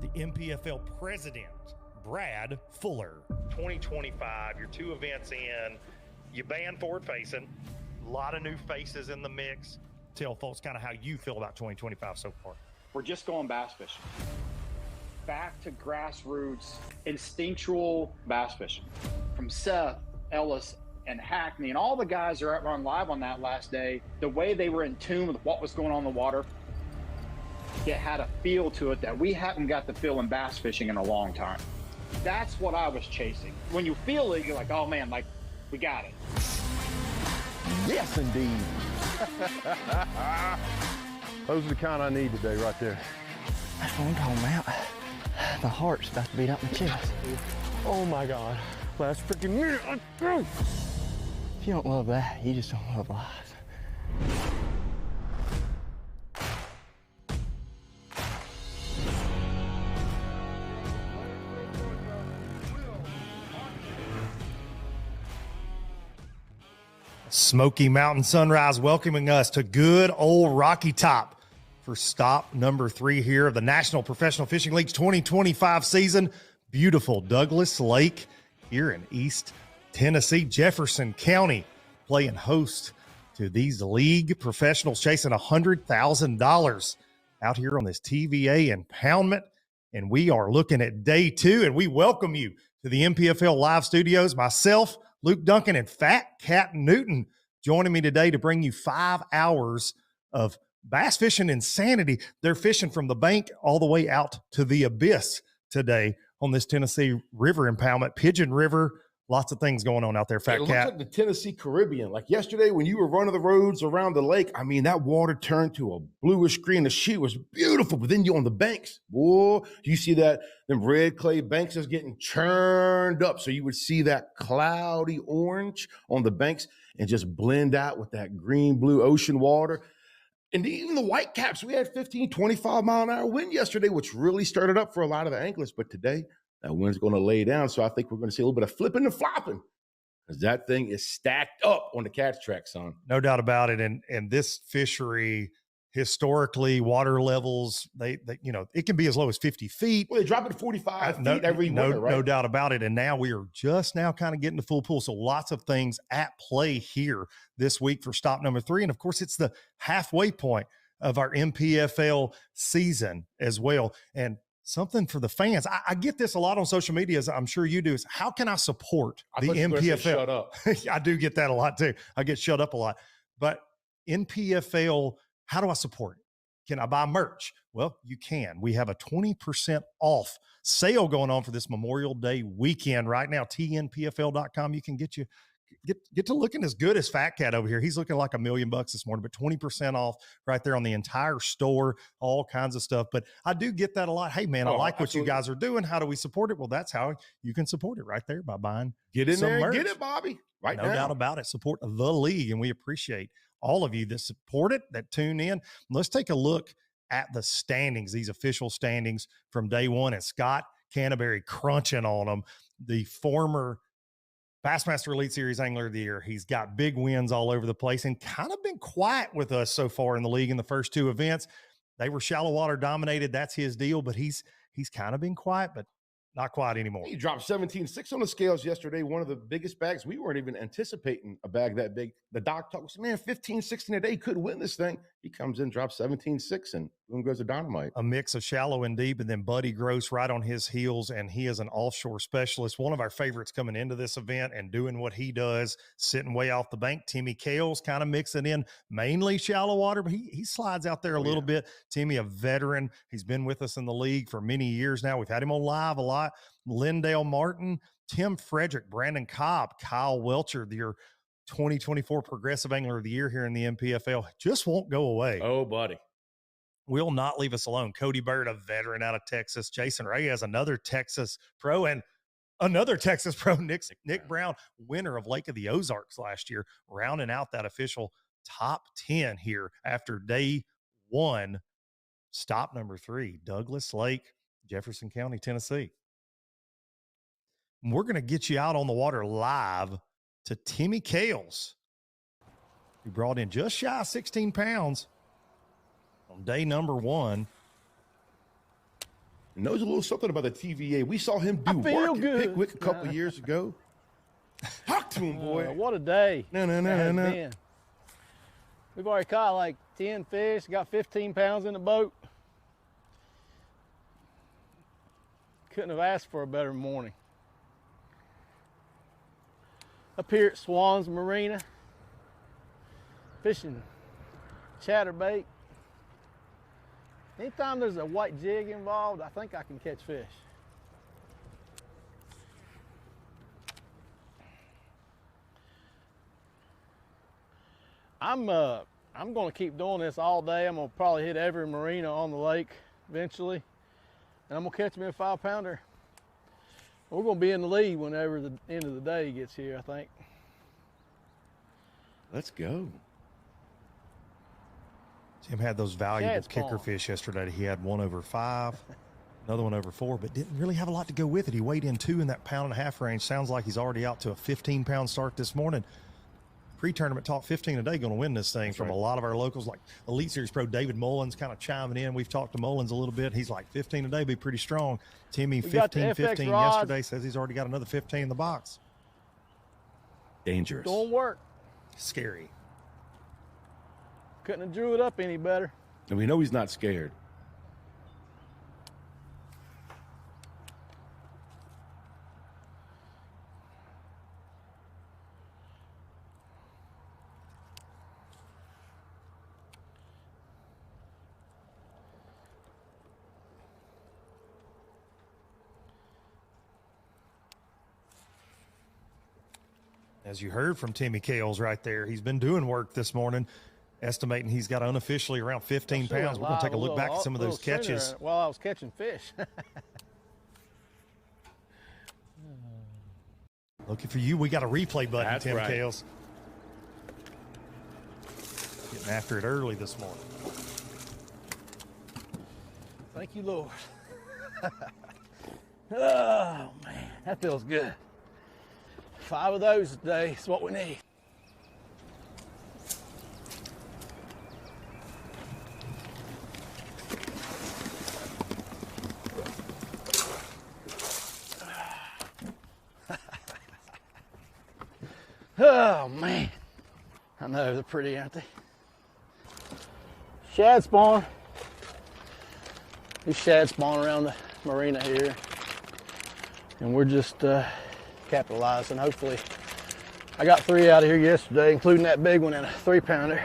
the MPFL president, Brad Fuller. 2025, you're 2 events in, you banned forward facing, a lot of new faces in the mix. Tell folks kind of how you feel about 2025 so far. We're just going bass fishing. Back to grassroots, instinctual bass fishing. From Seth, Ellis, and Hackney, and all the guys that are on live on that last day, the way they were in tune with what was going on in the water, it had a feel to it that we haven't got the feel in bass fishing in a long time. That's what I was chasing. When you feel it, you're like, oh man, like, we got it. Yes, indeed. Those are the kind I need today, right there. That's what I'm talking about. The heart's about to beat up my chest. Oh my God. Last freaking minute. Let's go. If you don't love that, you just don't love life. Smoky Mountain Sunrise welcoming us to good old Rocky Top for stop number 3 here of the National Professional Fishing League's 2025 season. Beautiful Douglas Lake here in East Tennessee. Jefferson County playing host to these league professionals chasing $100,000 out here on this TVA impoundment. And we are looking at day 2, and we welcome you to the MPFL live studios. Myself, Luke Duncan, and Fat Cat Newton joining me today to bring you 5 hours of bass fishing insanity. They're fishing from the bank all the way out to the abyss today on this Tennessee River impoundment. Pigeon River, lots of things going on out there, Fat It Cat. looks like the Tennessee Caribbean. Like yesterday when you were running the roads around the lake, I mean, that water turned to a bluish green. The sheet was beautiful, but then you're on the banks. Whoa, you see that, them red clay banks is getting churned up. So you would see that cloudy orange on the banks and just blend out with that green blue ocean water. And even the white caps, we had 15, 25 mile an hour wind yesterday, which really started up for a lot of the anglers. But today, that wind's going to lay down. So I think we're going to see a little bit of flipping and flopping because that thing is stacked up on the catch track, son. No doubt about it. And this fishery, historically, water levels, they you know, it can be as low as 50 feet. Well, they drop it to 45 feet every winter, right? No doubt about it. And now we are just now kind of getting to full pool. So lots of things at play here this week for stop number 3. And of course, it's the halfway point of our MPFL season as well. And something for the fans. I get this a lot on social media, as I'm sure you do, is how can I support the MPFL? Shut up. I do get that a lot too. I get shut up a lot. But NPFL, how do I support it? Can I buy merch? Well, you can. We have a 20% off sale going on for this Memorial Day weekend right now. TNPFL.com. You can get to looking as good as Fat Cat over here. He's looking like $1 million this morning, but 20% off right there on the entire store, all kinds of stuff. But I do get that a lot. Hey man, I like what you guys are doing. How do we support it? Well, that's how you can support it right there by buying. Get in there merch. and get it, Bobby. Right now. No doubt about it. Support the league. And we appreciate all of you that support it, that tune in. Let's take a look at the standings, these official standings from day 1. And Scott Canterbury crunching on them, the former Bassmaster Elite Series Angler of the Year. He's got big wins all over the place and kind of been quiet with us so far in the league in the first 2 events. They were shallow water dominated. That's his deal, but he's kind of been quiet, but not quiet anymore. He dropped 17.6 on the scales yesterday, one of the biggest bags. We weren't even anticipating a bag that big. The doc talks, man, 15, 16 a day could win this thing. He comes in, drops 17.6, and boom goes the dynamite. A mix of shallow and deep, and then Buddy Gross right on his heels, and he is an offshore specialist. One of our favorites coming into this event and doing what he does, sitting way off the bank. Timmy Kales kind of mixing in mainly shallow water, but he slides out there a little bit. Timmy, a veteran. He's been with us in the league for many years now. We've had him on live a lot. Lindell Martin, Tim Frederick, Brandon Cobb, Kyle Welcher, your 2024 Progressive Angler of the Year here in the MPFL, just won't go away. Oh, buddy. Will not leave us alone. Cody Bird, a veteran out of Texas. Jason Reyes, another Texas pro, and another Texas pro, Nick Brown, winner of Lake of the Ozarks last year, rounding out that official top 10 here after day 1, stop number 3, Douglas Lake, Jefferson County, Tennessee. We're going to get you out on the water live to Timmy Kales, who brought in just shy of 16 pounds on day number 1. And knows a little something about the TVA. We saw him do work at Pickwick a couple of years ago. Talk to him, boy. What a day. No. We've already caught like 10 fish, got 15 pounds in the boat. Couldn't have asked for a better morning. Up here at Swans Marina, fishing chatterbait. Anytime there's a white jig involved, I think I can catch fish. I'm going to keep doing this all day. I'm going to probably hit every marina on the lake eventually. And I'm going to catch me a 5-pounder. We're going to be in the lead whenever the end of the day gets here, I think. Let's go. Tim had those valuable kicker fish yesterday. He had one over 5, another one over 4, but didn't really have a lot to go with it. He weighed in 2 in that 1.5-pound range. Sounds like he's already out to a 15-pound start this morning. Pre-tournament talk, 15 a day, going to win this thing. That's from right. A lot of our locals, like Elite Series Pro David Mullins kind of chiming in. We've talked to Mullins a little bit. He's like, 15 a day, be pretty strong. Timmy, 15 yesterday, says he's already got another 15 in the box. Dangerous. Don't work. Scary. Couldn't have drew it up any better. And we know he's not scared. As you heard from Timmy Kales right there, he's been doing work this morning, estimating he's got unofficially around 15 pounds. We're going to take a look back at some of those catches. While I was catching fish. Looking for you. We got a replay button, That's Tim right. Kales. Getting after it early this morning. Thank you, Lord. Oh, man, that feels good. 5 of those today is what we need. Oh, man. I know, they're pretty, aren't they? Shad spawn. These shad spawn around the marina here. And we're just capitalizing. Hopefully, I got 3 out of here yesterday, including that big one and a 3-pounder.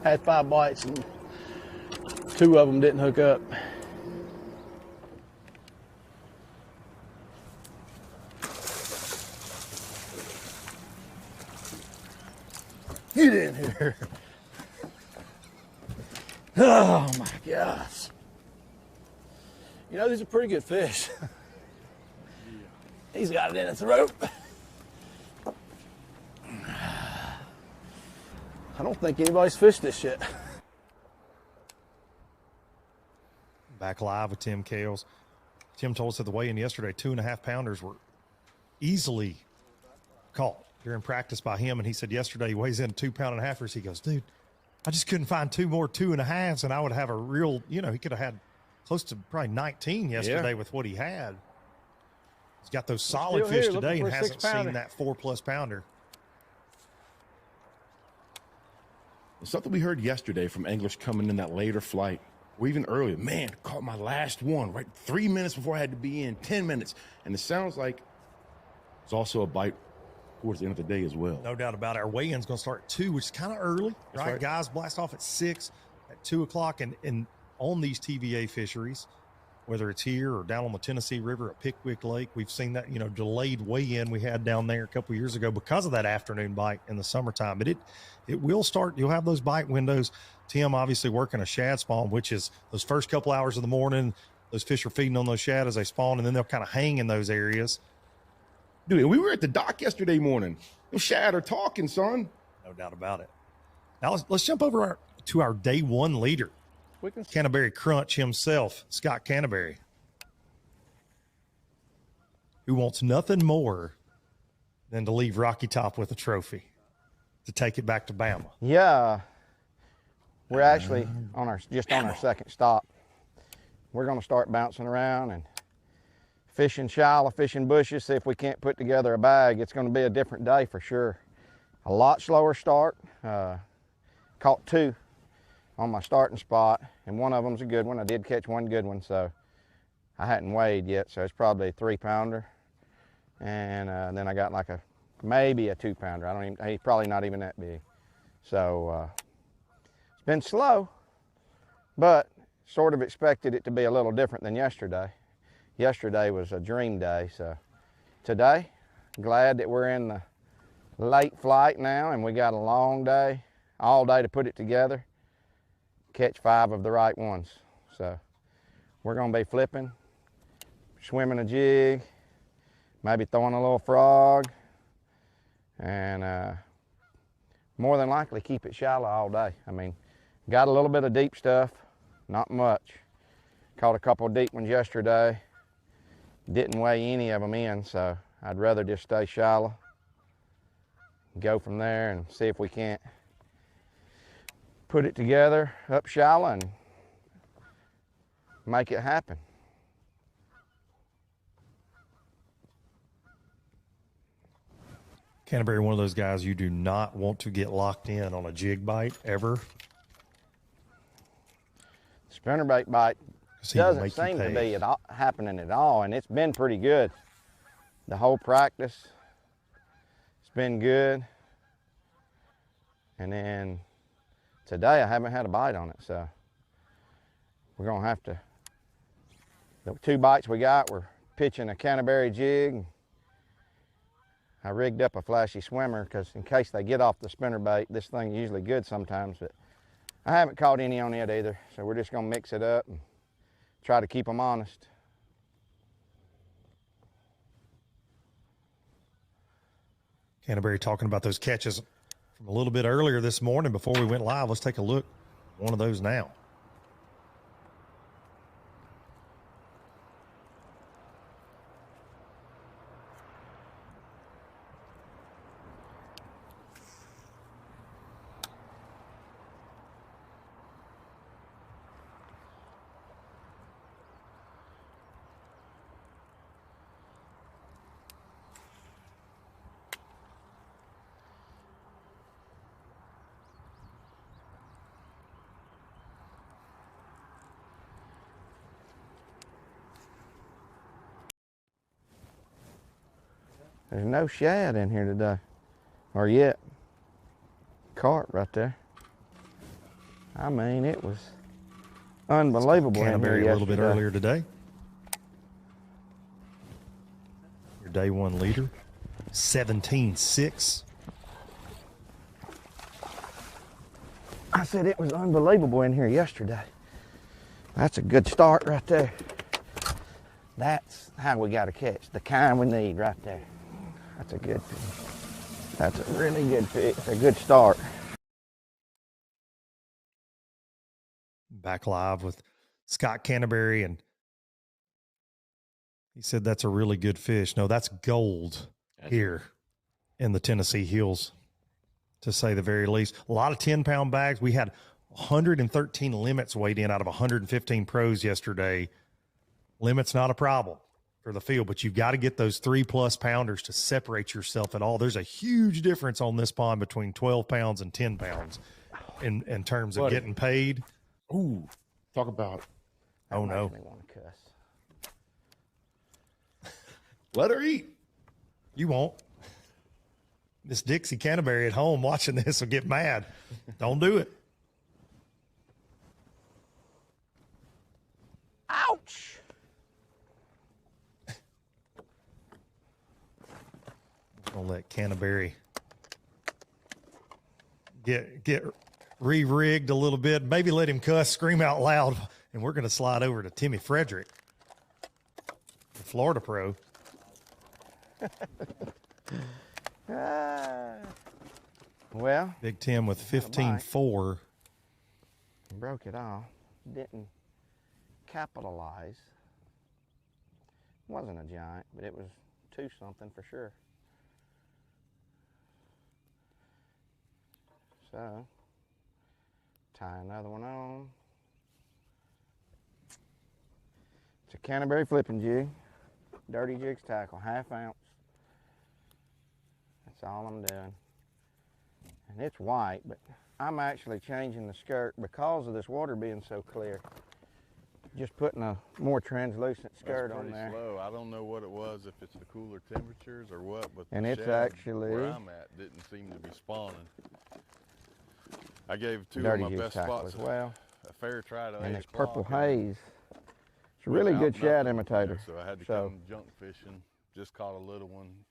Had 5 bites and 2 of them didn't hook up. Get in here. Oh my gosh. You know, these are pretty good fish. He's got it in his throat. I don't think anybody's fished this yet. Back live with Tim Kales. Tim told us at the weigh-in yesterday, 2.5-pounders were easily caught during practice by him. And he said yesterday he weighs in 2-pound-and-a-halfers. He goes, dude, I just couldn't find 2 more 2.5s, and I would have a real, he could have had close to probably 19 yesterday with what he had. He's got those solid fish today and hasn't seen that 4+ pounder. Something we heard yesterday from anglers coming in that later flight, or even earlier. Man, caught my last one right 3 minutes before I had to be in, 10 minutes. And it sounds like it's also a bite towards the end of the day as well. No doubt about it. Our weigh-in's going to start at 2, which is kind of early, right? Guys blast off at 6, at 2 o'clock, and on these TVA fisheries, whether it's here or down on the Tennessee River at Pickwick Lake, we've seen that, delayed weigh-in we had down there a couple of years ago because of that afternoon bite in the summertime. But it will start. You'll have those bite windows. Tim obviously working a shad spawn, which is those first couple hours of the morning. Those fish are feeding on those shad as they spawn, and then they'll kind of hang in those areas. Dude, we were at the dock yesterday morning. Those shad are talking, son. No doubt about it. Now let's jump over to our day 1 leader. Canterbury Crunch himself, Scott Canterbury, who wants nothing more than to leave Rocky Top with a trophy, to take it back to Bama. Yeah, we're actually on our second stop. we're going to start bouncing around and fishing shallow, fishing bushes, see if we can't put together a bag. It's going to be a different day for sure. A lot slower start. Caught 2 on my starting spot, and one of them's a good one. I did catch one good one, so I hadn't weighed yet, so it's probably a 3-pounder. And then I got like maybe a 2-pounder. He's probably not even that big. So it's been slow, but sort of expected it to be a little different than yesterday. Yesterday was a dream day, so today, glad that we're in the late flight now and we got a long day, all day to put it together, catch 5 of the right ones. So we're gonna be flipping, swimming a jig, maybe throwing a little frog, and more than likely keep it shallow all day. I mean, got a little bit of deep stuff, not much. Caught a couple of deep ones yesterday. Didn't weigh any of them in, so I'd rather just stay shallow, go from there and see if we can't put it together up shallow and make it happen. Canterbury, one of those guys you do not want to get locked in on a jig bite ever. Spinnerbait bite doesn't seem to be happening at all, and it's been pretty good. The whole practice, it's been good. And then today I haven't had a bite on it, so we're gonna have to, the 2 bites we got, we're pitching a Canterbury jig. I rigged up a flashy swimmer because in case they get off the spinnerbait, this thing's usually good sometimes, but I haven't caught any on it either, so we're just gonna mix it up and try to keep them honest. Canterbury talking about those catches from a little bit earlier this morning before we went live. Let's take a look at one of those now. There's no shad in here today, or yet. Carp right there. I mean, it was unbelievable in here Canterbury a little bit yesterday. earlier today. Your day 1 leader, 17-6. I said it was unbelievable in here yesterday. That's a good start right there. That's how we got to catch, the kind we need right there. That's a good fish. That's a really good fish. It's a good start. Back live with Scott Canterbury, and he said that's a really good fish. No, that's gold here in the Tennessee Hills, to say the very least. A lot of 10-pound bags. We had 113 limits weighed in out of 115 pros yesterday. Limits not a problem for the field, but you've got to get those 3+ pounders to separate yourself at all. There's a huge difference on this pond between 12 pounds and 10 pounds in terms of getting paid. Ooh, talk about it. Oh, no. Makes me want to cuss. Let her eat. You won't. Miss Dixie Canterbury at home watching this will get mad. Don't do it. Ouch! I'll let Canterbury get re-rigged a little bit. Maybe let him cuss, scream out loud, and we're going to slide over to Timmy Frederick, the Florida pro. Well, Big Tim with 15-4. broke it all. Didn't capitalize. Wasn't a giant, but it was 2-something for sure. So, tie another one on. It's a Canterbury flipping jig, dirty jigs tackle, 1/2 ounce. That's all I'm doing. And it's white, but I'm actually changing the skirt because of this water being so clear. Just putting a more translucent skirt on there. Slow. I don't know what it was, if it's the cooler temperatures or what, but And the it's shad actually where I'm at didn't seem to be spawning. I gave 2 of Dirty my jigs best tackle spots as well. a fair try to 8 And this o'clock, purple and haze. It's a really went good out shad nothing, imitator. So I had to come junk fishing. Just caught a little one,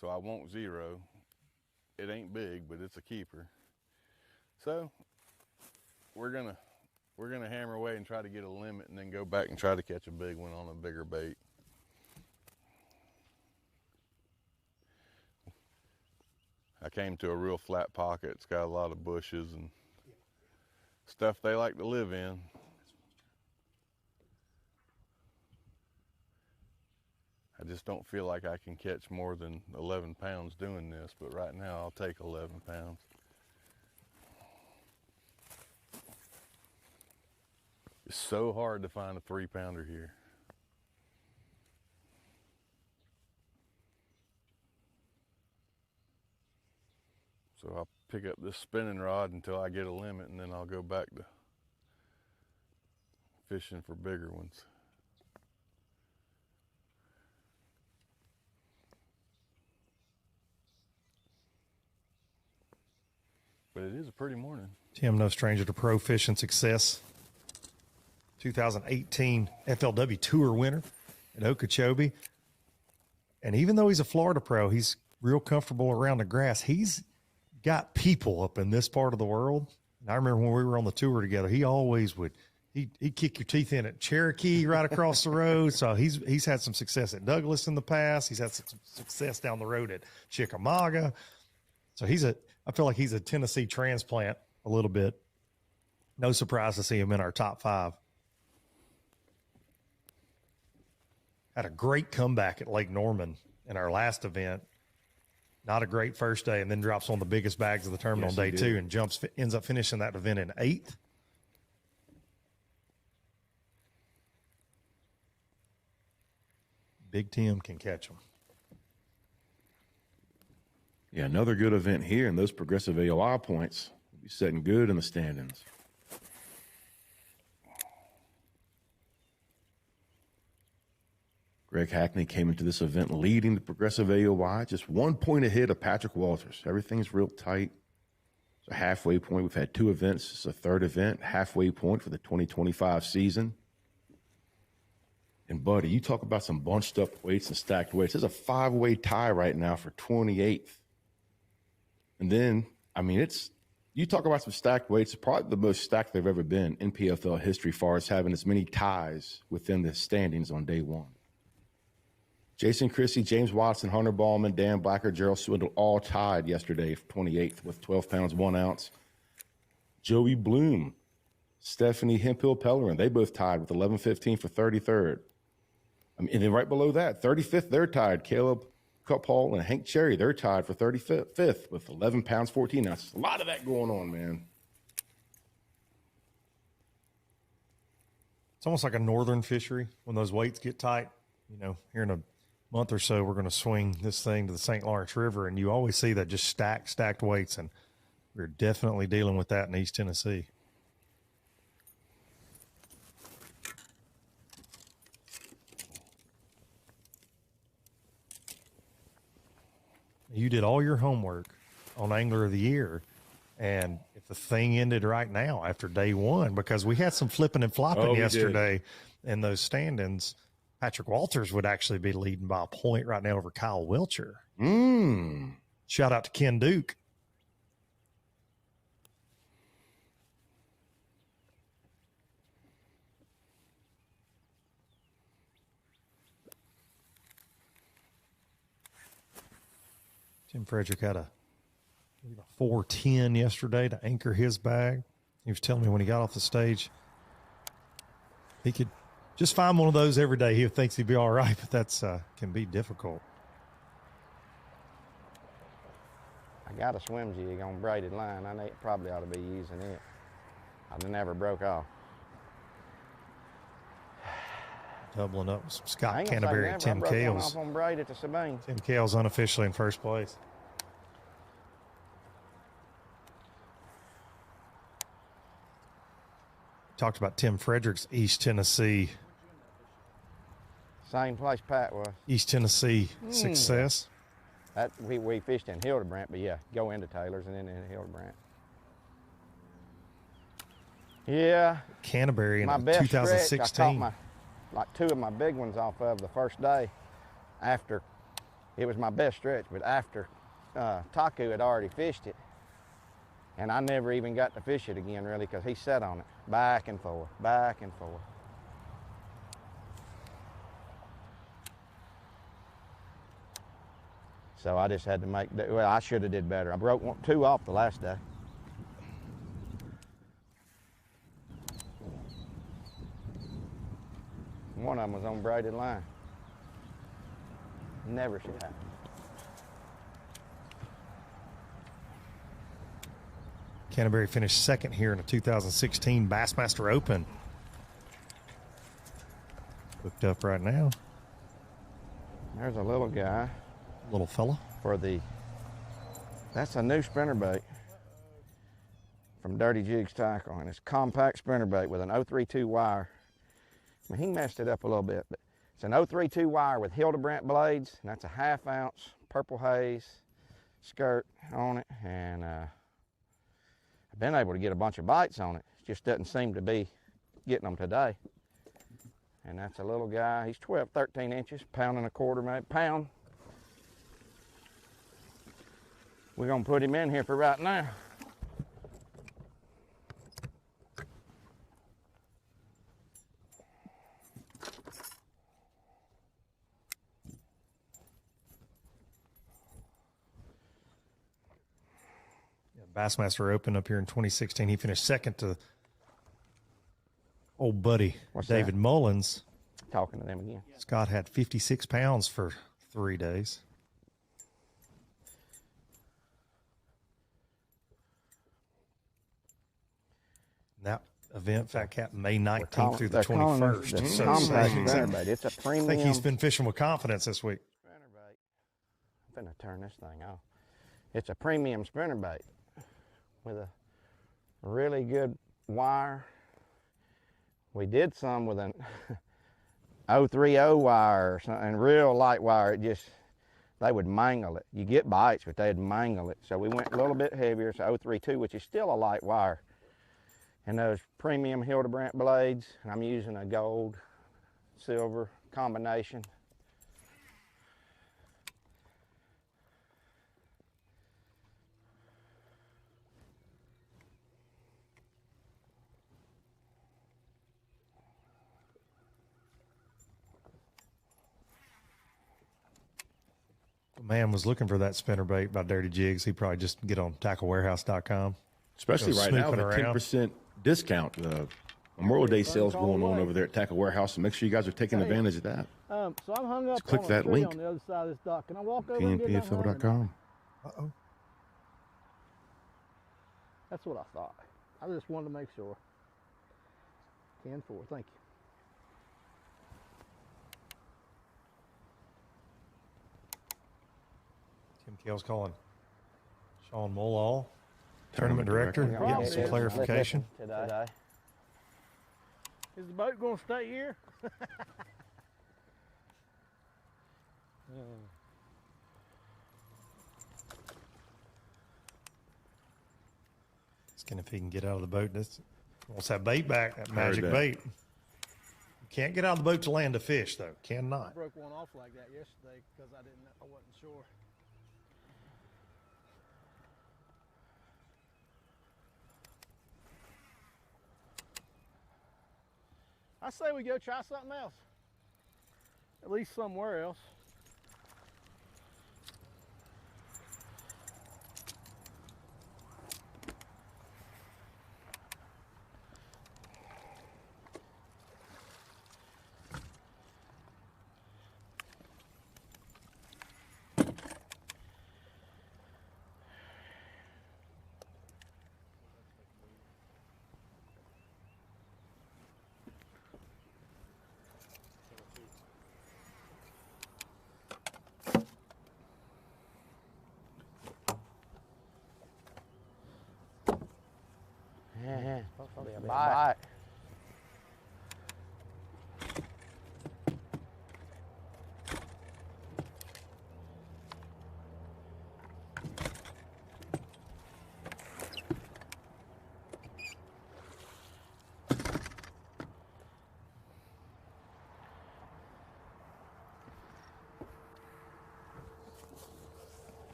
so I won't zero. It ain't big, but it's a keeper. So we're gonna hammer away and try to get a limit, and then go back and try to catch a big one on a bigger bait. I came to a real flat pocket. It's got a lot of bushes and stuff they like to live in. I just don't feel like I can catch more than 11 pounds doing this, but right now I'll take 11 pounds. It's so hard to find a 3-pounder here. So I'll pick up this spinning rod until I get a limit, and then I'll go back to fishing for bigger ones. But it is a pretty morning. Tim, no stranger to pro fishing success. 2018 FLW Tour winner at Okeechobee. And even though he's a Florida pro, he's real comfortable around the grass. He's got people up in this part of the world. And I remember when we were on the tour together, he always would, he'd kick your teeth in at Cherokee right across the road. So he's had some success at Douglas in the past. He's had some success down the road at Chickamauga. So I feel like he's a Tennessee transplant a little bit. No surprise to see him in our top 5. Had a great comeback at Lake Norman in our last event. Not a great first day, and then drops one of the biggest bags of the tournament on day 2 and ends up finishing that event in 8th. Big Tim can catch them. Yeah, another good event here, and those progressive AOI points will be setting good in the standings. Greg Hackney came into this event leading the progressive AOI, just 1 point ahead of Patrick Walters. Everything's real tight. It's a halfway point. We've had 2 events. It's a 3rd event, halfway point for the 2025 season. And, buddy, you talk about some bunched up weights and stacked weights. There's a 5-way tie right now for 28th. And then, I mean, you talk about some stacked weights, probably the most stacked they've ever been in PFL history, far as having as many ties within the standings on day 1. Jason Chrissy, James Watson, Hunter Ballman, Dan Blacker, Gerald Swindle all tied yesterday for 28th with 12 pounds, 1 ounce. Joey Bloom, Stephanie Hemphill Pellerin, they both tied with 11:15 for 33rd. I mean, and then right below that, 35th, they're tied. Caleb Cuphall and Hank Cherry, they're tied for 35th with 11 pounds, 14 ounces. A lot of that going on, man. It's almost like a northern fishery when those weights get tight. You know, here in a month or so, we're going to swing this thing to the St. Lawrence River, and you always see that just stacked weights, and we're definitely dealing with that in East Tennessee. You did all your homework on Angler of the Year, and if the thing ended right now after day 1, because we had some flipping and flopping yesterday in those standings, Patrick Walters would actually be leading by a point right now over Kyle Wilcher. Shout out to Ken Duke. Tim Frederick had a 410 yesterday to anchor his bag. He was telling me when he got off the stage, he could just find one of those every day. He thinks he'd be all right, but that's can be difficult. I got a swim jig on braided line. I probably ought to be using it. I never broke off. Doubling up with some I Scott ain't gonna say Canterbury and never. I Tim broke one Kales. off on braid at the Sabine. Tim Kales unofficially in first place. Talked about Tim Frederick's East Tennessee Same place Pat was. success. That we fished in Hildebrandt, but yeah, go into Taylor's and then into Hildebrandt. Yeah. Canterbury in My best 2016. stretch, I caught two of my big ones off of the first day. After it was my best stretch, but after Taku had already fished it, and I never even got to fish it again really because he sat on it back and forth, back and forth. So I just had to make, well, I should have did better. I broke two off the last day. One of them was on braided line. Never should happen. Canterbury finished second here in the 2016 Bassmaster Open. Hooked up right now. There's a little guy. Little fella. That's a new spinnerbait from Dirty Jigs Tackle, and it's a compact spinnerbait with an 032 wire. I mean, he messed it up a little bit, but it's an 032 wire with Hildebrandt blades, and that's a 1/2 ounce purple haze skirt on it, and I've been able to get a bunch of bites on it. It just doesn't seem to be getting them today. And that's a little guy. He's 12, 13 inches, pound and a quarter, maybe pound. We're gonna put him in here for right now. Bassmaster Open up here in 2016. He finished second to old buddy David Mullins. Talking to them again. Scott had 56 pounds for 3 days. That event, Fat Cap, May 19th through the 21st. It's a premium. I think he's been fishing with confidence this week. Spinnerbait. I'm finna turn this thing off. It's a premium spinnerbait with a really good wire. We did some with an 030 wire or something, real light wire. It just, they would mangle it. You get bites, but they'd mangle it. So we went a little bit heavier, so 032, which is still a light wire. And those premium Hildebrandt blades, and I'm using a gold, silver combination. The man was looking for that spinnerbait by Dirty Jigs. He probably just get on tacklewarehouse.com. Especially Go right now with a snooping around. 10% discount. Memorial Day sales going on over there at Tackle Warehouse, so make sure you guys are taking advantage of that. So I'm hung up click on that a tree link. on the other side of this dock. Can I walk over and get that line or not? TNPFL.com. Uh-oh. That's what I thought. I just wanted to make sure. 10-4, thank you. Tim Kales calling Sean Mulall, tournament director, getting some clarification. Today. Is the boat going to stay here? Asking if he can get out of the boat. This wants that bait back, that magic that. bait. You can't get out of the boat to land a fish, though. Cannot. I broke one off like that yesterday because I wasn't sure. I say we go try something else. At least somewhere else.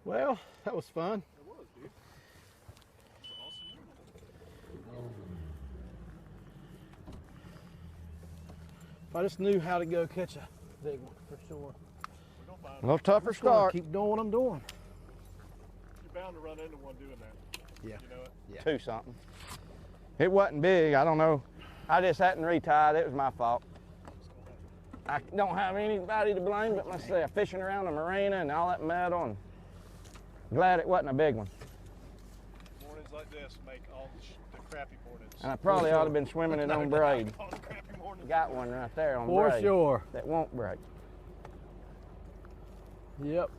Well, that was fun. It was, dude. That's awesome. If I just knew how to go catch a big one, for sure. We're gonna find A little tougher Just gonna start. keep doing what I'm doing. You're bound to run into one doing that. Yeah. You know it? Yeah. 2 something. It wasn't big. I don't know. I just hadn't retied. It was my fault. I don't have anybody to blame but myself. Fishing around the marina and all that metal, and glad it wasn't a big one. Mornings like this make all the crappy mornings. And I probably ought to have been swimming it on braid. All the crappy mornings. Got one right there on For braid sure. that won't break. Yep.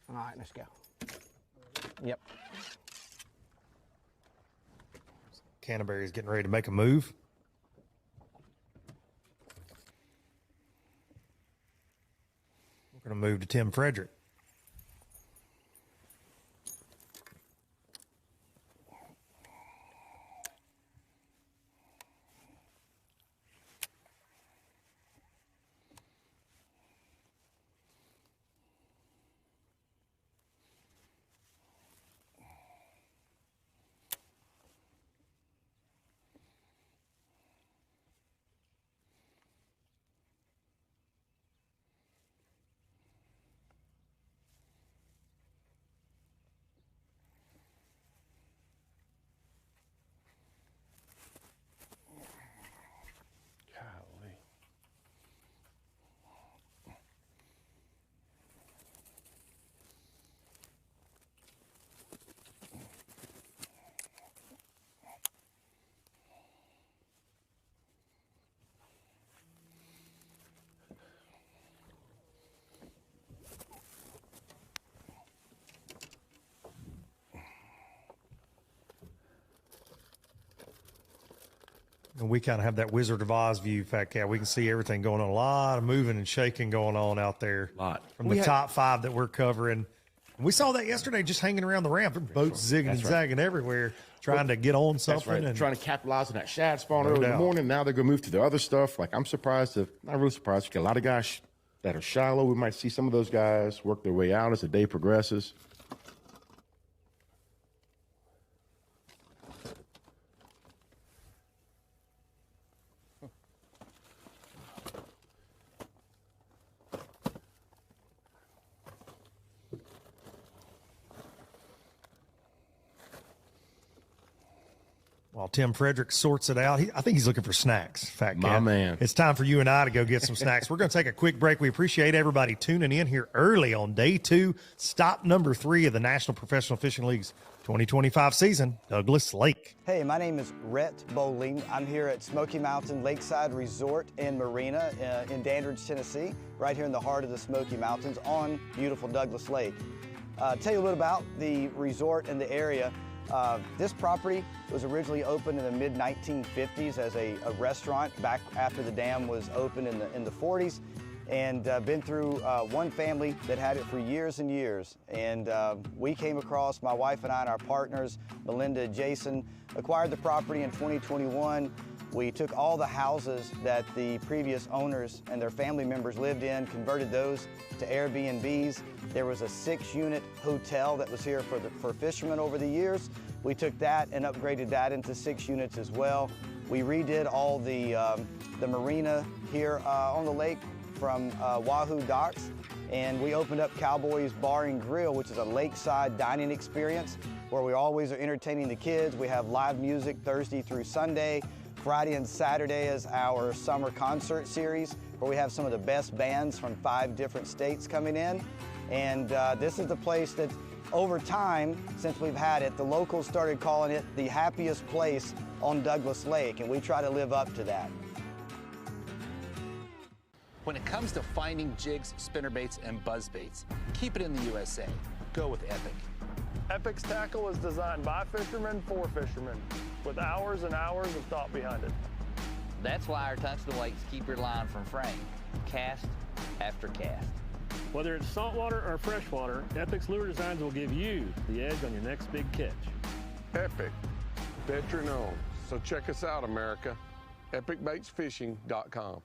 All right, let's go. Yep. Canterbury's getting ready to make a move. We're going to move to Tim Frederick. Golly. And we kind of have that Wizard of Oz view, Fat Cat. We can see everything going on. A lot of moving and shaking going on out there. From the top 5 that we're covering. And we saw that yesterday just hanging around the ramp. There were boats zigging and zagging everywhere, trying to get on something. That's right. And Trying to capitalize on that shad spawn No early in the doubt. morning. Now they're going to move to the other stuff. Like, I'm surprised, not really surprised. You got a lot of guys that are shallow. We might see some of those guys work their way out as the day progresses. while Tim Frederick sorts it out, I think he's looking for snacks. Fat Cat. My man. It's time for you and I to go get some snacks. We're going to take a quick break. We appreciate everybody tuning in here early on day 2, stop number 3 of the National Professional Fishing League's 2025 season, Douglas Lake. Hey, my name is Rhett Bowling. I'm here at Smoky Mountain Lakeside Resort and Marina in Dandridge, Tennessee, right here in the heart of the Smoky Mountains on beautiful Douglas Lake. Tell you a little about the resort and the area. This property was originally opened in the mid-1950s as a restaurant back after the dam was opened in the 40s, and been through one family that had it for years and years. And we came across, my wife and I and our partners, Melinda and Jason, acquired the property in 2021. We took all the houses that the previous owners and their family members lived in, converted those to Airbnbs. There was a 6-unit hotel that was here for fishermen over the years. We took that and upgraded that into 6 units as well. We redid all the marina here on the lake from Wahoo Docks, and we opened up Cowboys Bar and Grill, which is a lakeside dining experience where we always are entertaining the kids. We have live music Thursday through Sunday. Friday and Saturday is our summer concert series where we have some of the best bands from 5 different states coming in. And this is the place that over time, since we've had it, the locals started calling it the happiest place on Douglas Lake, and we try to live up to that. When it comes to finding jigs, spinnerbaits, and buzzbaits, keep it in the USA. Go with Epic. Epic's tackle is designed by fishermen for fishermen, with hours and hours of thought behind it. That's why our tungsten weights keep your line from fraying, cast after cast. Whether it's saltwater or freshwater, Epic's lure designs will give you the edge on your next big catch. Epic, veteran owned. So check us out, America. EpicBaitsFishing.com.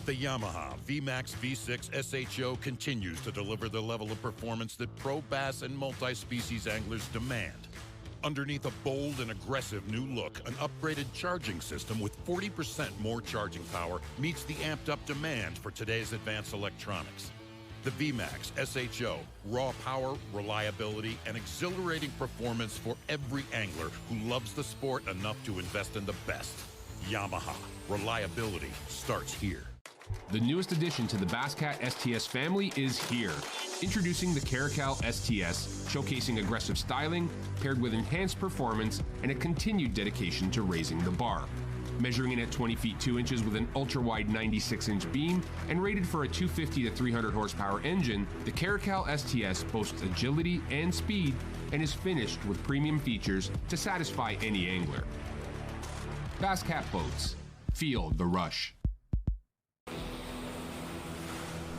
The Yamaha VMAX V6 SHO continues to deliver the level of performance that pro bass and multi-species anglers demand. Underneath a bold and aggressive new look, an upgraded charging system with 40% more charging power meets the amped-up demand for today's advanced electronics. The VMAX SHO, raw power, reliability, and exhilarating performance for every angler who loves the sport enough to invest in the best. Yamaha, reliability starts here. The newest addition to the Basscat STS family is here. Introducing the Caracal STS, showcasing aggressive styling, paired with enhanced performance and a continued dedication to raising the bar. Measuring in at 20 feet 2 inches with an ultra-wide 96-inch beam and rated for a 250 to 300 horsepower engine, the Caracal STS boasts agility and speed and is finished with premium features to satisfy any angler. Basscat Boats. Feel the rush.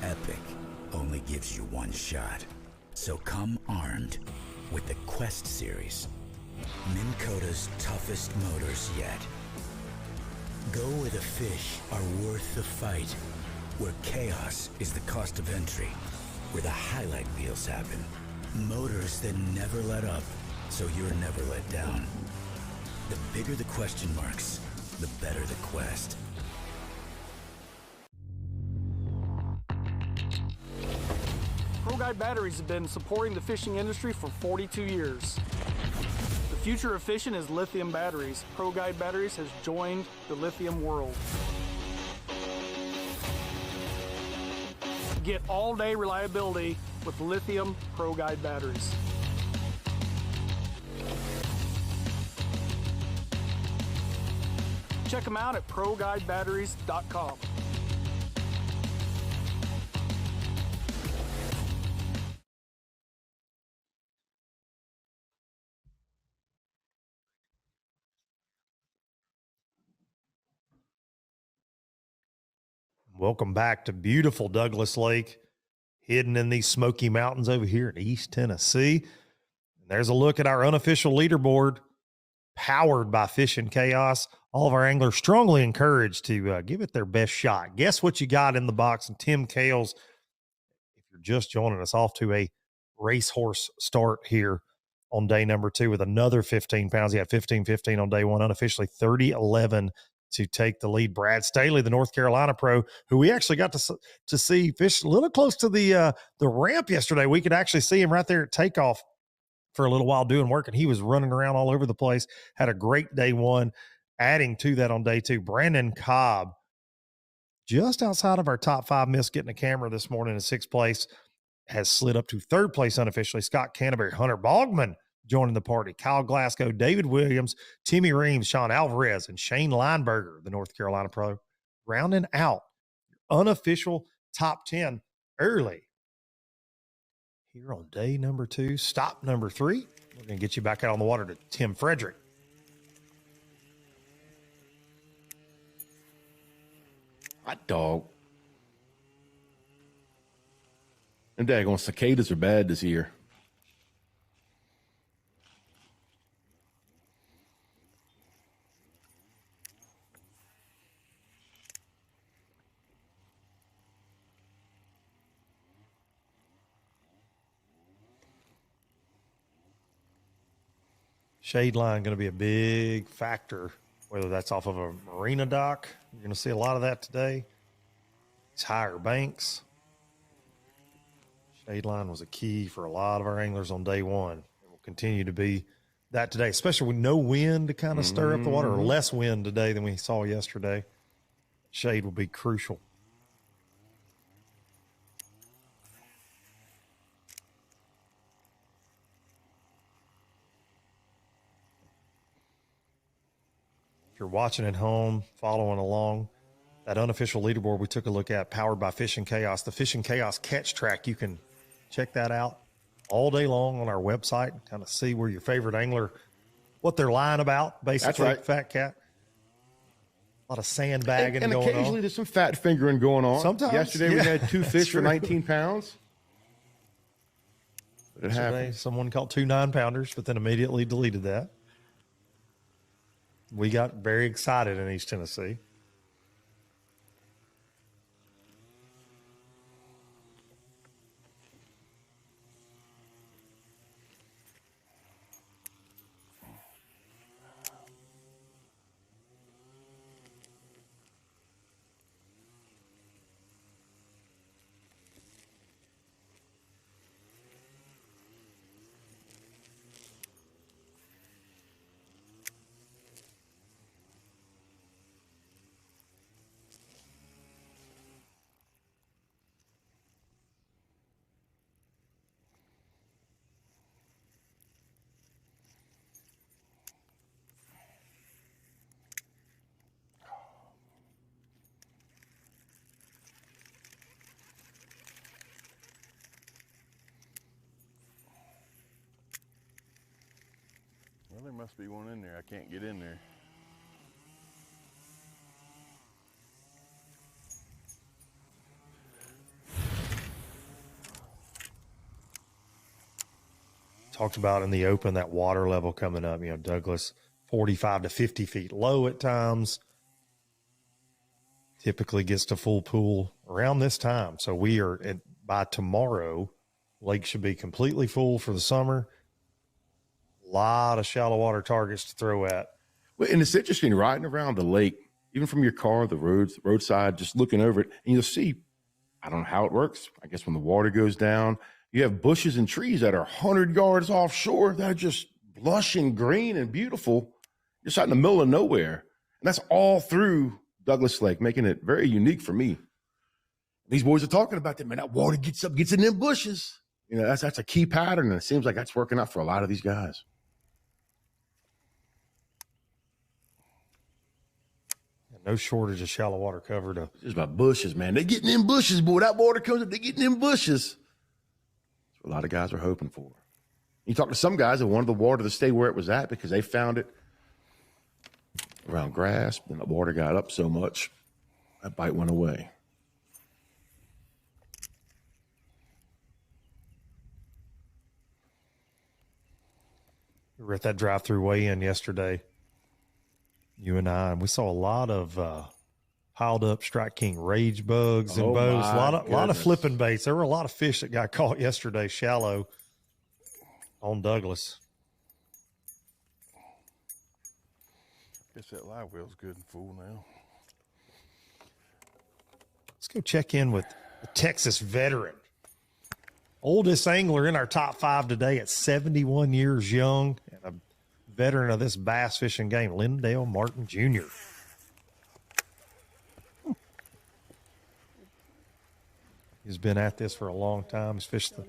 Epic only gives you one shot, so come armed with the Quest series, Minn Kota's toughest motors yet. Go where the fish are worth the fight, where chaos is the cost of entry, where the highlight reels happen. Motors that never let up, so you're never let down. The bigger the question marks, the better the quest. ProGuide batteries have been supporting the fishing industry for 42 years. The future of fishing is lithium batteries. ProGuide batteries has joined the lithium world. Get all-day reliability with lithium ProGuide batteries. Check them out at ProGuideBatteries.com. Welcome back to beautiful Douglas Lake, hidden in these Smoky Mountains over here in East Tennessee. There's a look at our unofficial leaderboard, powered by Fishing Chaos. All of our anglers strongly encouraged to give it their best shot. Guess what you got in the box? And Tim Kales, if you're just joining us, off to a racehorse start here on day number 2 with another 15 pounds. He had 15-15 on day 1, unofficially 30-11 to take the lead. Brad Staley, the North Carolina pro, who we actually got to see fish a little close to the ramp yesterday. We could actually see him right there at takeoff for a little while doing work, and he was running around all over the place. Had a great day 1. Adding to that on day 2, Brandon Cobb, just outside of our top 5, missed getting a camera this morning in 6th place, has slid up to 3rd place unofficially. Scott Canterbury, Hunter Bogman joining the party. Kyle Glasgow, David Williams, Timmy Reams, Sean Alvarez, and Shane Lineberger, the North Carolina pro, rounding out unofficial top 10 early here on day number 2. Stop number 3. We're going to get you back out on the water to Tim Frederick. Hot dog. And daggone cicadas are bad this year. Shade line going to be a big factor, whether that's off of a marina dock. You're going to see a lot of that today. These higher banks. Shade line was a key for a lot of our anglers on day 1. It will continue to be that today, especially with no wind to kind of stir up the water, or less wind today than we saw yesterday. Shade will be crucial. If you're watching at home, following along, that unofficial leaderboard we took a look at, powered by Fishing Chaos, the Fishing Chaos catch track, you can check that out all day long on our website, kind of see where your favorite angler, what they're lying about, basically. That's right. Fat Cat. A lot of sandbagging and going on. Occasionally there's some fat fingering going on. Sometimes. Yesterday we had 2 fish for true. 19 pounds. But it happened. Someone caught 2 9-pounders, but then immediately deleted that. We got very excited in East Tennessee. Well, there must be one in there. I can't get in there. Talked about in the open, that water level coming up, Douglas, 45 to 50 feet low at times. Typically gets to full pool around this time. So by tomorrow, lake should be completely full for the summer. A lot of shallow water targets to throw at. Well, and it's interesting riding around the lake, even from your car, the roadside, just looking over it, and you'll see, I don't know how it works. I guess when the water goes down, you have bushes and trees that are 100 yards offshore that are just lush and green and beautiful, just out in the middle of nowhere. And that's all through Douglas Lake, making it very unique for me. These boys are talking about that, man. That water gets in them bushes. That's a key pattern, and it seems like that's working out for a lot of these guys. No shortage of shallow water cover to. It's about bushes, man. They're getting in bushes, boy. That water comes up, they're getting in bushes. That's what a lot of guys are hoping for. You talk to some guys that wanted the water to stay where it was at because they found it around grass, and the water got up so much, that bite went away. We were at that drive-through weigh-in yesterday, you and I, and we saw a lot of piled up Strike King rage bugs and bows. A lot of flipping baits. There were a lot of fish that got caught yesterday shallow on Douglas. Guess that live well's good and full now. Let's go check in with the Texas veteran. Oldest angler in our top 5 today at 71 years young, and a veteran of this bass fishing game, Lindell Martin Jr. He's been at this for a long time. He's fished the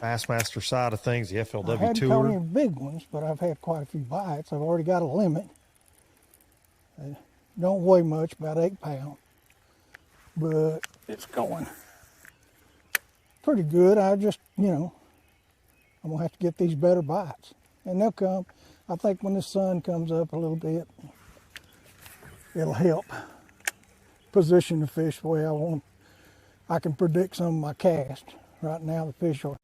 Bassmaster side of things, the FLW I hadn't Tour. caught any big ones, but I've had quite a few bites. I've already got a limit. They don't weigh much, about 8 pounds, but it's going pretty good. I just, I'm going to have to get these better bites. And they'll come. I think when the sun comes up a little bit, it'll help position the fish the way I want. I can predict some of my cast. Right now, the fish are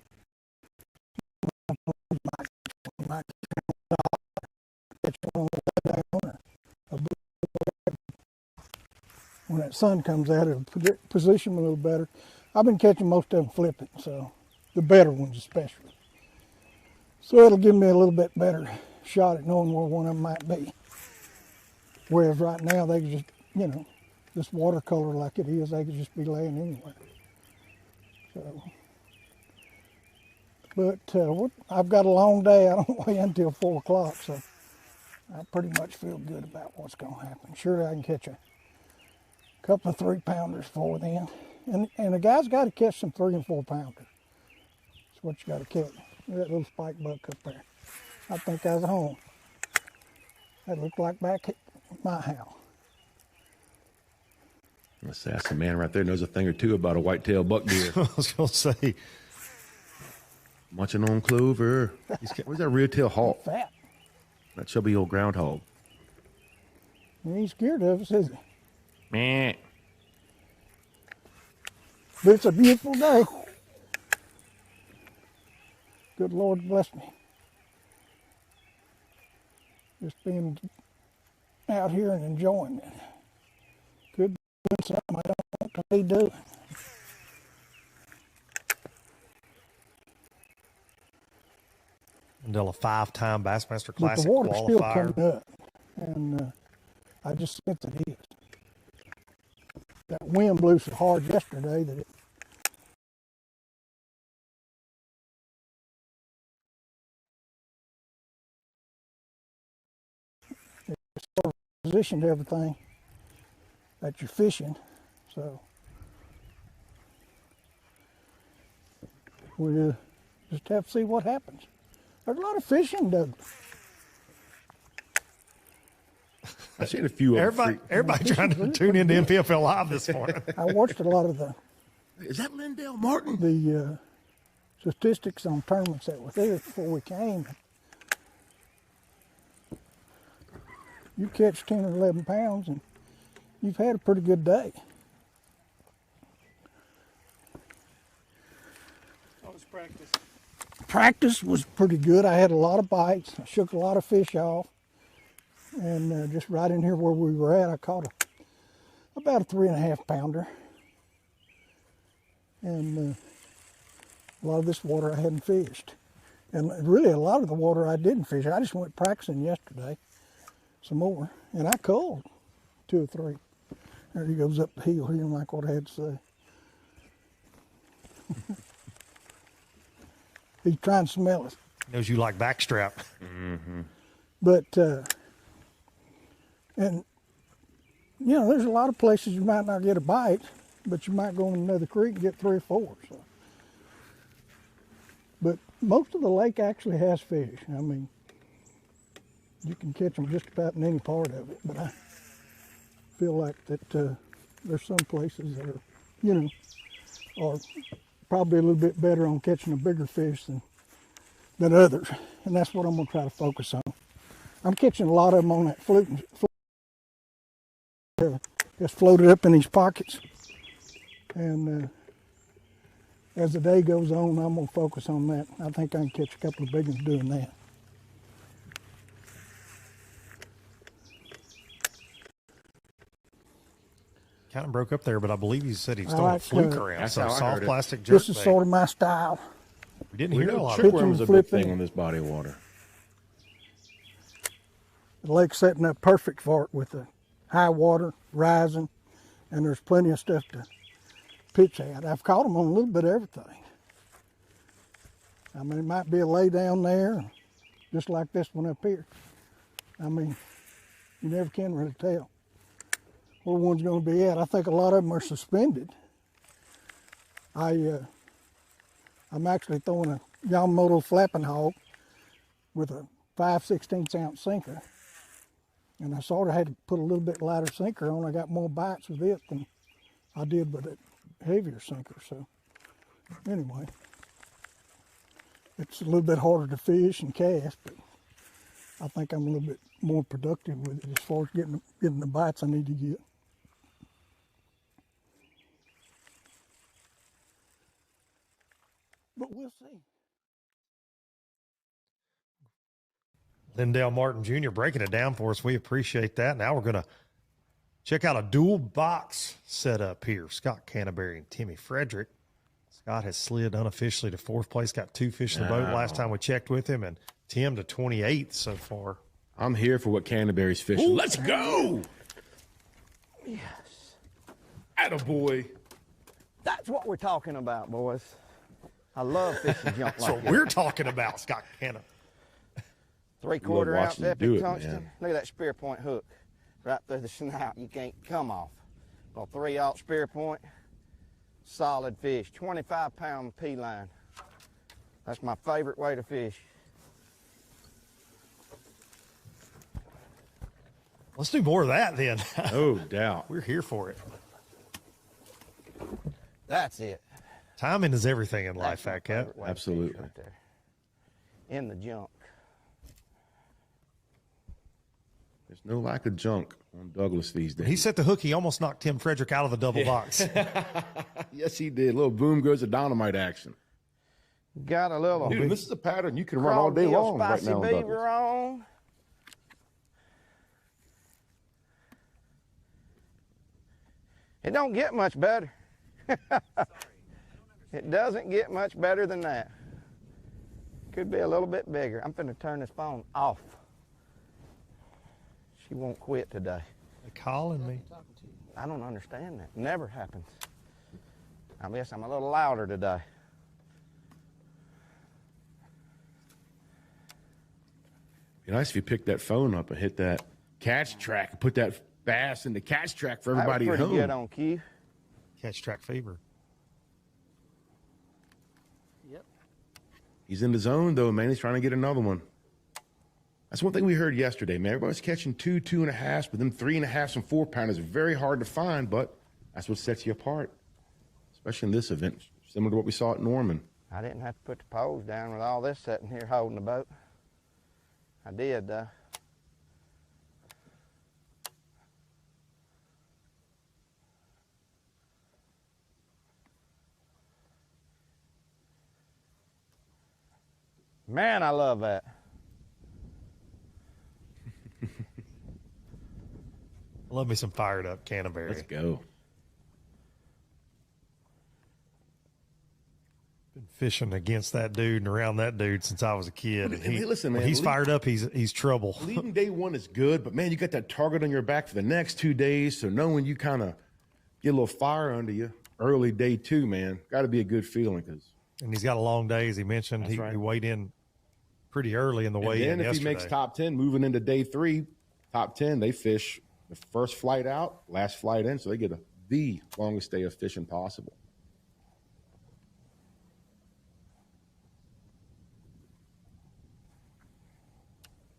when that sun comes out, it'll position them a little better. I've been catching most of them flipping, so the better ones especially. So it'll give me a little bit better shot at knowing where one of them might be. Whereas right now, they can just, this watercolor like it is, they could just be laying anywhere. So But I've got a long day. I don't weigh until 4 o'clock, so I pretty much feel good about what's going to happen. Sure, I can catch a couple of 3-pounders before then. And the guy's got to catch some 3 and 4 pounders. That's what you got to catch. Look at that little spike buck up there. I think I was home. That looked like back at my house. That's a man right there knows a thing or two about a whitetail buck deer. I was going to say. Munching on clover. Where's that red-tailed hawk? Fat. That chubby old groundhog. He ain't scared of us, is he? Meh. But it's a beautiful day. Good Lord bless me. Just being out here and enjoying it. Could be doing something I don't want to be doing. Lindell, a 5-time Bassmaster But Classic the water's still qualifier. coming up, and I just sense it is. That wind blew so hard yesterday that it sort of positioned everything that you're fishing, so we just have to see what happens. There's a lot of fishing, Doug. I've seen a few of them. Everybody trying to tune into NPFL Live this morning. I watched a lot of the. Is that Lindell Martin? The statistics on tournaments that were there before we came. You catch 10 or 11 pounds and you've had a pretty good day. How was practice? Practice was pretty good. I had a lot of bites. I shook a lot of fish off. And just right in here where we were at, I caught about a 3.5 pounder. And a lot of this water I hadn't fished. And really a lot of the water I didn't fish. I just went practicing yesterday some more. And I caught 2 or 3. There he goes up the hill. He didn't like what I had to say. He's trying to smell us. Knows you like backstrap. Mm-hmm. But, and, you know, there's a lot of places you might not get a bite, but you might go in another creek and get 3 or 4. So. But most of the lake actually has fish. I mean, you can catch them just about in any part of it. But I feel like that there's some places that are, you know, are probably a little bit better on catching a bigger fish than others. And that's what I'm going to try to focus on. I'm catching a lot of them on that fluke. Just floated up in these pockets. And as the day goes on, I'm going to focus on that. I think I can catch a couple of big ones doing that. Kind of broke up there, but I believe he said he's throwing a fluke around. So soft plastic jerk This is sort of my style. We didn't hear a lot of it. Trickworm is a big thing on this body of water. The lake's setting up perfect for it with the high water rising, and there's plenty of stuff to pitch at. I've caught them on a little bit of everything. I mean, it might be a lay down there, just like this one up here. I mean, you never can really tell where one's going to be at. I think a lot of them are suspended. I'm actually throwing a Yamamoto flapping hog with a 5/16 ounce sinker. And I sort of had to put a little bit lighter sinker on. I got more bites with it than I did with a heavier sinker. So anyway, it's a little bit harder to fish and cast, but I think I'm a little bit more productive with it as far as getting the bites I need to get. But we'll see. Lindell Martin Jr. breaking it down for us. We appreciate that. Now we're going to check out a dual box setup here. Scott Canterbury and Timmy Frederick. Scott has slid unofficially to 4th place, got 2 fish in the boat last time we checked with him, and Tim to 28th so far. I'm here for what Canterbury's fishing. Ooh. Let's go! Yes. Attaboy. That's what we're talking about, boys. I love fishing junk That's like what that. we're talking about, Scott Canna. 3/4 ounce watching you epic do it, tungsten. man. Look at that spear point hook right through the snout. You can't come off. A 3/0 spear point, solid fish, 25-pound P line. That's my favorite way to fish. Let's do more of that then. No doubt. We're here for it. That's it. Timing is everything in life, Fat Cat. Absolutely. Right there. In the junk. There's no lack of junk on Douglas these days. He set the hook. He almost knocked Tim Frederick out of the double box. Yes, he did. Little boom goes the dynamite action. Got a little. Dude, this is a pattern you can run all day long right now on spicy Douglas. beaver on. It don't get much better. It doesn't get much better than that. Could be a little bit bigger. I'm finna turn this phone off. She won't quit today. They're calling me. I don't understand that. Never happens. I guess I'm a little louder today. Be nice if you picked that phone up and hit that catch track and put that bass in the catch track for everybody that was at pretty home. good on cue. Catch track fever. Yep. He's in the zone, though, man. He's trying to get another one. That's one thing we heard yesterday, man. Everybody's catching 2, 2.5, but them 3.5 and 4 pounders are very hard to find, but that's what sets you apart, especially in this event, similar to what we saw at Norman. I didn't have to put the poles down with all this sitting here holding the boat. I did, though. Man, I love that. Love me some fired up Canterbury. Let's go. Been fishing against that dude and around that dude since I was a kid. And Hey, listen, man, when he's fired up, he's trouble. Leading day one is good, but man, you got that target on your back for the next 2 days. So knowing you kind of get a little fire under you early day 2, man, got to be a good feeling. And he's got a long day, as he mentioned. That's He right. weighed in pretty early in the weigh-in And then if yesterday. he makes top 10, moving into day 3, top 10, they fish the first flight out, last flight in, so they get the longest day of fishing possible.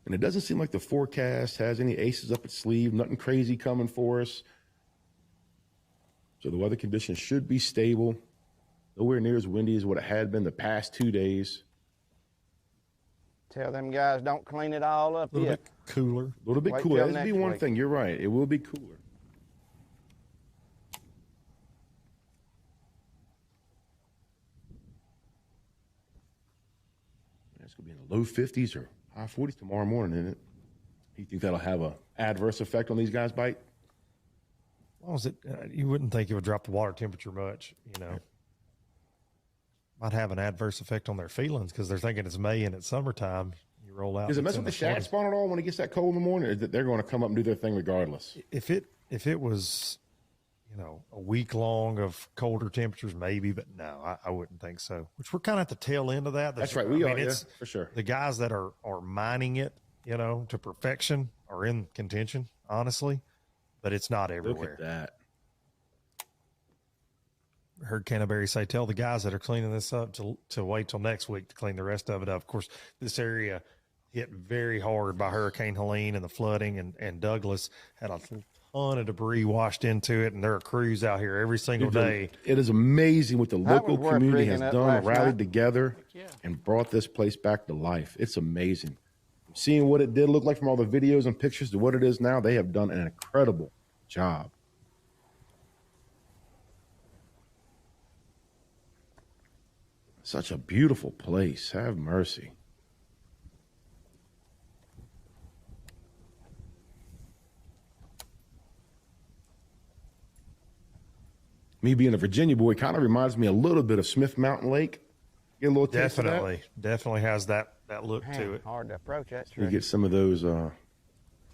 And it doesn't seem like the forecast has any aces up its sleeve, nothing crazy coming for us. So the weather conditions should be stable, nowhere near as windy as what it had been the past 2 days. Tell them guys don't clean it all up A little yet. bit cooler. A little bit Wait cooler. till That'd be next one week. thing. You're right. It will be cooler. It's going to be in the low 50s or high 40s tomorrow morning, isn't it? You think that'll have an adverse effect on these guys' bite? As long as you wouldn't think it would drop the water temperature much, you know. Might have an adverse effect on their feelings because they're thinking it's May and it's summertime. You roll out. Does it it's mess in with the shad 20s. spawn at all when it gets that cold in the morning? Or is that they're going to come up and do their thing regardless? If it was, you know, a week long of colder temperatures, maybe, but no, I wouldn't think so. Which we're kind of at the tail end of that. That's right. We are, yeah, for sure. The guys that are mining it, you know, to perfection are in contention, honestly, but it's not everywhere. Look at that. Heard Canterbury say, tell the guys that are cleaning this up to wait till next week to clean the rest of it up. Of course, this area hit very hard by Hurricane Helene and the flooding, and Douglas had a ton of debris washed into it, and there are crews out here every single day. It is amazing what the That local was worth community rigging has up done, last rallied night. together, and brought this place back to life. It's amazing. Seeing what it did look like from all the videos and pictures to what it is now, they have done an incredible job. Such a beautiful place. Have mercy. Me being a Virginia boy kind of reminds me a little bit of Smith Mountain Lake. Get a little taste of that? Definitely has that look to Man, it. hard to approach that You tree. get some of those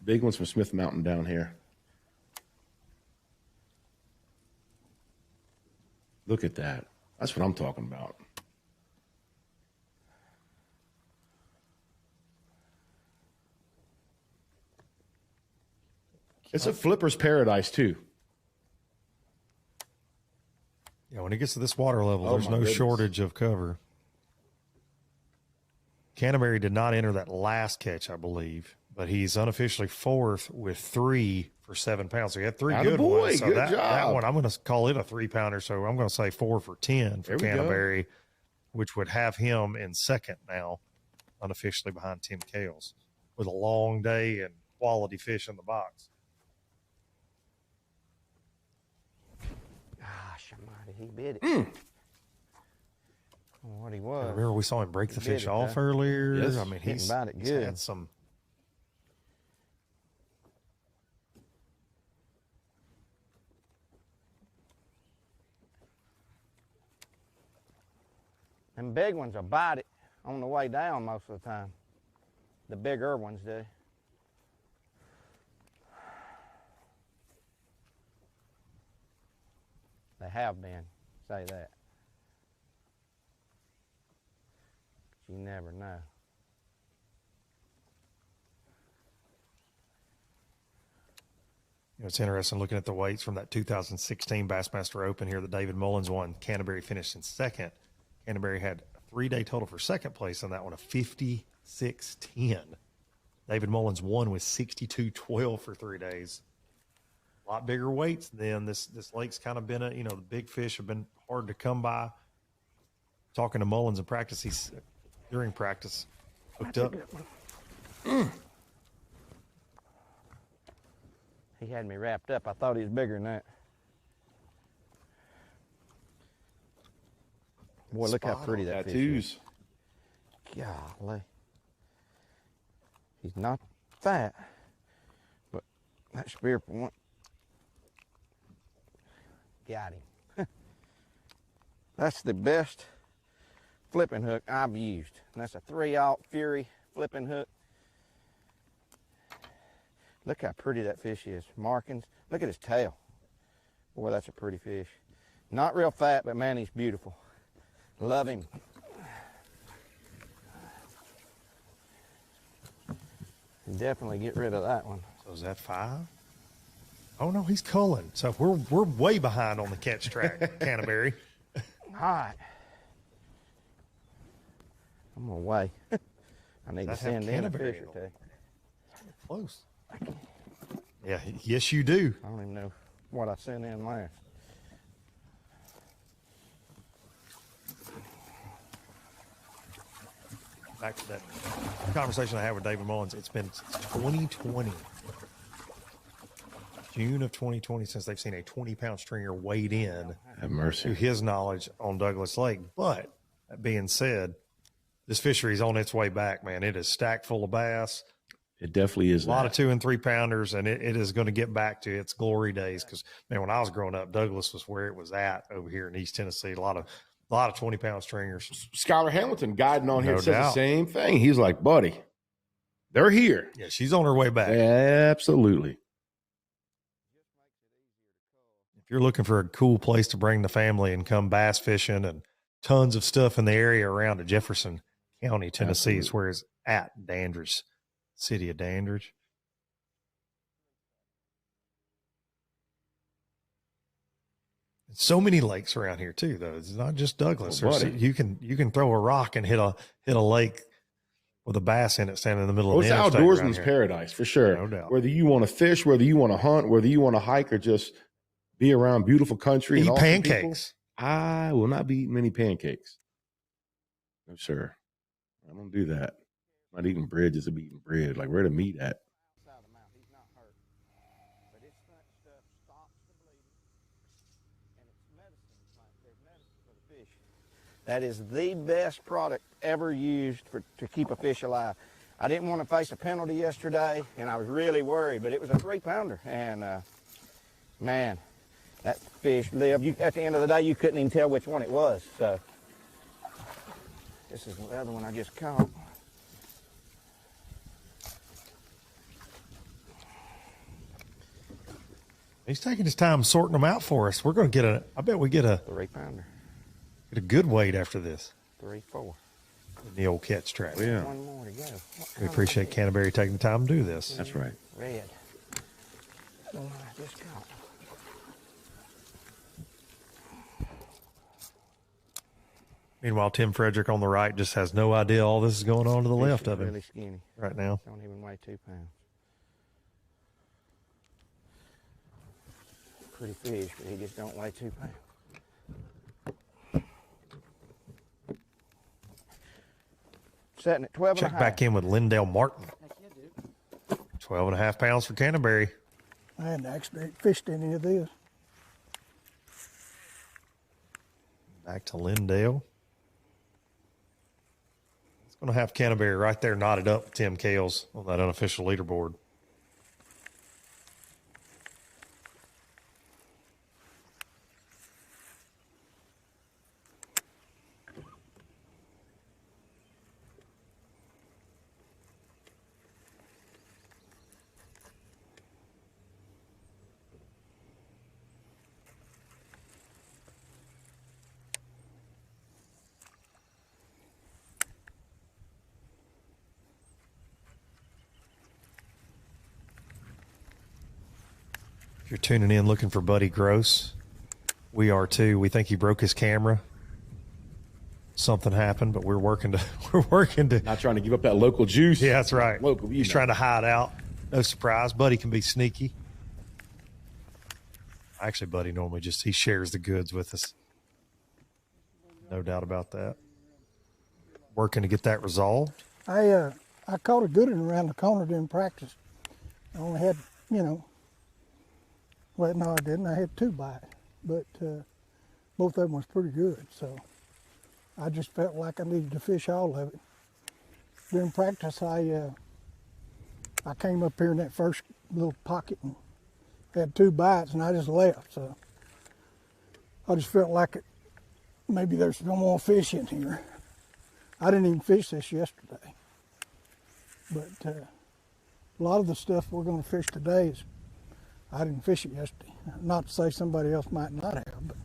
big ones from Smith Mountain down here. Look at that. That's what I'm talking about. It's a flipper's paradise too. Yeah, when it gets to this water level, there's no goodness. shortage of cover. Canterbury did not enter that last catch, I believe, but he's unofficially fourth with 3 for 7 pounds. So he had 3 good ones. So good that job. one, I'm going to call it a 3-pounder. So I'm going to say 4 for 10 for Canterbury, which would have him in second now, unofficially behind Tim Kales, with a long day and quality fish in the box. Gosh, he bit it. What he was. Remember we saw him break the fish it, off huh? earlier? Yes. I mean, he's about it good. had some. Them big ones will bite it on the way down most of the time. The bigger ones do. They have been, say that. But you never know. You know, it's interesting looking at the weights from that 2016 Bassmaster Open here that David Mullins won. Canterbury finished in second. Canterbury had a 3-day total for second place on that one of 56.10. David Mullins won with 62.12 for 3 days. A lot bigger weights than this lake's kind of been the big fish have been hard to come by. Talking to Mullins in practice, during practice, hooked up. He had me wrapped up. I thought he was bigger than that. Boy, look how pretty that fish is. Golly. He's not fat, but that spear point got him. That's the best flipping hook I've used. And that's a 3/0 Fury flipping hook. Look how pretty that fish is. Markings. Look at his tail. Boy, that's a pretty fish. Not real fat, but man, he's beautiful. Love him. Definitely get rid of that one. So is that 5? Oh no, he's culling. So we're way behind on the catch track, Canterbury. All right. I'm gonna weigh. I need to send in a fish or two. Close. Yeah, yes you do. I don't even know what I sent in last. Back to that conversation I had with David Mullins. It's been 2020. June of 2020 since they've seen a 20-pound stringer weighed in. Have mercy. To his knowledge on Douglas Lake. But that being said, this fishery is on its way back, man. It is stacked full of bass. It definitely is. A lot of 2- and 3-pounders, and it is going to get back to its glory days. Because man, when I was growing up, Douglas was where it was at over here in East Tennessee. A lot of 20-pound stringers. Skylar Hamilton guiding on here No says the doubt. same thing. He's like, buddy, they're here. Yeah, she's on her way back. Absolutely. If you're looking for a cool place to bring the family and come bass fishing and tons of stuff in the area around it, Jefferson County, Tennessee is where it's at. Dandridge, city of Dandridge. So many lakes around here too, though. It's not just Douglas. Well, buddy. You can throw a rock and hit a lake with a bass in it standing in the middle Well, of it's the interstate around outdoorsman's here. paradise for sure. No doubt. Whether you want to fish, whether you want to hunt, whether you want to hike, or just be around beautiful country. Eat and awesome pancakes. people, I will not be eating many pancakes. No, sir. I don't do that. I'm not eating bread just to be eating bread. Like, where the meat at? That is the best product ever used to keep a fish alive. I didn't want to face a penalty yesterday, and I was really worried, but it was a 3-pounder. And, man, that fish lived. At the end of the day, you couldn't even tell which one it was. So this is the other one I just caught. He's taking his time sorting them out for us. We're going to get I bet we get a 3-pounder. Get a good weight after this. 3, 4. In the old catch track. Yeah. One more to go. We appreciate Canterbury taking the time to do this. That's right. Red. Well, I just caught. Meanwhile, Tim Frederick on the right just has no idea all this is going on to the left of him. Really skinny right now. Don't even weigh 2 pounds. Pretty fish, but he just don't weigh 2 pounds. Setting at 12 Check and a half. back in with Lindell Martin. 12 and a half pounds for Canterbury. I hadn't actually fished any of this. Back to Lindell. It's going to have Canterbury right there knotted up with Tim Kales on that unofficial leaderboard. If you're tuning in looking for Buddy Gross, we are too. We think he broke his camera. Something happened, but we're working to Not trying to give up that local juice. Yeah, that's right. Local, He's trying to hide out. No surprise. Buddy can be sneaky. Actually, Buddy normally he shares the goods with us. No doubt about that. Working to get that resolved. I caught a good one around the corner during practice. I only had, well, no, I didn't. I had 2 bites, but both of them was pretty good. So I just felt like I needed to fish all of it. During practice, I came up here in that first little pocket and had 2 bites, and I just left. So I just felt like maybe there's no more fish in here. I didn't even fish this yesterday, but a lot of the stuff we're going to fish today is I didn't fish it yesterday. Not to say somebody else might not have, but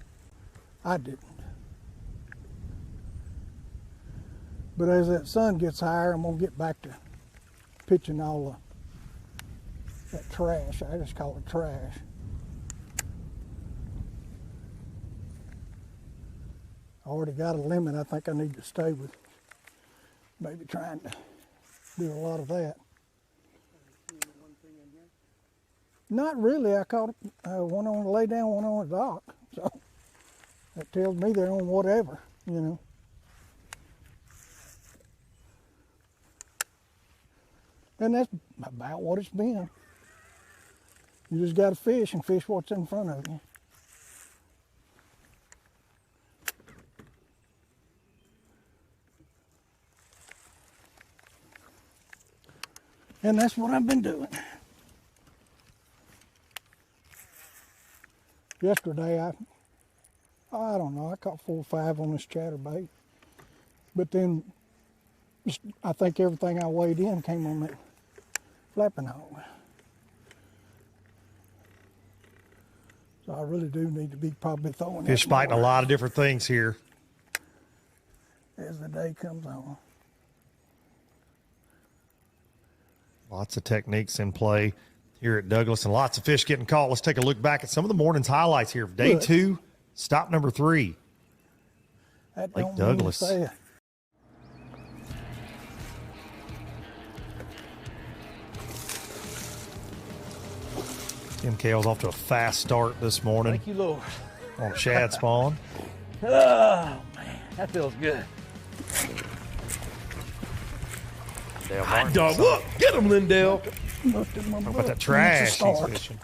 I didn't. But as that sun gets higher, I'm going to get back to pitching all that trash. I just call it trash. I already got a limit I think I need to stay with. Maybe trying to do a lot of that. Not really. I caught one on the lay down, one on the dock. So that tells me they're on whatever, And that's about what it's been. You just got to fish and fish what's in front of you. And that's what I've been doing. Yesterday, I don't know, I caught 4 or 5 on this chatterbait. But then, I think everything I weighed in came on that flapping hog. So I really do need to be probably throwing Fish biting a lot of different things here as the day comes on. Lots of techniques in play here at Douglas and lots of fish getting caught. Let's take a look back at some of the morning's highlights here of day 2, stop number 3. That Lake don't Douglas. mean to say it. Tim Kales off to a fast start this morning. Thank you, Lord. On shad spawn. Oh, man, that feels good. Hot dog, look, get him, Lindell. What about that trash he's fishing?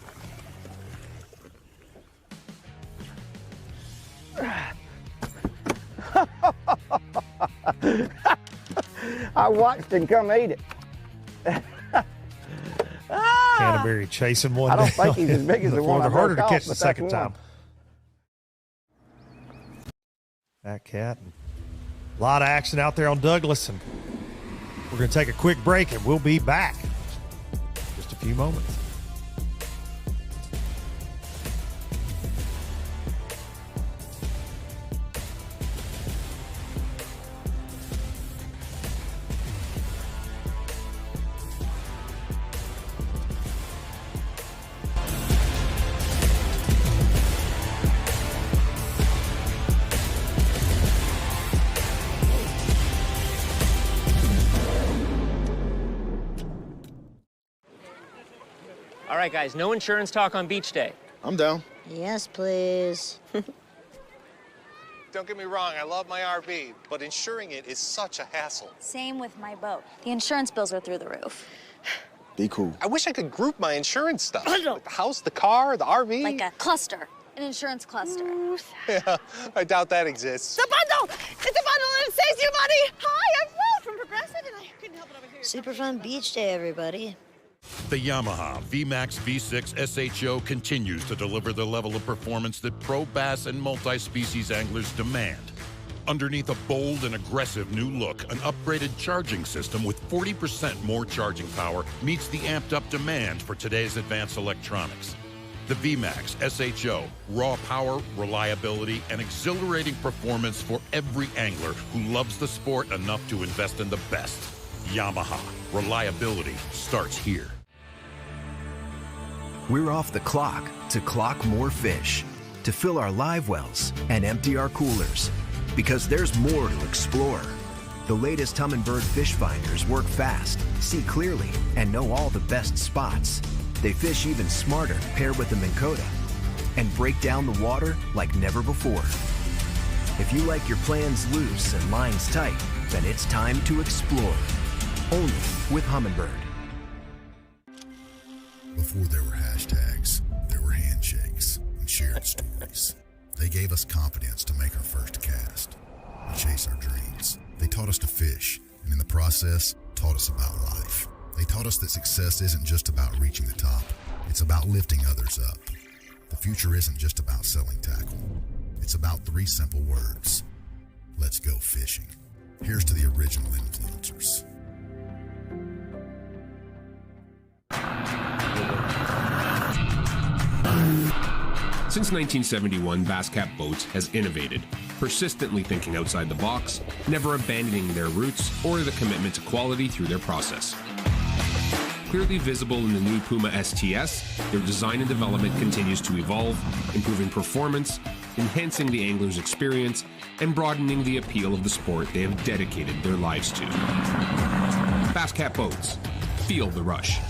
I watched him come eat it. Canterbury chasing one I don't down. think he's as big as the one I They're harder to broke catch off, the but second that's one. time. That cat. A lot of action out there on Douglas, and we're going to take a quick break, and we'll be back in just a few moments. right, guys, no insurance talk on beach day. I'm down. Yes, please. Don't get me wrong, I love my RV, but insuring it is such a hassle. Same with my boat. The insurance bills are through the roof. Be cool. I wish I could group my insurance stuff. Like the house, the car, the RV. Like a cluster, an insurance cluster. Yeah, I doubt that exists. The bundle! It's a bundle and it saves you money! Hi, I'm Will from Progressive and I couldn't help it over here. Super fun beach day, everybody. The Yamaha VMAX V6 SHO continues to deliver the level of performance that pro bass and multi-species anglers demand. Underneath a bold and aggressive new look, an upgraded charging system with 40% more charging power meets the amped-up demand for today's advanced electronics. The VMAX SHO, raw power, reliability, and exhilarating performance for every angler who loves the sport enough to invest in the best. Yamaha, reliability starts here. We're off the clock to clock more fish, to fill our live wells and empty our coolers, because there's more to explore. The latest Humminbird fish finders work fast, see clearly, and know all the best spots. They fish even smarter paired with the Minn Kota and break down the water like never before. If you like your plans loose and lines tight, then it's time to explore. Only with Humminbird. Before there were hashtags, there were handshakes and shared stories. They gave us confidence to make our first cast and chase our dreams. They taught us to fish, and in the process, taught us about life. They taught us that success isn't just about reaching the top. It's about lifting others up. The future isn't just about selling tackle. It's about 3 simple words. Let's go fishing. Here's to the original influencers. Since 1971, Basscat Boats has innovated, persistently thinking outside the box, never abandoning their roots or the commitment to quality through their process. Clearly visible in the new Puma STS, their design and development continues to evolve, improving performance, enhancing the angler's experience, and broadening the appeal of the sport they have dedicated their lives to. Basscat Boats. Feel the rush.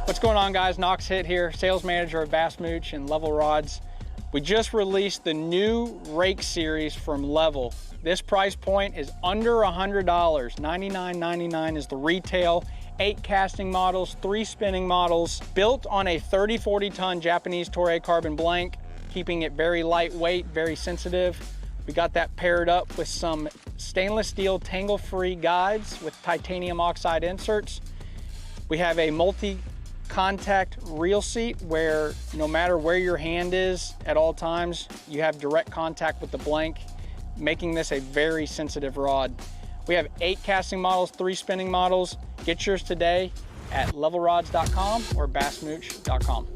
What's going on, guys? Knox Hitt here, sales manager of Bass Mooch and Level Rods. We just released the new rake series from Level. This price point is under $100. $99.99 is the retail. 8 casting models, 3 spinning models, built on a 30-40 ton Japanese Toray carbon blank, keeping it very lightweight, very sensitive. We got that paired up with some stainless steel tangle-free guides with titanium oxide inserts. We have a multi-contact reel seat where no matter where your hand is at all times, you have direct contact with the blank, making this a very sensitive rod. We have 8 casting models, 3 spinning models. Get yours today at levelrods.com or bassmooch.com.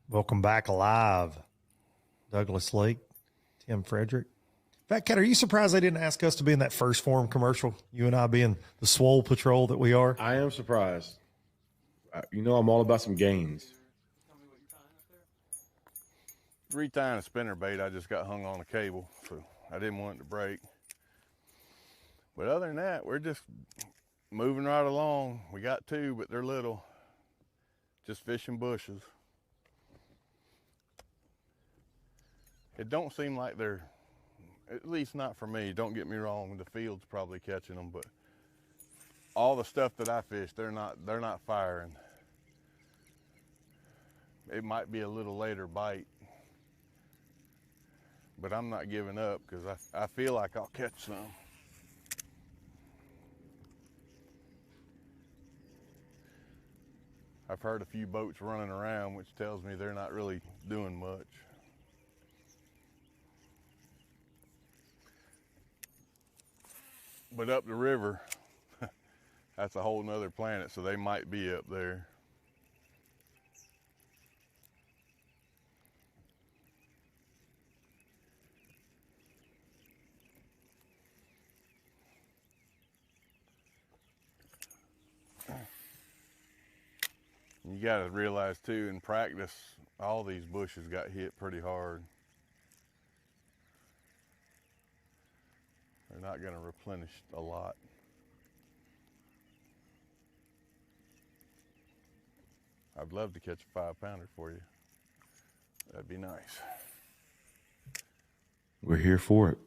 Welcome back alive, Douglas Lake, Tim Frederick. Fat Cat, are you surprised they didn't ask us to be in that first form commercial? You and I being the swole patrol that we are. I am surprised. You know, I'm all about some gains. Retying a spinnerbait, I just got hung on a cable, so I didn't want it to break. But other than that, we're just moving right along. We got 2, but they're little. Just fishing bushes. It don't seem like they're, at least not for me, don't get me wrong, the field's probably catching them, but all the stuff that I fish, they're not firing. It might be a little later bite, but I'm not giving up because I feel like I'll catch some. I've heard a few boats running around, which tells me they're not really doing much. But up the river, that's a whole nother planet, so they might be up there. You gotta realize too, in practice, all these bushes got hit pretty hard. They're not gonna replenish a lot. I'd love to catch a 5-pounder for you. That'd be nice. We're here for it.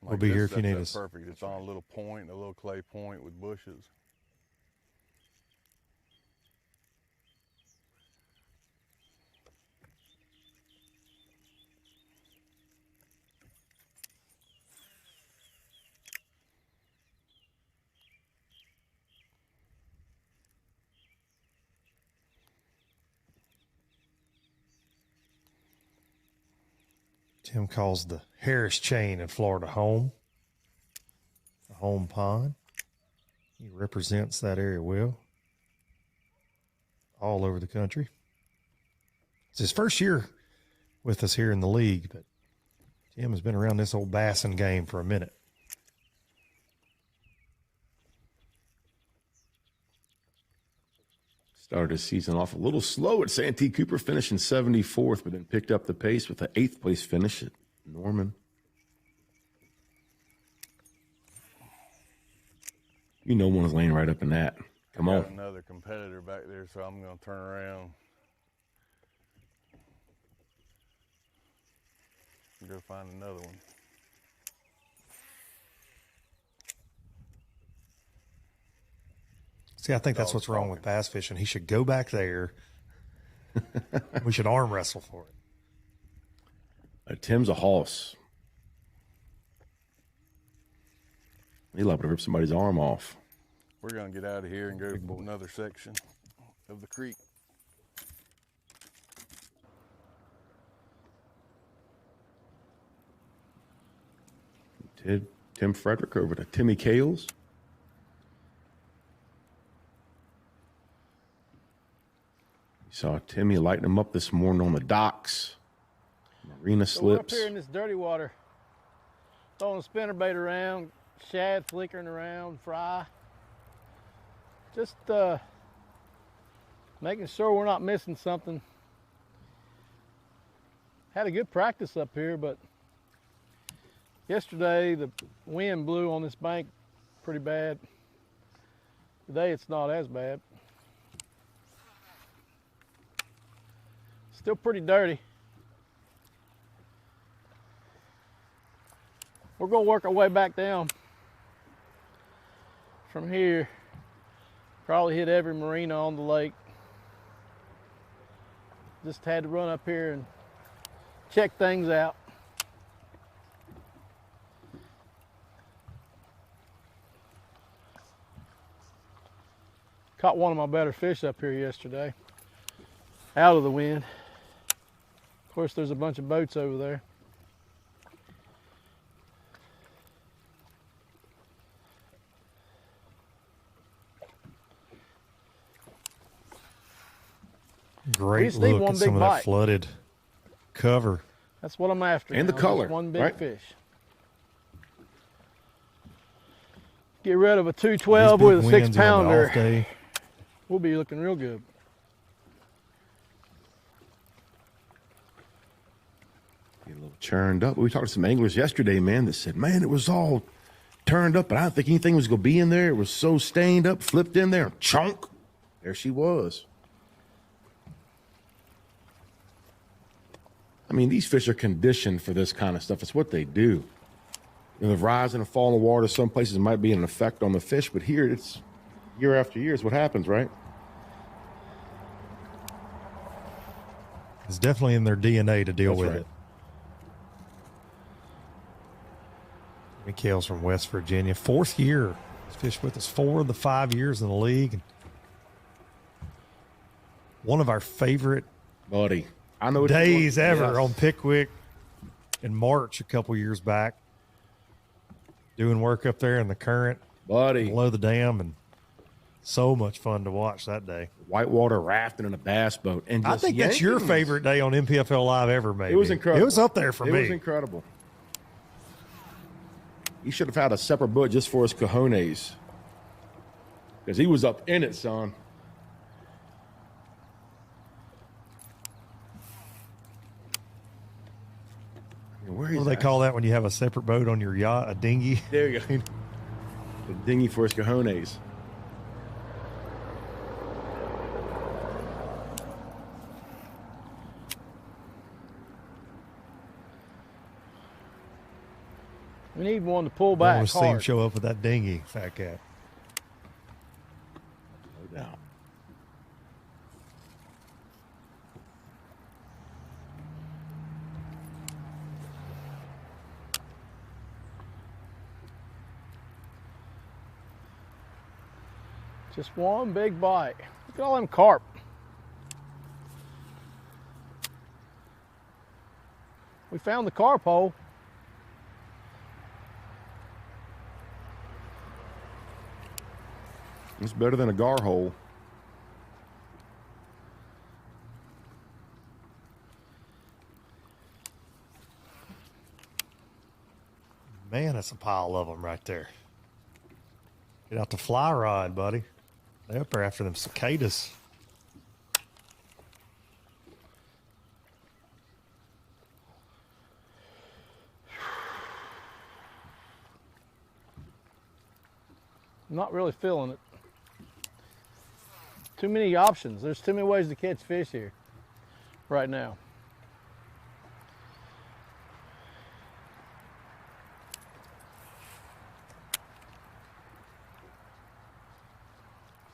We'll be here if you need us. Perfect. It's on a little point, a little clay point with bushes. Tim calls the Harris chain in Florida home, a home pond. He represents that area well, all over the country. It's his first year with us here in the league, but Tim has been around this old bassing game for a minute. Started his season off a little slow at Santee Cooper, finishing 74th, but then picked up the pace with an 8th place finish at Norman. You know one is laying right up in that. Come on. Another competitor back there, so I'm going to turn around and go find another one. See, I think that's what's wrong with bass fishing. He should go back there. We should arm wrestle for it. Tim's a hoss. He'll have to rip somebody's arm off. We're going to get out of here and go to another section of the creek. Tim Frederick over to Timmy Kales. Saw Timmy lighting him up this morning on the docks. Marina slips. So we're up here in this dirty water, throwing spinnerbait around, shad flickering around, fry. Just making sure we're not missing something. Had a good practice up here, but yesterday the wind blew on this bank pretty bad. Today it's not as bad. Still pretty dirty. We're gonna work our way back down from here. Probably hit every marina on the lake. Just had to run up here and check things out. Caught one of my better fish up here yesterday, out of the wind. Of course, there's a bunch of boats over there. Great look at some of that flooded cover. That's what I'm after. And the color, just one big right? fish. Get rid of a 212 with a 6-pounder. We'll be looking real good. Get a little churned up. We talked to some anglers yesterday, man, that said, man, it was all turned up, but I didn't think anything was going to be in there. It was so stained up, flipped in there, chunk. There she was. I mean, these fish are conditioned for this kind of stuff. It's what they do. You know, the rise and the fall in the water, some places might be an effect on the fish, but here it's year after year is what happens, right? It's definitely in their DNA to deal with it. Kales from West Virginia, 4th year. He's fished with us 4 of the 5 years in the league. One of our favorite buddy. I know days ever yes. on Pickwick in March a couple years back. Doing work up there in the current, buddy, below the dam, and so much fun to watch that day. Whitewater rafting in a bass boat, and I just think that's your yanking. favorite day on MPFL Live ever. Maybe It was incredible. It was up there for me. It was incredible. He should have had a separate boat just for his cojones, because he was up in it, son. What do they call that when you have a separate boat on your yacht? A dinghy? There you go. The dinghy for his cojones. We need one to pull I back want to see him hard. show up with that dinghy, Fat Cat. No doubt. Just one big bite. Look at all them carp. We found the carp hole. It's better than a gar hole. Man, that's a pile of them right there. Get out the fly rod, buddy. They're up there after them cicadas. I'm not really feeling it. Too many options. There's too many ways to catch fish here right now.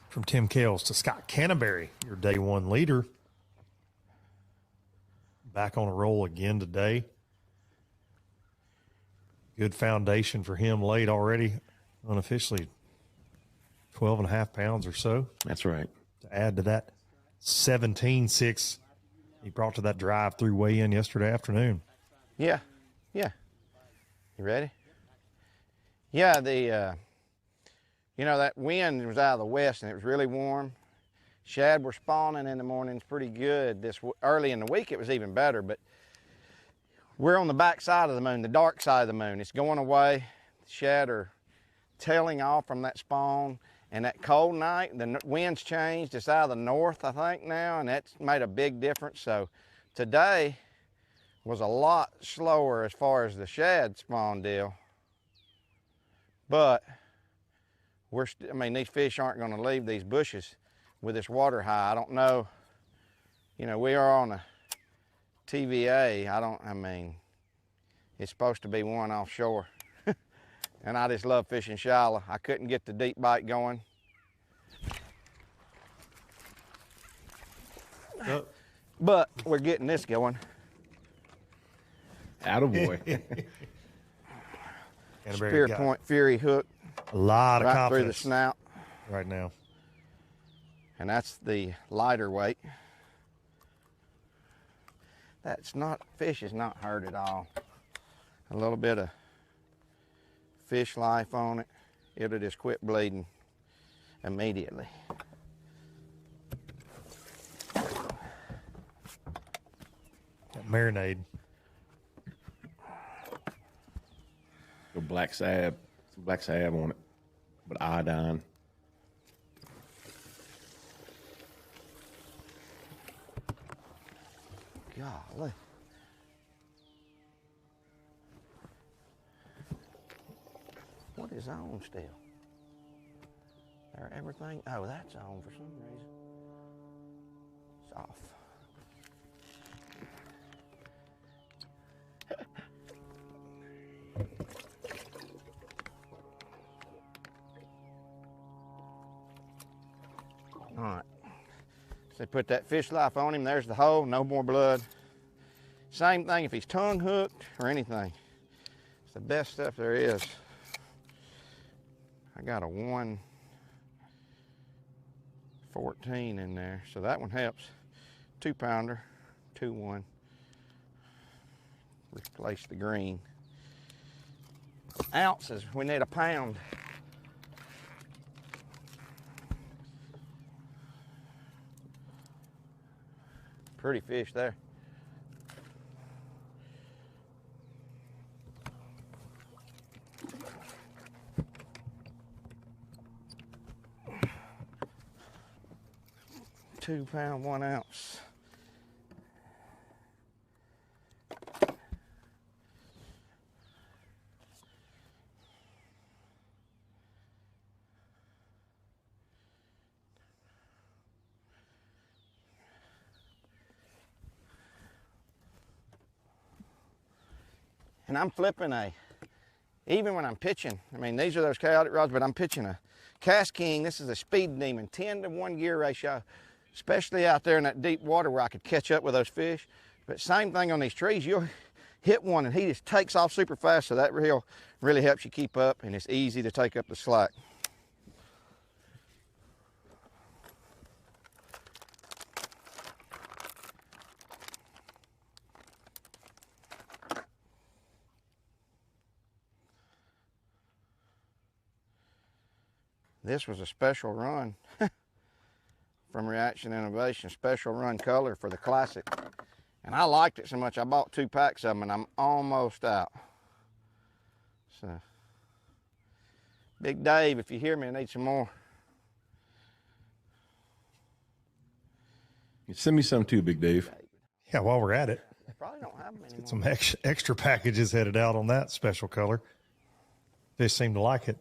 From Tim Kales to Scott Canterbury, your day one leader. Back on a roll again today. Good foundation for him laid already, unofficially 12 and a half pounds or so. That's right. To add to that 17.6 he brought to that drive-through weigh-in yesterday afternoon. Yeah, yeah. You ready? Yeah, you know, that wind was out of the west and it was really warm. Shad were spawning in the mornings pretty good. Early in the week it was even better, but we're on the back side of the moon, the dark side of the moon. It's going away. Shad are tailing off from that spawn, and that cold night, the wind's changed. It's out of the north, I think, now, and that's made a big difference. So today was a lot slower as far as the shad spawn deal, but I mean, these fish aren't going to leave these bushes with this water high. I don't know. You know, we are on a TVA. I mean, it's supposed to be one offshore. And I just love fishing shallow. I couldn't get the deep bite going. But we're getting this going. Attaboy. Spear Point Fury hook. A lot of right confidence through the snout right now. And that's the lighter weight. Fish is not hurt at all. A little bit of fish life on it, it'll just quit bleeding immediately. That marinade. Go black salve, some black salve on it, but iodine. Golly. What is on still? Everything, oh, that's on for some reason. It's off. All right. So they put that fish life on him. There's the hole, no more blood. Same thing if he's tongue hooked or anything. It's the best stuff there is. I got a 114 in there, so that one helps. 2-pounder, 2-1. Replace the green. Ounces, we need a pound. Pretty fish there. £2, 1 ounce. And I'm flipping even when I'm pitching, I mean, these are those chaotic rods, but I'm pitching a Cast King. This is a Speed Demon, 10-to-1 gear ratio, especially out there in that deep water where I could catch up with those fish. But same thing on these trees, you'll hit one and he just takes off super fast, so that reel really helps you keep up, and it's easy to take up the slack. This was a special run from Reaction Innovation, special run color for the Classic. And I liked it so much, I bought 2 packs of them and I'm almost out. So, Big Dave, if you hear me, I need some more. Send me some too, Big Dave. Yeah, while we're at it. I probably don't have them anymore. Get some extra packages headed out on that special color. Fish seem to like it.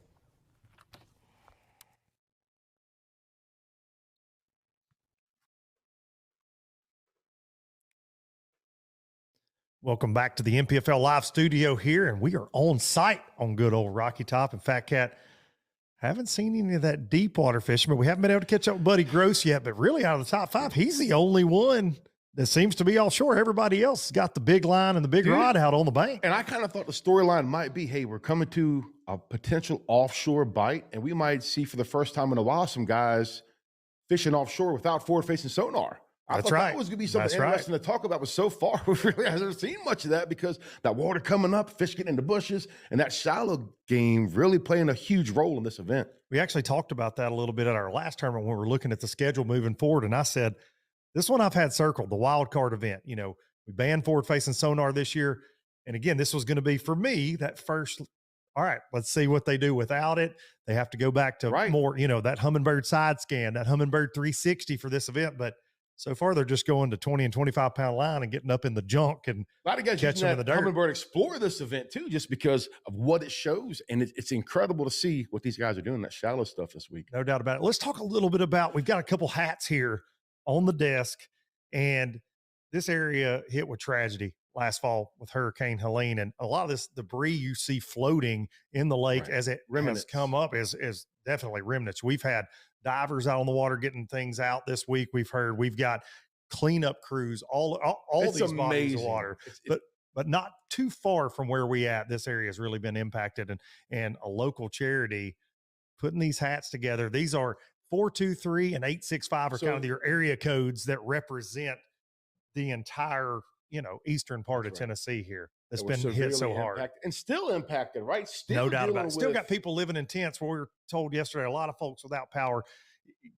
Welcome back to the MPFL Live studio here, and we are on site on good old Rocky Top. And Fat Cat, haven't seen any of that deep water fishing, but we haven't been able to catch up with Buddy Gross yet. But really, out of the top 5, he's the only one that seems to be offshore. Everybody else has got the big line and the big rod out on the bank. And I kind of thought the storyline might be, hey, we're coming to a potential offshore bite, and we might see for the first time in a while some guys fishing offshore without forward-facing sonar. I thought that was going to be something interesting to talk about, but so far we really haven't seen much of that because that water coming up, fish getting in the bushes, and that shallow game really playing a huge role in this event. We actually talked about that a little bit at our last tournament when we were looking at the schedule moving forward, and I said, this one I've had circled, the wild card event. You know, we banned forward-facing sonar this year, and again, this was going to be, for me, that first, all right, let's see what they do without it. They have to go back to more, you know, that Humminbird side scan, that Humminbird 360 for this event, but so far, they're just going to 20 and 25-pound line and getting up in the junk and a lot of guys catching them in the dirt. Humminbird Explorer this event too, just because of what it shows, and it's incredible to see what these guys are doing, that shallow stuff this week. No doubt about it. Let's talk a little bit about, we've got a couple hats here on the desk, and this area hit with tragedy last fall with Hurricane Helene, and a lot of this debris you see floating in the lake as it has come up is definitely remnants. We've had divers out on the water getting things out this week. We've got cleanup crews, all these bodies of water, but not too far from where we at. This area has really been impacted, and a local charity putting these hats together. These are 423 and 865 are kind of your area codes that represent the entire, you know, eastern part of Tennessee here. That's been hit so hard and still impacted, right? Still no doubt about it. Still got people living in tents. Where we were told yesterday, a lot of folks without power.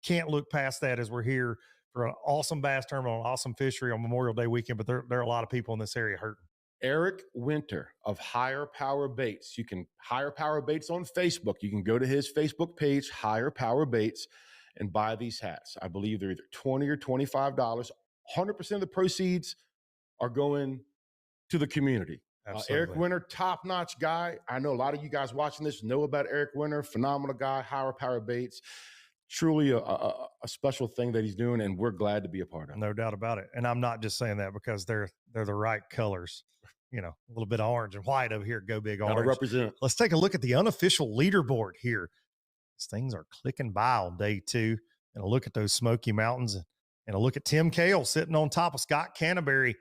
Can't look past that as we're here for an awesome bass tournament, an awesome fishery on Memorial Day weekend. But there are a lot of people in this area hurting. Eric Winter of Higher Power Baits. You can Higher Power Baits on Facebook. You can go to his Facebook page, Higher Power Baits, and buy these hats. I believe they're either $20 or $25. 100% of the proceeds are going to the community. Eric Winter, top-notch guy. I know a lot of you guys watching this know about Eric Winter, phenomenal guy, Higher Power Baits. Truly a special thing that he's doing, and we're glad to be a part of it. No doubt about it. And I'm not just saying that because they're the right colors. You know, a little bit of orange and white over here. Go Big Orange. Gotta represent. Let's take a look at the unofficial leaderboard here. These things are clicking by on day 2. And a look at those Smoky Mountains, and a look at Tim Kales sitting on top of Scott Canterbury,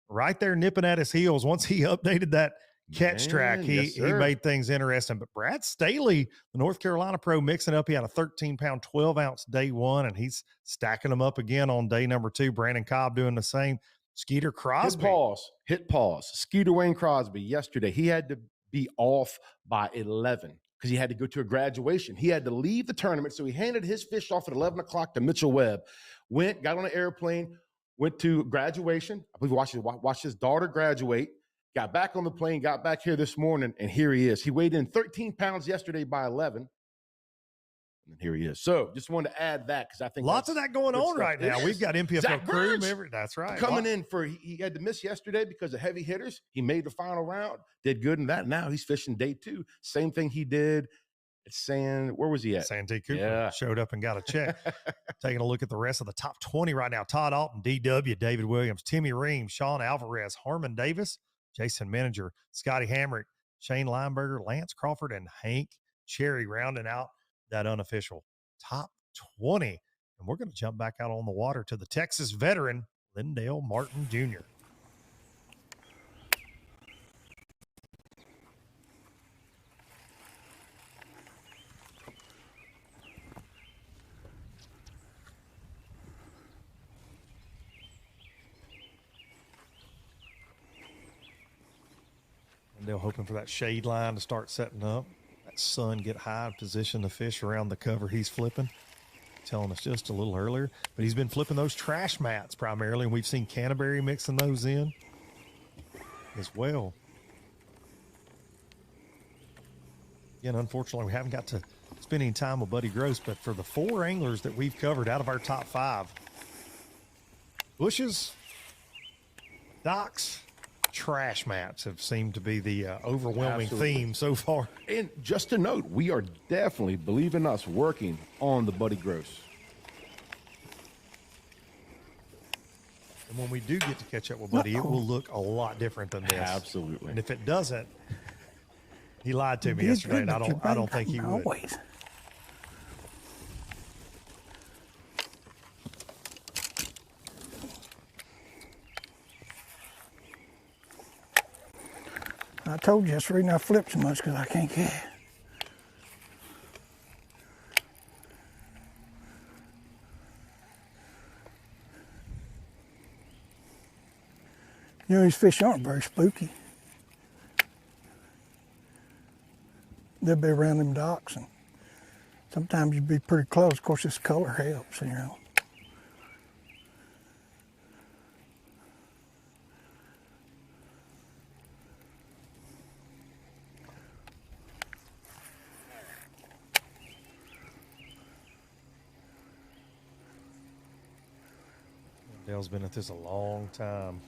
right there nipping at his heels. Once he updated that catch track. He yes, sir. made things interesting. But Brad Staley, the North Carolina pro, mixing up. He had a 13-pound, 12-ounce day one, and he's stacking them up again on day number 2. Brandon Cobb doing the same. Skeeter Crosby. Hit pause. Skeeter Wayne Crosby yesterday, he had to be off by 11 because he had to go to a graduation. He had to leave the tournament, so he handed his fish off at 11 o'clock to Mitchell Webb, got on an airplane, went to graduation. I believe watched his daughter graduate, got back on the plane, got back here this morning, and here he is. He weighed in 13 pounds yesterday by 11. And here he is. So just wanted to add that because I think lots of that going on stuff. right now. We've got MPFL crew. That's right. Coming in he had to miss yesterday because of heavy hitters. He made the final round, did good in that. Now he's fishing day 2. Same thing he did at where was he at? Santee Cooper. Yeah. Showed up and got a check. Taking a look at the rest of the top 20 right now. Todd Alton, DW, David Williams, Timmy Ream, Sean Alvarez, Harmon Davis, Jason Meninger, Scotty Hamrick, Shane Lineberger, Lance Crawford, and Hank Cherry rounding out that unofficial top 20. And we're going to jump back out on the water to the Texas veteran, Lindell Martin Jr. Lindell hoping for that shade line to start setting up. Sun get high, position the fish around the cover he's flipping, telling us just a little earlier. But he's been flipping those trash mats primarily, and we've seen Canterbury mixing those in as well. Again, unfortunately, we haven't got to spend any time with Buddy Gross, but for the 4 anglers that we've covered out of our top 5, bushes, docks, trash mats have seemed to be the overwhelming theme so far. And just to note, we are definitely, believe in us, working on the Buddy Gross. And when we do get to catch up with Buddy, it will look a lot different than this. Absolutely. And if it doesn't, he lied to me yesterday, and I don't think he would. Always. I told you that's the reason I flip so much, because I can't catch. You know, these fish aren't very spooky. They'll be around them docks, and sometimes you'd be pretty close. Of course, this color helps, you know. Dale's been at this a long time.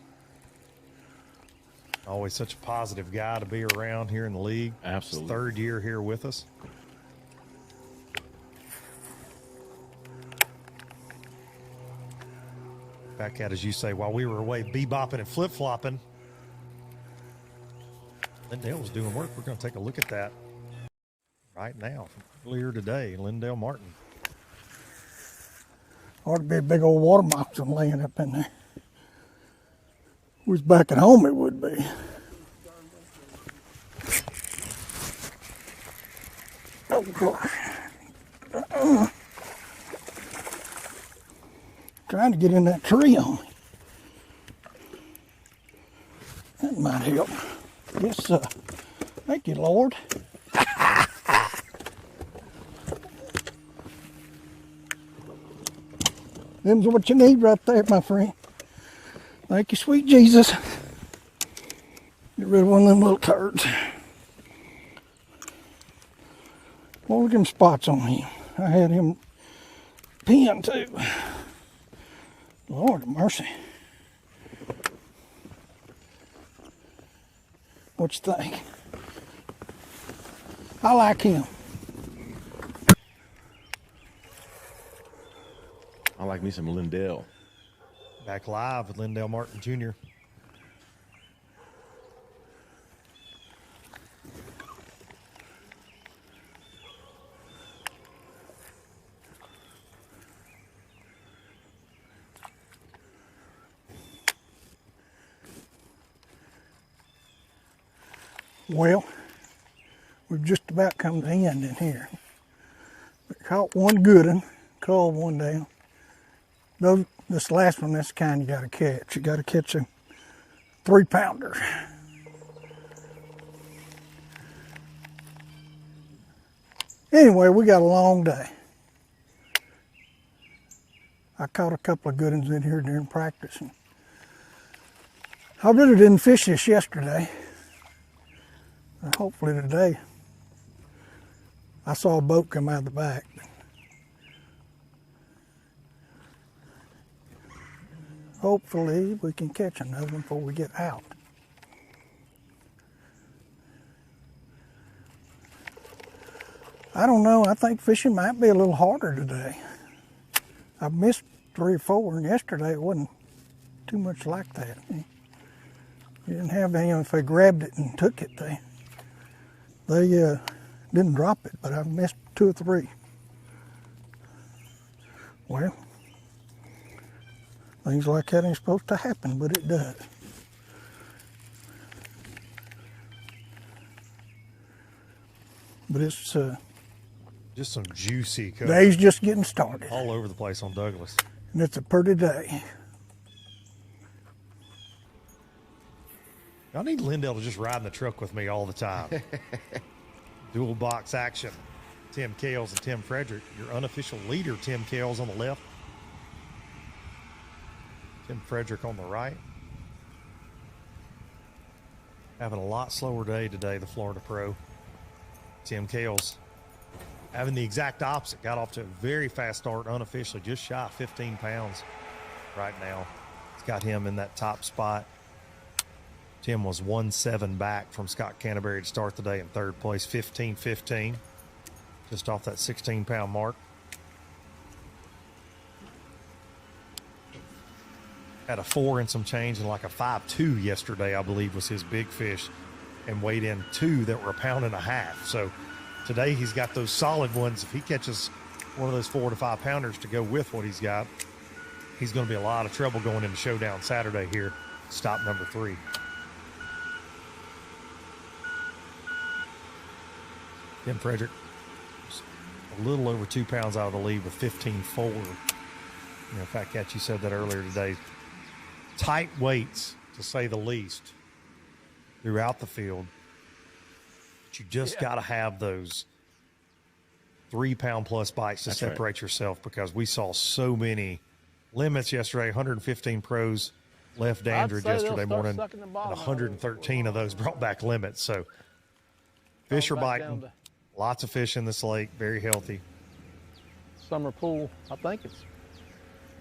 Always such a positive guy to be around here in the league. Absolutely. His 3rd year here with us. Back at, as you say, while we were away bebopping and flip-flopping, Lindell was doing work. We're going to take a look at that right now from earlier today. Lindell Martin. Ought to be a big old water moccasin laying up in there. If we was back at home, it would be. Oh, gosh. Trying to get in that tree on me. That might help. Yes, sir. Thank you, Lord. Them's what you need right there, my friend. Thank you, sweet Jesus. Get rid of one of them little turds. Well, look at them spots on him. I had him pinned too. Lord of mercy. What you think? I like him. I like me some Lindell. Back live with Lindell Martin Jr. Well, we've just about come to the end in here. We caught one good one, culled one down. This last one, that's the kind you got to catch. You got to catch a 3-pounder. Anyway, we got a long day. I caught a couple of good ones in here during practice. And I really didn't fish this yesterday. Hopefully today, I saw a boat come out of the back. Hopefully we can catch another one before we get out. I don't know, I think fishing might be a little harder today. I've missed 3 or 4, and yesterday it wasn't too much like that. You didn't have any, if they grabbed it and took it, they didn't drop it, but I've missed 2 or 3. Well, things like that ain't supposed to happen, but it does. But it's just some juicy cover. Day's just getting started. All over the place on Douglas. And it's a pretty day. I need Lindell to just ride in the truck with me all the time. Dual box action. Tim Kales and Tim Frederick. Your unofficial leader, Tim Kales, on the left. Tim Frederick on the right. Having a lot slower day today, the Florida Pro. Tim Kales having the exact opposite. Got off to a very fast start unofficially, just shy of 15 pounds right now. It's got him in that top spot. Tim was 1-7 back from Scott Canterbury to start the day in third place, 15-15, just off that 16-pound mark. Had a 4 and some change and like a 5.2 yesterday, I believe, was his big fish, and weighed in 2 that were 1.5 pounds. So today he's got those solid ones. If he catches one of those 4 to 5 pounders to go with what he's got, he's going to be a lot of trouble going into Showdown Saturday here, stop number 3. Tim Frederick, a little over 2 pounds out of the lead with 15.4. In fact, Kat, you said that earlier today. Tight weights, to say the least, throughout the field. But you just got to have those 3-pound plus bites to separate yourself, because we saw so many limits yesterday. 115 pros left Dandridge yesterday morning, and 113 of those brought back limits. So fish are biting. Lots of fish in this lake, very healthy. Summer pool, I think it's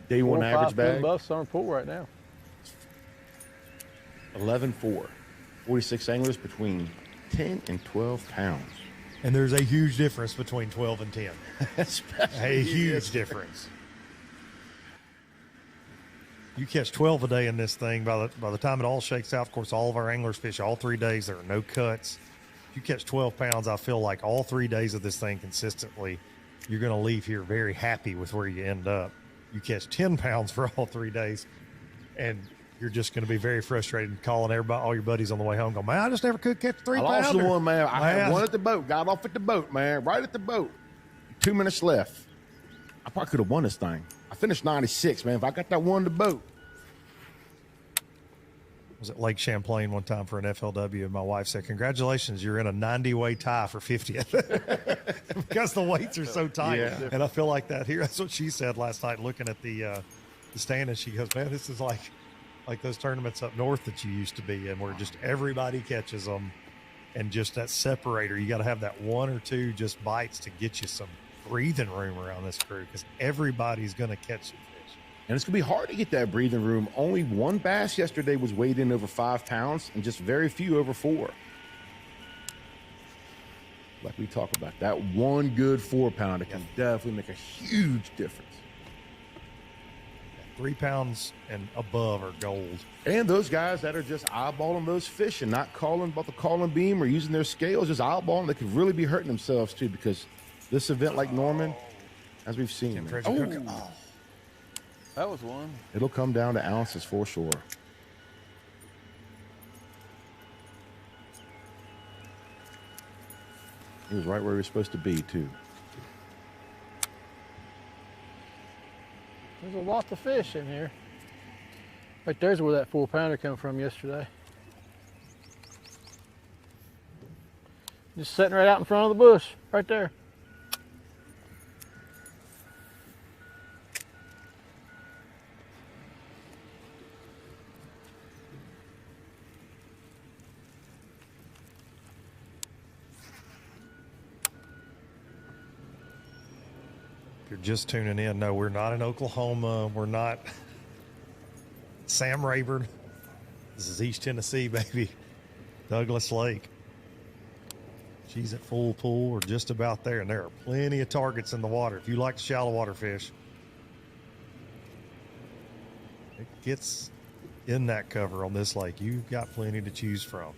day 1 average bag. Above summer pool right now. 11.4. 46 anglers between 10 and 12 pounds. And there's a huge difference between 12 and 10. A huge difference. You catch 12 a day in this thing. By the time it all shakes out, of course, all of our anglers fish all 3 days. There are no cuts. If you catch 12 pounds, I feel like all 3 days of this thing consistently, you're going to leave here very happy with where you end up. You catch 10 pounds for all 3 days, and you're just going to be very frustrated, calling everybody, all your buddies on the way home, going, man, I just never could catch 3 pounds. I lost the one, man. I had one at the boat. Got off at the boat, man. Right at the boat. 2 minutes left. I probably could have won this thing. I finished 96, man. If I got that one to boat. I was at Lake Champlain one time for an FLW, and my wife said, congratulations, you're in a 90-way tie for 50th. Because the weights are so tight. Yeah. And I feel like that here. That's what she said last night looking at the stand, and she goes, man, this is like those tournaments up north that you used to be in, where just everybody catches them, and just that separator. You got to have that 1 or 2 just bites to get you some breathing room around this crew, because everybody's going to catch some fish. And it's going to be hard to get that breathing room. Only one bass yesterday was weighed in over 5 pounds, and just very few over 4. Like we talk about, that one good 4-pounder can definitely make a huge difference. 3 pounds and above are gold. And those guys that are just eyeballing those fish and not calling about the calling beam or using their scales, just eyeballing, they could really be hurting themselves too, because this event, like Norman, as we've seen, that was one. It'll come down to ounces for sure. He was right where he was supposed to be, too. There's a lot of fish in here. Right there's where that 4-pounder came from yesterday. Just sitting right out in front of the bush, right there. If you're just tuning in, no, we're not in Oklahoma. We're not Sam Rayburn. This is East Tennessee, baby. Douglas Lake. She's at full pool or just about there, and there are plenty of targets in the water. If you like to shallow water fish, it gets in that cover on this lake. You've got plenty to choose from.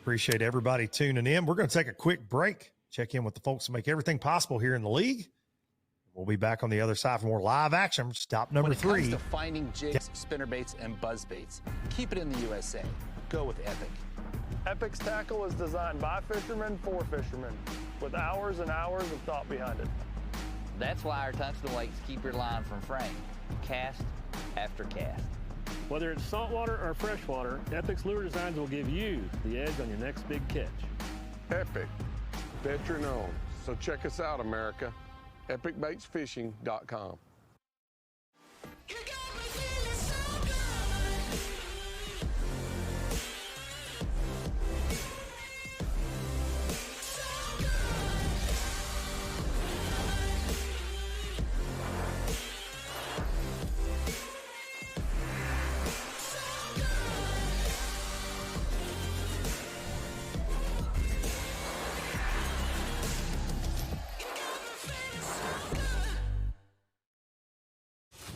Appreciate everybody tuning in. We're going to take a quick break. Check in with the folks that make everything possible here in the league. We'll be back on the other side for more live action. Stop number 3. When it comes to finding jigs, spinnerbaits, and buzzbaits, keep it in the USA. Go with Epic. Epic's tackle is designed by fishermen for fishermen, with hours and hours of thought behind it. That's why our tungsten weights keep your line from fraying, cast after cast. Whether it's saltwater or freshwater, Epic's lure designs will give you the edge on your next big catch. Epic, veteran owned. So check us out, America. EpicBaitsFishing.com.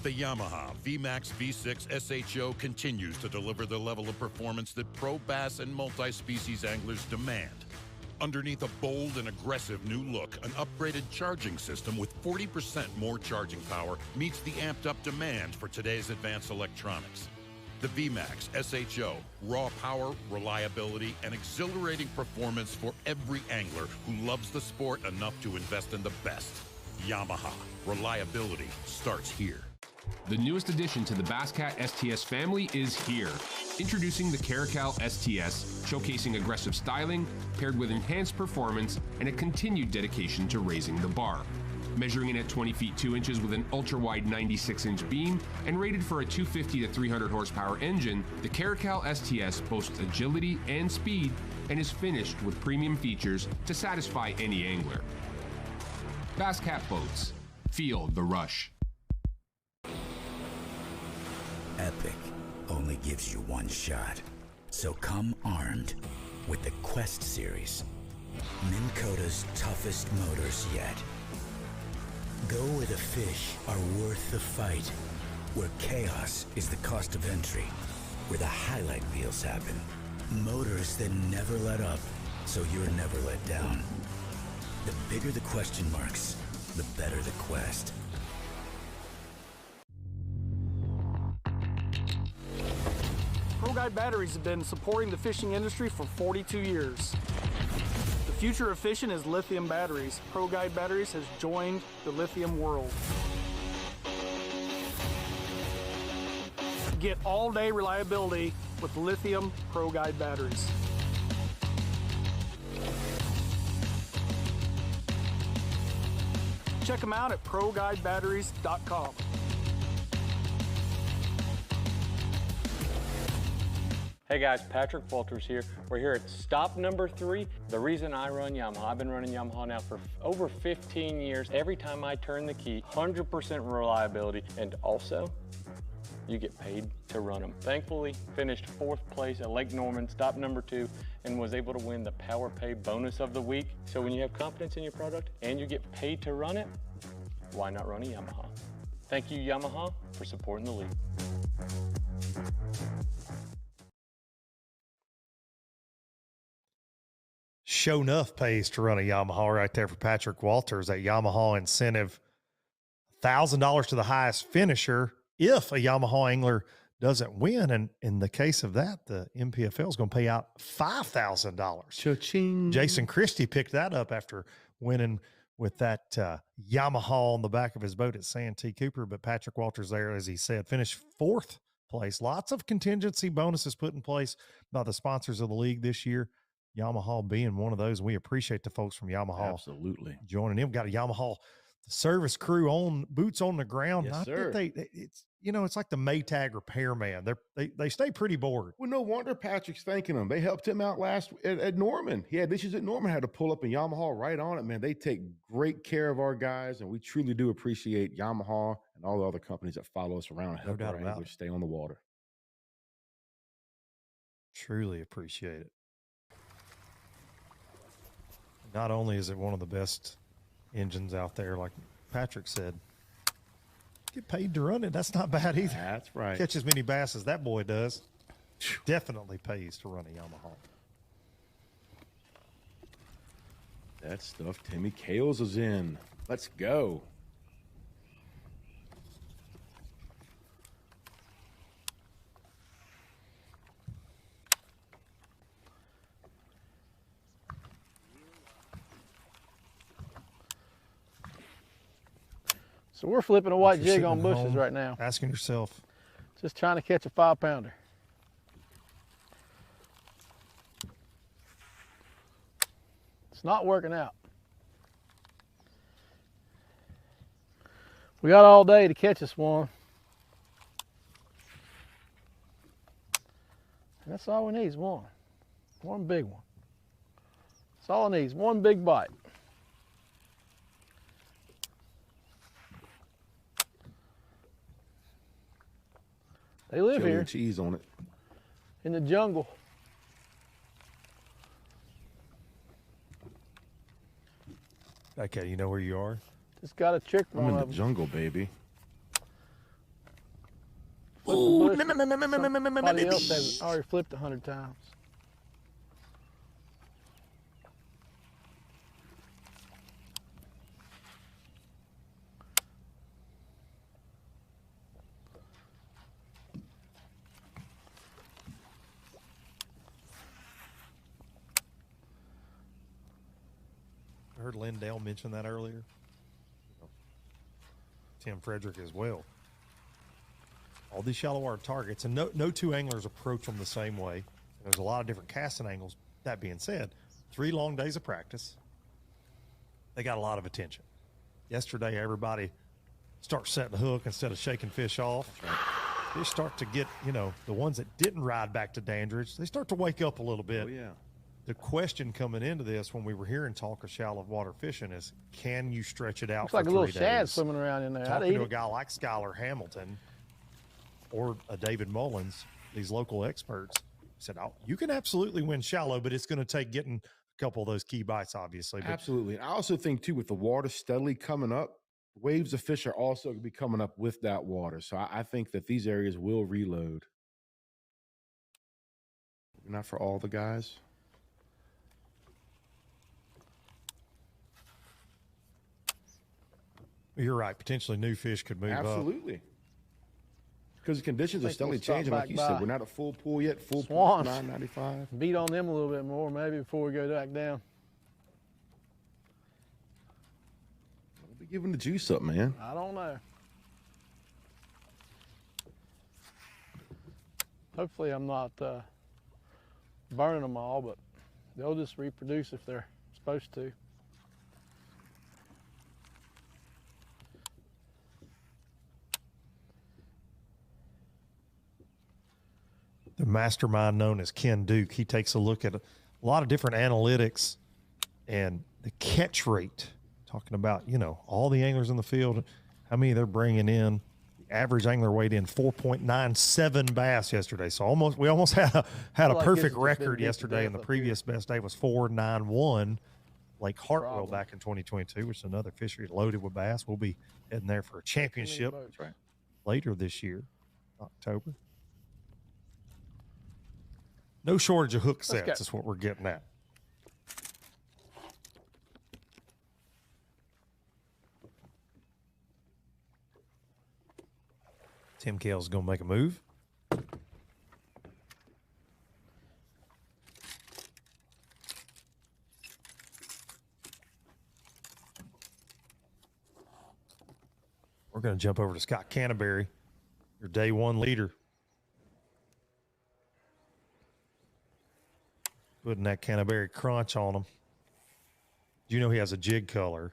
The Yamaha VMAX V6 SHO continues to deliver the level of performance that pro bass and multi-species anglers demand. Underneath a bold and aggressive new look, an upgraded charging system with 40% more charging power meets the amped-up demand for today's advanced electronics. The VMAX SHO, raw power, reliability, and exhilarating performance for every angler who loves the sport enough to invest in the best. Yamaha, reliability starts here. The newest addition to the Basscat STS family is here. Introducing the Caracal STS, showcasing aggressive styling, paired with enhanced performance and a continued dedication to raising the bar. Measuring in at 20 feet 2 inches with an ultra-wide 96-inch beam and rated for a 250 to 300 horsepower engine, the Caracal STS boasts agility and speed and is finished with premium features to satisfy any angler. Basscat boats. Feel the rush. Epic only gives you one shot. So come armed with the Quest series. Minn Kota's toughest motors yet. Go where the fish are worth the fight. Where chaos is the cost of entry. Where the highlight reels happen. Motors that never let up, so you're never let down. The bigger the question marks, the better the quest. Pro Guide batteries have been supporting the fishing industry for 42 years. The future of fishing is lithium batteries. Pro Guide batteries has joined the lithium world. Get all-day reliability with lithium Pro Guide batteries. Check them out at ProGuideBatteries.com. Hey guys, Patrick Walters here. We're here at stop number 3. The reason I run Yamaha, I've been running Yamaha now for over 15 years. Every time I turn the key, 100% reliability, and also, you get paid to run them. Thankfully, finished 4th place at Lake Norman, stop number 2, and was able to win the Power Pay bonus of the week. So when you have confidence in your product and you get paid to run it, why not run a Yamaha? Thank you, Yamaha, for supporting the league. Show enough pays to run a Yamaha right there for Patrick Walters. That Yamaha incentive, $1,000 to the highest finisher if a Yamaha angler doesn't win. And in the case of that, the MPFL is going to pay out $5,000. Cha-ching. Jason Christie picked that up after winning with that Yamaha on the back of his boat at Santee Cooper. But Patrick Walters there, as he said, finished 4th place. Lots of contingency bonuses put in place by the sponsors of the league this year. Yamaha being one of those. We appreciate the folks from Yamaha. Absolutely. Joining them. Got a Yamaha service crew on, boots on the ground. Yes, Not sir. that it's, you know, it's like the Maytag repairman. They stay pretty bored. Well, no wonder Patrick's thanking them. They helped him out last at Norman. He had issues at Norman, had to pull up a Yamaha right on it, man. They take great care of our guys, and we truly do appreciate Yamaha and all the other companies that follow us around and help doubt our about anglers stay on the water. Truly appreciate it. Not only is it one of the best engines out there, like Patrick said, get paid to run it. That's not bad either. That's right. Catch as many bass as that boy does. Definitely pays to run a Yamaha. That stuff Timmy Kales is in. Let's go. So we're flipping a white If you're jig sitting on at bushes home right now. Asking yourself, Just trying to catch a 5-pounder. It's not working out. We got all day to catch us one. And that's all we need is one. One big one. That's all it needs, one big bite. They live Chili here and cheese on it. in the jungle. okay, you know where you are? Just got to trick I'm one in the of them. jungle, baby. Ooh, somebody else has already flipped 100 times. I heard Lindell mention that earlier. Tim Frederick as well. All these shallow water targets, and no two anglers approach them the same way. There's a lot of different casting angles. That being said, 3 long days of practice. They got a lot of attention. Yesterday, everybody starts setting the hook instead of shaking fish off. Fish start to get, you know, the ones that didn't ride back to Dandridge, they start to wake up a little bit. Oh, yeah. The question coming into this when we were hearing talk of shallow water fishing is, can you stretch it out Looks for like a 3 little days? shad swimming around in there. I'd Talking eat to a it. guy like Skylar Hamilton or a David Mullins, these local experts, said, oh, you can absolutely win shallow, but it's going to take getting a couple of those key bites, obviously. But Absolutely. And I also think, too, with the water steadily coming up, waves of fish are also going to be coming up with that water. So I think that these areas will reload. Not for all the guys. you're right. Potentially new fish could move up. Absolutely. Because the conditions are think steadily we'll stop changing. Like back you by said, we're not at full pool yet. Full Swans. pool, 995. Beat on them a little bit more maybe before we go back down. We'll be giving the juice up, man. I don't know. Hopefully I'm not burning them all, but they'll just reproduce if they're supposed to. The mastermind known as Ken Duke, he takes a look at a lot of different analytics and the catch rate, talking about, you know, all the anglers in the field, how many they're bringing in. The average angler weighed in 4.97 bass yesterday. So we almost had a like perfect this has been record beat to yesterday, and the death up previous best day was 4.91. Lake Hartwell back in 2022, which is another fishery loaded with bass. We'll be heading there for a championship later this year, October. No shortage of hook sets is what we're getting at. Tim Kales is going to make a move. We're going to jump over to Scott Canterbury, your day one leader. Putting that Canterbury crunch on him. You know he has a jig color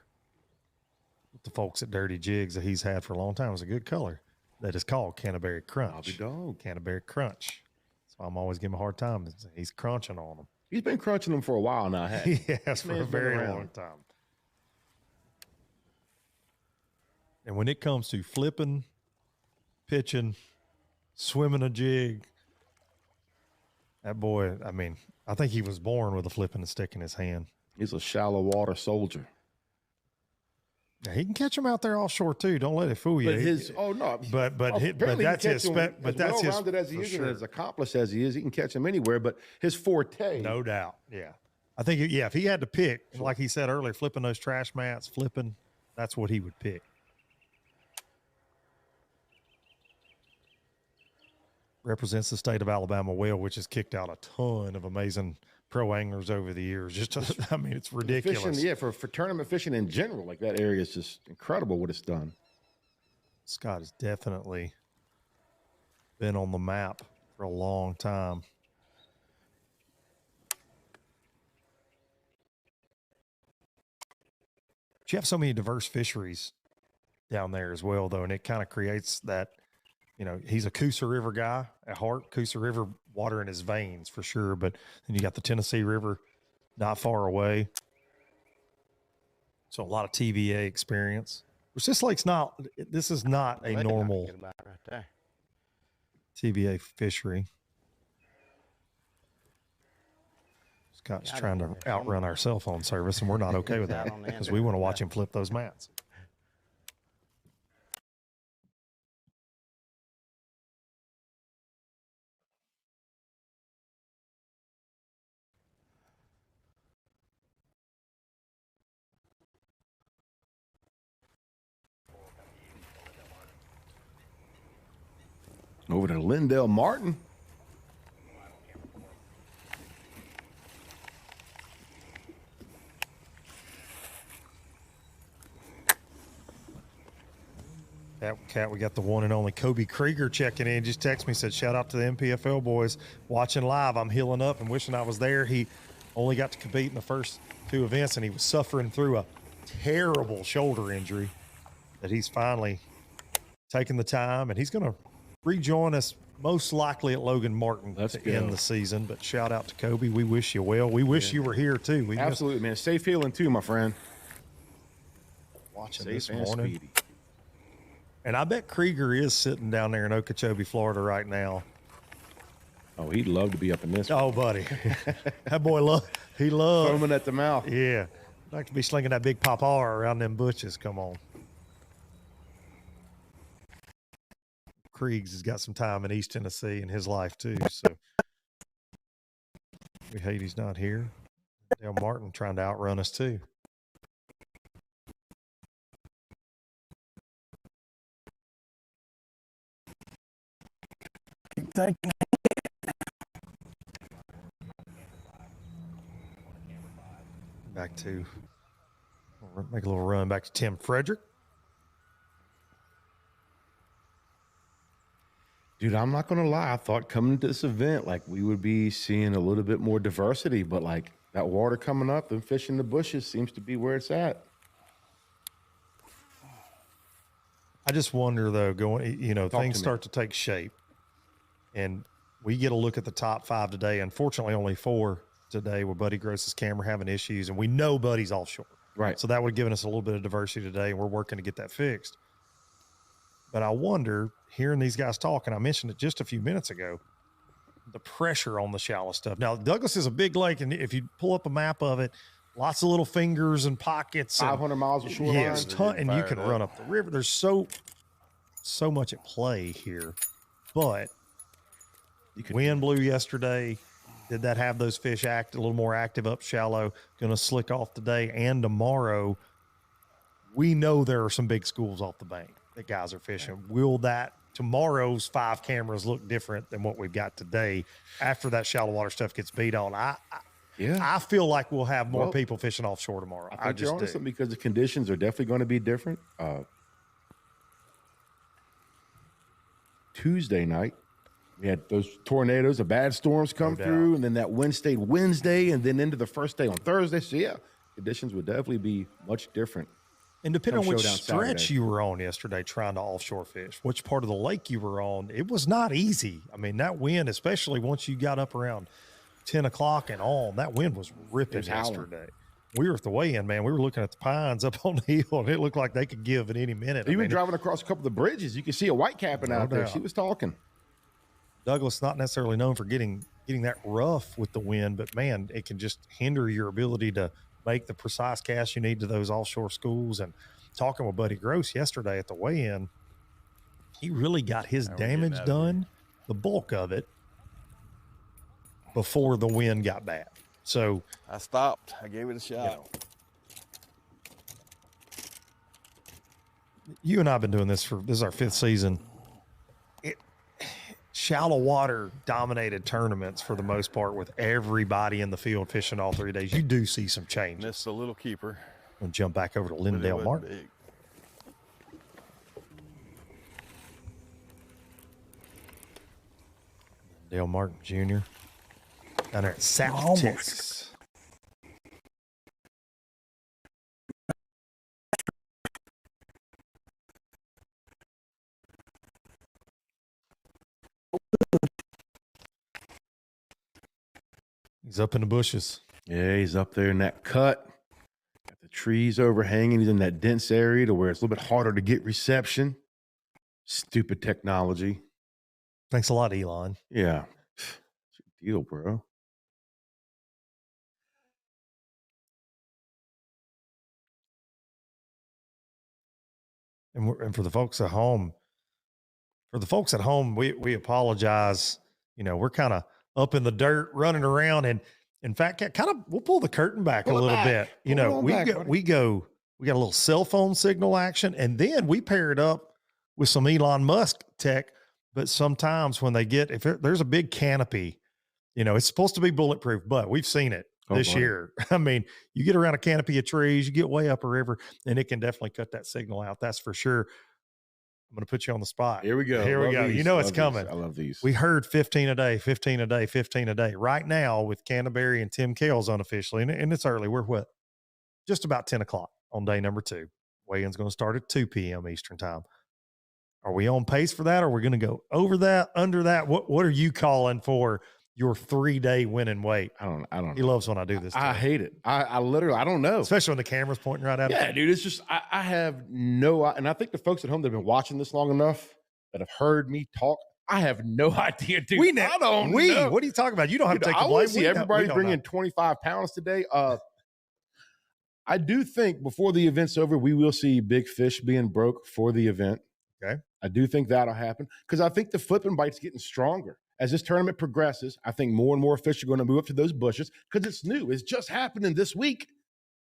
with the folks at Dirty Jigs that he's had for a long time. It's a good color that is called Canterbury Crunch. Canterbury Crunch. So I'm always giving him a hard time. He's crunching on them. He's been crunching them for a while now. He has for a very long time. And when it comes to flipping, pitching, swimming a jig, that boy, I mean, I think he was born with a flipping and stick in his hand. He's a shallow water soldier. Yeah, he can catch him out there offshore too. Don't let it fool you. But his but that's his but that's his well-rounded as he is and as accomplished as he is, he can catch him anywhere. But his forte, no doubt, yeah. I think if he had to pick, like he said earlier, flipping those trash mats, that's what he would pick. Represents the state of Alabama well, which has kicked out a ton of amazing pro anglers over the years. I mean, it's ridiculous. Fishing, for tournament fishing in general, like that area is just incredible what it's done. Scott has definitely been on the map for a long time. But you have so many diverse fisheries down there as well, though, and it kind of creates that. You know, he's a Coosa River guy at heart. Coosa River water in his veins for sure. But then you got the Tennessee River not far away. So a lot of TVA experience. Which this is not a normal TVA fishery. Scott's trying to outrun our cell phone service, and we're not okay with that because we want to watch him flip those mats. Over to Lindell Martin. Cat, we got the one and only Kobe Krieger checking in. Just texted me, said, shout out to the MPFL boys watching live. I'm healing up and wishing I was there. He only got to compete in the first two events, and he was suffering through a terrible shoulder injury that he's finally taken the time, and he's going to rejoin us most likely at Logan Martin to end the season. But shout out to Kobe. We wish you well. We wish you were here too. Absolutely, man. Safe healing too, my friend. Watching this morning. Speedy. And I bet Krieger is sitting down there in Okeechobee, Florida right now. Oh, he'd love to be up in this. Oh, buddy. That boy loves. Foaming at the mouth. Yeah. Like to be slinging that big papa around them bushes. Come on. Kriegs has got some time in East Tennessee in his life too, so we hate he's not here. Dale Martin trying to outrun us too. Thank you. Back to make a little run back to Tim Frederick. Dude, I'm not going to lie. I thought coming to this event, like we would be seeing a little bit more diversity, but like that water coming up and fishing the bushes seems to be where it's at. I just wonder though, things start to take shape and we get a look at the top 5 today. Unfortunately, only 4 today with Buddy Gross's camera having issues, and we know Buddy's offshore. Right. So that would have given us a little bit of diversity today, and we're working to get that fixed. But I wonder, hearing these guys talk, and I mentioned it just a few minutes ago, the pressure on the shallow stuff. Now, Douglas is a big lake, and if you pull up a map of it, lots of little fingers and pockets. 500 miles of shoreline. Yes, and you can run up the river. There's so much at play here. But wind blew yesterday. Did that have those fish act a little more active up shallow? Going to slick off today and tomorrow. We know there are some big schools off the bank that guys are fishing. Will that tomorrow's 5 cameras look different than what we've got today after that shallow water stuff gets beat on? I feel like we'll have more people fishing offshore tomorrow. I think you're onto something because the conditions are definitely going to be different. Tuesday night. We had those tornadoes, the bad storms come through, and then that wind stayed Wednesday, and then into the first day on Thursday. So, yeah, conditions would definitely be much different. And depending on which Showdown stretch Saturday. you were on yesterday trying to offshore fish, which part of the lake you were on, it was not easy. I mean, that wind, especially once you got up around 10 o'clock and on, that wind was ripping yesterday. We were at the weigh-in, man. We were looking at the pines up on the hill, and it looked like they could give at any minute. Even driving across a couple of the bridges, you can see a white capping out there. She was talking. Douglas not necessarily known for getting that rough with the wind, but man, it can just hinder your ability to make the precise cast you need to those offshore schools. And talking with Buddy Gross yesterday at the weigh-in, he really got his damage done, the bulk of it, before the wind got bad. So I stopped. I gave it a shot. You and I have been doing this this is our 5th season. Shallow water dominated tournaments for the most part with everybody in the field fishing all 3 days. You do see some change. Missed a little keeper. And jump back over to Lindell Martin. Big. Lindell Martin Jr. down there at South Texas. He's up in the bushes. Yeah, he's up there in that cut. Got the trees overhanging. He's in that dense area to where it's a little bit harder to get reception. Stupid technology. Thanks a lot, Elon. Yeah. It's your deal, bro. And for the folks at home, we apologize. You know, we're kind of up in the dirt, running around, and in fact, we'll pull the curtain back a little bit. You know, we got a little cell phone signal action, and then we pair it up with some Elon Musk tech. But sometimes when if there's a big canopy, you know, it's supposed to be bulletproof, but we've seen it this year. I mean, you get around a canopy of trees, you get way up a river, and it can definitely cut that signal out. That's for sure. I'm going to put you on the spot. Here we go. Here we go. You know it's coming. I love these. We heard 15 a day, 15 a day, 15 a day. Right now with Canterbury and Tim Kales unofficially, and it's early. We're what? Just about 10 o'clock on day number 2. Weigh-in's going to start at 2 p.m. Eastern time. Are we on pace for that? Or are we going to go over that, under that? What are you calling for your 3-day winning weight? I don't know. He loves when I do this. I hate it. I literally, I don't know. Especially when the camera's pointing right at him. Yeah, dude, it's just, I have no, and I think the folks at home that have been watching this long enough that have heard me talk, I have no idea, dude. I don't know. What are you talking about? You don't have to take I the blame. want to see everybody bring in 25 pounds today. I do think before the event's over, we will see big fish being broke for the event. Okay. I do think that'll happen because I think the flipping bite's getting stronger. As this tournament progresses, I think more and more fish are going to move up to those bushes because it's new. It's just happening this week.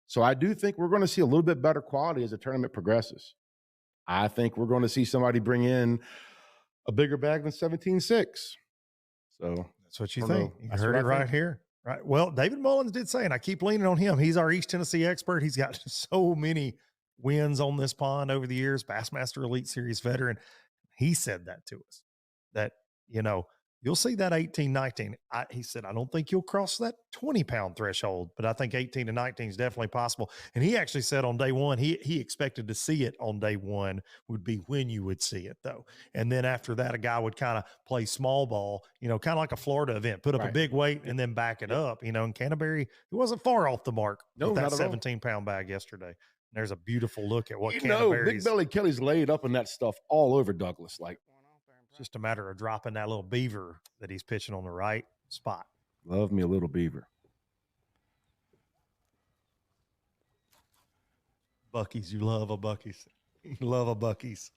So I do think we're going to see a little bit better quality as the tournament progresses. I think we're going to see somebody bring in a bigger bag than 17.6. So that's what you think. You heard it right here. Right. Well, David Mullins did say, and I keep leaning on him. He's our East Tennessee expert. He's got so many wins on this pond over the years, Bassmaster Elite Series veteran. He said that to us, that, you know, you'll see that 18, 19. He said, I don't think you'll cross that 20-pound threshold, but I think 18 to 19 is definitely possible. And he actually said on day 1, he expected to see it on day 1 would be when you would see it, though. And then after that, a guy would kind of play small ball, you know, kind of like a Florida event, put up a big weight and then back it up. You know, in Canterbury, he wasn't far off the mark with that 17-pound bag yesterday. And there's a beautiful look at what Canterbury's. Big Belly Kelly's laid up in that stuff all over Douglas. Like, it's just a matter of dropping that little beaver that he's pitching on the right spot. Love me a little beaver. Bucky's, you love a Bucky's. You love a Bucky's.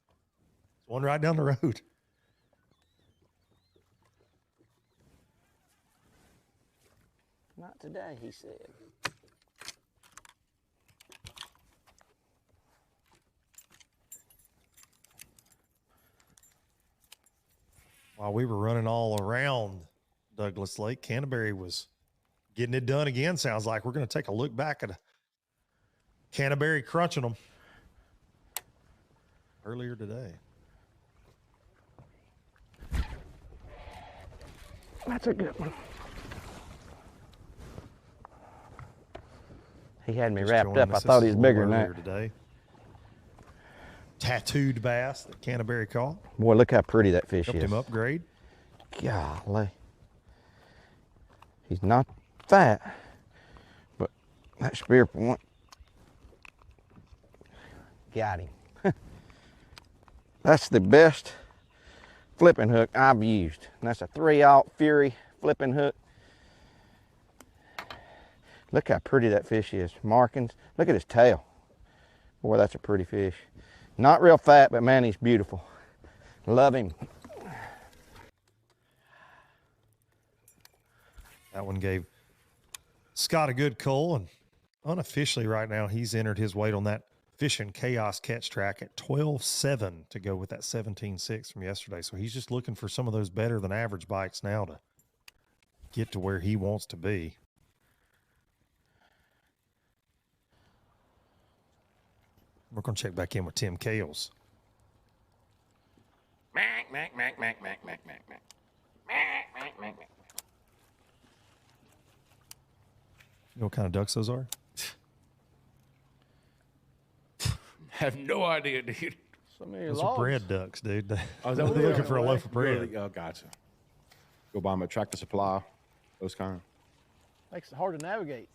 One right down the road. Not today, he said. While we were running all around Douglas Lake, Canterbury was getting it done again. Sounds like we're going to take a look back at Canterbury crunching them earlier today. That's a good one. He had me Just wrapped joining up. I us. thought This he is was a bigger little than earlier that. today. Tattooed bass that Canterbury caught. Boy, look how pretty that fish Helped is. him upgrade. Golly. He's not fat, but that spear point got him. That's the best flipping hook I've used. And that's a 3/0 Fury flipping hook. Look how pretty that fish is. Markings. Look at his tail. Boy, that's a pretty fish. Not real fat, but man, he's beautiful. Love him. That one gave Scott a good cull, and unofficially right now he's entered his weight on that Fishing Chaos catch track at 12.7 to go with that 17.6 from yesterday. So he's just looking for some of those better than average bites now to get to where he wants to be. We're going to check back in with Tim Kales. Mac, mac, mac, mac, mac, mac, mac, mac. Mac, mac, mac, mac. You know what kind of ducks those are? Have no idea, dude. Those are bread ducks, dude. Oh, is that what They're they looking are? for a loaf of bread. Really? Oh, gotcha. Go buy them at Tractor Supply, those kind. Makes it hard to navigate.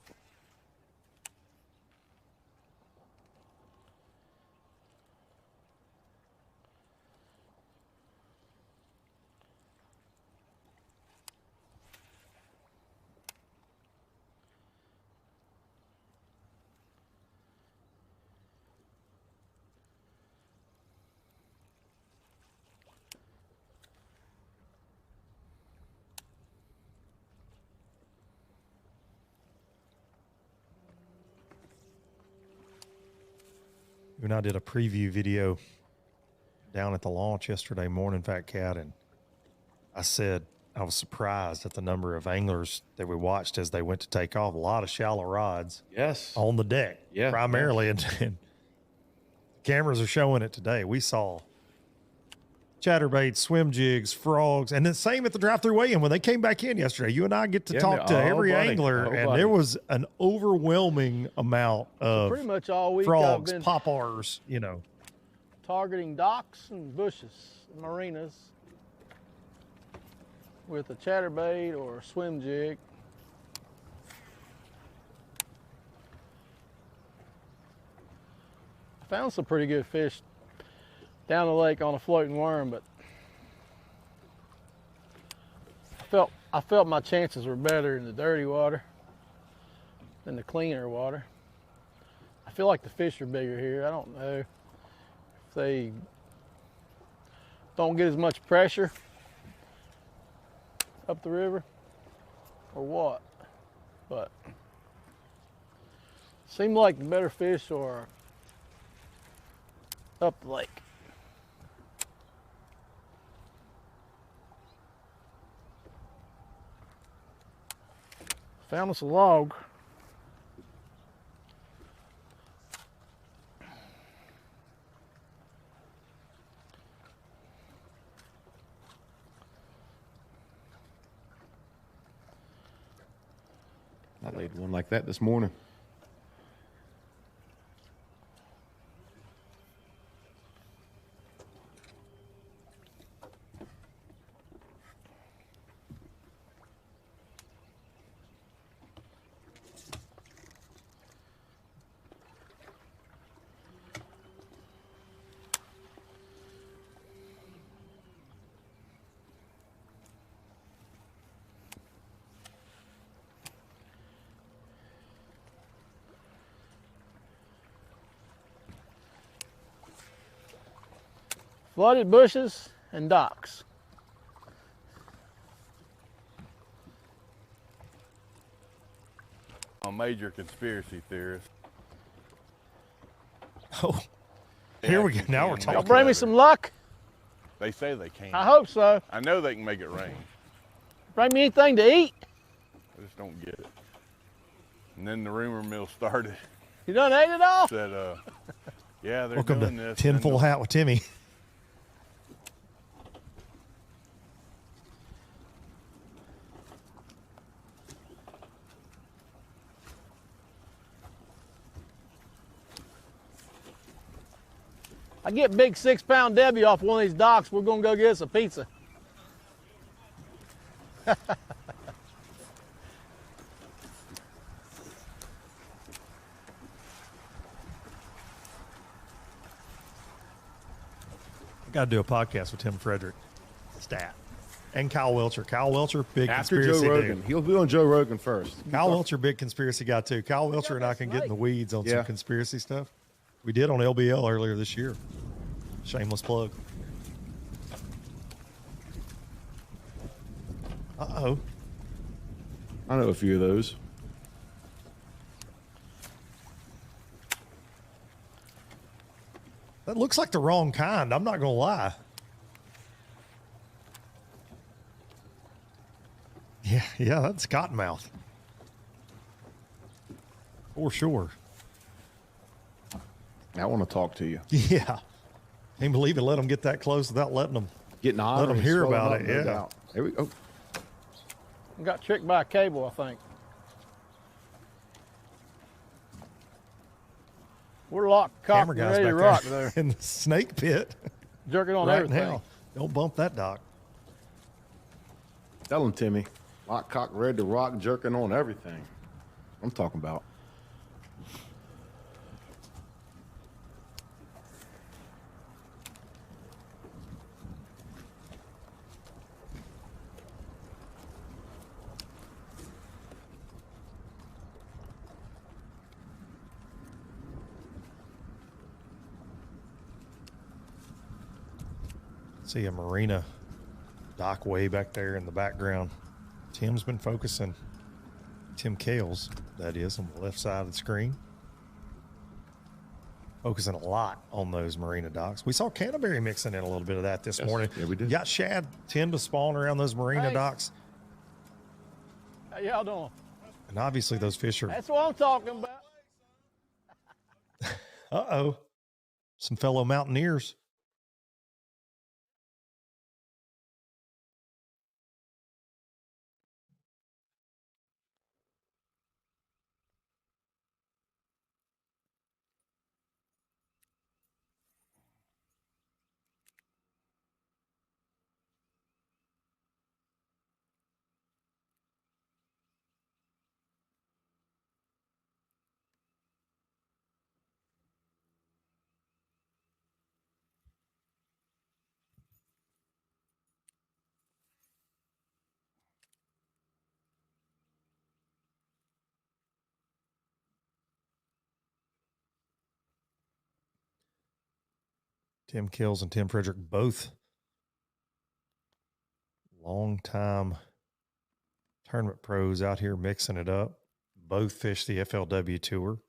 You and I did a preview video down at the launch yesterday morning, Fat Cat, and I said I was surprised at the number of anglers that we watched as they went to take off. A lot of shallow rods, yes, on the deck, yeah, primarily, yes. and cameras are showing it today. We saw chatterbaits, swim jigs, frogs, and the same at the drive-through weigh-in when they came back in yesterday. You and I get to talk to every angler, and there was an overwhelming amount of pretty much all week frogs, I've been poppers, you know. targeting docks and bushes, marinas, with a chatterbait or a swim jig. I found some pretty good fish down the lake on a floating worm, but I felt my chances were better in the dirty water than the cleaner water. I feel like the fish are bigger here. I don't know if they don't get as much pressure up the river or what, but seemed like the better fish are up the lake. Found us a log. I laid one like that this morning. Flooded bushes and docks. A major conspiracy theorist. Oh, here we go. Now we're talking. Y'all bring me some luck? They say they can. I hope so. I know they can make it rain. Bring me anything to eat. I just don't get it. And then the rumor mill started. You done ate it all? Said, yeah, they're Welcome doing to this. Tinfoil Hat with Timmy. I get big 6-pound Debbie off one of these docks, we're gonna go get us a pizza. I got to do a podcast with Tim Frederick, stat, and Kyle Welcher. Kyle Welcher, big After conspiracy Joe Rogan. dude. He'll be on Joe Rogan first. Kyle Welcher, big conspiracy guy too. Kyle Welcher and I can get in the weeds on some conspiracy stuff. We did on LBL earlier this year. Shameless plug. Uh-oh. I know a few of those. That looks like the wrong kind. I'm not going to lie. Yeah, that's cottonmouth. For sure. I want to talk to you. Yeah. Can't believe it. Let them get that close without letting them getting hot. Let them hear about it. No Yeah. doubt. Here we go. I got tricked by a cable, I think. We're locked, cocked, Camera and guys ready to back rock there there. in the snake pit. Jerking on right everything. now. Don't bump that dock. Tell him, Timmy. Lock, cock, ready to rock, jerking on everything. I'm talking about. See a marina dock way back there in the background. Tim's been focusing, Tim Kales, that is, on the left side of the screen. Focusing a lot on those marina docks. We saw Canterbury mixing in a little bit of that this morning. Yeah, we did. You got shad tend to spawn around those marina Hey. docks. How y'all doing? And obviously those fish are, That's what I'm talking about. uh-oh, some fellow mountaineers. Tim Kills and Tim Frederick, both long-time tournament pros out here mixing it up. Both fish the FLW Tour.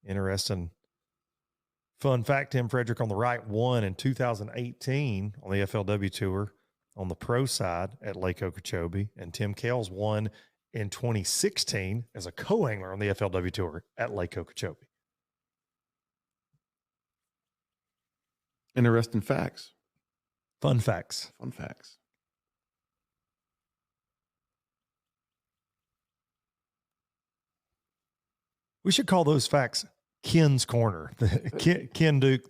Interesting fun fact, Tim Frederick on the right won in 2018 on the FLW Tour on the pro side at Lake Okeechobee, and Tim Kales won in 2016 as a co-angler on the FLW Tour at Lake Okeechobee. Interesting facts. Fun facts. Fun facts. We should call those facts Ken's Corner. Ken Duke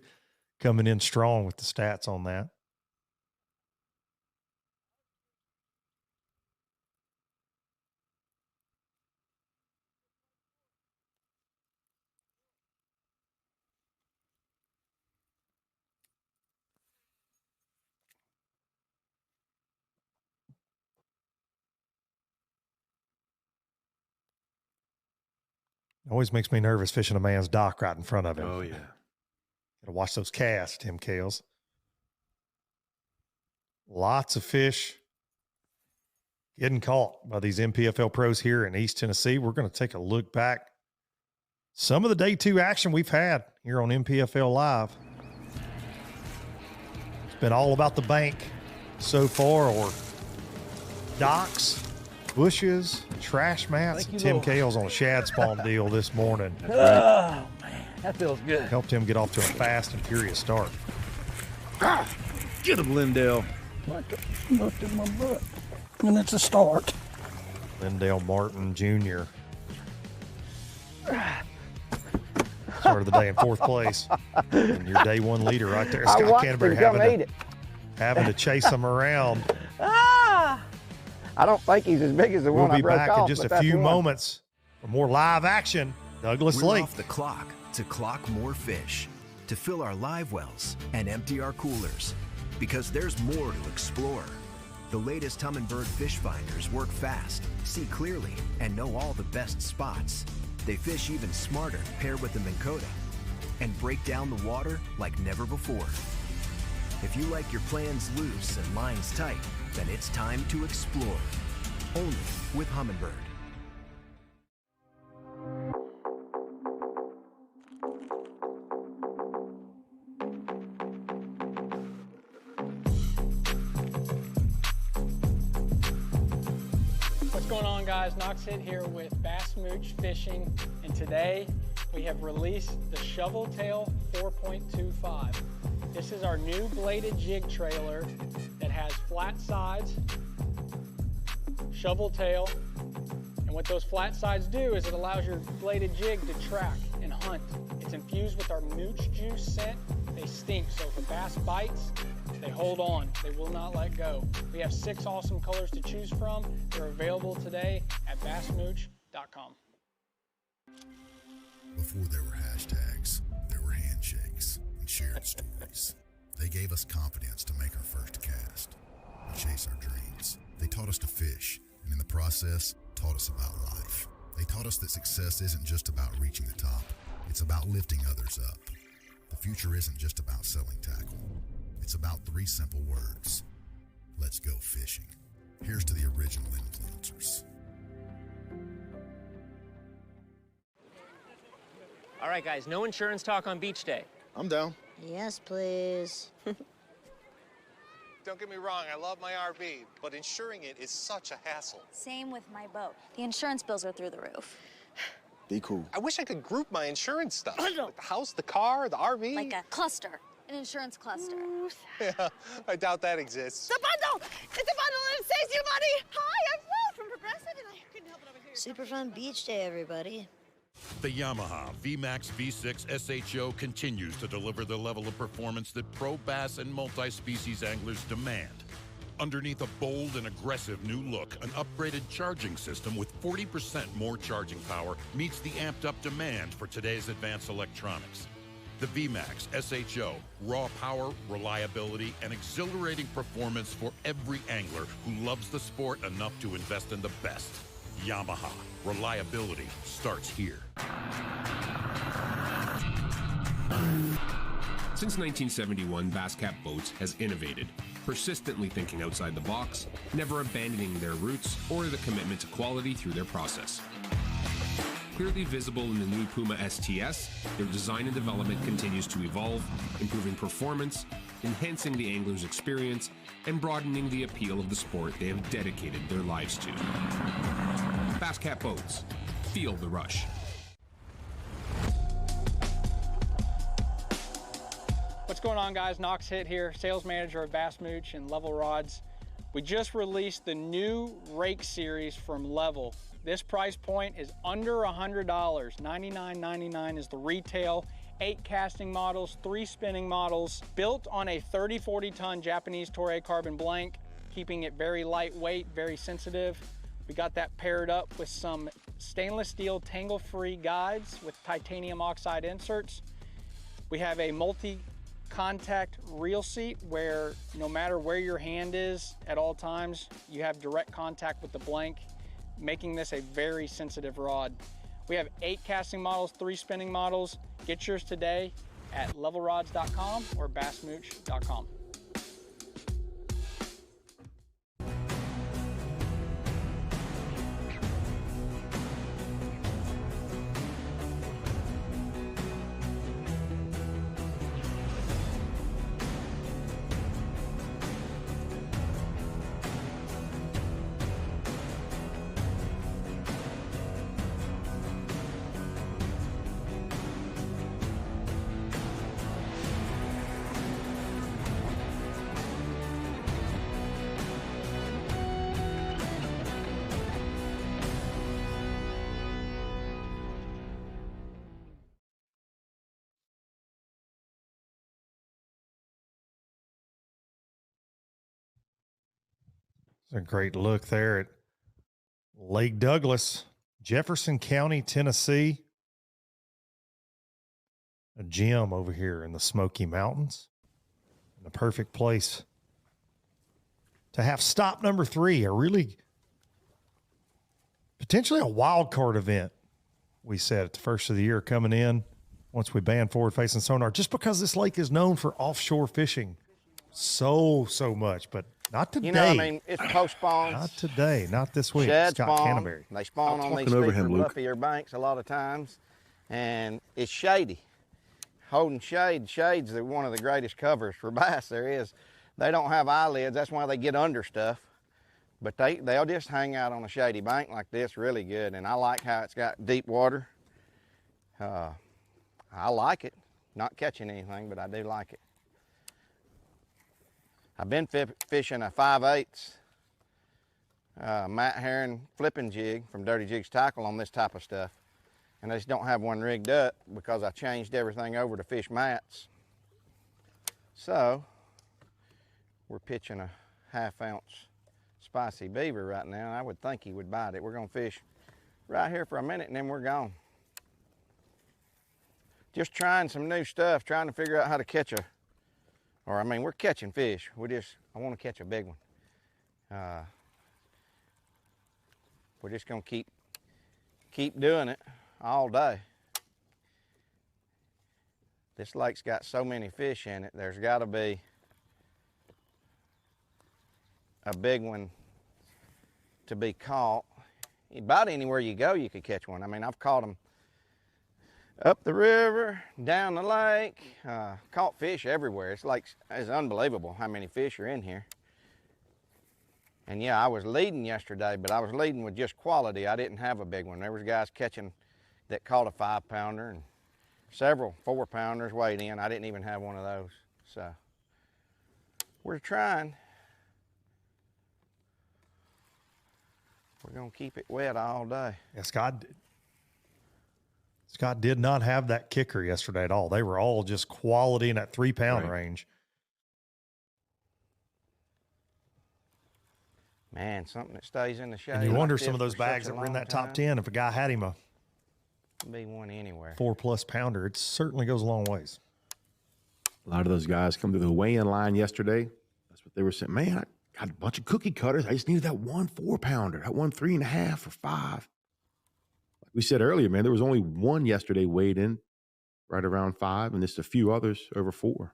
coming in strong with the stats on that. Always makes me nervous fishing a man's dock right in front of him. Oh, yeah. Gotta watch those casts, Tim Kales. Lots of fish getting caught by these MPFL pros here in East Tennessee. We're going to take a look back. Some of the day two action we've had here on MPFL Live. It's been all about the bank so far, or docks, bushes, trash mats. Thank you, Tim Lord. Kales on a shad spawn deal this morning. Oh, man, that feels good. Helped him get off to a fast and furious start. Get him, Lindell. Like looked at my butt. And it's a start. Lindell Martin Jr. So started the day in 4th place. And your day 1 leader right there, I Scott watched Canterbury, him come eat it. having to chase him around. I don't think he's as big as the We'll one I be broke back off, in just but a that's few one. moments for more live action. Douglas We're Lake. off the clock to clock more fish, to fill our live wells and empty our coolers, because there's more to explore. The latest Humminbird fish finders work fast, see clearly, and know all the best spots. They fish even smarter paired with the Minn Kota and break down the water like never before. If you like your plans loose and lines tight, then it's time to explore. Only with Humminbird. What's going on, guys? Knox Hit here with Bass Mooch Fishing, and today we have released the Shovel Tail 4.25. This is our new bladed jig trailer that has flat sides, shovel tail, and what those flat sides do is it allows your bladed jig to track and hunt. It's infused with our mooch juice scent. They stink, so if a bass bites, they hold on. They will not let go. We have 6 awesome colors to choose from. They're available today at bassmooch.com. Before there were hashtags, there were handshakes and shared stories. They gave us confidence to make our first cast and chase our dreams. They taught us to fish, and in the process, taught us about life. They taught us that success isn't just about reaching the top. It's about lifting others up. The future isn't just about selling tackle. It's about 3 simple words. Let's go fishing. Here's to the original influencers. All right, guys, no insurance talk on beach day. I'm down. Yes, please. Don't get me wrong, I love my RV, but insuring it is such a hassle. Same with my boat. The insurance bills are through the roof. Be cool. I wish I could group my insurance stuff. Like the house, the car, the RV. Like a cluster, an insurance cluster. Yeah, I doubt that exists. The bundle! It's a bundle and it saves you money! Hi, I'm Will from Progressive and I couldn't help it over here. Super fun beach day, everybody. The Yamaha VMAX V6 SHO continues to deliver the level of performance that pro bass and multi-species anglers demand. Underneath a bold and aggressive new look, an upgraded charging system with 40% more charging power meets the amped-up demand for today's advanced electronics. The VMAX SHO, raw power, reliability, and exhilarating performance for every angler who loves the sport enough to invest in the best. Yamaha, reliability starts here. Since 1971, Basscat Boats has innovated, persistently thinking outside the box, never abandoning their roots or the commitment to quality through their process. Clearly visible in the new Puma STS, their design and development continues to evolve, improving performance, enhancing the angler's experience, and broadening the appeal of the sport they have dedicated their lives to. Basscat Boats. Feel the rush. What's going on, guys? Knox Hit here, sales manager of Bass Mooch and Level Rods. We just released the new rake series from Level. This price point is under $100. $99.99 is the retail. 8 casting models, 3 spinning models, built on a 30-40 ton Japanese Toray carbon blank, keeping it very lightweight, very sensitive. We got that paired up with some stainless steel tangle-free guides with titanium oxide inserts. We have a multi-contact reel seat where no matter where your hand is at all times, you have direct contact with the blank, making this a very sensitive rod. We have 8 casting models, 3 spinning models. Get yours today at levelrods.com or bassmooch.com. It's a great look there at Lake Douglas, Jefferson County, Tennessee. A gem over here in the Smoky Mountains. And the perfect place to have stop number 3, a really potentially a wild card event, we said at the first of the year coming in once we banned forward-facing sonar, just because this lake is known for offshore fishing so much, but not today. You know, I mean, it's postponed. Not today, not this week. Shad Scott spawn. Canterbury. They spawn on these steeper, bluffier banks a lot of times, and it's shady. Holding shade, shade's one of the greatest covers for bass there is. They don't have eyelids, that's why they get under stuff. But they'll just hang out on a shady bank like this really good, and I like how it's got deep water. I like it. Not catching anything, but I do like it. I've been fishing a 5/8 Matt Herron flipping jig from Dirty Jigs Tackle on this type of stuff. And I just don't have one rigged up because I changed everything over to fish mats. So, we're pitching a 1/2 ounce spicy beaver right now. I would think he would bite it. We're gonna fish right here for a minute and then we're gone. Just trying some new stuff, trying to figure out how to catch we're catching fish. I wanna catch a big one. We're just gonna keep doing it all day. This lake's got so many fish in it, there's gotta be a big one to be caught. About anywhere you go, you could catch one. I mean, I've caught them up the river, down the lake, caught fish everywhere. It's unbelievable how many fish are in here. And yeah, I was leading yesterday, but I was leading with just quality. I didn't have a big one. There was guys catching that caught a 5-pounder and several 4-pounders weighed in. I didn't even have one of those. So we're trying. We're gonna keep it wet all day. Yeah, Scott did not have that kicker yesterday at all. They were all just quality in that 3-pound range. Man, something that stays in the shade. And you wonder some of those bags that were in that top 10, if a guy had him a be one anywhere 4+ pounder, it certainly goes a long ways. A lot of those guys come to the weigh-in line yesterday. That's what they were saying. Man, I got a bunch of cookie cutters. I just needed that one 4-pounder, that one 3.5 or 5. Like we said earlier, man, there was only one yesterday weighed in right around 5, and just a few others over 4.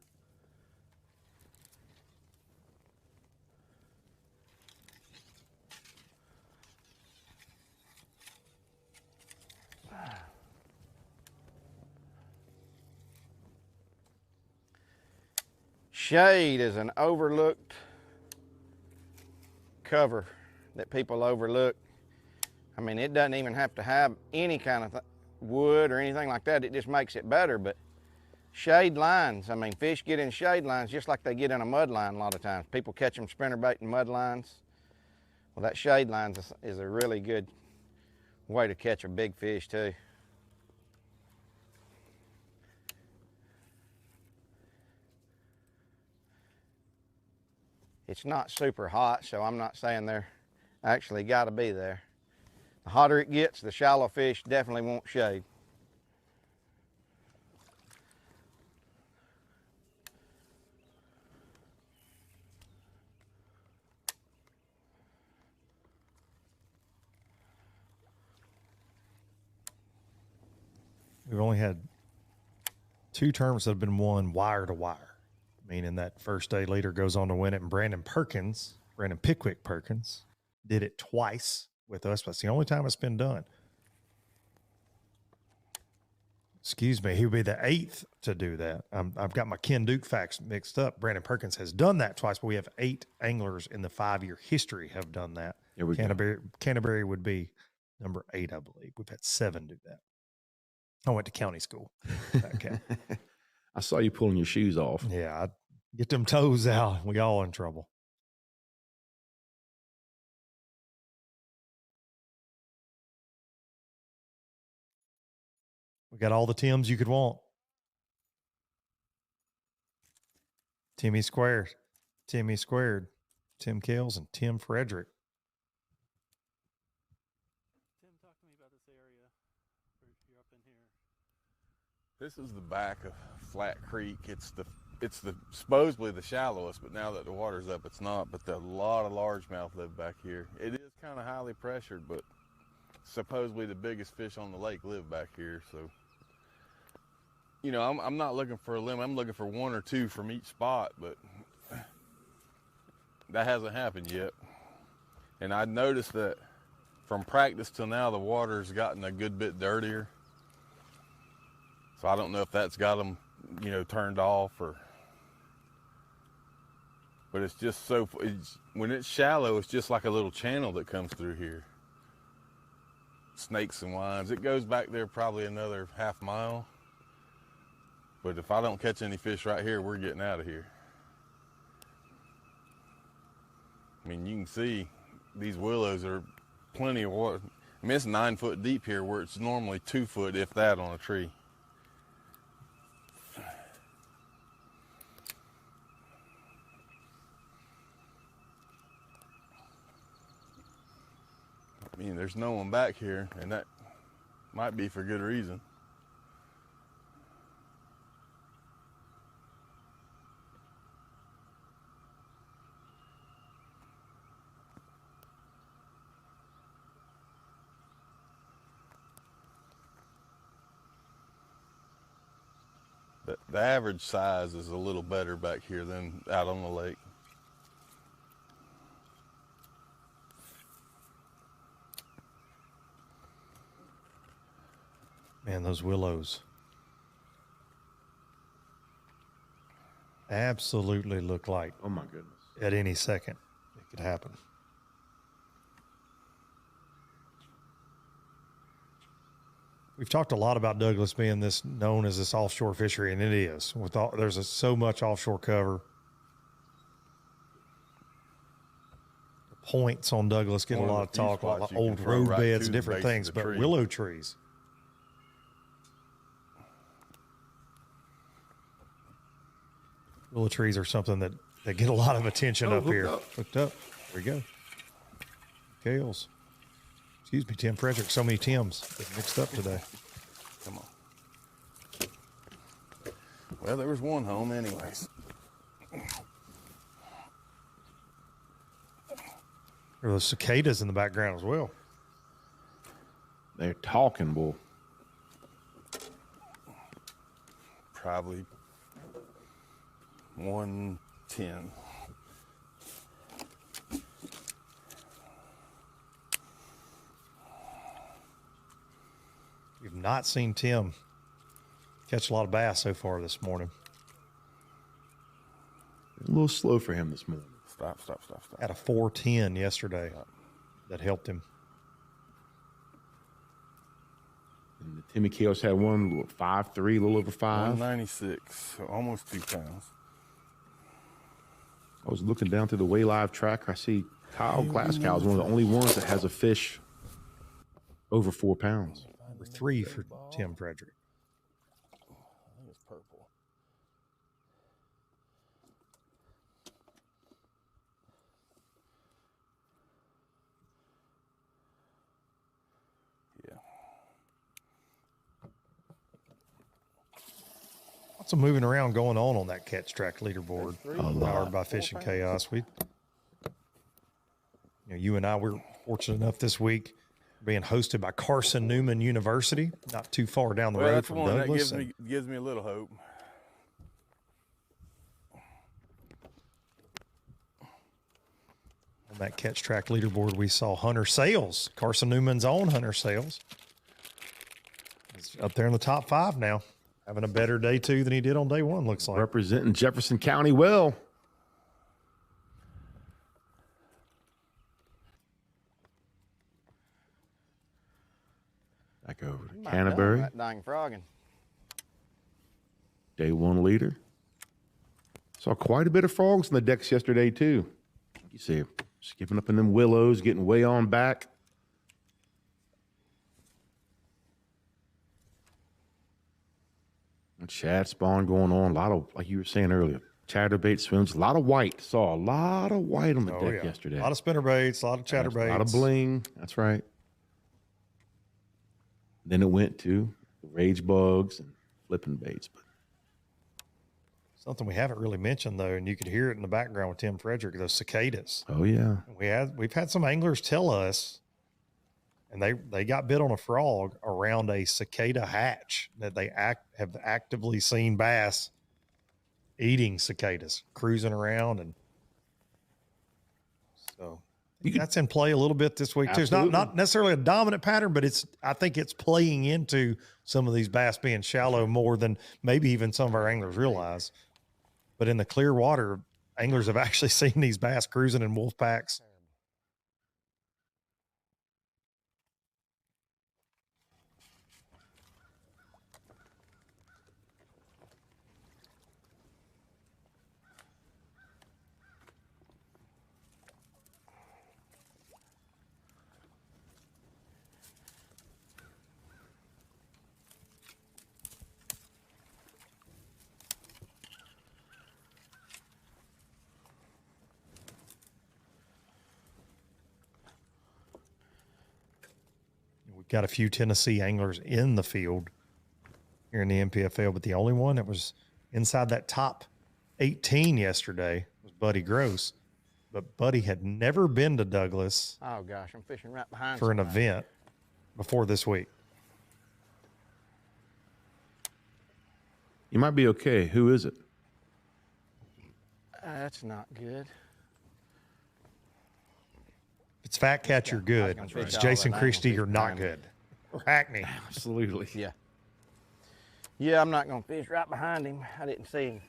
Shade is an overlooked cover that people overlook. I mean, it doesn't even have to have any kind of wood or anything like that. It just makes it better. But shade lines, I mean, fish get in shade lines just like they get in a mud line a lot of times. People catch them spinnerbait in mud lines. Well, that shade line is a really good way to catch a big fish too. It's not super hot, so I'm not saying they're actually got to be there. The hotter it gets, the shallow fish definitely want shade. We've only had 2 terms that have been won wire to wire, meaning that first day leader goes on to win it, and Brandon Pickwick Perkins, did it twice with us. That's the only time it's been done. Excuse me, he would be the 8th to do that. I've got my Ken Duke facts mixed up. Brandon Perkins has done that twice, but we have 8 anglers in the 5-year history have done that. Canterbury would be number 8, I believe. We've had 7 do that. I went to county school. Okay. I saw you pulling your shoes off. Yeah, I'd get them toes out. We all in trouble. We got all the Tims you could want. Timmy squared. Timmy squared. Tim Kales and Tim Frederick. Tim, talk to me about this area. You're up in here. This is the back of Flat Creek. It's the supposedly the shallowest, but now that the water's up, it's not. But a lot of largemouth live back here. It is kind of highly pressured, but supposedly the biggest fish on the lake live back here. So, you know, I'm not looking for a limit. I'm looking for 1 or 2 from each spot, but that hasn't happened yet. And I noticed that from practice till now, the water's gotten a good bit dirtier. So I don't know if that's got them, you know, turned off or. But it's just so, when it's shallow, it's just like a little channel that comes through here. Snakes and winds. It goes back there probably another half mile. But if I don't catch any fish right here, we're getting out of here. I mean, you can see these willows are plenty of water. I mean, it's 9 foot deep here where it's normally 2 foot, if that, on a tree. I mean, there's no one back here, and that might be for good reason. The average size is a little better back here than out on the lake. Man, those willows absolutely look like, oh my goodness, at any second it could happen. We've talked a lot about Douglas being known as this offshore fishery, and it is. There's so much offshore cover. The points on Douglas get a lot of talk, like old road beds and different things, but willow trees. Willow trees are something that get a lot of attention up here. Hooked up. There we go. Kales. Excuse me, Tim Frederick. So many Tims mixed up today. Come on. Well, there was one home anyways. There are those cicadas in the background as well. They're talking, boy. Probably 110. We've not seen Tim catch a lot of bass so far this morning. A little slow for him this morning. Stop. Had a 410 yesterday. That helped him. And the Timmy Kales had one 5'3", a little over 5. 196, so almost 2 pounds. I was looking down through the Way Live tracker. I see Kyle Glasgow is one of the only ones that has a fish over 4 pounds. Number 3 for Tim Frederick. I think it's purple. Yeah. Lots of moving around going on that catch track leaderboard. Powered by Fishing Chaos. You and I, we're fortunate enough this week being hosted by Carson Newman University, not too far down the road from Douglas. That gives me a little hope. On that catch track leaderboard, we saw Hunter Sales, Carson Newman's own Hunter Sales. He's up there in the top 5 now, having a better day 2 than he did on day 1, looks like. Representing Jefferson County well. Back over to Canterbury. That dang frogging. Day 1 leader. Saw quite a bit of frogs on the decks yesterday, too. You see him skipping up in them willows, getting way on back. And shad spawn going on. A lot of, like you were saying earlier, chatterbait swims. A lot of white. Saw a lot of white on the deck yesterday. A lot of spinnerbaits, a lot of chatterbaits. A lot of bling. That's right. Then it went to the rage bugs and flipping baits. But something we haven't really mentioned though, and you could hear it in the background with Tim Frederick, those cicadas. Oh yeah. We've had some anglers tell us, and they got bit on a frog around a cicada hatch that they have actively seen bass eating cicadas, cruising around, and so that's in play a little bit this week too. It's not necessarily a dominant pattern, but I think it's playing into some of these bass being shallow more than maybe even some of our anglers realize. But in the clear water, anglers have actually seen these bass cruising in wolf packs. Got a few Tennessee anglers in the field here in the MPFL, but the only one that was inside that top 18 yesterday was Buddy Gross. But Buddy had never been to Douglas. Oh gosh, I'm fishing right behind for an event before this week. you might be okay. Who is it? That's not good. It's Fat Cat, you're good. It's Jason Christie, you're not good. Or Hackney. Absolutely. Yeah. Yeah, I'm not going to fish right behind him. I didn't see him.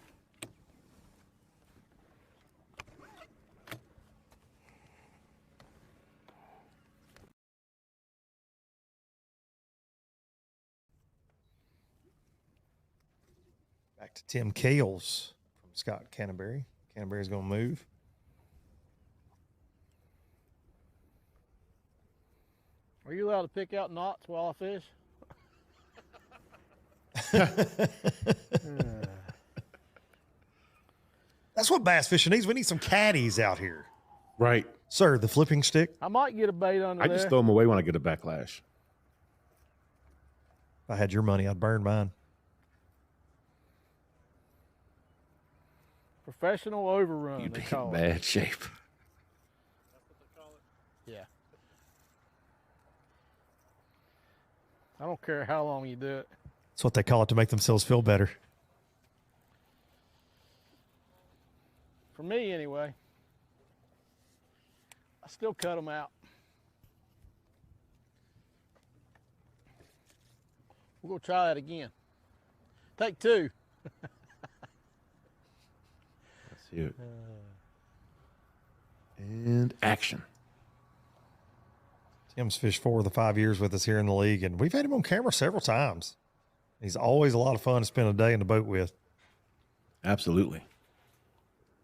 Back to Tim Kales from Scott Canterbury. Canterbury's going to move. Are you allowed to pick out knots while I fish? That's what bass fishing needs. We need some caddies out here. Right. Sir, the flipping stick. I might get a bait under there. I just throw them away when I get a backlash. If I had your money, I'd burn mine. Professional overrun. You'd be in bad shape. Yeah. I don't care how long you do it. That's what they call it to make themselves feel better. For me, anyway. I still cut them out. We're going to try that again. Take two. Let's see it. And action. Tim's fished 4 of the 5 years with us here in the league, and we've had him on camera several times. He's always a lot of fun to spend a day in the boat with. Absolutely.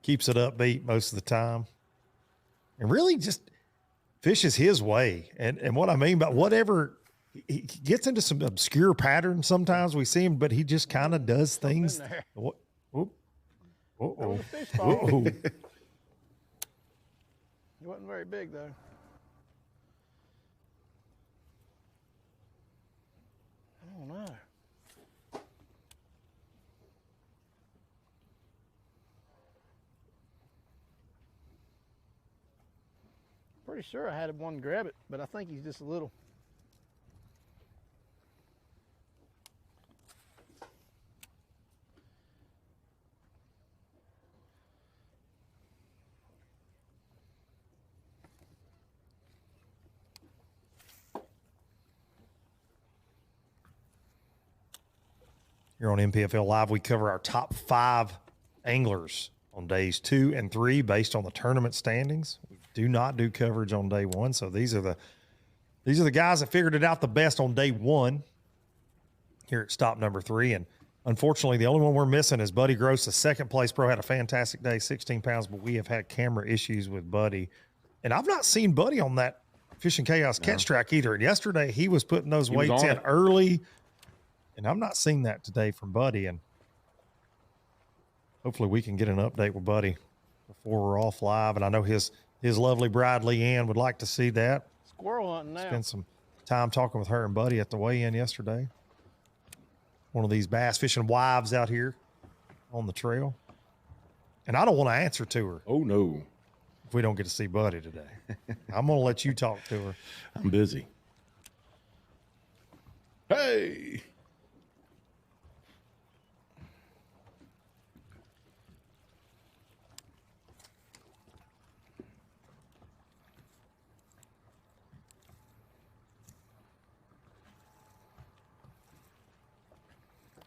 Keeps it upbeat most of the time. And really just fishes his way. And what I mean by whatever, he gets into some obscure patterns sometimes we see him, but he just kind of does things. What? Whoop. Uh-oh. Uh-oh. It wasn't very big, though. I don't know. Pretty sure I had one grab it, but I think he's just a little. Here on MPFL Live, we cover our top 5 anglers on days 2 and 3 based on the tournament standings. We do not do coverage on day 1, so these are the guys that figured it out the best on day 1 here at stop number 3. And unfortunately, the only one we're missing is Buddy Gross, the second place pro. Had a fantastic day, 16 pounds, but we have had camera issues with Buddy. And I've not seen Buddy on that Fishing Chaos catch track either. And yesterday, he was putting those weights in early. And I'm not seeing that today from Buddy. And hopefully we can get an update with Buddy before we're off live. And I know his lovely bride, Leanne, would like to see that. Squirrel hunting now. Spend some time talking with her and Buddy at the weigh-in yesterday. One of these bass fishing wives out here on the trail. And I don't want to answer to her. Oh, no. If we don't get to see Buddy today. I'm going to let you talk to her. I'm busy. Hey.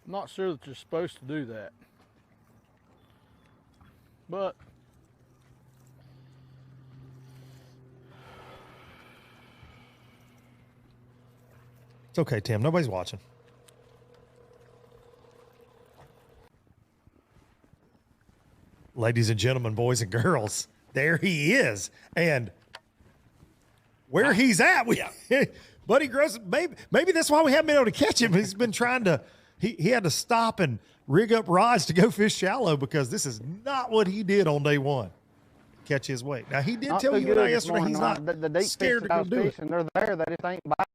I'm not sure that you're supposed to do that. But it's okay, Tim. Nobody's watching. Ladies and gentlemen, boys and girls, there he is. And where he's at, Buddy Gross, maybe that's why we haven't been able to catch him. He's been trying to, he had to stop and rig up rods to go fish shallow because this is not what he did on day one. Catch his weight. Now, he did tell you yesterday he's not the deep scared to go do it. And they're there. They just ain't biting.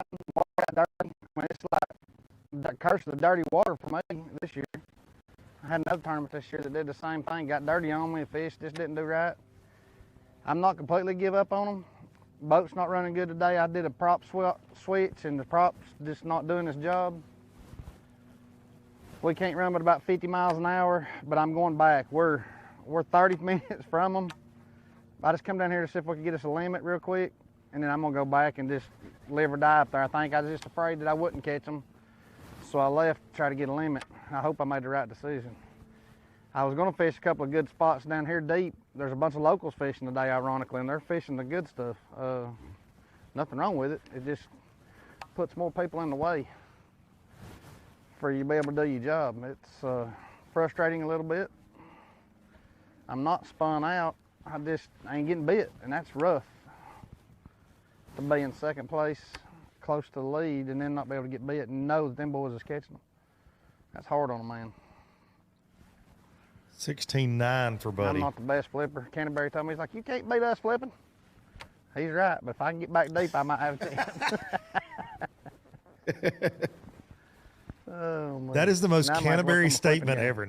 I mean, it's like the curse of the dirty water for me this year. I had another tournament this year that did the same thing. Got dirty on me. The fish just didn't do right. I'm not completely give up on them. Boat's not running good today. I did a prop switch, and the prop's just not doing its job. We can't run at about 50 miles an hour, but I'm going back. We're 30 minutes from them. I just come down here to see if we can get us a limit real quick, and then I'm gonna go back and just live or die up there. I think I was just afraid that I wouldn't catch them, so I left to try to get a limit. I hope I made the right decision. I was gonna fish a couple of good spots down here deep. There's a bunch of locals fishing today, ironically, and they're fishing the good stuff. Nothing wrong with it. It just puts more people in the way for you to be able to do your job. It's frustrating a little bit. I'm not spun out. I just ain't getting bit, and that's rough. To be in second place, close to the lead, and then not be able to get bit and know that them boys is catching them. That's hard on a man. 16-9 for Buddy. I'm not the best flipper. Canterbury told me, he's like, you can't beat us flipping. He's right, but if I can get back deep, I might have a chance. Oh, man. That is the most Now I might Canterbury work on my flipping statement game. ever.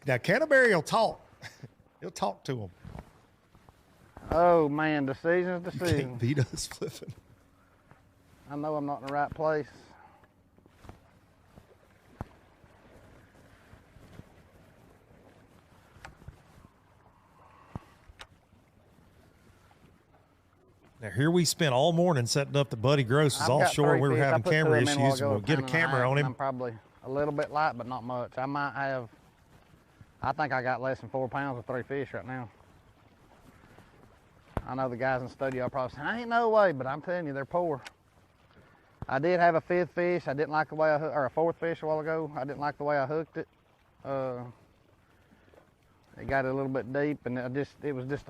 Now Canterbury will talk. He'll talk to him. Oh man, decisions. Can't beat us flipping. I know I'm not in the right place. Now here we spent all morning setting up the Buddy Gross is I've got offshore. 3 We were fish. I having put 2 camera of them in a while issues. ago, We'll get a 10 and camera half, on and him. I'm probably a little bit light, but not much. I might have, I think I got less than 4 pounds with 3 fish right now. I know the guys in the studio are probably saying, ain't no way, but I'm telling you, they're poor. I did have a 5th fish. I didn't like the way I hooked, or a 4th fish a while ago. I didn't like the way I hooked it. It got a little bit deep, and it was just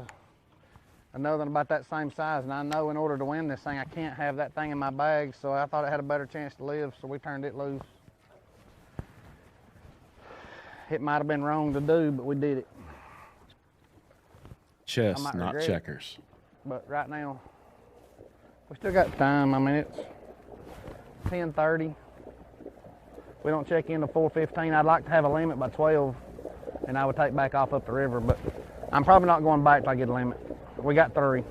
another one about that same size. And I know in order to win this thing, I can't have that thing in my bag, so I thought it had a better chance to live, so we turned it loose. It might have been wrong to do, but we did it. Chess, I might not regret it, checkers. But right now, we still got time. I mean, it's 10:30. We don't check in till 4:15. I'd like to have a limit by 12, and I would take back off up the river, but I'm probably not going back till I get a limit. We got 3.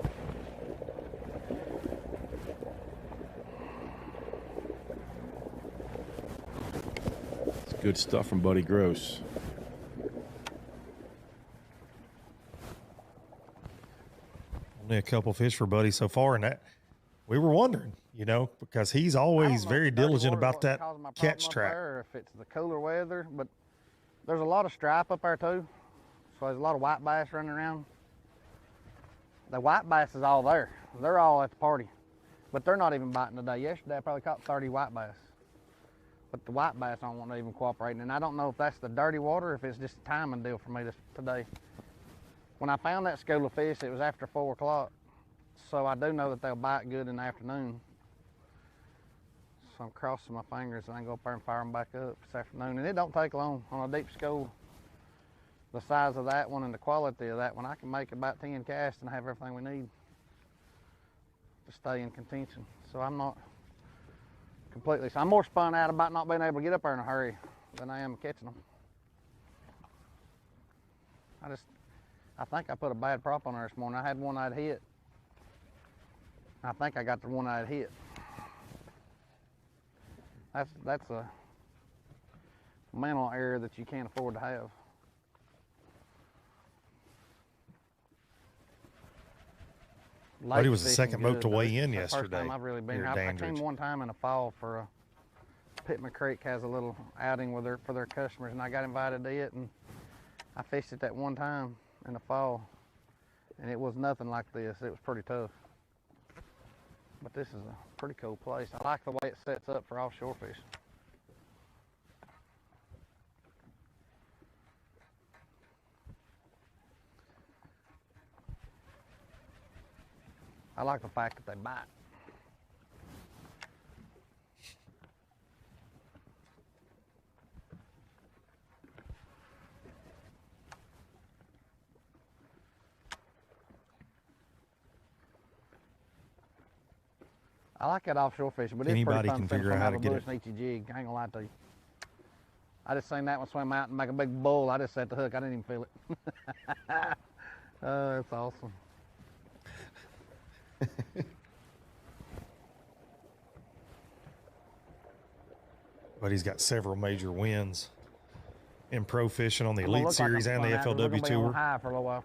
It's good stuff from Buddy Gross. Only a couple fish for Buddy so far, and that we were wondering, because he's always very diligent about that catch track. Or if it's the cooler weather, but there's a lot of stripe up there too, so there's a lot of white bass running around. The white bass is all there. They're all at the party, but they're not even biting today. Yesterday I probably caught 30 white bass, but the white bass don't want to even cooperate, and I don't know if that's the dirty water or if it's just a timing deal for me today. When I found that school of fish, it was after 4 o'clock, so I do know that they'll bite good in the afternoon. So I'm crossing my fingers and I can go up there and fire them back up this afternoon, and it don't take long on a deep school. the size of that one and the quality of that one, I can make about 10 casts and have everything we need to stay in contention. So I'm not completely, so I'm more spun out about not being able to get up there in a hurry than I am catching them. I think I put a bad prop on there this morning. I had one I'd hit. I think I got the one I'd hit. That's a mental error that you can't afford to have. Buddy was the second boat to weigh in yesterday. First time I've really been. I came one time in the fall for a Pittman Creek has a little outing with for their customers, and I got invited to it, and I fished it that one time in the fall, and it was nothing like this. It was pretty tough. But this is a pretty cool place. I like the way it sets up for offshore fishing. I like the fact that they bite. I like that offshore fishing, but it's pretty fun to figure out how to get it. And eat your jig. I ain't gonna lie to you. I just seen that one swim out and make a big bull. I just set the hook. I didn't even feel it. Oh, that's awesome. But he's got several major wins in pro fishing on the Elite Series and the FLW Tour. High for a little while.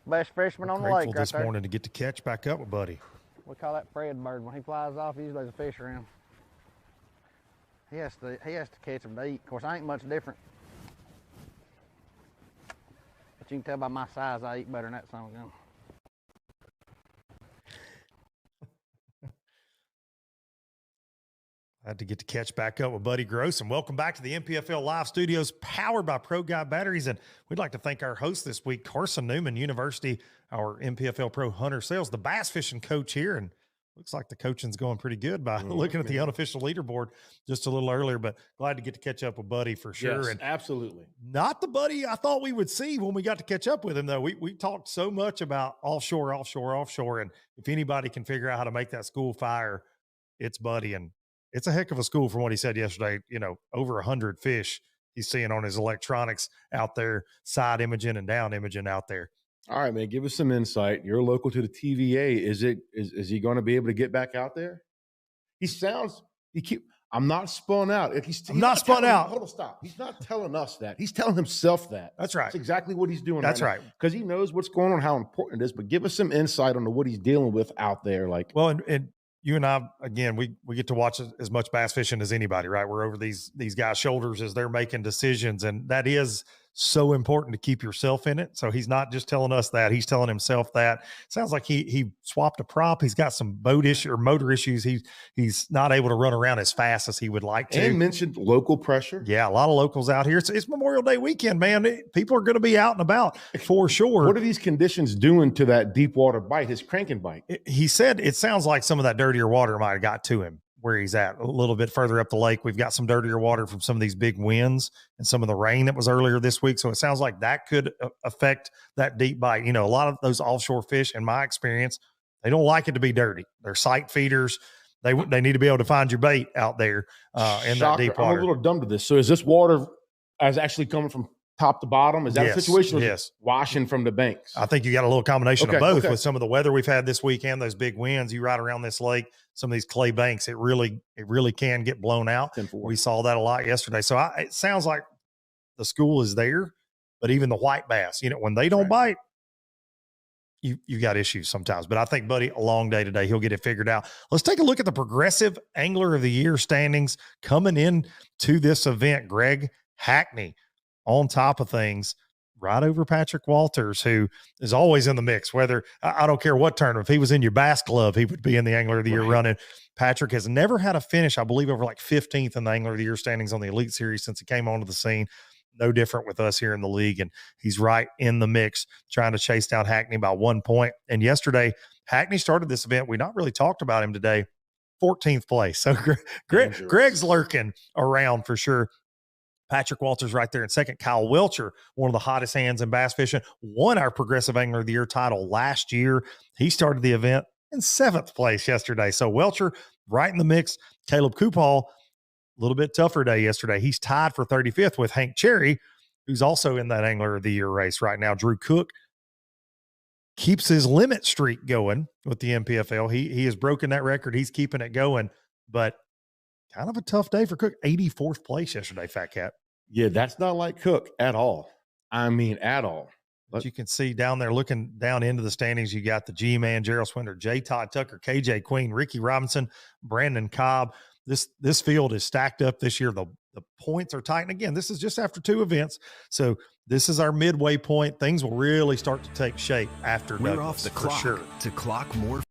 Best fisherman on the lake right this there. Morning to get to catch back up with Buddy. We call that Fred bird. When he flies off, usually there's a fish around. He has to catch them to eat. Of course, I ain't much different. But you can tell by my size, I eat better than that son of a gun. I had to get to catch back up with Buddy Gross, and welcome back to the MPFL Live Studios, powered by Pro Guide Batteries. And we'd like to thank our host this week, Carson Newman University, our MPFL Pro Hunter Sales, the bass fishing coach here. And looks like the coaching's going pretty good by looking at the unofficial leaderboard just a little earlier, but glad to get to catch up with Buddy for sure. Yes, and absolutely. Not the Buddy I thought we would see when we got to catch up with him, though. We talked so much about offshore. And if anybody can figure out how to make that school fire, it's Buddy. And it's a heck of a school from what he said yesterday. You know, over 100 fish he's seeing on his electronics out there, side imaging and down imaging out there. All right, man, give us some insight. You're local to the TVA. Is he going to be able to get back out there? I'm not spun out. He's not spun out. Hold on, stop. He's not telling us that. He's telling himself that. That's right. That's exactly what he's doing. That's right. Because he knows what's going on, how important it is. But give us some insight on what he's dealing with out there. Well, and you and I, again, we get to watch as much bass fishing as anybody, right? We're over these guys' shoulders as they're making decisions, and that is so important to keep yourself in it. So he's not just telling us that, he's telling himself that. Sounds like he swapped a prop. He's got some boat issue or motor issues. He's not able to run around as fast as he would like to. And mentioned local pressure. Yeah, a lot of locals out here. It's Memorial Day weekend, man. People are going to be out and about for sure. What are these conditions doing to that deep water bite, his cranking bite? He said it sounds like some of that dirtier water might have got to him where he's at. A little bit further up the lake, we've got some dirtier water from some of these big winds and some of the rain that was earlier this week. So it sounds like that could affect that deep bite. You know, a lot of those offshore fish, in my experience, they don't like it to be dirty. They're sight feeders. They need to be able to find your bait out there in that deep water. I'm a little dumb to this. So is this water actually coming from top to bottom? Is that a situation? Yes. Washing from the banks? I think you got a little combination of both with some of the weather we've had this weekend, those big winds. You ride around this lake, some of these clay banks, it really can get blown out. We saw that a lot yesterday. So it sounds like the school is there, but even the white bass, you know, when they don't bite, you got issues sometimes. But I think, Buddy, a long day today. He'll get it figured out. Let's take a look at the Progressive Angler of the Year standings coming in to this event. Greg Hackney on top of things right over Patrick Walters, who is always in the mix, whether I don't care what tournament. If he was in your bass club, he would be in the Angler of the Year running. Patrick has never had a finish, I believe, over like 15th in the Angler of the Year standings on the Elite Series since he came onto the scene. No different with us here in the league. And he's right in the mix, trying to chase down Hackney by 1 point. And yesterday, Hackney started this event. We not really talked about him today. 14th place. So Greg's lurking around for sure. Patrick Walters right there in second. Kyle Welcher, one of the hottest hands in bass fishing, won our Progressive Angler of the Year title last year. He started the event in 7th place yesterday. So Welcher right in the mix. Caleb Coupal, a little bit tougher day yesterday. He's tied for 35th with Hank Cherry, who's also in that Angler of the Year race right now. Drew Cook keeps his limit streak going with the MPFL. He has broken that record. He's keeping it going, but kind of a tough day for Cook. 84th place yesterday, Fat Cat. Yeah, that's not like Cook at all. I mean, at all. But you can see down there, looking down into the standings, you got the G-Man, Gerald Swindler, J. Todd Tucker, KJ Queen, Ricky Robinson, Brandon Cobb. This field is stacked up this year. The points are tight. And again, this is just after 2 events. So this is our midway point. Things will really start to take shape after We're Douglas, off the for clock sure. to clock more.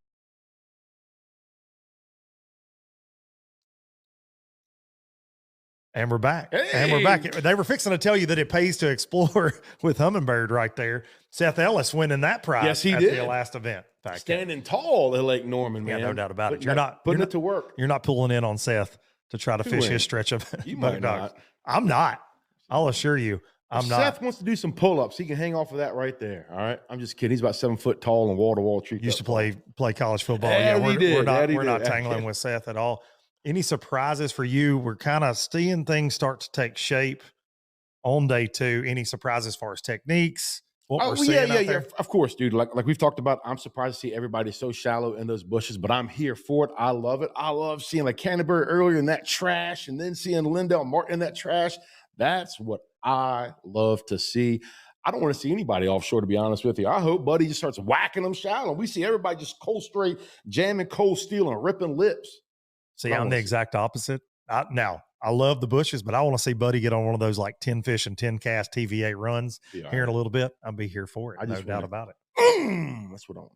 And we're back. Hey! And we're back. They were fixing to tell you that it pays to explore with Humminbird right there. Seth Ellis winning that prize. Yes, he at did. The last event. Standing tall at Lake Norman, man. Yeah, no doubt about it. You're not putting it to work. You're not pulling in on Seth to try to fish his stretch of you buck might dogs. not. I'm not. I'll assure you, I'm not. Seth wants to do some pull-ups. He can hang off of that right there. All right. I'm just kidding. He's about 7 foot tall and wall-to-wall tree. Used to play college football. Yeah, we're not did. tangling with Seth at all. Any surprises for you? We're kind of seeing things start to take shape on day 2. Any surprises as far as techniques? What we're seeing out there? Of course, dude. Like we've talked about, I'm surprised to see everybody so shallow in those bushes, but I'm here for it. I love it. I love seeing like Canterbury earlier in that trash and then seeing Lindell Martin in that trash. That's what I love to see. I don't want to see anybody offshore, to be honest with you. I hope Buddy just starts whacking them shallow. We see everybody just cold straight, jamming cold steel and ripping lips. See, I'm the exact opposite. Now, I love the bushes, but I want to see Buddy get on one of those like 10 fish and 10 cast TVA runs here in a little bit. I'll be here for it. No doubt about it. That's what I want.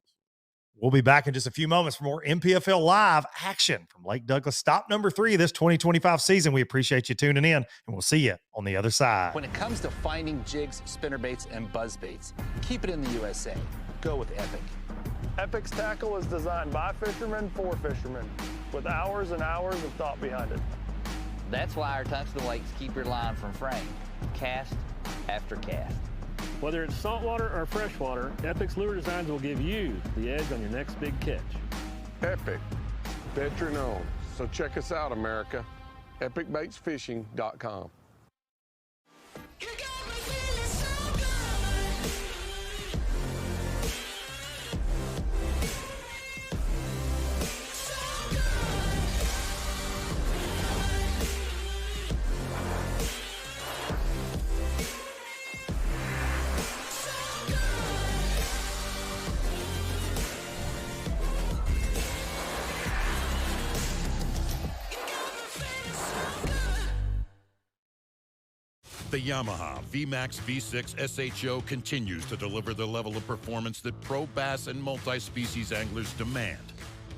We'll be back in just a few moments for more MPFL Live action from Lake Douglas. Stop number 3 this 2025 season. We appreciate you tuning in, and we'll see you on the other side. When it comes to finding jigs, spinnerbaits, and buzzbaits, keep it in the USA. Go with Epic. Epic's tackle is designed by fishermen for fishermen, with hours and hours of thought behind it. That's why our Touch the Lakes keep your line from fraying, cast after cast. Whether it's saltwater or freshwater, Epic's lure designs will give you the edge on your next big catch. Epic, veteran owned. So check us out, America. EpicBaitsFishing.com. The Yamaha VMAX V6 SHO continues to deliver the level of performance that pro bass and multi-species anglers demand.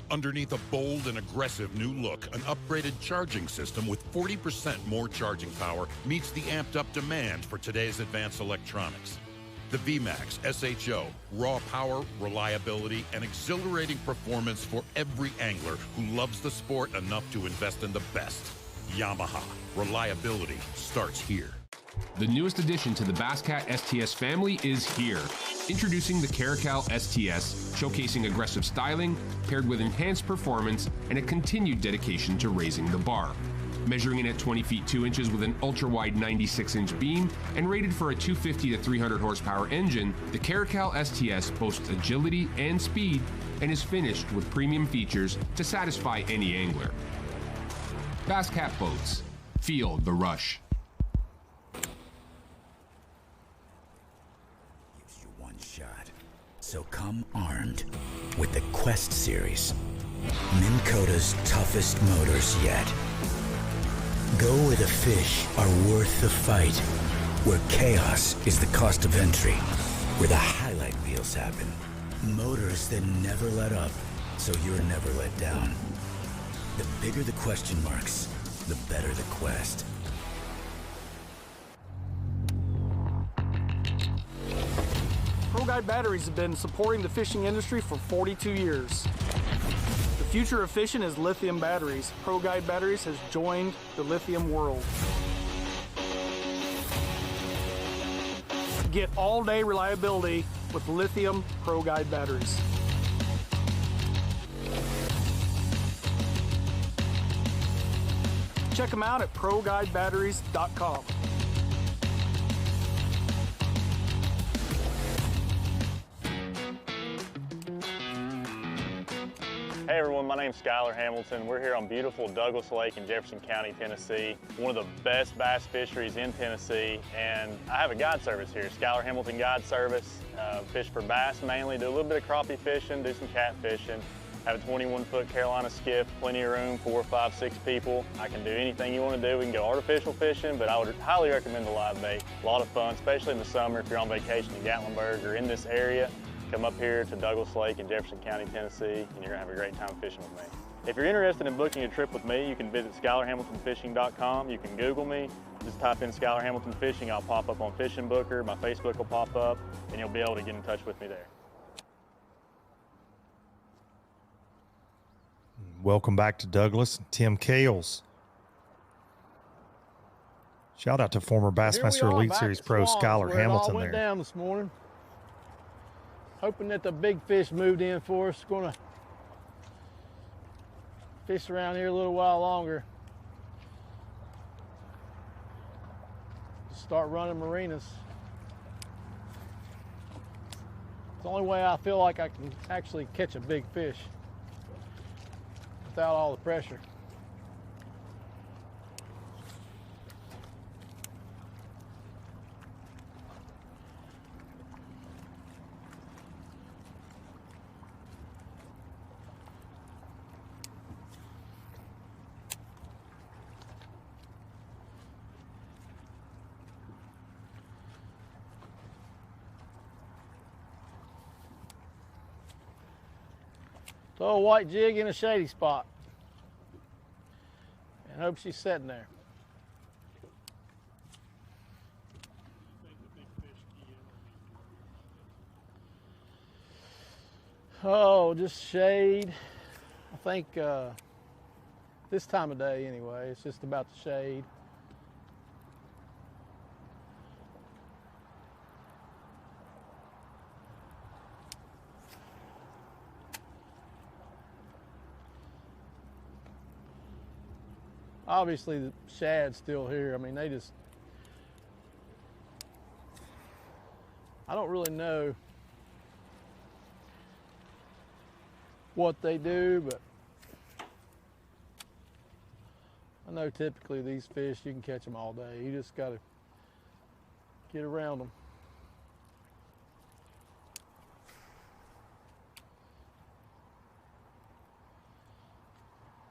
Underneath a bold and aggressive new look, an upgraded charging system with 40% more charging power meets the amped-up demand for today's advanced electronics. The VMAX SHO, raw power, reliability, and exhilarating performance for every angler who loves the sport enough to invest in the best. Yamaha, reliability starts here. The newest addition to the Basscat STS family is here. Introducing the Caracal STS, showcasing aggressive styling, paired with enhanced performance and a continued dedication to raising the bar. Measuring in at 20 feet 2 inches with an ultra-wide 96-inch beam and rated for a 250 to 300 horsepower engine, the Caracal STS boasts agility and speed and is finished with premium features to satisfy any angler. Basscat boats. Feel the rush. So come armed with the Quest series, Minn Kota's toughest motors yet. Go where the fish are worth the fight where chaos is the cost of entry, where the highlight reels happen. Motors that never let up, so you're never let down. The bigger the question marks, the better the quest. Pro Guide Batteries have been supporting the fishing industry for 42 years. The future of fishing is lithium batteries. Pro Guide Batteries has joined the lithium world. Get all-day reliability with lithium Pro Guide batteries. Check them out at ProGuideBatteries.com. Hey everyone, my name's Skylar Hamilton. We're here on beautiful Douglas Lake in Jefferson County, Tennessee. One of the best bass fisheries in Tennessee, and I have a guide service here, Skylar Hamilton Guide Service. Fish for bass mainly, do a little bit of crappie fishing, do some cat fishing. Have a 21-foot Carolina skiff, plenty of room, 4, 5, 6 people. I can do anything you want to do. We can go artificial fishing, but I would highly recommend the live bait. A lot of fun, especially in the summer if you're on vacation in Gatlinburg or in this area. Come up here to Douglas Lake in Jefferson County, Tennessee, and you're gonna have a great time fishing with me. If you're interested in booking a trip with me, you can visit SkylarHamiltonFishing.com. You can Google me, just type in Skylar Hamilton Fishing. I'll pop up on Fishing Booker. My Facebook will pop up, and you'll be able to get in touch with me there. Welcome back to Douglas and Tim Kales. Shout out to former Bassmaster Elite Series pro Skylar Hamilton went there. Down this morning. Hoping that the big fish moved in for us. Gonna fish around here a little while longer. Start running marinas. It's the only way I feel like I can actually catch a big fish without all the pressure. Throw a white jig in a shady spot and hope she's sitting there. Oh, just shade. I think this time of day anyway, it's just about the shade. Obviously the shad's still here. I mean, they just, I don't really know what they do, but I know typically these fish, you can catch them all day. You just gotta get around them.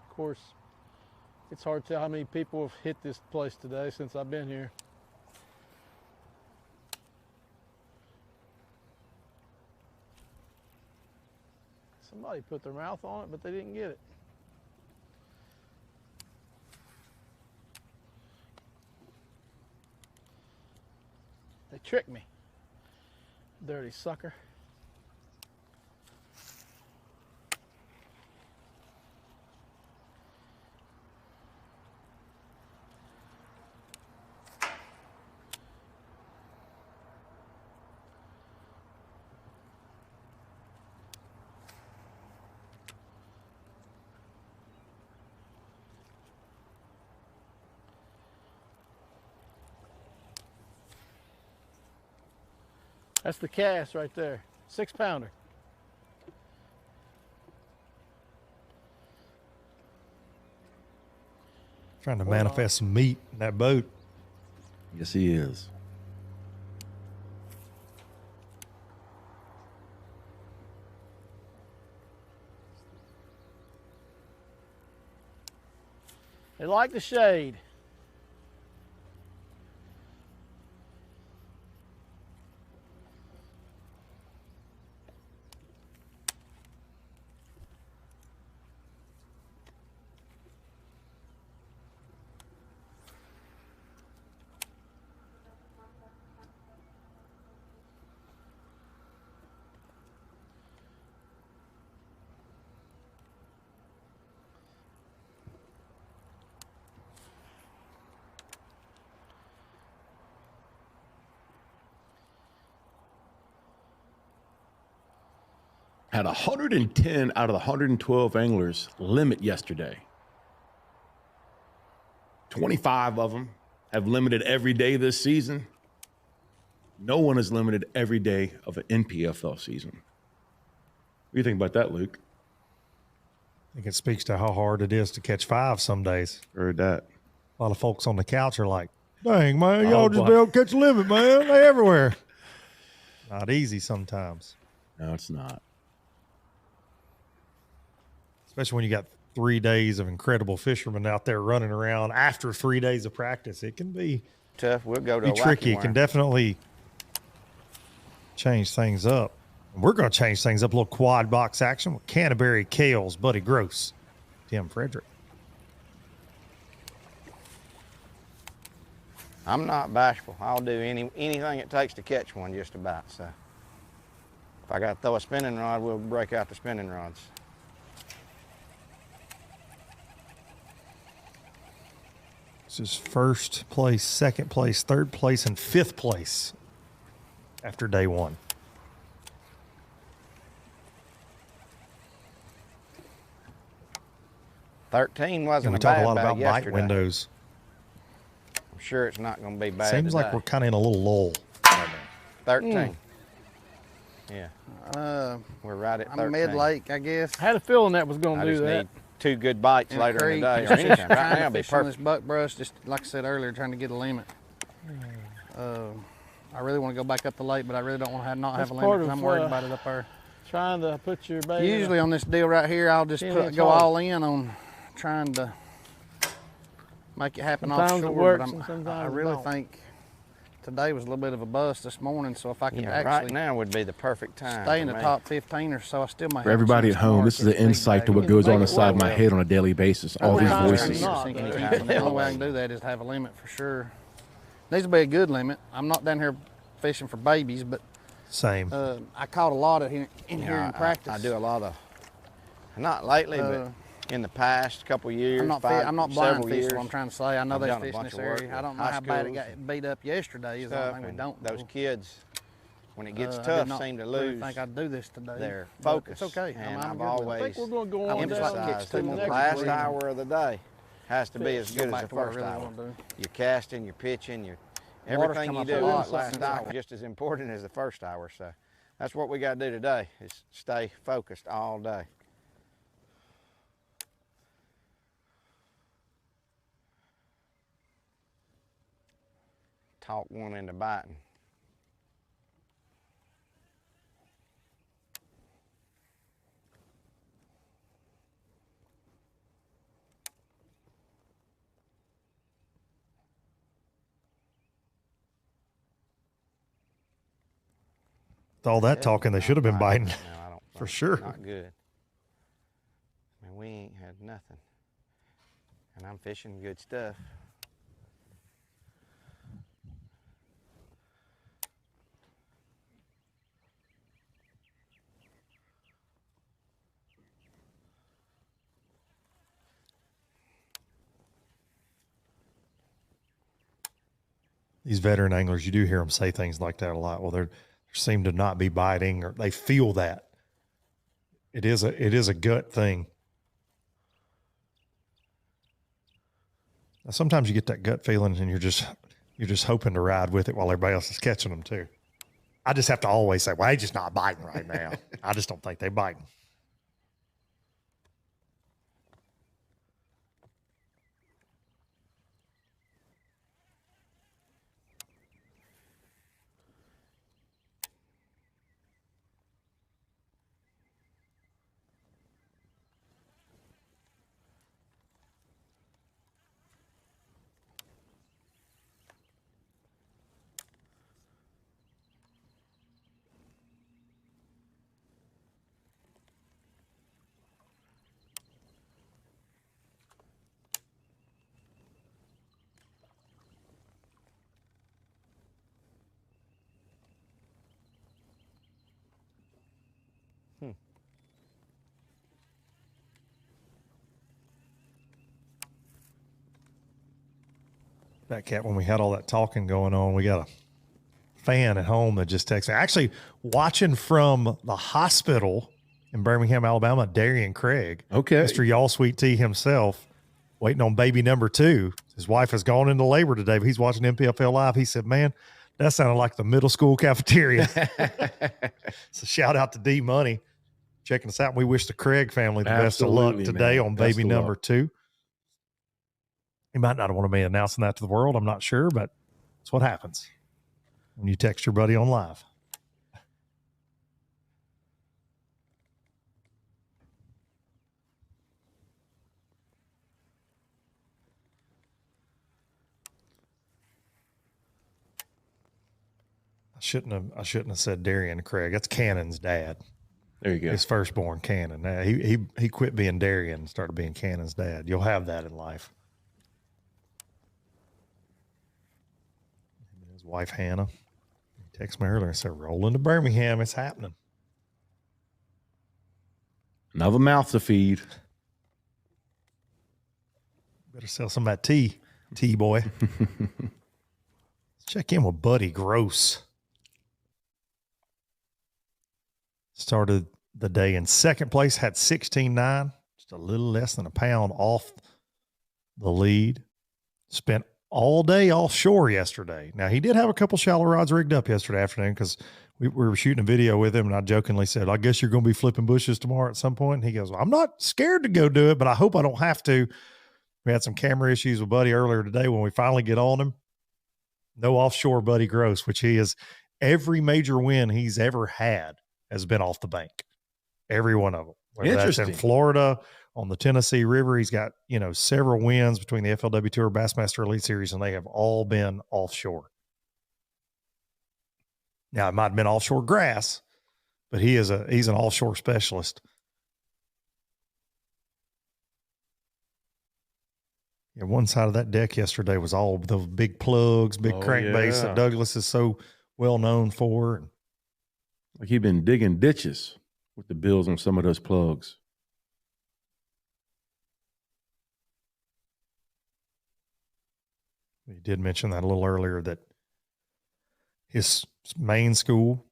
Of course, it's hard to tell how many people have hit this place today since I've been here. Somebody put their mouth on it, but they didn't get it. They tricked me. Dirty sucker. That's the cast right there, 6-pounder. Trying to manifest some meat in that boat. Yes, he is. They like the shade. had 110 out of the 112 anglers limit yesterday. 25 of them have limited every day this season. No one is limited every day of an NPFL season. What do you think about that, Luke? I think it speaks to how hard it is to catch 5 some days. Heard that. A lot of folks on the couch are like, dang, man, y'all just be able to catch a limit, man. They everywhere. Not easy sometimes. No, it's not. Especially when you got 3 days of incredible fishermen out there running around after 3 days of practice. It can be tough. We'll go to be tricky. It can definitely change things up. And we're going to change things up. A little quad box action with Canterbury, Kales, Buddy Gross, Tim Frederick. I'm not bashful. I'll do anything it takes to catch one just about. So if I got to throw a spinning rod, we'll break out the spinning rods. This is first place, second place, third place, and fifth place after day 1. $13 wasn't we a talk bad a lot bag about yesterday. bite windows. I'm sure it's not going to be bad Seems today. like we're kind of in a little lull. 13. Yeah. We're right at 13. I'm mid-lake, I guess. I had a feeling that was going I to do just that. need 2 good bites In a later in the creek. day. Or anytime. Right now, it'll be Fishing this perfect. buck brush, just like I said earlier, trying to get a limit. I really want to go back up the lake, but I really don't want to not have a limit because I'm worried about it up there. Trying to put your bait. Usually on this deal right here, I'll just go all in on trying to make it happen Sometimes it offshore. works But and sometimes I it really don't. think today was a little bit of a bust this morning, so if I could Right actually now would be the perfect time. stay in for the me. top 15 or so, I still might For have a everybody chance at home, tomorrow this is an catch a big insight to bag. what goes on Make it inside my well. head on a daily basis. All these voices. The only way I can do that is to have a limit for sure. Needs to be a good limit. I'm not down here fishing for babies, but Same. I caught a lot of here in practice. I do a lot of, not lately, but in the past couple years. I'm not blind several fishing. years. What I'm trying to say. I know I've they done a fish in bunch this of work area. I with don't know high how bad it schools got beat up yesterday. Is the only thing we don't those know. kids, when it gets I did tough, not seem to really lose. think I'd do this today. Their but focus. It's okay. And I'm I've good with it. always I think we're going to go on just like down catch emphasized two that more the next last week. hour of the day has to be as Go good back as the to what I first really hour. wanna do. You're casting, you're pitching, Water's everything come you up do a lot that last since hour is just as important as the first hour. So that's what we got to do today, is stay focused all day. Talk one into biting. With all that talking, they should have been biting. No, I don't For think. sure. Not good. I mean, we ain't had nothing. And I'm fishing good stuff. These veteran anglers, you do hear them say things like that a lot. Well, they seem to not be biting, or they feel that. It is a gut thing. Now, sometimes you get that gut feeling, and you're just hoping to ride with it while everybody else is catching them too. I just have to always say, "Well, they're just not biting right now." I just don't think they're biting. That cat, when we had all that talking going on, we got a fan at home that just texted me. Actually, watching from the hospital in Birmingham, Alabama, Darian Craig. Okay. Mr. Y'all Sweet Tea himself, waiting on baby number 2. His wife has gone into labor today, but he's watching MPFL Live. He said, man, that sounded like the middle school cafeteria. So shout out to D Money checking us out. We wish the Craig family the best of luck today on baby number 2. He might not want to be announcing that to the world. I'm not sure, but that's what happens when you text your buddy on live. I shouldn't have said Darian Craig. That's Cannon's dad. There you go. His firstborn, Cannon. He quit being Darian and started being Cannon's dad. You'll have that in life. And his wife Hannah. He texted me earlier and said, "Rolling to Birmingham. It's happening." Another mouth to feed. Better sell some of that tea boy. Let's check in with Buddy Gross. Started the day in second place, had 16.9, just a little less than a pound off the lead. Spent all day offshore yesterday. Now, he did have a couple shallow rods rigged up yesterday afternoon because we were shooting a video with him, and I jokingly said, I guess you're going to be flipping bushes tomorrow at some point. And he goes, well, I'm not scared to go do it, but I hope I don't have to. We had some camera issues with Buddy earlier today when we finally get on him. No offshore Buddy Gross, which he is every major win he's ever had has been off the bank. Every one of them. Whether that's in Florida, on the Tennessee River. He's got, several wins between the FLW Tour, Bassmaster Elite Series, and they have all been offshore. Now, it might have been offshore grass, but he's an offshore specialist. Yeah, one side of that deck yesterday was all those big plugs, big crankbaits that Douglas is so well known for. Like he'd been digging ditches with the bills on some of those plugs. We did mention that a little earlier, that his main school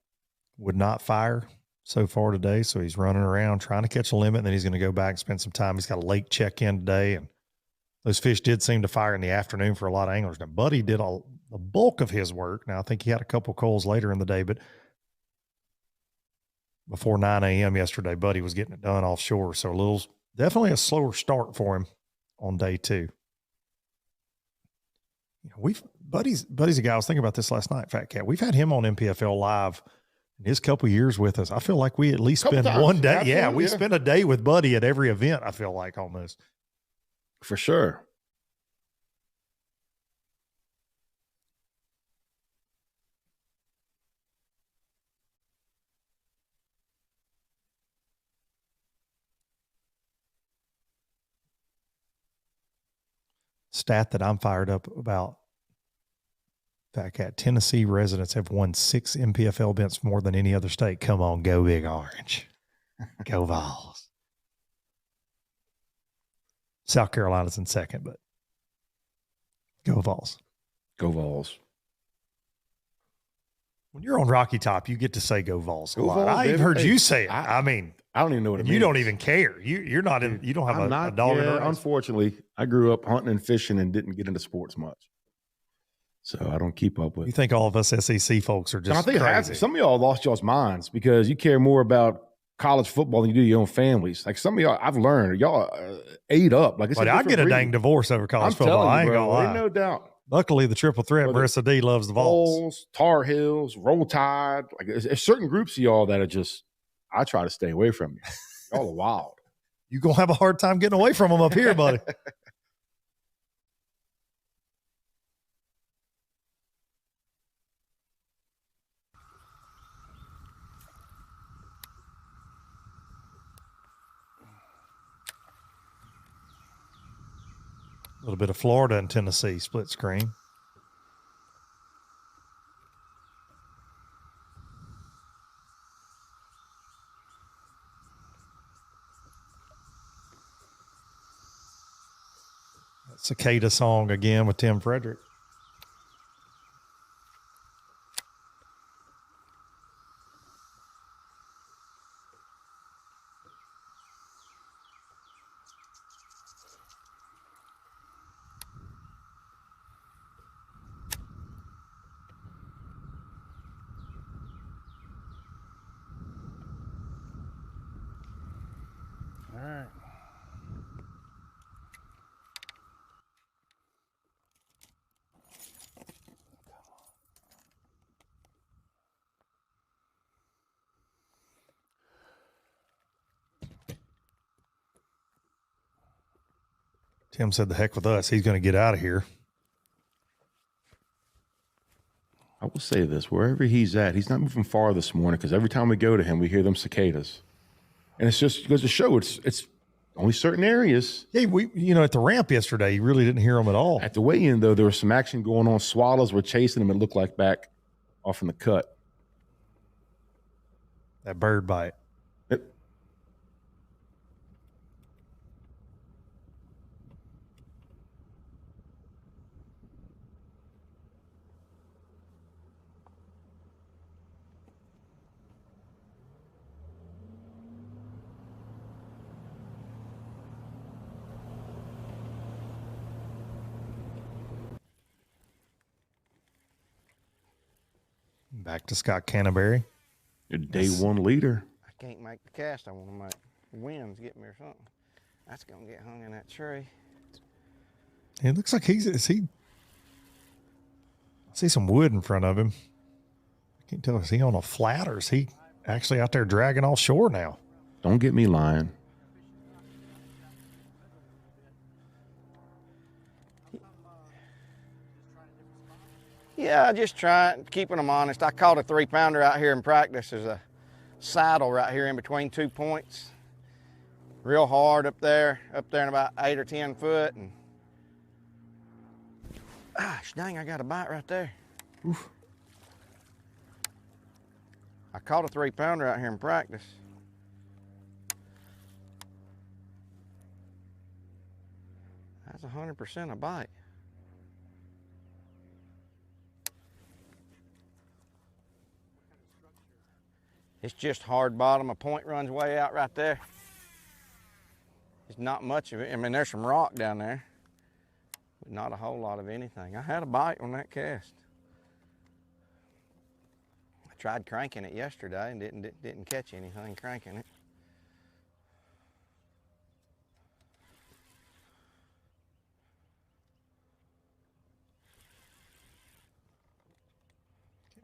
would not fire so far today. So he's running around trying to catch a limit, and then he's going to go back and spend some time. He's got a lake check-in today, and those fish did seem to fire in the afternoon for a lot of anglers. Now, Buddy did the bulk of his work. Now, I think he had a couple calls later in the day, but before 9 a.m. yesterday, Buddy was getting it done offshore. So definitely a slower start for him on day 2. Buddy's a guy. I was thinking about this last night, Fat Cat. We've had him on MPFL Live in his couple years with us. I feel like we at least spend one day. Yeah, we spend a day with Buddy at every event, I feel like, almost. For sure. Stat that I'm fired up about, Fat Cat, Tennessee residents have won 6 MPFL events more than any other state. Come on, go Big Orange. Go Vols. South Carolina's in second, but go Vols. Go Vols. When you're on Rocky Top, you get to say go Vols a Go lot. Vols, I even heard you say it. I don't even know what it means. You don't even care. You're not in. You don't have a dog in the race. Unfortunately, I grew up hunting and fishing and didn't get into sports much, so I don't keep up with. You think all of us SEC folks are just crazy? Some of y'all lost y'all's minds because you care more about college football than you do your own families. Like some of y'all, I've learned y'all ate up. Like, but I get a dang divorce over college football. I ain't gonna lie. Ain't no doubt. Luckily, the triple threat, Marissa D loves the Vols. Tar Heels, Roll Tide. Like, there's certain groups of y'all that are just, I try to stay away from you. Y'all are wild. You're going to have a hard time getting away from them up here, buddy. A little bit of Florida and Tennessee split screen. Cicada song again with Tim Frederick. All right. Tim said the heck with us. He's going to get out of here. I will say this, wherever he's at, he's not moving far this morning because every time we go to him, we hear them cicadas. And it's just goes to show it's only certain areas. Yeah, at the ramp yesterday, you really didn't hear them at all. At the weigh-in, though, there was some action going on. Swallows were chasing them, it looked like, back off in the cut. That bird bite. Yep. Back to Scott Canterbury. Your day one leader. I can't make the cast I want to make. Wind's getting me or something. That's going to get hung in that tree. It looks like I see some wood in front of him. I can't tell, is he on a flat or is he actually out there dragging offshore now? Don't get me lying. Yeah, just keeping them honest. I caught a 3-pounder out here in practice. There's a saddle right here in between 2 points. Real hard up there in about 8 or 10 foot. And gosh, dang, I got a bite right there. Oof. I caught a 3-pounder out here in practice. That's 100% a bite. It's just hard bottom. A point runs way out right there. There's not much of it. I mean, there's some rock down there, but not a whole lot of anything. I had a bite on that cast. I tried cranking it yesterday and didn't catch anything cranking it.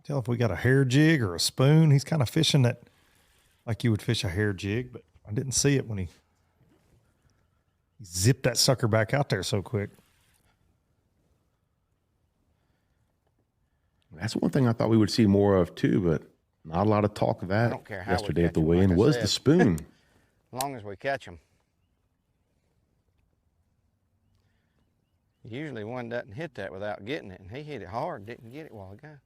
Tell if we got a hair jig or a spoon. He's kind of fishing that like you would fish a hair jig, but I didn't see it when he zipped that sucker back out there so quick. That's one thing I thought we would see more of too, but not a lot of talk of that. I don't care how yesterday at the weigh-in was the spoon. As long as we catch them. Usually one doesn't hit that without getting it, and he hit it hard, didn't get it a while ago.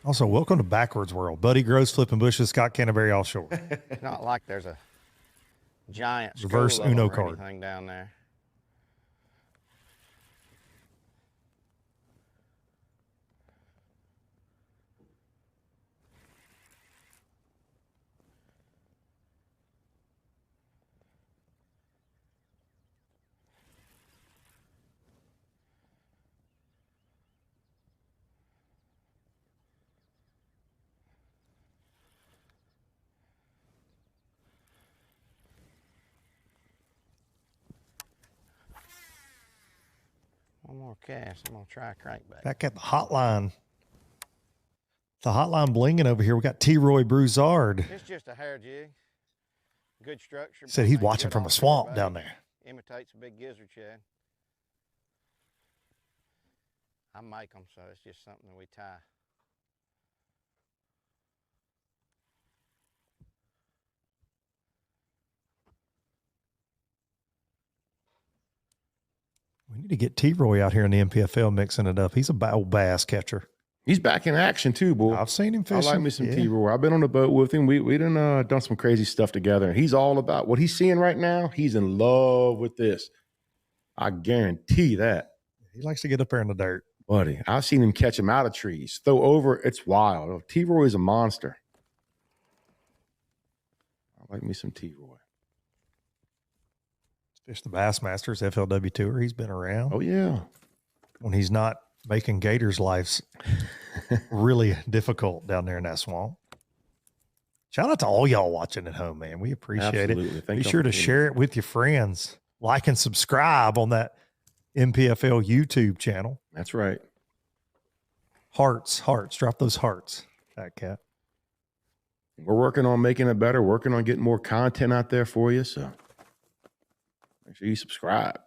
Also, welcome to Backwards World. Buddy Gross, flipping bushes, Scott Canterbury offshore. It's not like there's a giant reverse school of Uno them or card anything down there. One more cast. I'm going to try a crankbait. Back at the hotline. The hotline blinging over here. We got T-Roy Broussard. It's just a hair jig. Good structure. Said he's watching from a swamp down there. Imitates a big gizzard shad. I make them, so it's just something that we tie. We need to get T-Roy out here in the MPFL mixing it up. He's a old bass catcher. He's back in action too, boy. I've seen him fishing. I like me some T-Roy. I've been on the boat with him. We done some crazy stuff together. He's all about what he's seeing right now. He's in love with this. I guarantee that. He likes to get up there in the dirt. Buddy, I've seen him catch him out of trees, throw over. It's wild. T-Roy is a monster. like me some T-Roy. Fish the Bassmasters FLW Tour. He's been around. Oh, yeah. When he's not making gators' lives really difficult down there in that swamp. Shout out to all y'all watching at home, man. We appreciate it. Be sure to share it with your friends. Like and subscribe on that MPFL YouTube channel. That's right. Hearts. Drop those hearts, Fat Cat. We're working on making it better, working on getting more content out there for you. So make sure you subscribe.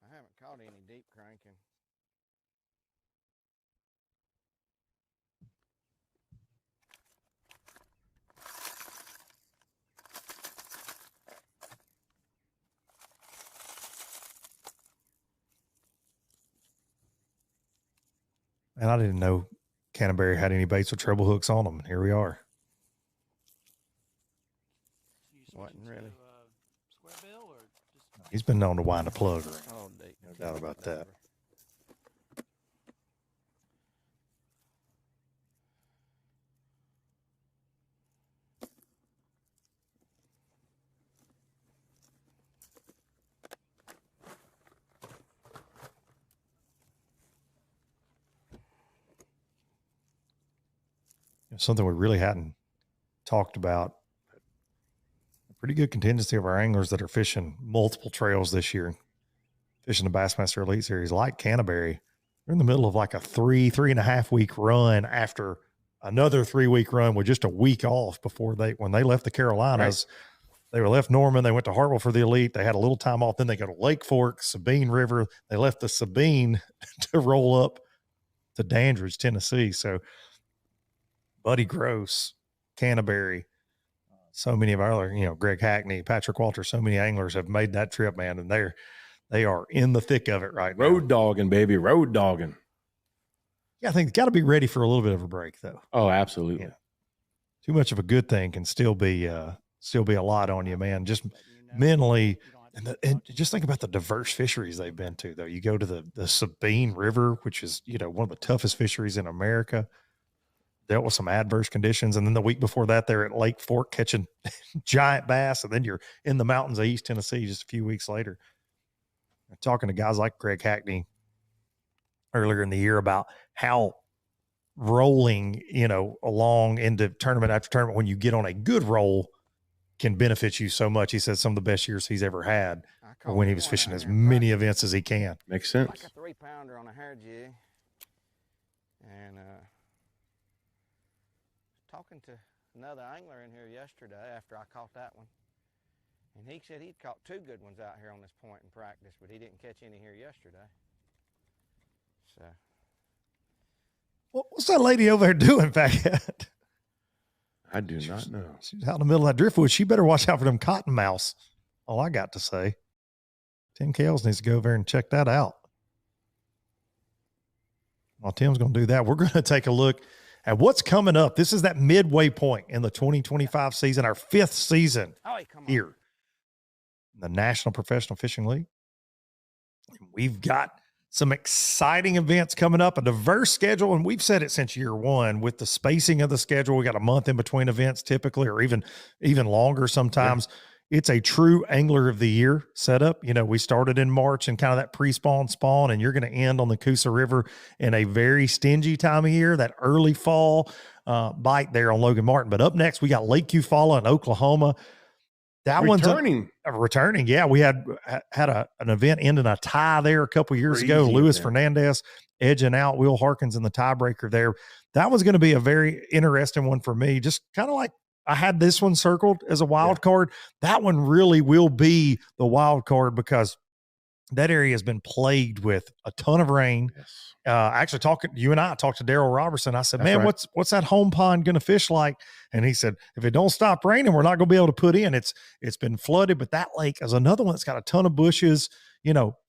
I haven't caught any deep cranking. And I didn't know Canterbury had any baits with treble hooks on them. Here we are. Wasn't really. He's been known to wind a plug around. Oh, no doubt about that. Something we really hadn't talked about. A pretty good contingency of our anglers that are fishing multiple trails this year, fishing the Bassmaster Elite Series like Canterbury. They're in the middle of like a 3.5 week run after another 3-week run with just a week off before when they left the Carolinas. Right. They were left Norman. They went to Hartwell for the Elite. They had a little time off. Then they go to Lake Fork, Sabine River. They left the Sabine to roll up to Dandridge, Tennessee. So Buddy Gross, Canterbury, so many of our other, Greg Hackney, Patrick Walter, so many anglers have made that trip, man, and they are in the thick of it right now. Road dogging, baby, road dogging. Yeah, I think got to be ready for a little bit of a break, though. Oh, absolutely. Yeah. Too much of a good thing can still be a lot on you, man. Just mentally, and just think about the diverse fisheries they've been to, though. You go to the Sabine River, which is one of the toughest fisheries in America. Dealt with some adverse conditions. And then the week before that, they're at Lake Fork catching giant bass. And then you're in the mountains of East Tennessee just a few weeks later. I'm talking to guys like Greg Hackney earlier in the year about how rolling, along into tournament after tournament, when you get on a good roll, can benefit you so much. He said some of the best years he's ever had when he was fishing as many events as he can. Makes sense. Like a 3-pounder on a hair jig. And, talking to another angler in here yesterday after I caught that one, and he said he'd caught 2 good ones out here on this point in practice, but he didn't catch any here yesterday. So, what's that lady over there doing, Fat? I do not know. She's out in the middle of that driftwood. She better watch out for them cottonmouths. All I got to say. Tim Kales needs to go over there and check that out. While Tim's going to do that, we're going to take a look at what's coming up. This is that midway point in the 2025 season, our 5th season here in the National Professional Fishing League. We've got some exciting events coming up, a diverse schedule, and we've said it since year one with the spacing of the schedule. We got a month in between events typically, or even longer sometimes. Yeah. It's a true Angler of the Year setup. We started in March and kind of that pre-spawn spawn, and you're going to end on the Coosa River in a very stingy time of year, that early fall bite there on Logan Martin. But up next, we got Lake Eufaula in Oklahoma. That returning. One's returning. Yeah, we had an event ending a tie there a couple years ago. Luis Fernandez edging out Will Harkins in the tiebreaker there. That one's going to be a very interesting one for me. Just kind of like I had this one circled as a wild card. That one really will be the wild card because that area has been plagued with a ton of rain. Yes. Actually, you and I talked to Daryl Robertson. I said, man, what's that home pond going to fish like? And he said, if it don't stop raining, we're not going to be able to put in. It's been flooded, but that lake is another one that's got a ton of bushes.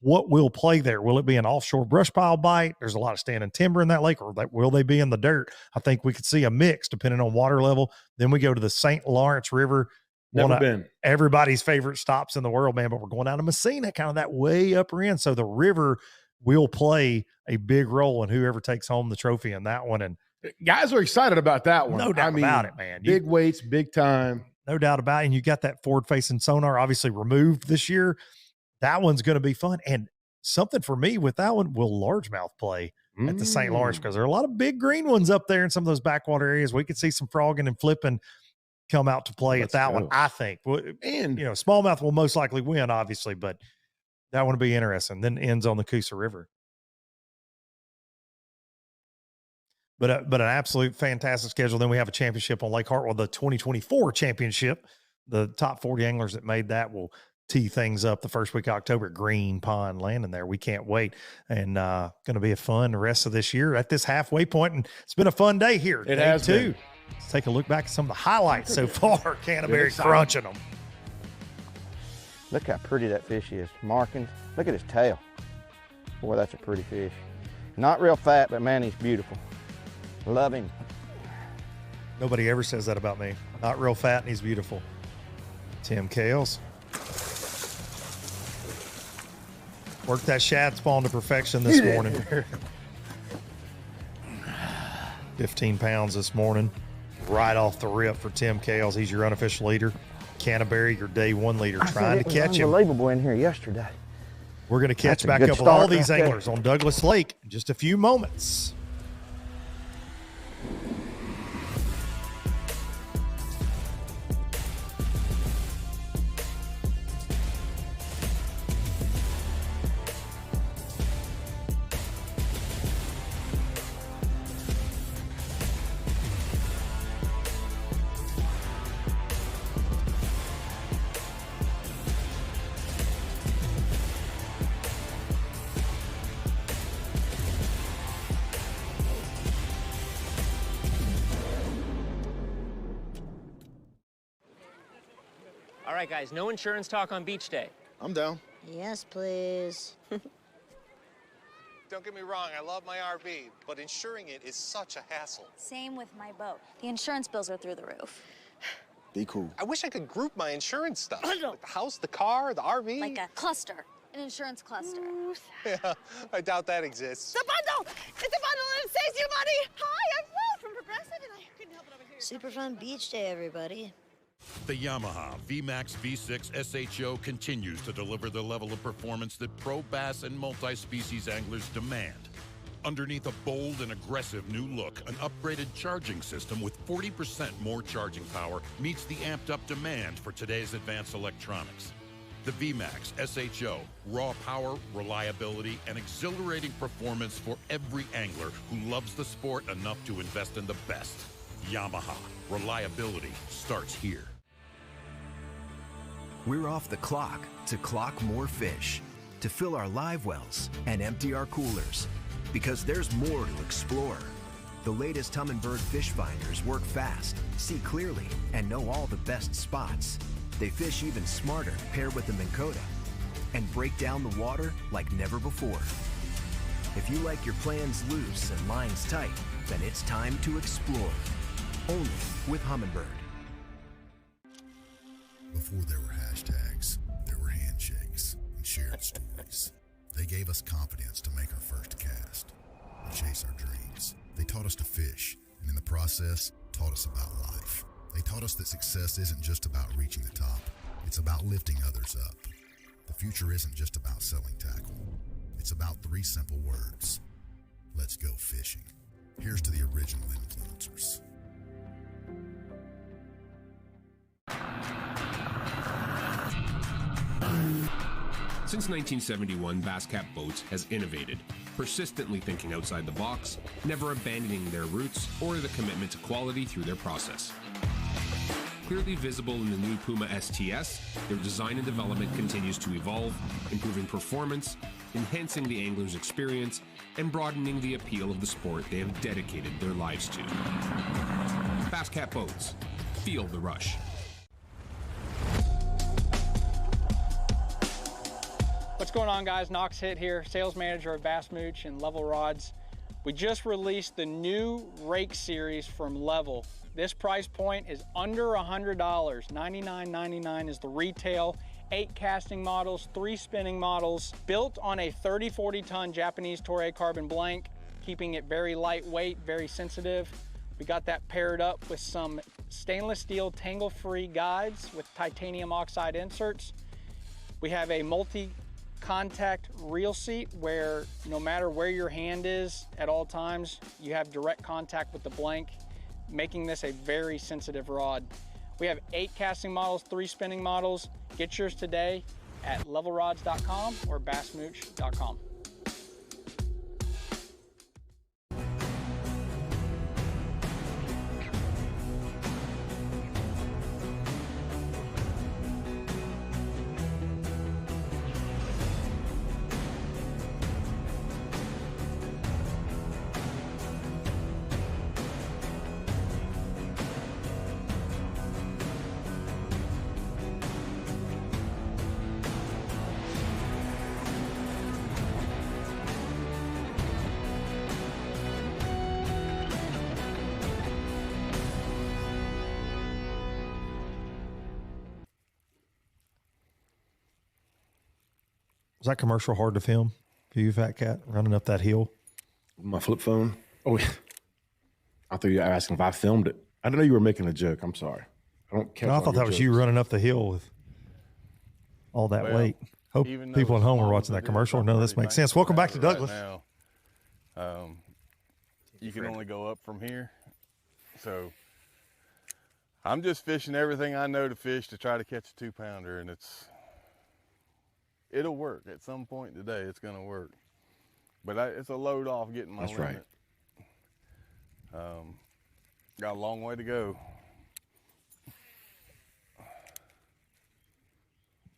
What will play there? Will it be an offshore brush pile bite? There's a lot of standing timber in that lake, or will they be in the dirt? I think we could see a mix depending on water level. Then we go to the St. Lawrence River. Never been. Everybody's favorite stops in the world, man, but we're going down to Messina, kind of that way upper end. So the river will play a big role in whoever takes home the trophy in that one. And guys are excited about that one. No doubt about it, man. Big weights, big time. No doubt about it. And you got that forward-facing sonar obviously removed this year. That one's going to be fun. And something for me with that one, will largemouth play at the St. Lawrence? Because there are a lot of big green ones up there in some of those backwater areas. We could see some frogging and flipping come out to play at that one, I think. And, smallmouth will most likely win, obviously, but that one will be interesting. Then ends on the Coosa River. But an absolute fantastic schedule. Then we have a championship on Lake Hartwell, the 2024 championship. The top 40 anglers that made that will tee things up the first week of October at Green Pond Landing there. We can't wait. And going to be a fun the rest of this year at this halfway point. And it's been a fun day here. It has too. Let's take a look back at some of the highlights so far. Canterbury crunching them. Look how pretty that fish is. Markings. Look at his tail. Boy, that's a pretty fish. Not real fat, but man, he's beautiful. Love him. Nobody ever says that about me. Not real fat and he's beautiful. Tim Kales. Worked that shad spawn to perfection this morning. 15 pounds this morning. Right off the rip for Tim Kales. He's your unofficial leader. Canterbury, your day one leader, trying to catch him. Unbelievable in here yesterday. We're going to catch back up with all these anglers on Douglas Lake in just a few moments. All right, guys, no insurance talk on beach day. I'm down. Yes, please. Don't get me wrong, I love my RV, but insuring it is such a hassle. Same with my boat. The insurance bills are through the roof. Be cool. I wish I could group my insurance stuff. Like the house, the car, the RV. Like a cluster, an insurance cluster. Yeah, I doubt that exists. The bundle! It's a bundle and it saves you money! Hi, I'm Will from Progressive and I couldn't help it over here. Super fun beach day, everybody. The Yamaha VMAX V6 SHO continues to deliver the level of performance that pro bass and multi-species anglers demand. Underneath a bold and aggressive new look, an upgraded charging system with 40% more charging power meets the amped-up demand for today's advanced electronics. The VMAX SHO, raw power, reliability, and exhilarating performance for every angler who loves the sport enough to invest in the best. Yamaha, reliability starts here. We're off the clock to clock more fish, to fill our live wells and empty our coolers, because there's more to explore. The latest Humminbird fish finders work fast, see clearly, and know all the best spots. They fish even smarter paired with the Minn Kota and break down the water like never before. If you like your plans loose and lines tight, then it's time to explore. Only with Humminbird. Before there were hashtags, there were handshakes and shared stories. They gave us confidence to make our first cast and chase our dreams. They taught us to fish, and in the process, taught us about life. They taught us that success isn't just about reaching the top. It's about lifting others up. The future isn't just about selling tackle. It's about 3 simple words. Let's go fishing. Here's to the original influencers. Since 1971, Basscat Boats has innovated, persistently thinking outside the box, never abandoning their roots or the commitment to quality through their process. Clearly visible in the new Puma STS, their design and development continues to evolve, improving performance, enhancing the angler's experience, and broadening the appeal of the sport they have dedicated their lives to. Basscat Boats. Feel the rush. What's going on, guys? Knox Hitt here, sales manager of Bass Mooch and Level Rods. We just released the new rake series from Level. This price point is under $100. $99.99 is the retail, 8 casting models, 3 spinning models, built on a 30-40 ton Japanese Toray carbon blank, keeping it very lightweight, very sensitive. We got that paired up with some stainless steel tangle-free guides with titanium oxide inserts. We have a multi-contact reel seat where no matter where your hand is at all times, you have direct contact with the blank, making this a very sensitive rod. We have 8 casting models, 3 spinning models. Get yours today at levelrods.com or bassmooch.com. Was that commercial hard to film for you, Fat Cat, running up that hill? My flip phone? Oh, yeah. I thought you were asking if I filmed it. I didn't know you were making a joke. I'm sorry. I don't catch No, I thought that was you running up the hill with all that weight. Hope people at home are watching that commercial. No, this makes sense. Welcome back to Douglas. Now, you can only go up from here. So I'm just fishing everything I know to fish to try to catch a 2-pounder, and it'll work. At some point today, it's going to work. But it's a load off getting my limit. Right. Got a long way to go.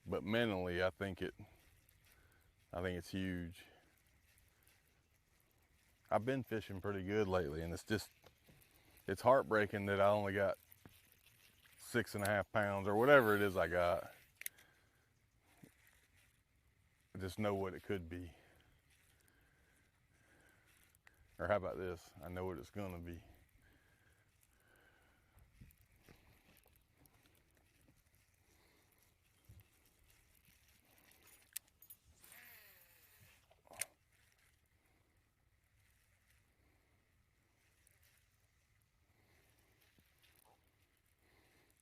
But mentally, I think it's huge. I've been fishing pretty good lately, and it's heartbreaking that I only got 6.5 pounds or whatever it is I got. I just know what it could be. Or how about this? I know what it's gonna be.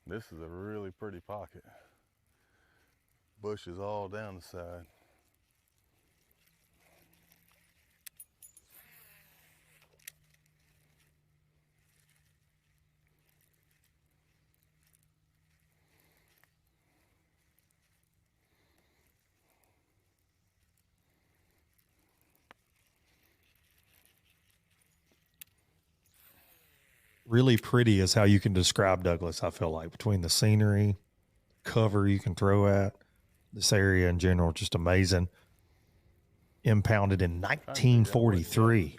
This is a really pretty pocket. Bushes all down the side. Really pretty is how you can describe Douglas, I feel like, between the scenery, cover you can throw at, this area in general, just amazing. Impounded in 1943.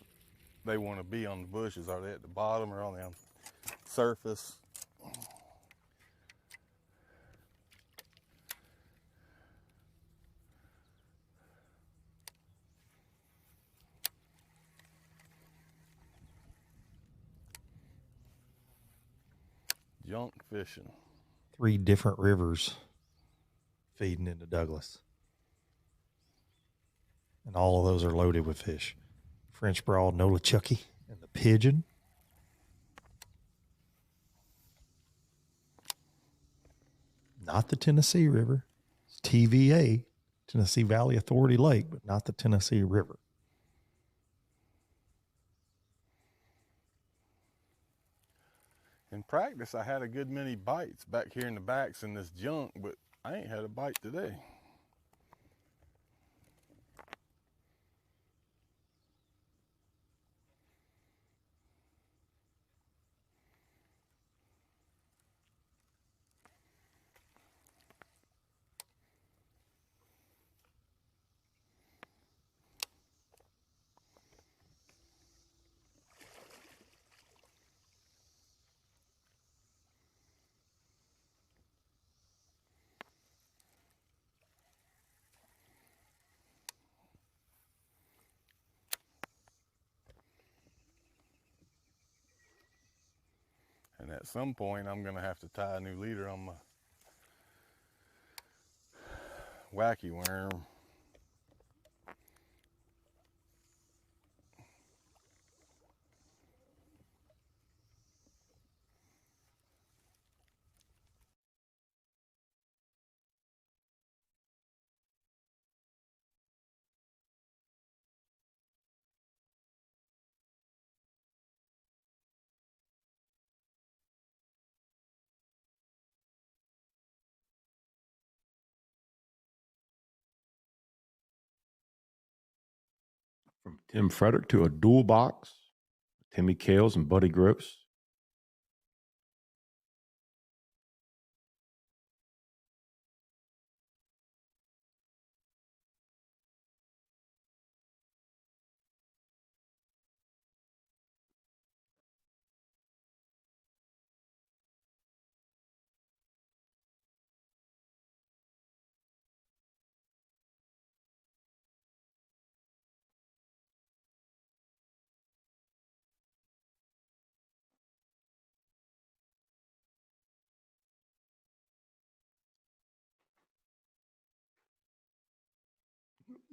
They want to be on the bushes. Are they at the bottom or on the surface? Junk fishing. 3 different rivers feeding into Douglas. And all of those are loaded with fish. French Broad, Nolichucky, and the Pigeon. Not the Tennessee River. It's TVA, Tennessee Valley Authority Lake, but not the Tennessee River. In practice, I had a good many bites back here in the backs in this junk, but I ain't had a bite today. And at some point, I'm going to have to tie a new leader on wacky worm. From Tim Frederick to a dual box, Timmy Kales and Buddy Gross.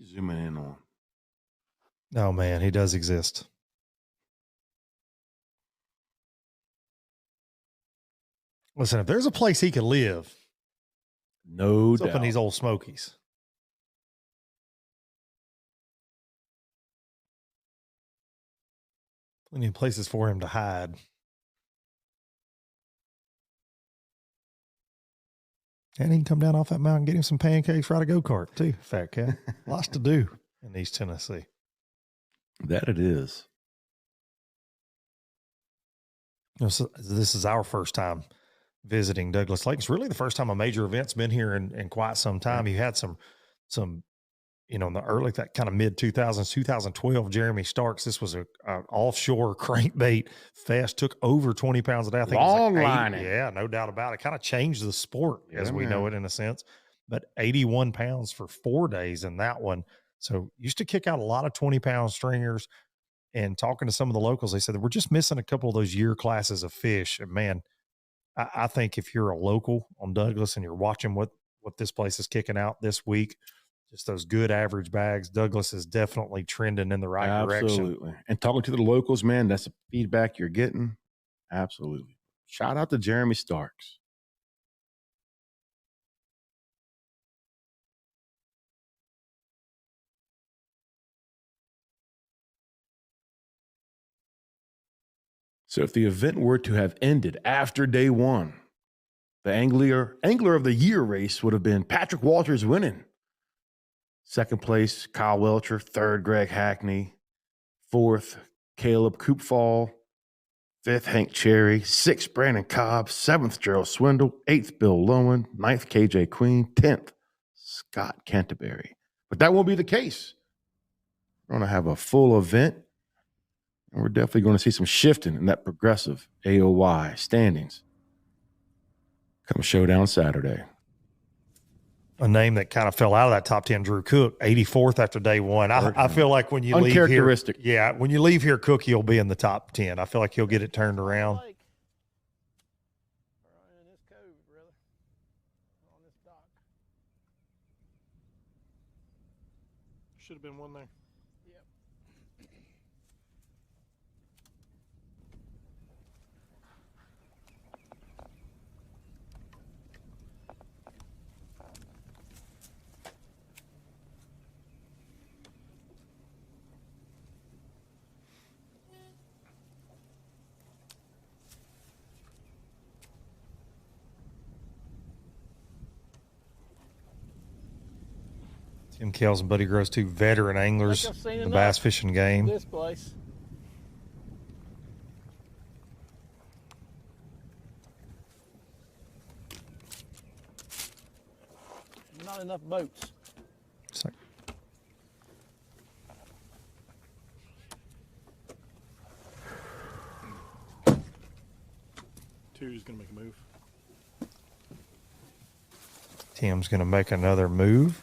Zooming in on. Oh, man, he does exist. Listen, if there's a place he could live, no it's doubt. up in these old Smokies. Plenty of places for him to hide. And he can come down off that mountain and get him some pancakes, ride a go-kart too, fat cat. Lots to do in East Tennessee. That it is. You know, so this is our first time visiting Douglas Lake. It's really the first time a major event's been here in quite some time. You had some, you know, in the early, that kind of mid 2000s, 2012, Jeremy Starks. This was a offshore crankbait fest, took over 20 pounds a day. I think Long it was like lining. Yeah, no doubt about it. Kind of changed the sport as we man. know it in a sense, but 81 pounds for 4 days in that one. So used to kick out a lot of 20-pound stringers. And talking to some of the locals, they said we're just missing a couple of those year classes of fish. And man, I think if you're a local on Douglas and you're watching what this place is kicking out this week, just those good average bags, Douglas is definitely trending in the right direction. Absolutely. And talking to the locals, man, that's the feedback you're getting. Absolutely. Shout out to Jeremy Starks. So if the event were to have ended after day one, the Angler of the Year race would have been Patrick Walters winning. Second place, Kyle Welcher. Third, Greg Hackney. Fourth, Caleb Koopfall. Fifth, Hank Cherry. Sixth, Brandon Cobb. Seventh, Gerald Swindle. Eighth, Bill Lowen. Ninth, KJ Queen. 10th, Scott Canterbury. But that won't be the case. We're going to have a full event, and we're definitely going to see some shifting in that progressive AOY standings come showdown Saturday. A name that kind of fell out of that top 10, Drew Cook, 84th after day one. I feel like when you leave here, uncharacteristic. Yeah, when you leave here, Cook, he'll be in the top 10. I feel like he'll get it turned around. Should have been one there. Tim Kales and Buddy Gross, two veteran anglers in the bass fishing game. This place. Not enough boats. So, Two's gonna make a move. Tim's going to make another move.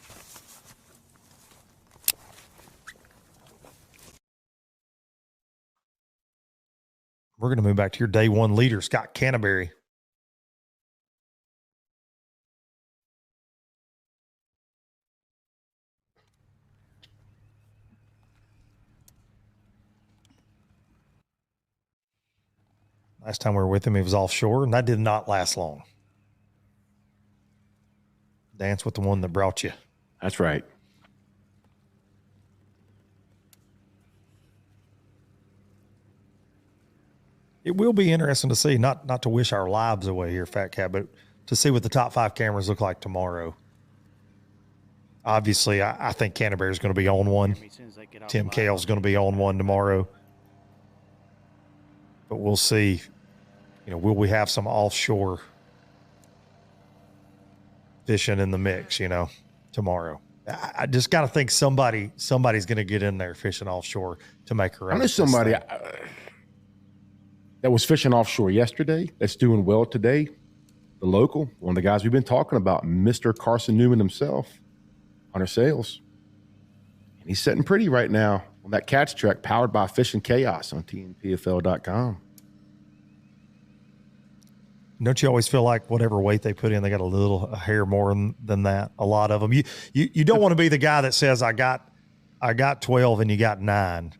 We're going to move back to your day one leader, Scott Canterbury. Last time we were with him, he was offshore, and that did not last long. Dance with the one that brought you. That's right. It will be interesting to see, not to wish our lives away here, Fat Cat, but to see what the top 5 cameras look like tomorrow. Obviously, I think Canterbury is going to be on one. Tim Kales is going to be on one tomorrow. But we'll see. Will we have some offshore fishing in the mix, tomorrow? I just got to think somebody's going to get in there fishing offshore to make her. I know somebody that was fishing offshore yesterday that's doing well today. The local, one of the guys we've been talking about, Mr. Carson Newman himself, Hunter Sales. And he's sitting pretty right now on that catch track powered by Fishing Chaos on TNPFL.com. Don't you always feel like whatever weight they put in, they got a hair more than that? A lot of them. You don't want to be the guy that says, I got 12 and you got 9.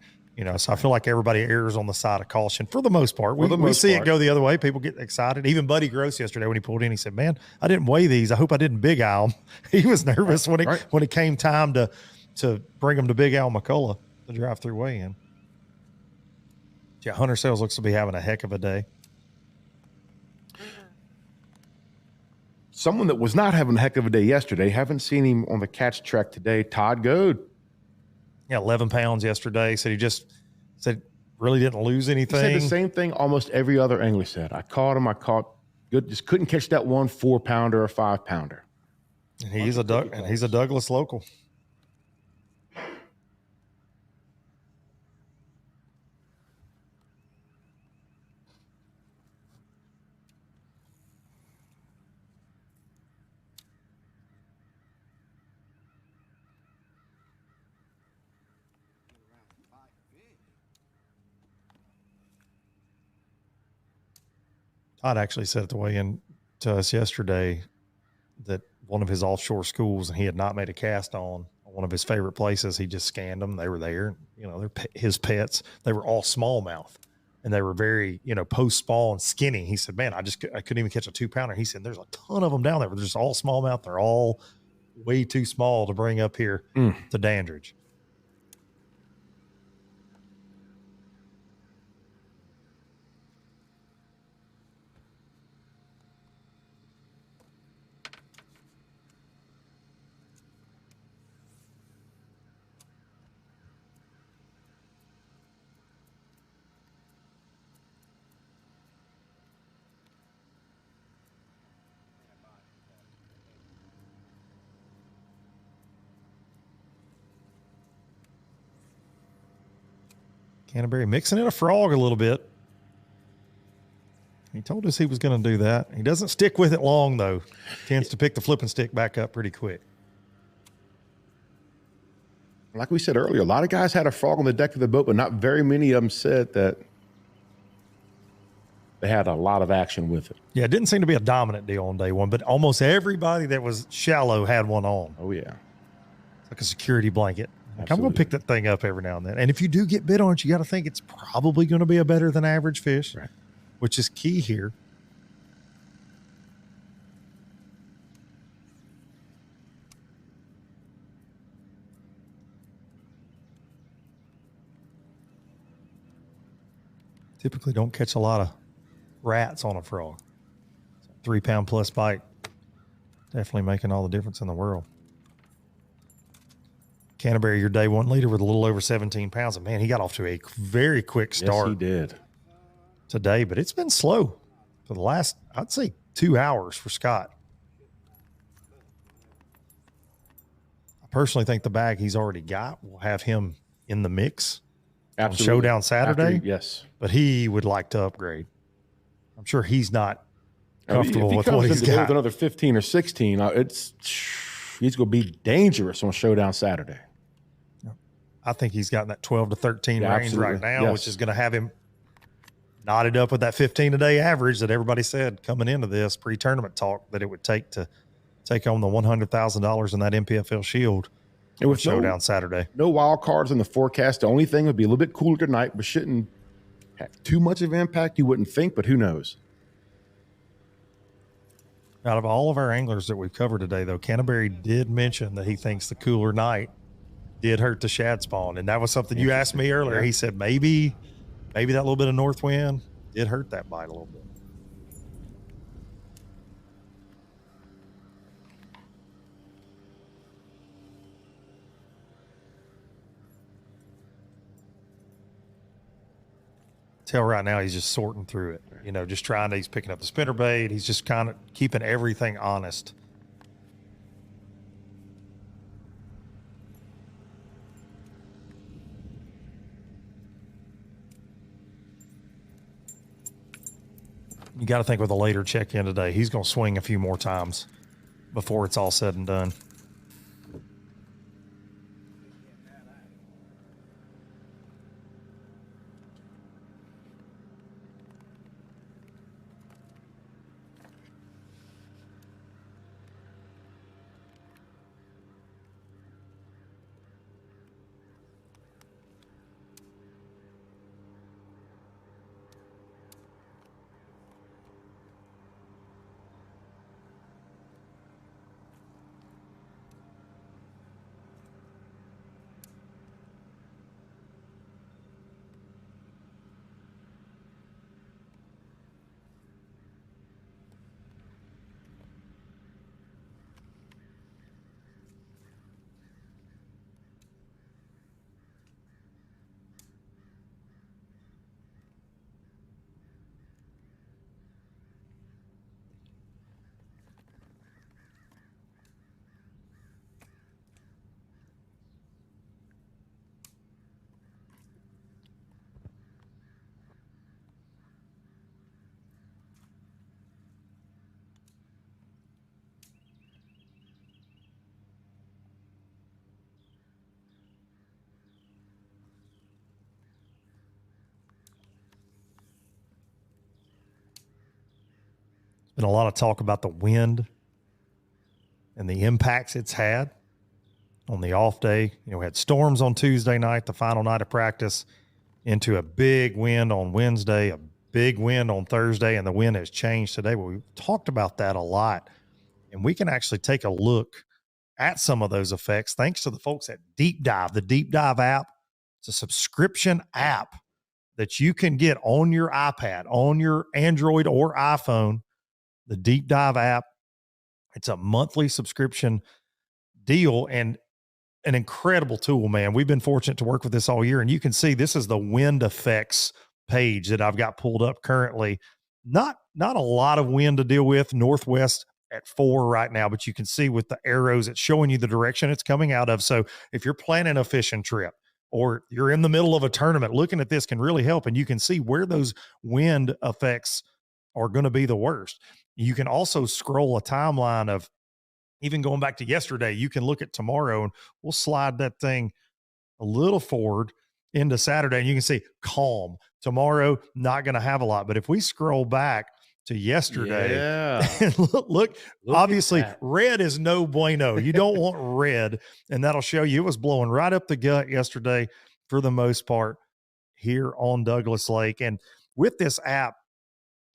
So I feel like everybody errs on the side of caution for the most part. We see it go the other way. People get excited. Even Buddy Gross yesterday when he pulled in, he said, "Man, I didn't weigh these. I hope I didn't Big Al them." He was nervous when it came time to bring them to Big Al McCullough, the drive-through weigh-in. Yeah, Hunter Sales looks to be having a heck of a day. Someone that was not having a heck of a day yesterday, haven't seen him on the catch track today, Todd Goad. Yeah, 11 pounds yesterday. Said really didn't lose anything. He said the same thing almost every other angler said. I caught good, just couldn't catch that 1 4-pounder or 5-pounder. And he's a Douglas local. Todd actually said at the weigh-in to us yesterday that one of his offshore schools, and he had not made a cast on one of his favorite places. He just scanned them. They were there. They're his pets. They were all smallmouth, and they were very, post-spawn skinny. He said, "Man, I couldn't even catch a 2-pounder." He said, "There's a ton of them down there, but they're just all smallmouth. They're all way too small to bring up here to Dandridge." Canterbury mixing in a frog a little bit. He told us he was going to do that. He doesn't stick with it long, though. Tends to pick the flipping stick back up pretty quick. Like we said earlier, a lot of guys had a frog on the deck of the boat, but not very many of them said that they had a lot of action with it. Yeah, it didn't seem to be a dominant deal on day one, but almost everybody that was shallow had one on. Oh, yeah. It's like a security blanket. Like, I'm going to pick that thing up every now and then. And if you do get bit on it, you got to think it's probably going to be a better than average fish, right, which is key here. Typically don't catch a lot of rats on a frog. 3-pound plus bite. Definitely making all the difference in the world. Canterbury, your day one leader with a little over 17 pounds. And man, he got off to a very quick start. Yes, he did. Today, but it's been slow for the last, I'd say, 2 hours for Scott. I personally think the bag he's already got will have him in the mix on Showdown Saturday. Yes. But he would like to upgrade. I'm sure he's not comfortable with what comes he's into got. With another 15 or 16, he's going to be dangerous on Showdown Saturday. I think he's got in that 12 to 13 range absolutely. right now, Yes. which is going to have him knotted up with that 15-a-day average that everybody said coming into this pre-tournament talk that it would take to take on the $100,000 in that MPFL Shield And with Showdown Saturday. No wild cards in the forecast. The only thing would be a little bit cooler tonight, but shouldn't had too much of impact, you wouldn't think, but who knows? Out of all of our anglers that we've covered today, though, Canterbury did mention that he thinks the cooler night did hurt the shad spawn. And that was something you asked me earlier. Yeah. He said maybe that little bit of north wind did hurt that bite a little bit. Tell right now he's just sorting through it, just he's picking up the spinnerbait. He's just kind of keeping everything honest. You got to think with a later check-in today, he's going to swing a few more times before it's all said and done. Been a lot of talk about the wind and the impacts it's had on the off day. We had storms on Tuesday night, the final night of practice, into a big wind on Wednesday, a big wind on Thursday, and the wind has changed today. But we've talked about that a lot, and we can actually take a look at some of those effects thanks to the folks at Deep Dive. The Deep Dive app, it's a subscription app that you can get on your iPad, on your Android or iPhone. The Deep Dive app, it's a monthly subscription deal and an incredible tool, man. We've been fortunate to work with this all year, and you can see this is the wind effects page that I've got pulled up currently. Not a lot of wind to deal with, northwest at 4 right now, but you can see with the arrows, it's showing you the direction it's coming out of. So if you're planning a fishing trip or you're in the middle of a tournament, looking at this can really help, and you can see where those wind effects are going to be the worst. You can also scroll a timeline of even going back to yesterday. You can look at tomorrow, and we'll slide that thing a little forward into Saturday, and you can see calm. Tomorrow, not going to have a lot. But if we scroll back to yesterday, look, obviously red is no bueno. You don't want red, and that'll show you it was blowing right up the gut yesterday for the most part here on Douglas Lake. And with this app,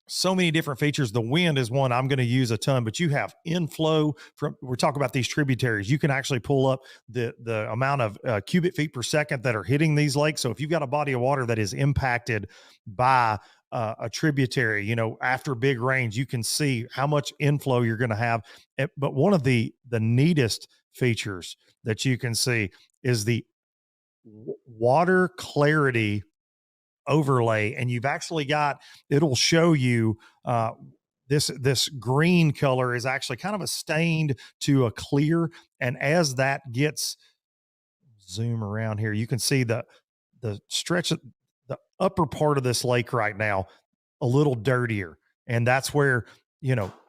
so many different features. The wind is one I'm going to use a ton, but you have inflow from, we're talking about these tributaries. You can actually pull up the amount of cubic feet per second that are hitting these lakes. So if you've got a body of water that is impacted by a tributary, after big rains, you can see how much inflow you're going to have. But one of the neatest features that you can see is the water clarity overlay, and you've actually got, it'll show you this green color is actually kind of a stained to a clear, and as that gets, zoom around here, you can see the stretch of the upper part of this lake right now a little dirtier, and that's where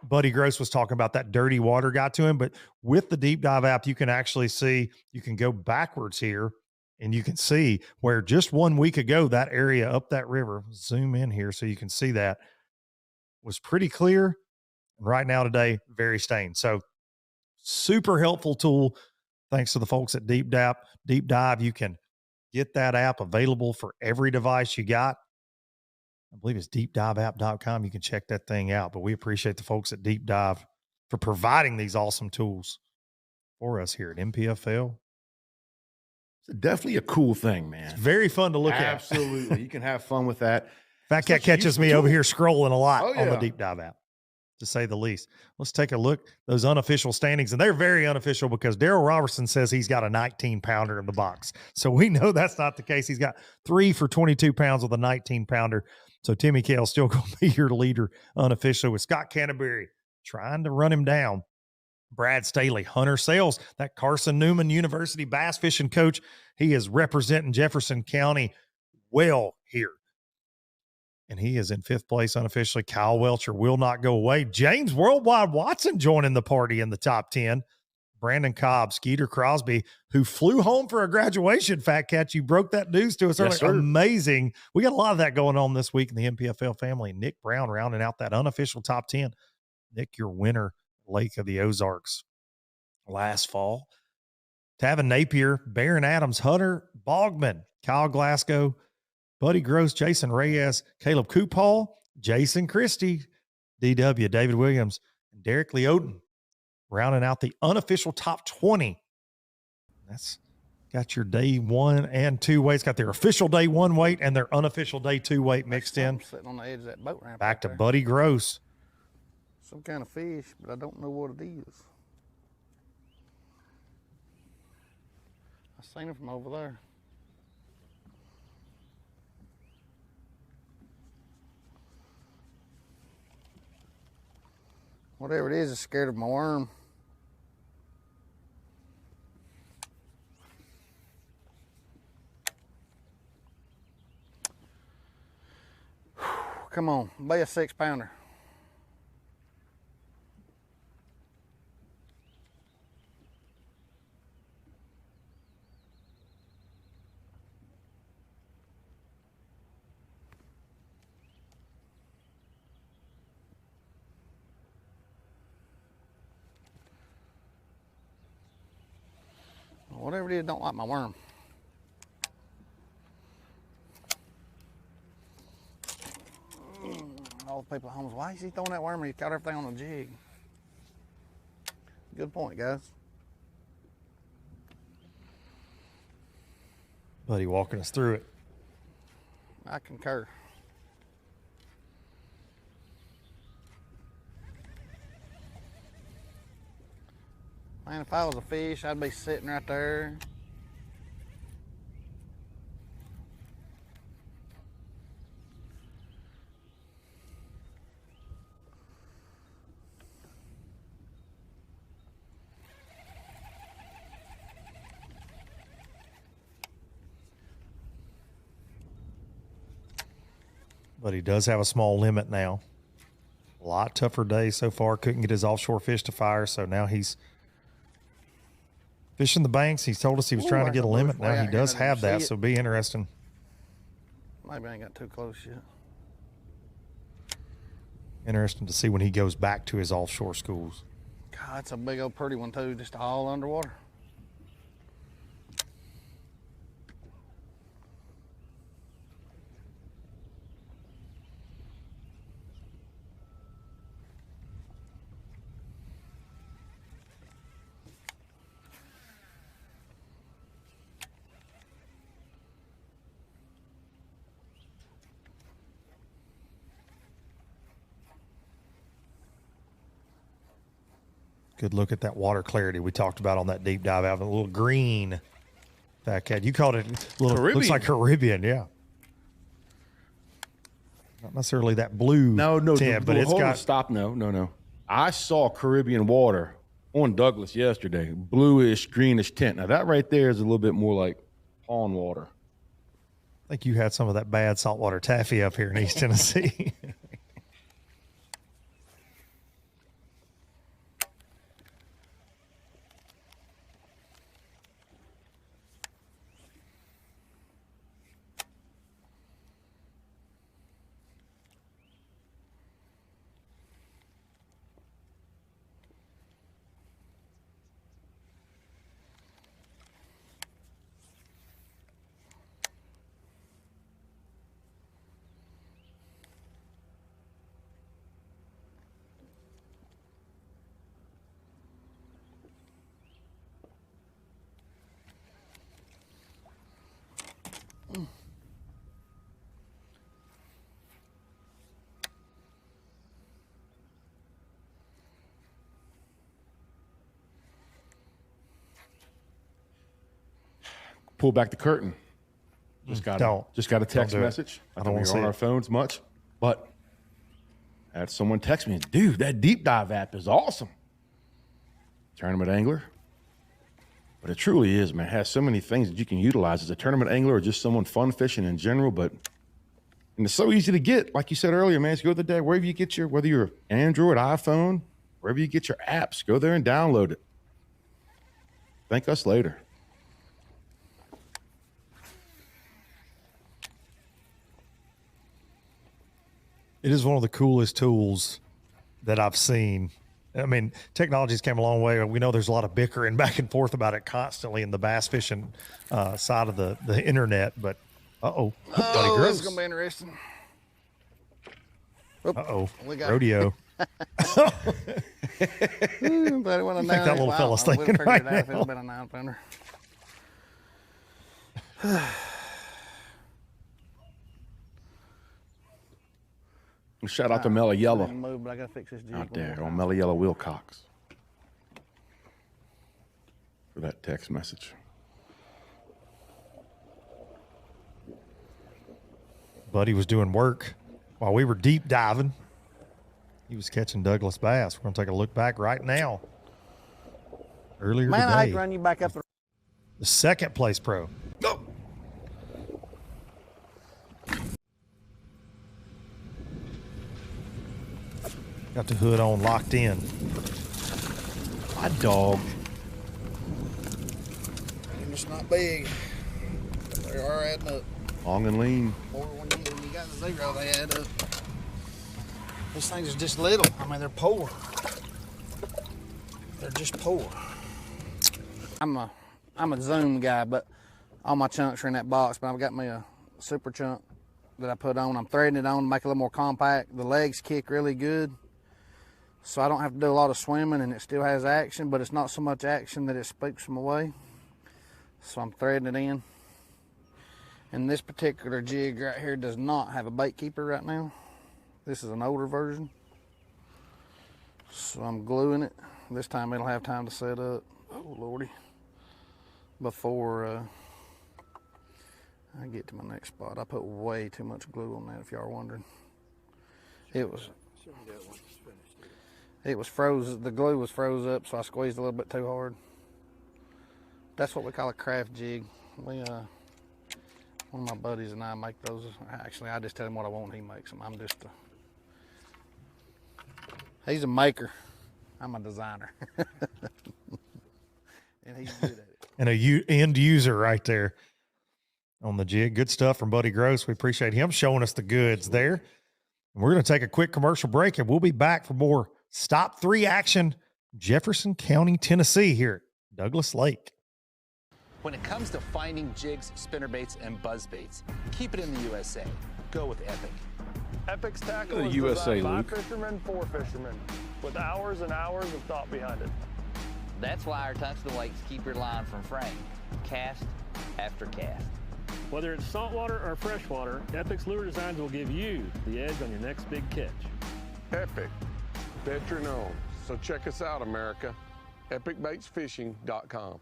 Buddy Gross was talking about that dirty water got to him. But with the Deep Dive app, you can actually see, you can go backwards here, and you can see where just 1 week ago, that area up that river, zoom in here so you can see that, was pretty clear. And right now today, very stained. So super helpful tool. Thanks to the folks at Deep Dive. You can get that app available for every device you got. I believe it's deepdiveapp.com. You can check that thing out. But we appreciate the folks at Deep Dive for providing these awesome tools for us here at MPFL. It's definitely a cool thing, man. It's very fun to look at. Absolutely. You can have fun with that. Fat Cat catches me over here scrolling a lot Oh, on the yeah. Deep Dive app, to say the least. Let's take a look. Those unofficial standings, and they're very unofficial because Daryl Robertson says he's got a 19-pounder in the box. So we know that's not the case. He's got 3 for 22 pounds with a 19-pounder. So Timmy Kales still going to be your leader unofficially, with Scott Canterbury trying to run him down. Brad Staley, Hunter Sales, that Carson Newman University bass fishing coach, he is representing Jefferson County well here. And he is in 5th place unofficially. Kyle Welcher will not go away. James Worldwide Watson joining the party in the top 10. Brandon Cobb, Skeeter Crosby, who flew home for a graduation. Fat Cat, you broke that news to us earlier. sir. Amazing. We got a lot of that going on this week in the MPFL family. Nick Brown rounding out that unofficial top 10. Nick, your winner, Lake of the Ozarks last fall. Tavin Napier, Baron Adams, Hunter Bogman, Kyle Glasgow, Buddy Gross, Jason Reyes, Caleb Coupal, Jason Christie, DW, David Williams, and Derek Leoden rounding out the unofficial top 20. That's got your day 1 and 2 weights. Got their official day 1 weight and their unofficial day 2 weight mixed in. Sitting on the edge of that boat ramp. Back to Buddy Gross. Some kind of fish, but I don't know what it is. I seen it from over there. Whatever it is scared of my worm. Come on, be a 6-pounder. Whatever it is, don't like my worm. All the people at home, why is he throwing that worm when he caught everything on the jig? Good point, guys. Buddy walking us through it. I concur. Man, if I was a fish, I'd be sitting right there. But he does have a small limit now. A lot tougher day so far. Couldn't get his offshore fish to fire, so now he's fishing the banks. He's told us he was trying to get a limit. Now he does have that, so it'll be interesting. Maybe I ain't got too close yet. Interesting to see when he goes back to his offshore schools. God, that's a big old pretty one too, just all underwater. Good look at that water clarity we talked about on that deep dive. Having a little green. Fat Cat, you called it a little, looks like Caribbean, yeah. Not necessarily that blue tint, but it's got. Stop, no. I saw Caribbean water on Douglas yesterday, bluish, greenish tint. Now that right there is a little bit more like pond water. I think you had some of that bad saltwater taffy up here in East Tennessee. pull back the curtain. Just got a text message. I don't want to see on our phones much, but I had someone text me, dude, that deep dive app is awesome. Tournament angler. But it truly is, man. It has so many things that you can utilize as a tournament angler or just someone fun fishing in general. But and it's so easy to get, like you said earlier, man. Just go to the day wherever you get your, whether you're Android, iPhone, wherever you get your apps, go there and download it. Thank us later. It is one of the coolest tools that I've seen. I mean, technology's come a long way. We know there's a lot of bickering back and forth about it constantly in the bass fishing side of the internet. But Oh, this is going to be interesting. Uh-oh, rodeo. But it I think that little fella's thinking right now. If it had been a 9-pounder. Shout out to Mellow Yellow Move, but I gotta fix this jig out there on Mellow Yellow Wilcox for that text message. Buddy was doing work while we were deep diving. He was catching Douglas bass. We're going to take a look back right now. Earlier Man, today. I can run you back up the second place pro. Go. Got the hood on, locked in. My dog. They're just not big. They are adding up. Long and lean. Or when you got the zero, they add up. These things are just little. I mean, they're poor. They're just poor. I'm a zoom guy, but all my chunks are in that box. But I've got me a super chunk that I put on. I'm threading it on to make it a little more compact. The legs kick really good, so I don't have to do a lot of swimming, and it still has action, but it's not so much action that it spooks them away. So I'm threading it in. And this particular jig right here does not have a bait keeper right now. This is an older version. So I'm gluing it. This time it'll have time to set up. Oh, Lordy. Before I get to my next spot. I put way too much glue on that, if y'all are wondering. It was froze. The glue was froze up, so I squeezed a little bit too hard. That's what we call a craft jig. One of my buddies and I make those. Actually, I just tell him what I want, he makes them. I'm just he's a maker. I'm a designer. And he's good at it. And a end user right there on the jig. Good stuff from Buddy Gross. We appreciate him showing us the goods there. And we're going to take a quick commercial break, and we'll be back for more Stop 3 action, Jefferson County, Tennessee, here at Douglas Lake. When it comes to finding jigs, spinnerbaits, and buzzbaits, keep it in the USA. Go with Epic. Epic's tackle The is USA, designed by Luke. fishermen for fishermen, with hours and hours of thought behind it. That's why our touch the lakes keep your line from fraying, cast after cast. Whether it's saltwater or freshwater, Epic's lure designs will give you the edge on your next big catch. Epic, veteran owned. So check us out, America. EpicBaitsFishing.com.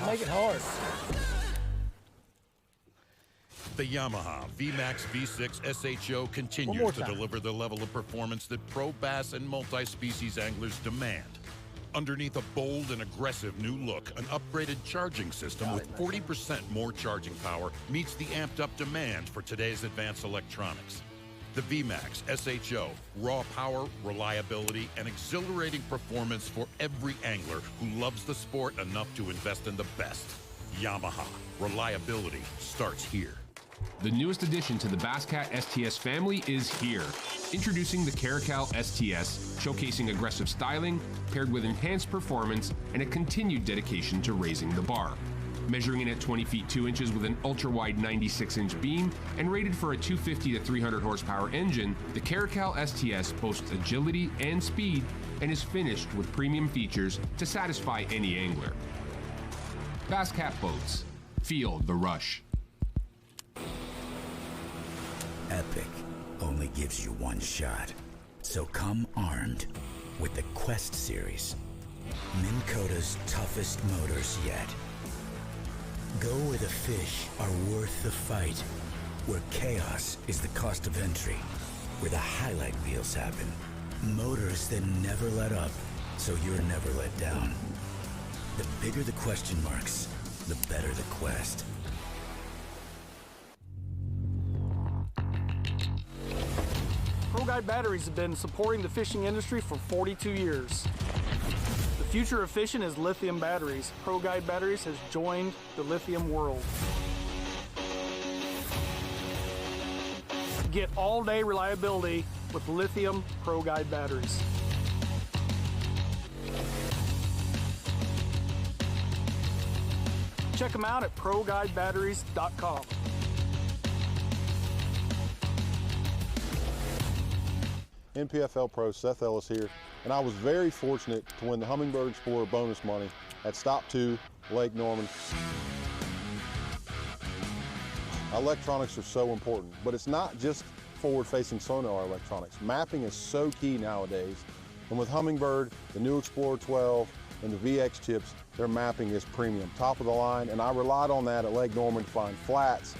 Make it hard. The Yamaha VMAX V6 SHO continues to deliver the level of performance that pro bass and multi-species anglers demand. Underneath a bold and aggressive new look, an upgraded charging system with 40% more charging power meets the amped-up demand for today's advanced electronics. The VMAX SHO, raw power, reliability, and exhilarating performance for every angler who loves the sport enough to invest in the best. Yamaha, reliability starts here. The newest addition to the Basscat STS family is here. Introducing the Caracal STS, showcasing aggressive styling, paired with enhanced performance and a continued dedication to raising the bar. Measuring in at 20 feet 2 inches with an ultra-wide 96-inch beam and rated for a 250 to 300 horsepower engine, the Caracal STS boasts agility and speed and is finished with premium features to satisfy any angler. Bass Cat Boats. Feel the rush. Epic only gives you one shot. So come armed with the Quest series. Minn Kota's toughest motors yet. Go where the fish are worth the fight. Where chaos is the cost of entry. Where the highlight reels happen. Motors that never let up, so you're never let down. The bigger the question marks, the better the quest. Pro Guide batteries have been supporting the fishing industry for 42 years. The future of fishing is lithium batteries. Pro Guide batteries has joined the lithium world. Get all-day reliability with lithium Pro Guide batteries. Check them out at ProGuideBatteries.com. NPFL Pro Seth Ellis here, and I was very fortunate to win the Humminbird Explorer bonus money at Stop 2, Lake Norman. Electronics are so important, but it's not just forward-facing sonar electronics. Mapping is so key nowadays, and with Humminbird, the new Explorer 12, and the VX chips, their mapping is premium, top of the line, and I relied on that at Lake Norman to find flats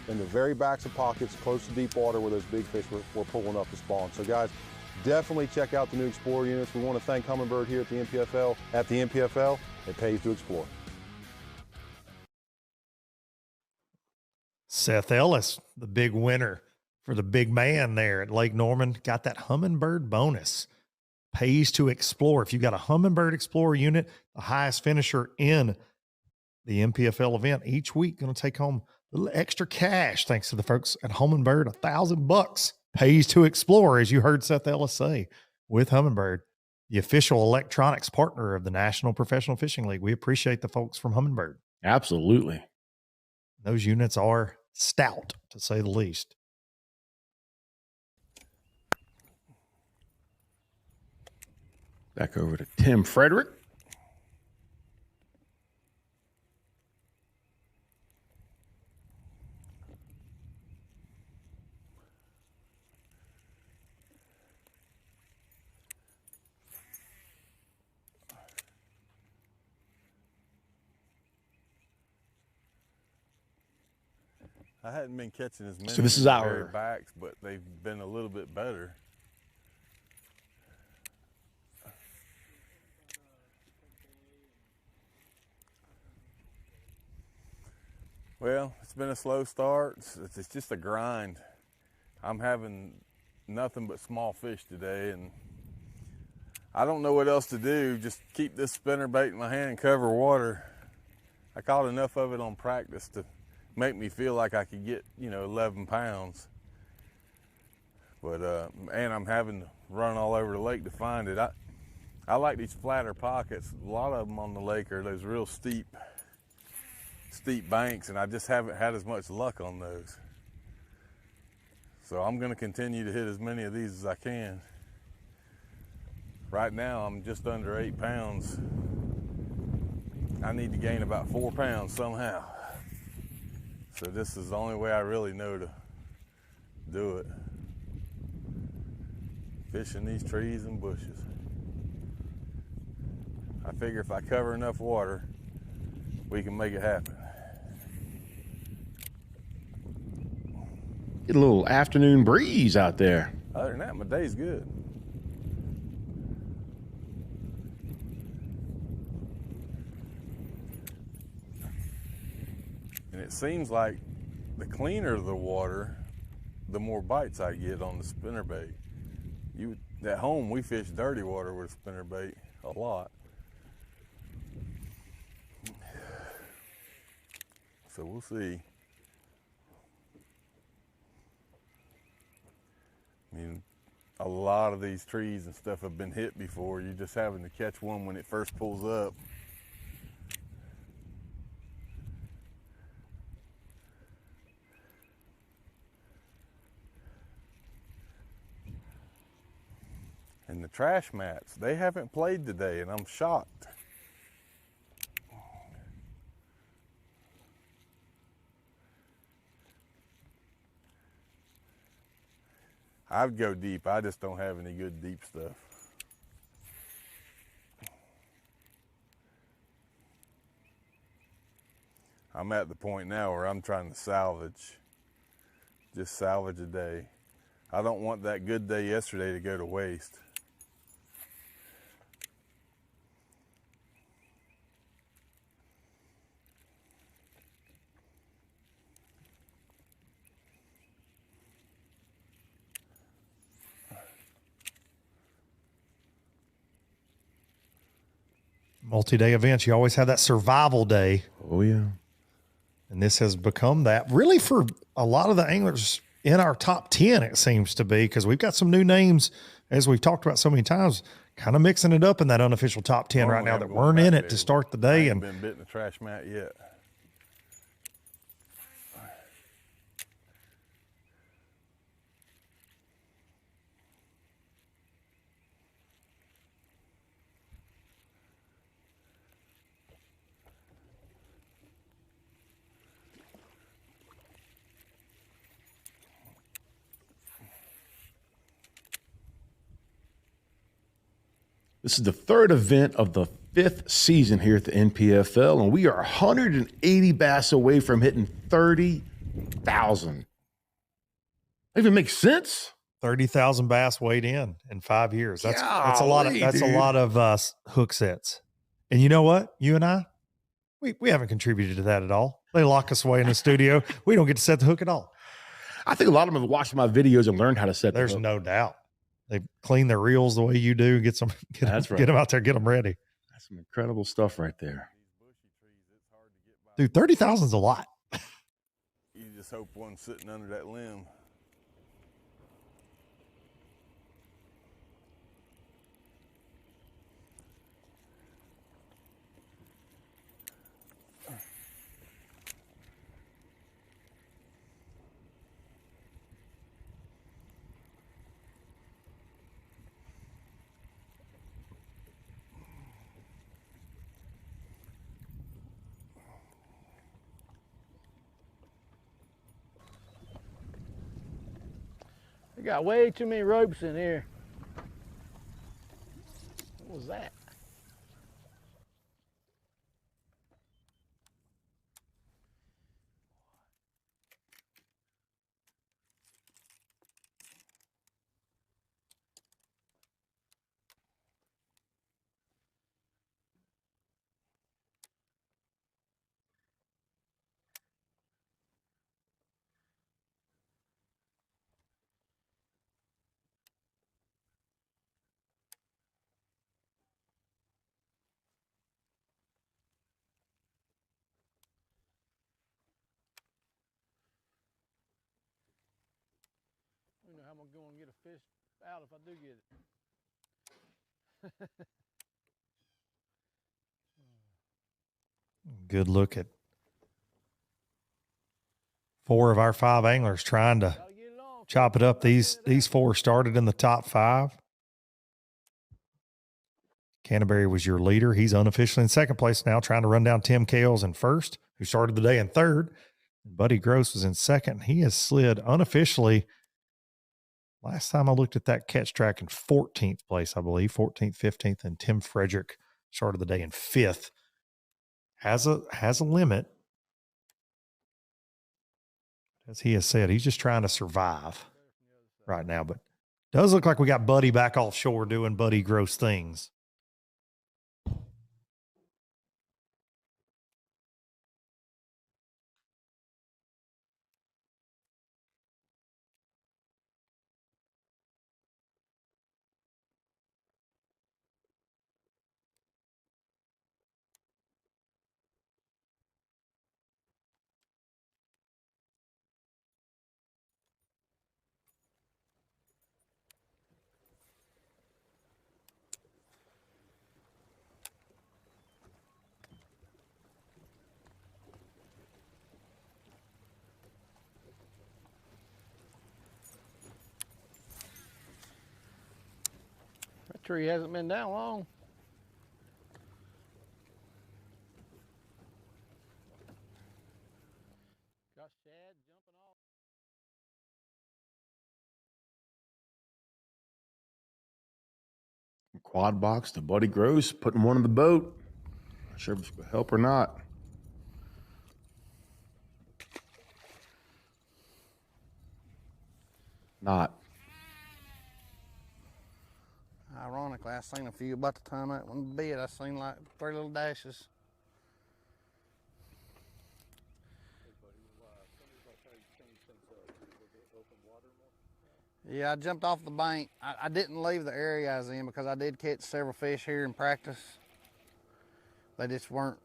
in the very backs of pockets close to deep water where those big fish were pulling up to spawn. So guys, definitely check out the new Explorer units. We want to thank Humminbird here at the NPFL. At the NPFL, it pays to explore. Seth Ellis, the big winner for the big man there at Lake Norman, got that Humminbird bonus. Pays to explore. If you got a Humminbird Explorer unit, the highest finisher in the MPFL event each week, going to take home a little extra cash thanks to the folks at Humminbird. $1,000 pays to explore, as you heard Seth Ellis say, with Humminbird, the official electronics partner of the National Professional Fishing League. We appreciate the folks from Humminbird. Absolutely. Those units are stout, to say the least. Back over to Tim Frederick. I hadn't been catching as many So this is our backs, but they've been a little bit better. Well, it's been a slow start. It's just a grind. I'm having nothing but small fish today, and I don't know what else to do. Just keep this spinnerbait in my hand and cover water. I caught enough of it on practice to make me feel like I could get, 11 pounds. But, and I'm having to run all over the lake to find it. I like these flatter pockets. A lot of them on the lake are those real steep banks, and I just haven't had as much luck on those. So I'm going to continue to hit as many of these as I can. Right now I'm just under 8 pounds. I need to gain about 4 pounds somehow. So this is the only way I really know to do it. Fishing these trees and bushes. I figure if I cover enough water, we can make it happen. Get a little afternoon breeze out there. Other than that, my day's good. And it seems like the cleaner the water, the more bites I get on the spinnerbait. At home, we fish dirty water with spinnerbait a lot. So we'll see. I mean, a lot of these trees and stuff have been hit before. You're just having to catch one when it first pulls up. And the trash mats, they haven't played today, and I'm shocked. I'd go deep. I just don't have any good deep stuff. I'm at the point now where I'm trying to salvage, just salvage a day. I don't want that good day yesterday to go to waste. Multi-day events, you always have that survival day. Oh, yeah. And this has become that really for a lot of the anglers in our top 10, it seems to be, because we've got some new names, as we've talked about so many times, kind of mixing it up in that unofficial top 10 right now that weren't in it to start the day. I And haven't been bitten a trash mat yet. This is the third event of the 5th season here at the NPFL, and we are 180 bass away from hitting 30,000. That even makes sense? 30,000 bass weighed in 5 years. That's a lot of hook sets. And you know what? You and I, we haven't contributed to that at all. They lock us away in the studio. We don't get to set the hook at all. I think a lot of them have watched my videos and learned how to set the hook. There's no doubt. They clean their reels the way you do. Get them out there, get them ready. That's some incredible stuff right there. Dude, 30,000 is a lot. You just hope one's sitting under that limb. We got way too many ropes in here. What was that? I don't know how I'm going to go and get a fish out if I do get it. Good look at 4 of our 5 anglers trying to chop it up. These 4 started in the top 5. Canterbury was your leader. He's unofficially in second place now, trying to run down Tim Kales in first, who started the day in third. Buddy Gross was in second. He has slid unofficially. Last time I looked at that catch track in 14th place, I believe, 14th, 15th, and Tim Frederick started the day in 5th. Has a limit. As he has said, he's just trying to survive right now, but does look like we got Buddy back offshore doing Buddy Gross things. tree hasn't been down long. Got shad jumping off. Quad box to Buddy Gross, putting one in the boat. Not sure if it's going to help or not. Not. Ironically, I seen a few about the time that one bit. I seen like 3 little dashes. Yeah, I jumped off the bank. I didn't leave the area I was in because I did catch several fish here in practice. They just weren't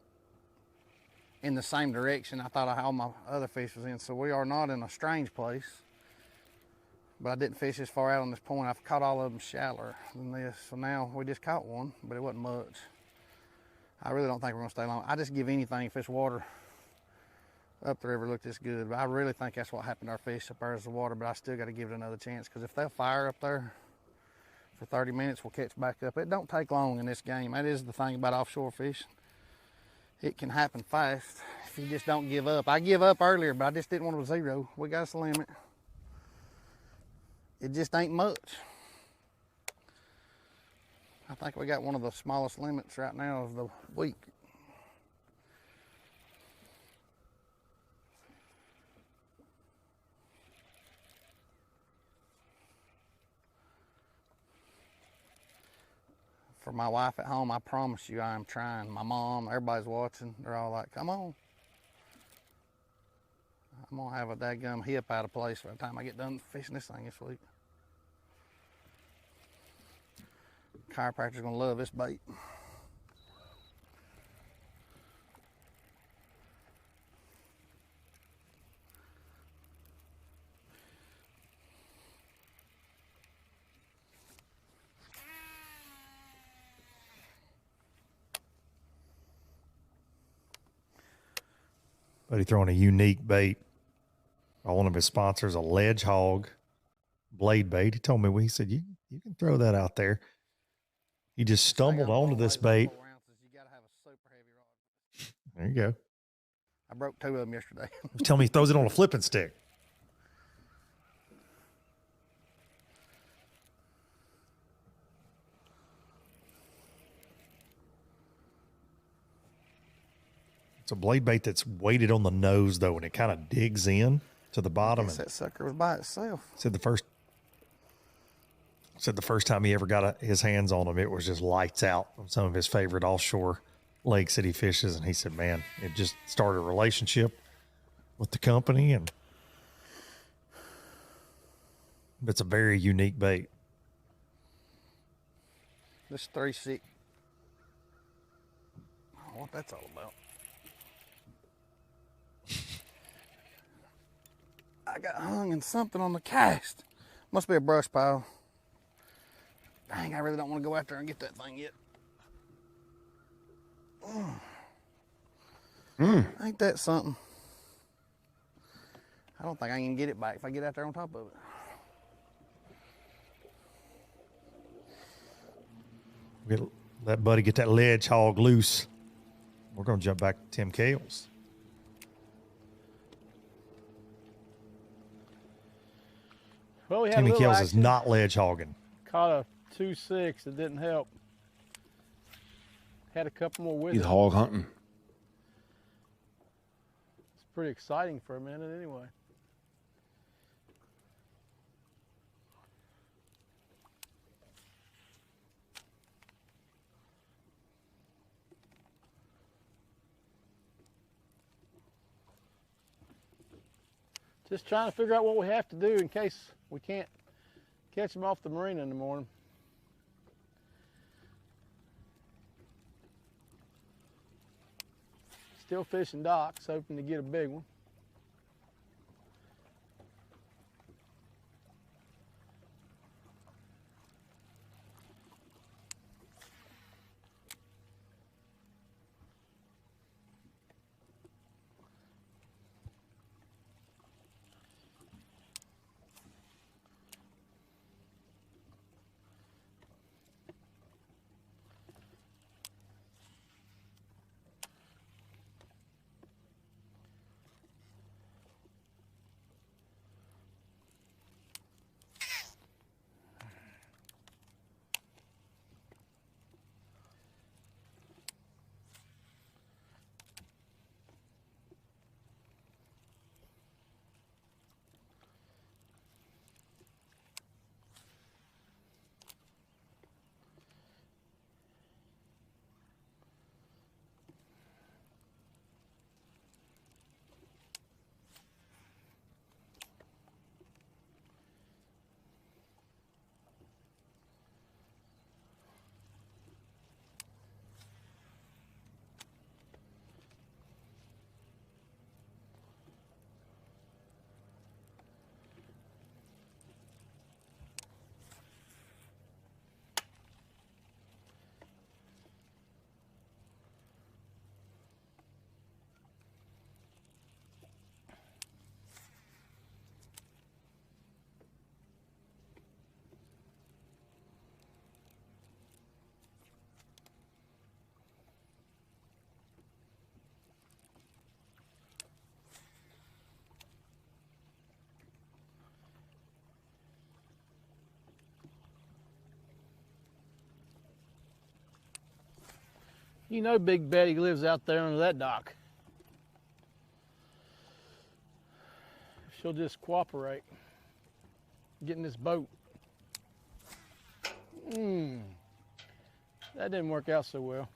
in the same direction I thought all my other fish was in. So we are not in a strange place. But I didn't fish this far out on this point. I've caught all of them shallower than this. So now we just caught one, but it wasn't much. I really don't think we're gonna stay long. I just give anything if this water up the river looked this good. But I really think that's what happened to our fish up there is the water, but I still gotta give it another chance because if they'll fire up there for 30 minutes, we'll catch back up. It don't take long in this game. That is the thing about offshore fishing. It can happen fast if you just don't give up. I give up earlier, but I just didn't want to zero. We got us a limit. It just ain't much. I think we got one of the smallest limits right now of the week. For my wife at home, I promise you I am trying. My mom, everybody's watching. They're all like, come on. I'm gonna have a daggum hip out of place by the time I get done fishing this thing this week. Chiropractor's gonna love this bait. Buddy throwing a unique bait by one of his sponsors, a ledge hog blade bait. He told me, he said, you can throw that out there. He just stumbled onto this bait. There you go. I broke 2 of them yesterday. Tell me he throws it on a flipping stick. It's a blade bait that's weighted on the nose, though, and it kind of digs in to the bottom. That sucker was by itself. Said the first time he ever got his hands on them, it was just lights out on some of his favorite offshore lakes that he fishes. And he said, man, it just started a relationship with the company. And it's a very unique bait. This 3-6. I don't know what that's all about. I got hung in something on the cast. Must be a brush pile. Dang, I really don't want to go out there and get that thing yet. Ain't that something? I don't think I can get it back if I get out there on top of it. Let Buddy get that ledge hog loose. We're going to jump back to Tim Kales. Well, we had Timmy a little Kales action. is not ledge hogging. Caught a 2-6. It didn't help. Had a couple more with He's it. hog hunting. It's pretty exciting for a minute anyway. Just trying to figure out what we have to do in case we can't catch them off the marina in the morning. Still fishing docks, hoping to get a big one. You know Big Betty lives out there under that dock. She'll just cooperate. Get in this boat. That didn't work out so well.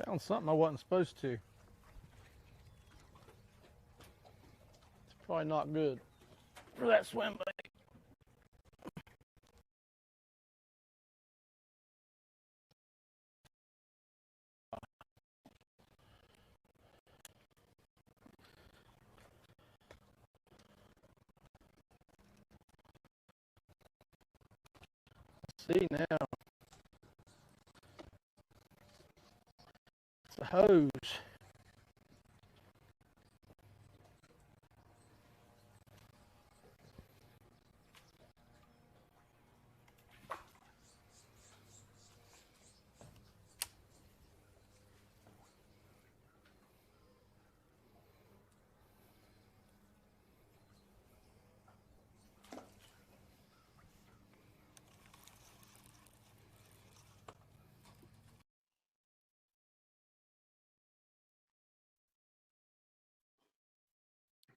Found something I wasn't supposed to. It's probably not good for that swim bait. See now. It's a hose.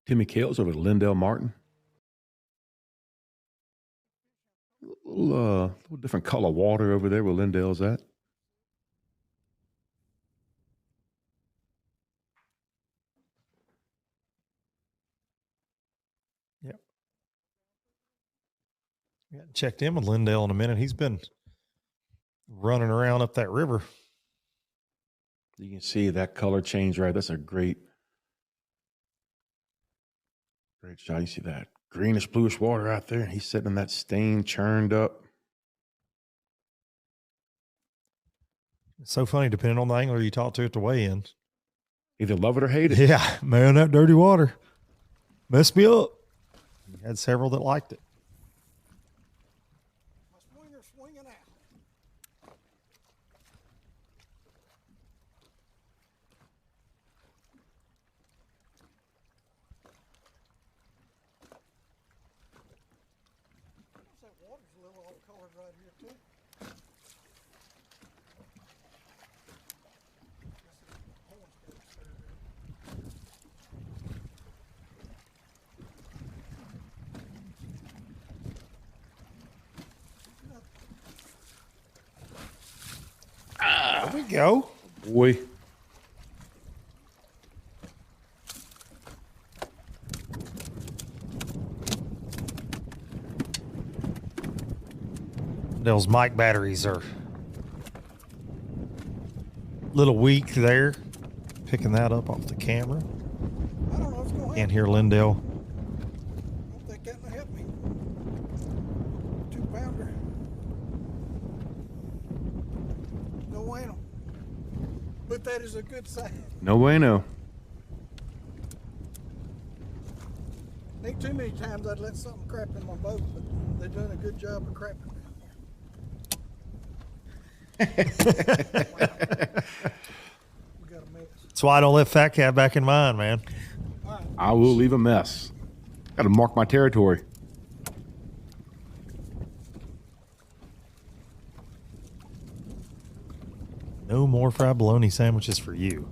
Timmy Kales over at Lindell Martin. Little different color water over there where Lindell's at. Yep. Yeah, checked in with Lindell in a minute. He's been running around up that river. You can see that color change right. That's a great shot. You see that greenish bluish water out there. He's sitting in that stain churned up. It's so funny, depending on the angler you talk to at the weigh-ins. Either love it or hate it. Yeah, man, that dirty water messed me up. You had several that liked it. Swinging out. That water's a little off colored right here too. There we go. Boy. Those mic batteries are a little weak there. Picking that up off the camera. I don't know what's going on. Can't hear Lindell. I don't think that will help me. 2-pounder. No bueno. But that is a good sign. No bueno. Ain't too many times I'd let something crap in my boat, but they're doing a good job of crapping down there. That's why I don't let Fat Cat back in mine, man. I will leave a mess. Got to mark my territory. No more fried bologna sandwiches for you.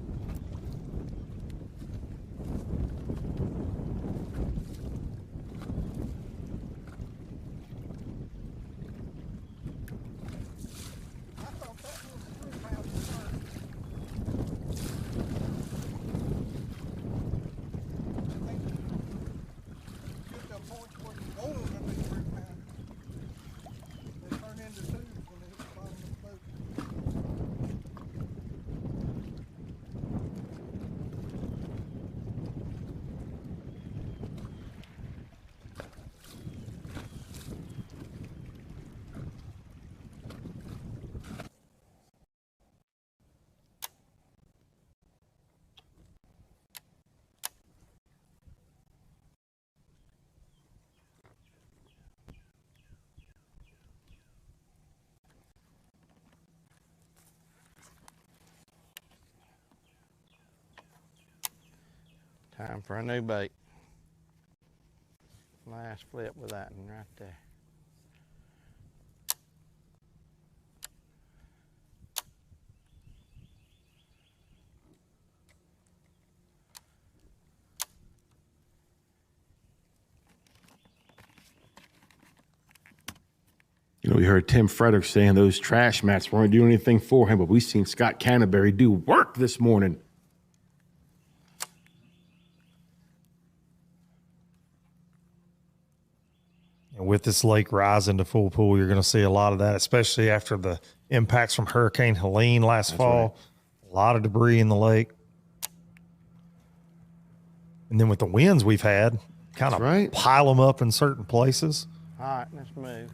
Time for a new bait. Last flip with that one right there. You know, we heard Tim Frederick saying those trash mats weren't doing anything for him, but we've seen Scott Canterbury do work this morning. And with this lake rising to full pool, you're going to see a lot of that, especially after the impacts from Hurricane Helene last fall. Right. A lot of debris in the lake. And then with the winds we've had, kind of pile them up in certain places. All right, let's move.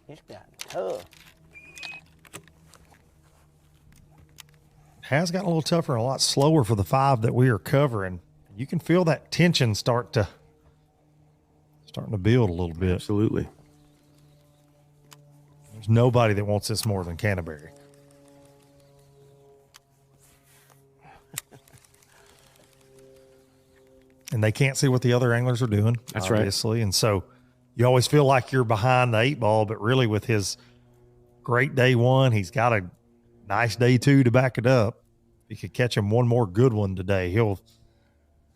It's gotten tough. Has gotten a little tougher and a lot slower for the 5 that we are covering. You can feel that tension starting to build a little bit. Absolutely. There's nobody that wants this more than Canterbury. And they can't see what the other anglers are doing. That's obviously. right. And so you always feel like you're behind the 8 ball, but really with his great day 1, he's got a nice day 2 to back it up. If he could catch him one more good one today, he'll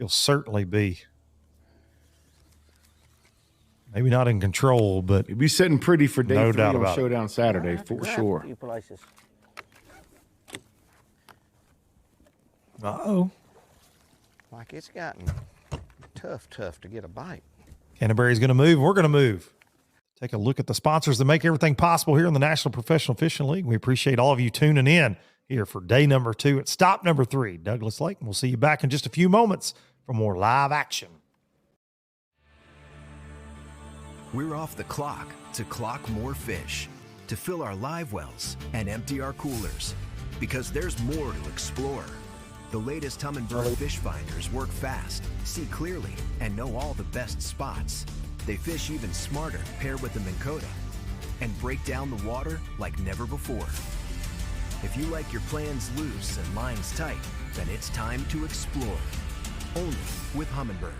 certainly be maybe not in control, but he'll be sitting pretty for day 3 doubt on about Showdown Saturday for sure. A few places. Uh-oh. Like it's gotten tough to get a bite. Canterbury's going to move. We're going to move. Take a look at the sponsors that make everything possible here in the National Professional Fishing League. We appreciate all of you tuning in here for day number 2 at stop number 3, Douglas Lake. And we'll see you back in just a few moments for more live action. We're off the clock to clock more fish, to fill our live wells and empty our coolers, because there's more to explore. The latest Humminbird fish finders work fast, see clearly, and know all the best spots. They fish even smarter paired with the Minn Kota and break down the water like never before. If you like your plans loose and lines tight, then it's time to explore. Only with Humminbird.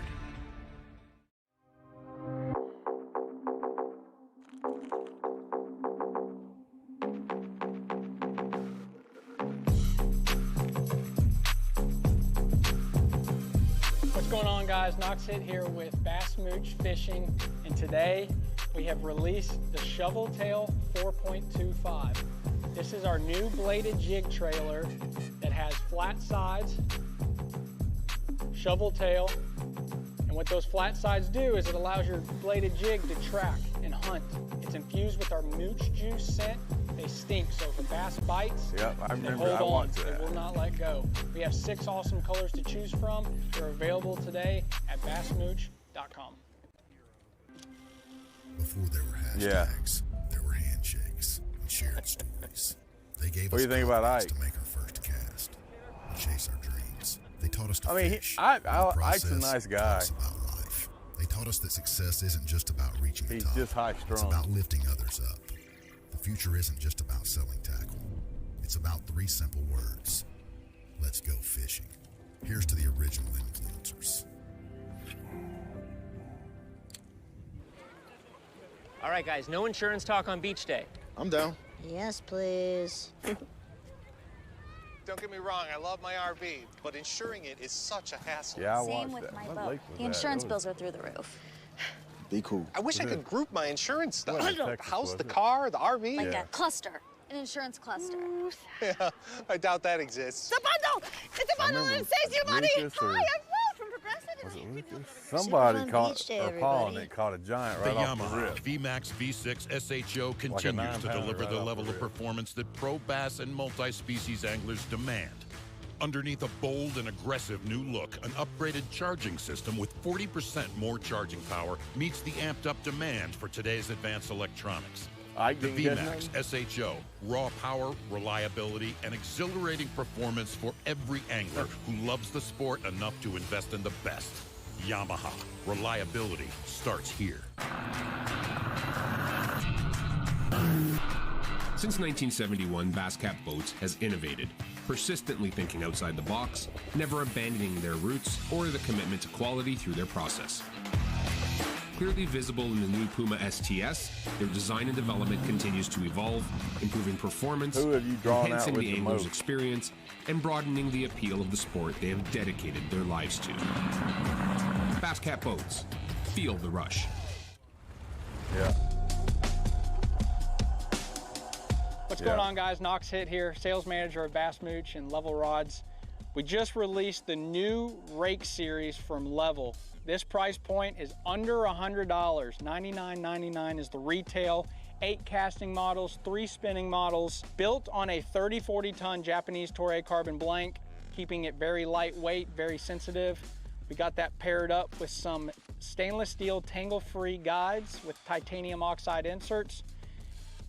What's going on, guys? Knox Hit here with Bass Mooch Fishing, and today we have released the Shovel Tail 4.25. This is our new bladed jig trailer that has flat sides, shovel tail, and what those flat sides do is it allows your bladed jig to track and hunt. It's infused with our mooch juice scent. They stink, so if a bass bites, yep, I they remember. hold I on. want They that. will not let go. We have 6 awesome colors to choose from. They're available today at bassmooch.com. Before there were hashtags, there were handshakes and shared stories. They gave What us do you think about confidence Ike? to make our first cast, and chase our dreams. They taught us to I mean, fish. Ike's a nice guy. Taught us about life. They taught us that success isn't just about reaching the He's top. just high It's strung. about lifting others up. The future isn't just about selling tackle. It's about 3 simple words. Let's go fishing. Here's to the original influencers. All right, guys, no insurance talk on beach day. I'm down. Yes, please. Don't get me wrong, I love my RV, but insuring it is such a hassle. Yeah, I Same watched with that. my What boat. lake was The that? insurance It bills are through the roof. Be cool. I wish I could group my insurance stuff. Wasn't The Texas, house, was the it? car, the RV. Like a cluster, an insurance cluster. Yeah, I doubt that exists. It's a bundle! It's a bundle and it saves you money! Lucas Hi, or- I'm Will from Progressive. Was it and I couldn't Lucas? help it. Somebody fun caught, beach day, or Paul, and everybody. it caught a giant The right off the Yamaha rip. VMAX V6 SHO continues to 9-pounder deliver right the off level the of rip. performance that pro bass and multi-species anglers demand. Underneath a bold and aggressive new look, an upgraded charging system with 40% more charging power meets the amped-up demand for today's advanced electronics. Ike The didn't get VMAX SHO, raw power, reliability, and exhilarating performance for every angler who loves the sport enough to invest in the best. Yamaha, reliability starts here. Since 1971, Basscat Boats has innovated, persistently thinking outside the box, never abandoning their roots or the commitment to quality through their process. Clearly visible in the new Puma STS, their design and development continues to evolve, improving performance, Who have you drawn out enhancing with the the angler's most? experience, and broadening the appeal of the sport they have dedicated their lives to. Basscat Boats. Feel the rush. Yeah. What's going on, guys? Knox Hitt here, sales manager of Bass Mooch and Level Rods. We just released the new rake series from Level. This price point is under $100. $99.99 is the retail. 8 casting models, 3 spinning models, built on a 30-40 ton Japanese Toray carbon blank, keeping it very lightweight, very sensitive. We got that paired up with some stainless steel tangle-free guides with titanium oxide inserts.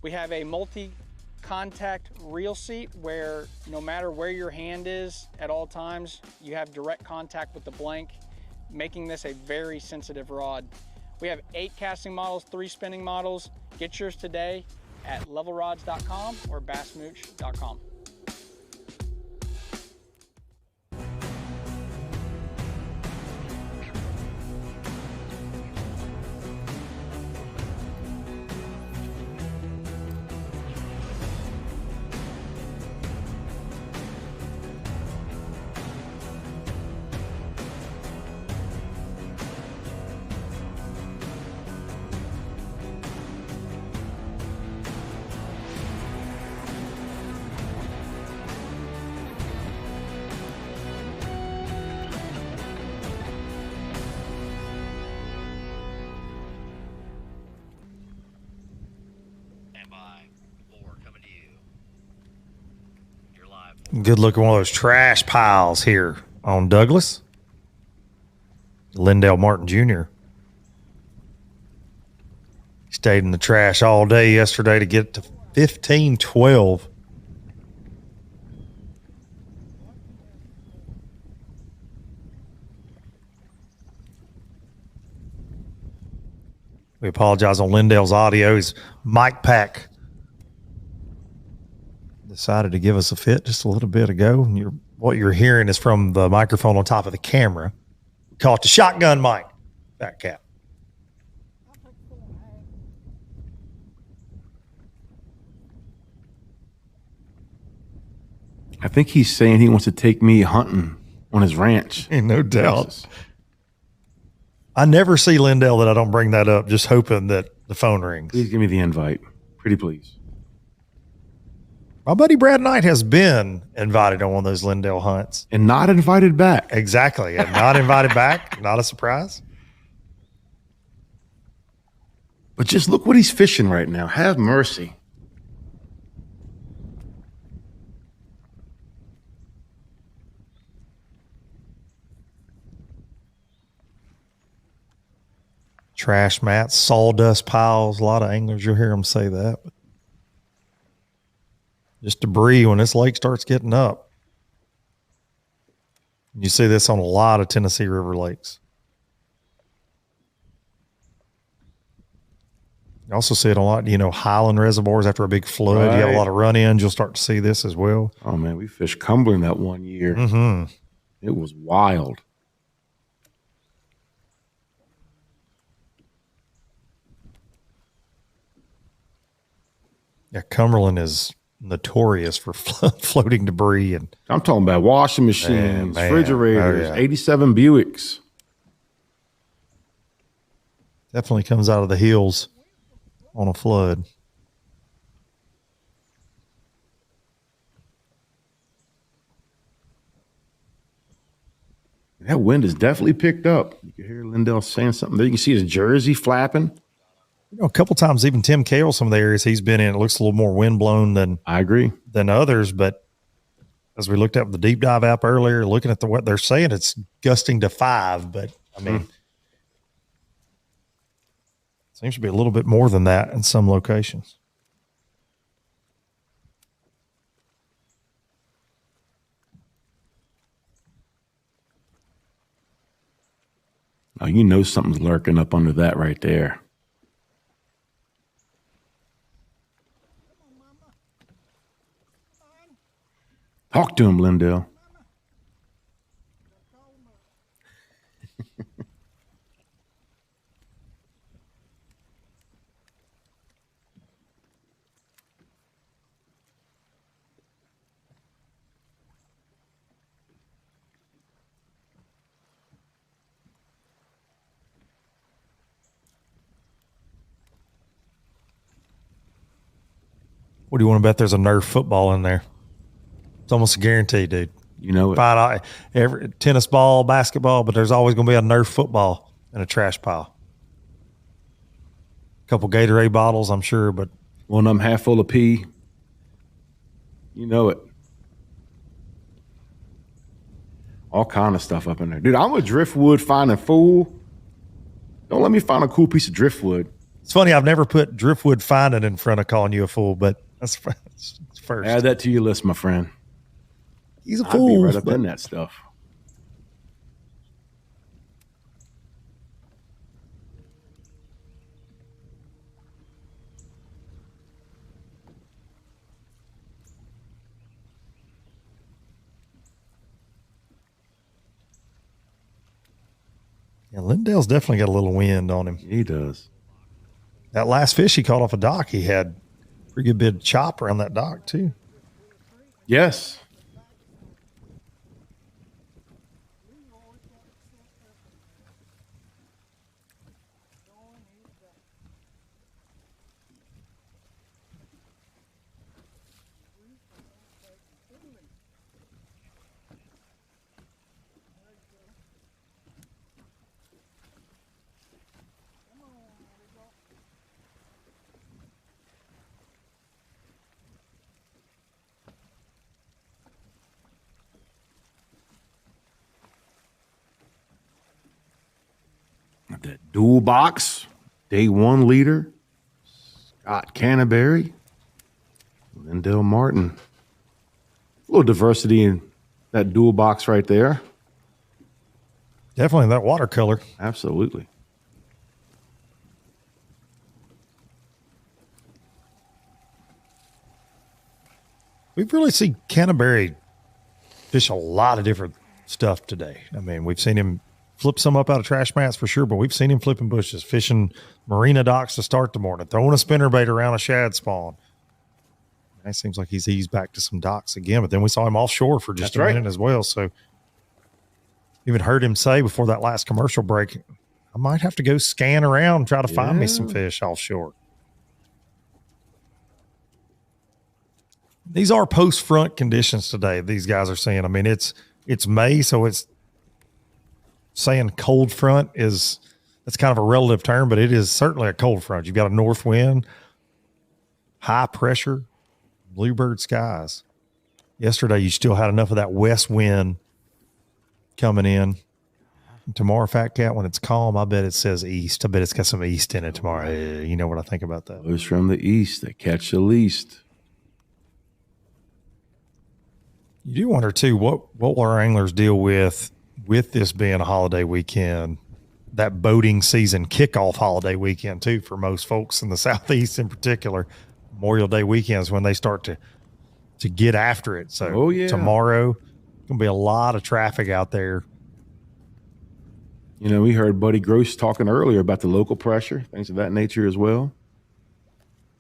We have a multi-contact reel seat where no matter where your hand is at all times, you have direct contact with the blank, making this a very sensitive rod. We have 8 casting models, 3 spinning models. Get yours today at levelrods.com or bassmooch.com. Good looking one of those trash piles here on Douglas. Lindell Martin Jr. Stayed in the trash all day yesterday to get to 15-12. We apologize on Lindell's audio. His mic pack decided to give us a fit just a little bit ago. And what you're hearing is from the microphone on top of the camera. We call it the shotgun mic. Fat Cat. I think he's saying he wants to take me hunting on his ranch. No doubt. I never see Lindell that I don't bring that up, just hoping that the phone rings. Please give me the invite. Pretty please. My buddy Brad Knight has been invited on one of those Lindell hunts. And not invited back. Exactly. And not invited back. Not a surprise. But just look what he's fishing right now. Have mercy. Trash mats, sawdust piles. A lot of anglers, you'll hear them say that. Just debris when this lake starts getting up. You see this on a lot of Tennessee River lakes. You also see it a lot, Highland reservoirs after a big flood. You have a lot of run-ins. You'll start to see this as well. Oh, man, we fished Cumberland that one year. Mm-hmm. It was wild. Yeah, Cumberland is notorious for floating debris. And I'm talking about washing machines, refrigerators, 87 Buicks. Definitely comes out of the hills on a flood. That wind has definitely picked up. You can hear Lindell saying something there. You can see his jersey flapping. A couple times, even Tim Kales, some of the areas he's been in, it looks a little more wind blown than I agree than others. But as we looked at the deep dive app earlier, looking at what they're saying, it's gusting to 5. But I mean, seems to be a little bit more than that in some locations. Oh, you know something's lurking up under that right there. Talk to him, Lindell. What do you want to bet there's a Nerf football in there? It's almost a guarantee, dude. You know it. Find every tennis ball, basketball, but there's always going to be a Nerf football in a trash pile. A couple Gatorade bottles, I'm sure, but one of them half full of pee. You know it. All kind of stuff up in there. Dude, I'm a driftwood finding fool. Don't let me find a cool piece of driftwood. It's funny, I've never put driftwood finding in front of calling you a fool, but that's first. Add that to your list, my friend. He's a I'd fool. be right up in that stuff. Yeah, Lindell's definitely got a little wind on him. He does. That last fish he caught off a dock, he had a pretty good bit of chop around that dock, too. Yes. That dual box, day one leader, Scott Canterbury, Lindell Martin. A little diversity in that dual box right there. Definitely that watercolor. Absolutely. We've really seen Canterbury fish a lot of different stuff today. I mean, we've seen him flip some up out of trash mats for sure, but we've seen him flipping bushes, fishing marina docks to start the morning, throwing a spinnerbait around a shad spawn. It seems like he's eased back to some docks again, but then we saw him offshore for just a minute as well. So even heard him say before that last commercial break, I might have to go scan around, try to find me some fish offshore. These are post-front conditions today, these guys are saying. I mean, it's May, so it's saying cold front that's kind of a relative term, but it is certainly a cold front. You've got a north wind, high pressure, bluebird skies. Yesterday, you still had enough of that west wind coming in. Tomorrow, Fat Cat, when it's calm, I bet it says east. I bet it's got some east in it tomorrow. You know what I think about that. Those from the east that catch the least. You do wonder too, what will our anglers deal with this being a holiday weekend, that boating season kickoff holiday weekend too, for most folks in the Southeast in particular. Memorial Day weekends when they start to get after it. So tomorrow gonna be a lot of traffic out there. You know, we heard Buddy Gross talking earlier about the local pressure, things of that nature as well.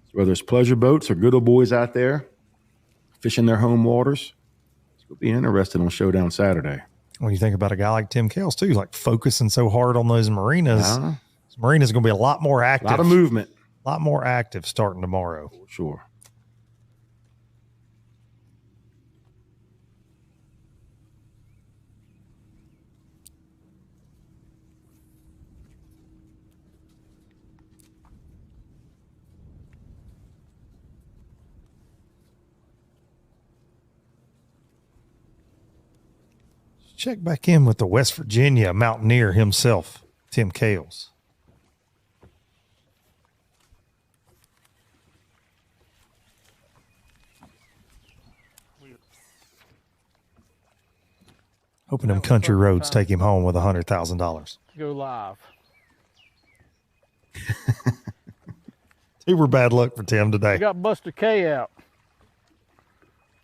So whether it's pleasure boats or good old boys out there fishing their home waters, it's going to be interesting on Showdown Saturday. When you think about a guy like Tim Kales too, like focusing so hard on those marinas, marinas going to be a lot more active. A lot of movement. A lot more active starting tomorrow. For sure. Check back in with the West Virginia mountaineer himself, Tim Kales. Hoping them country roads take him home with $100,000. Go live. Super bad luck for Tim today. I got Buster K out.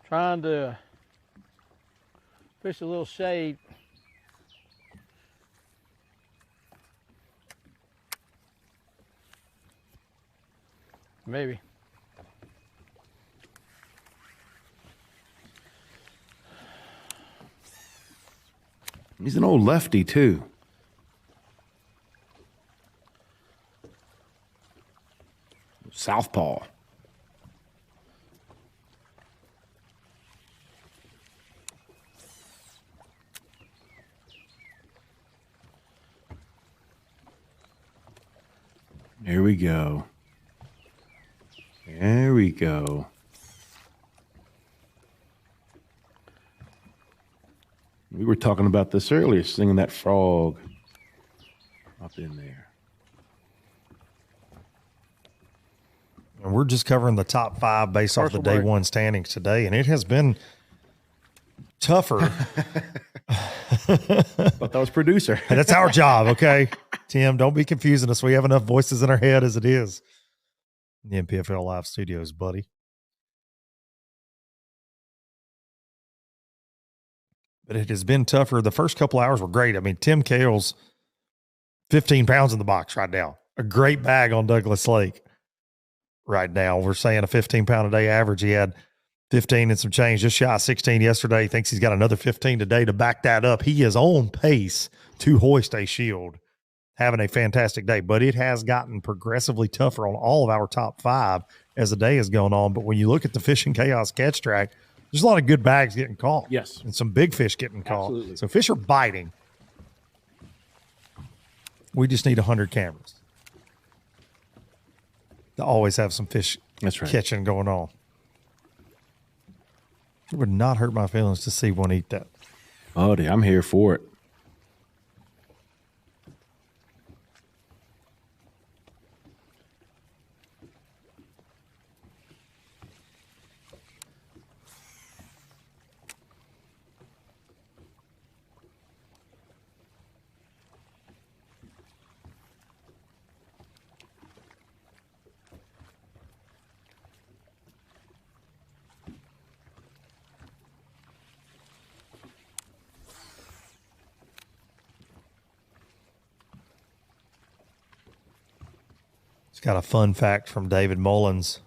Trying to fish a little shade. Maybe. He's an old lefty too. Southpaw. There we go. There we go. We were talking about this earlier, singing that frog up in there. And we're just covering the top 5 based off the day one standings today, and it has been tougher. But that was producer. And that's our job, okay? Tim, don't be confusing us. We have enough voices in our head as it is. In the MPFL Live Studios, buddy. But it has been tougher. The first couple hours were great. I mean, Tim Kales, 15 pounds in the box right now. A great bag on Douglas Lake right now. We're saying a 15-pound-a-day average. He had 15 and some change, just shy of 16 yesterday. He thinks he's got another 15 today to back that up. He is on pace to hoist a shield, having a fantastic day. But it has gotten progressively tougher on all of our top 5 as the day has gone on. But when you look at the Fishing Chaos catch track, there's a lot of good bags getting caught. Yes. And some big fish getting caught. Absolutely. So fish are biting. We just need 100 cameras to always have some fish catching going on. It would not hurt my feelings to see one eat that. Oh, I'm here for it. Got a fun fact from David Mullins,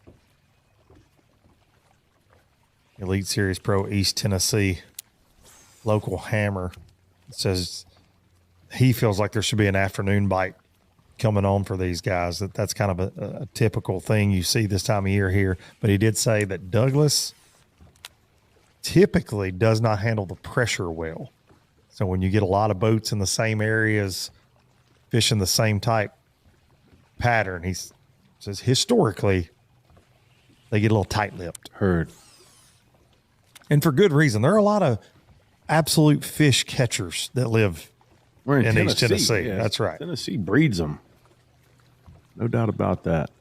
Elite Series Pro East Tennessee local hammer. It says he feels like there should be an afternoon bite coming on for these guys. That's kind of a typical thing you see this time of year here. But he did say that Douglas typically does not handle the pressure well. So when you get a lot of boats in the same areas, fishing the same type pattern, he says historically they get a little tight-lipped. Heard. And for good reason. There are a lot of absolute fish catchers that live in East Tennessee. Yeah, that's right. Tennessee breeds them. No doubt about that.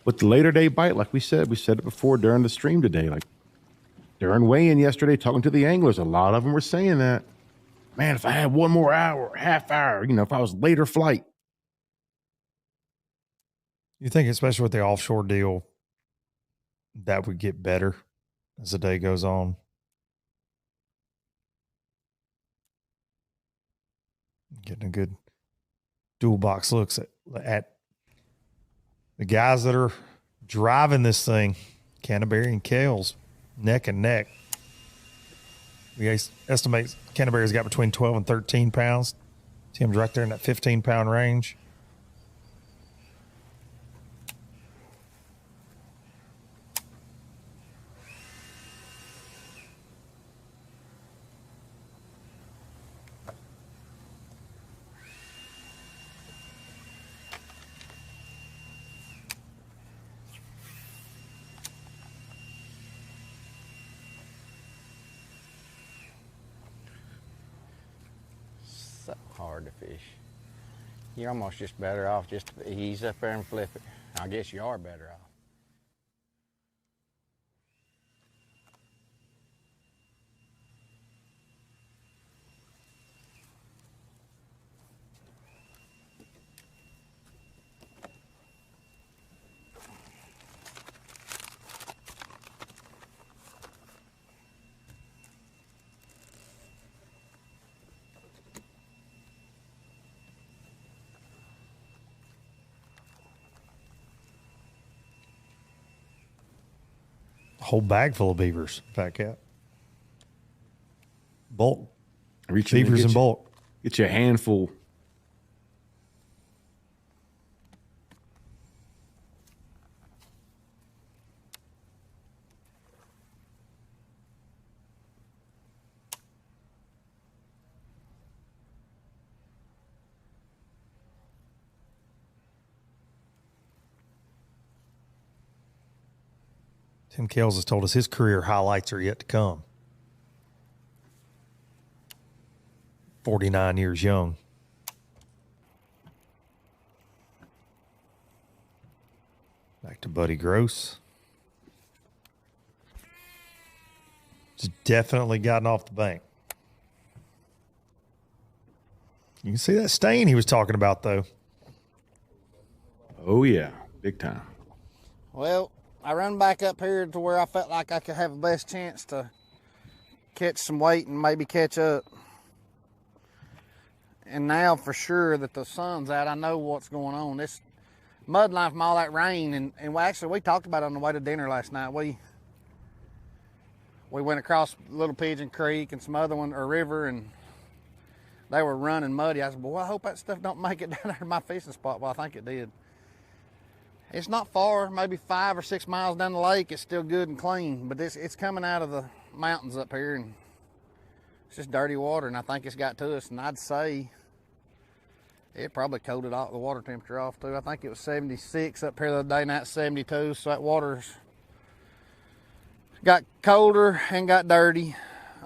But the later day bite, like we said it before during the stream today, like During weigh-in yesterday, talking to the anglers, a lot of them were saying that, man, if I had one more hour, half hour, if I was later flight. You think, especially with the offshore deal, that would get better as the day goes on? Getting a good dual box looks at the guys that are driving this thing, Canterbury and Kales, neck and neck. We estimate Canterbury's got between 12 and 13 pounds. Tim's right there in that 15-pound range. So hard to fish. You're almost just better off just to ease up there and flip it. I guess you are better off. Whole bag full of beavers, Fat Cat. Bulk. Beavers in bulk. Get you a handful. Tim Kales has told us his career highlights are yet to come. 49 years young. Back to Buddy Gross. It's definitely gotten off the bank. You can see that stain he was talking about, though. Oh, yeah. Big time. Well, I run back up here to where I felt like I could have the best chance to catch some weight and maybe catch up. And now for sure that the sun's out, I know what's going on. This mud line from all that rain, and actually we talked about it on the way to dinner last night. We went across Little Pigeon Creek and some other one, or river, and they were running muddy. I said, boy, I hope that stuff don't make it down there to my fishing spot. Well, I think it did. It's not far, maybe 5 or 6 miles down the lake. It's still good and clean, but it's coming out of the mountains up here, and it's just dirty water, and I think it's got to us, and I'd say it probably coated all the water temperature off too. I think it was 76 up here the other day, and that's 72, so that water's got colder and got dirty.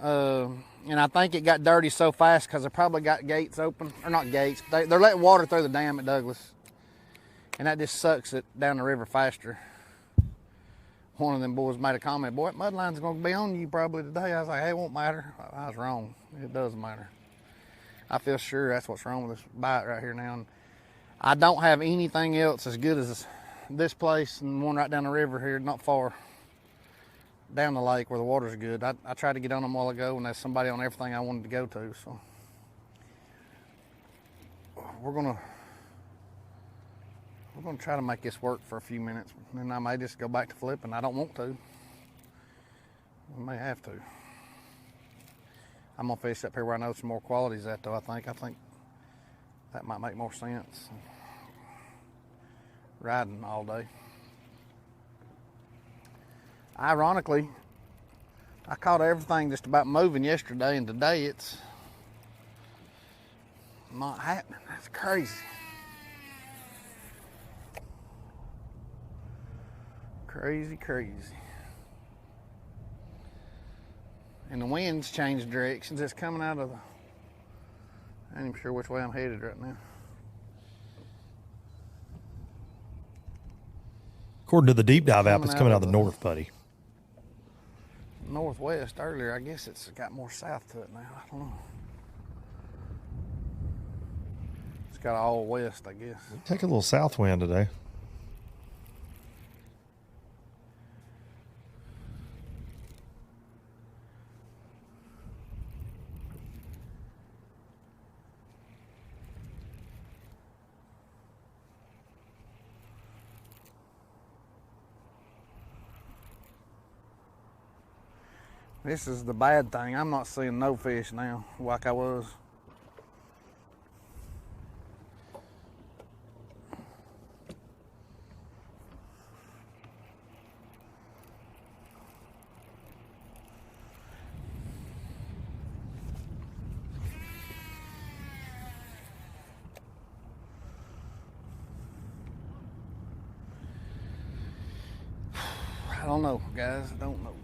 And I think it got dirty so fast because they probably got gates open, or not gates, they're letting water through the dam at Douglas. And that just sucks it down the river faster. One of them boys made a comment, boy, that mud line's going to be on you probably today. I was like, hey, it won't matter. I was wrong. It does matter. I feel sure that's what's wrong with this bite right here now. And I don't have anything else as good as this place and one right down the river here, not far down the lake where the water's good. I tried to get on them a while ago, and there's somebody on everything I wanted to go to. So we're gonna try to make this work for a few minutes, and then I may just go back to flipping. I don't want to. We may have to. I'm gonna fish up here where I know some more qualities at, though. I think that might make more sense. Riding all day. Ironically, I caught everything just about moving yesterday, and today it's not happening. That's crazy. Crazy, crazy. And the wind's changed directions. It's coming out of the... I ain't even sure which way I'm headed right now. According to the deep dive app, it's coming out of the north, buddy. northwest earlier. I guess it's got more south to it now. I don't know. It's got all west, I guess. Take a little south wind today. This is the bad thing. I'm not seeing no fish now like I was. I don't know, guys. I don't know.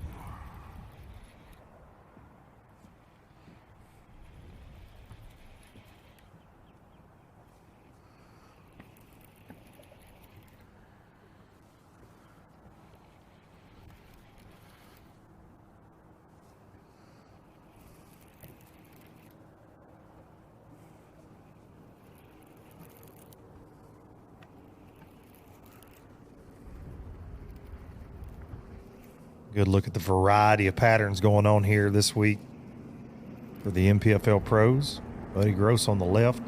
Good look at the variety of patterns going on here this week for the MPFL pros. Buddy Gross on the left.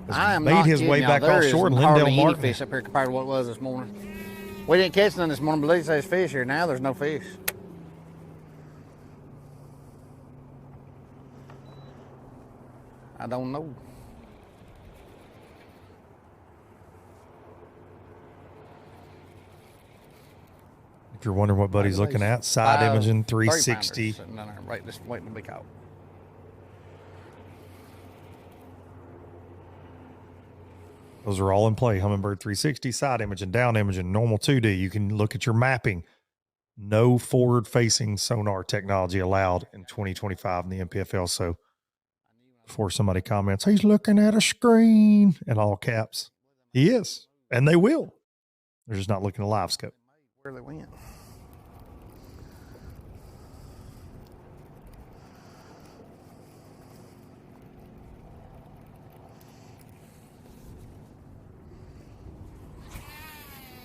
I am made not his kidding way y'all. back There offshore, is and hardly Lindell any Martin. fish up here compared to what it was this morning. We didn't catch none this morning, but they say there's fish here. Now there's no fish. I don't know. If you're wondering what Buddy's looking at, side imaging 360. Sitting down there, right, just waiting to be caught. Those are all in play. Humminbird 360, side imaging, down imaging, normal 2D. You can look at your mapping. No forward-facing sonar technology allowed in 2025 in the MPFL. So before somebody comments, he's looking at a screen in all caps. He is, and they will. They're just not looking at live scope. Where they went.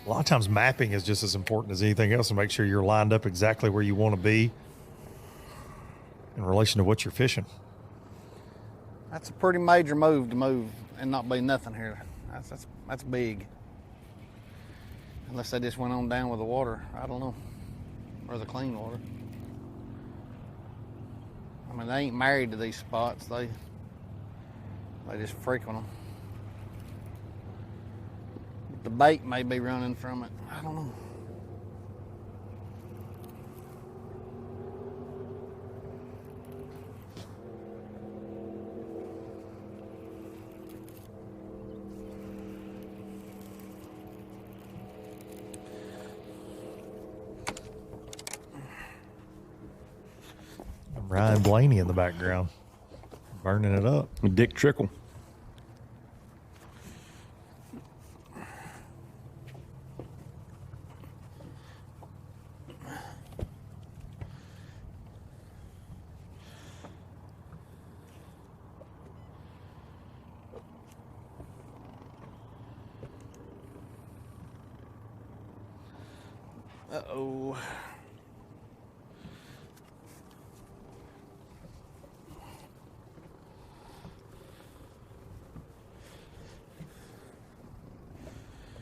A lot of times mapping is just as important as anything else to make sure you're lined up exactly where you want to be in relation to what you're fishing. That's a pretty major move to move and not be nothing here. That's big. Unless they just went on down with the water. I don't know. Or the clean water. I mean, they ain't married to these spots. They just frequent them. The bait may be running from it. I don't know. Ryan Blaney in the background, burning it up. Dick Trickle. Uh-oh.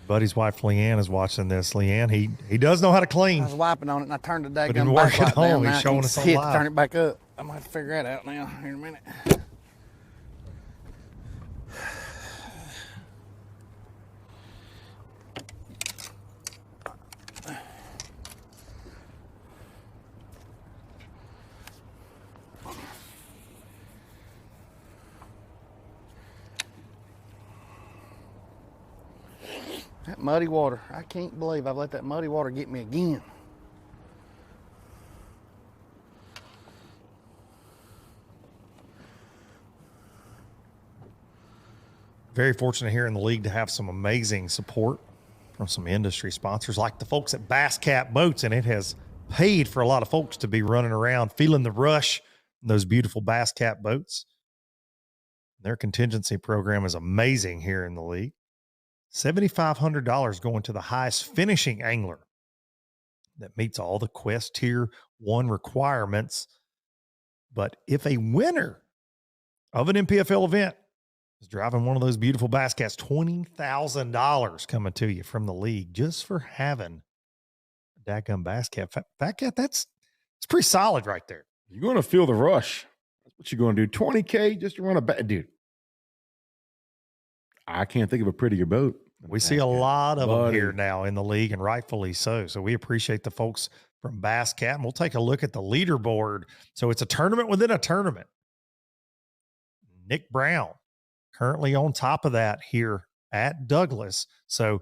Buddy's wife Leanne is watching this. Leanne, he does know how to clean. I was wiping on it and I turned the But daggum didn't work back at light home. down. He's Now I showing can't us on see it to live. turn it back up. I'm gonna have to figure that out now here in a minute. That muddy water. I can't believe I've let that muddy water get me again. Very fortunate here in the league to have some amazing support from some industry sponsors like the folks at Bass Cat Boats, and it has paid for a lot of folks to be running around feeling the rush in those beautiful Bass Cat boats. Their contingency program is amazing here in the league. $7,500 going to the highest finishing angler that meets all the Quest Tier 1 requirements. But if a winner of an MPFL event is driving one of those beautiful Bass Cats, $20,000 coming to you from the league just for having a dadgum Bass Cat. Fat Cat, it's pretty solid right there. You're going to feel the rush. That's what you're going to do. $20K just to run a bat. Dude, I can't think of a prettier boat. We see a lot of them here now in the league, and rightfully so. So we appreciate the folks from Bass Cat, and we'll take a look at the leaderboard. So it's a tournament within a tournament. Nick Brown currently on top of that here at Douglas. So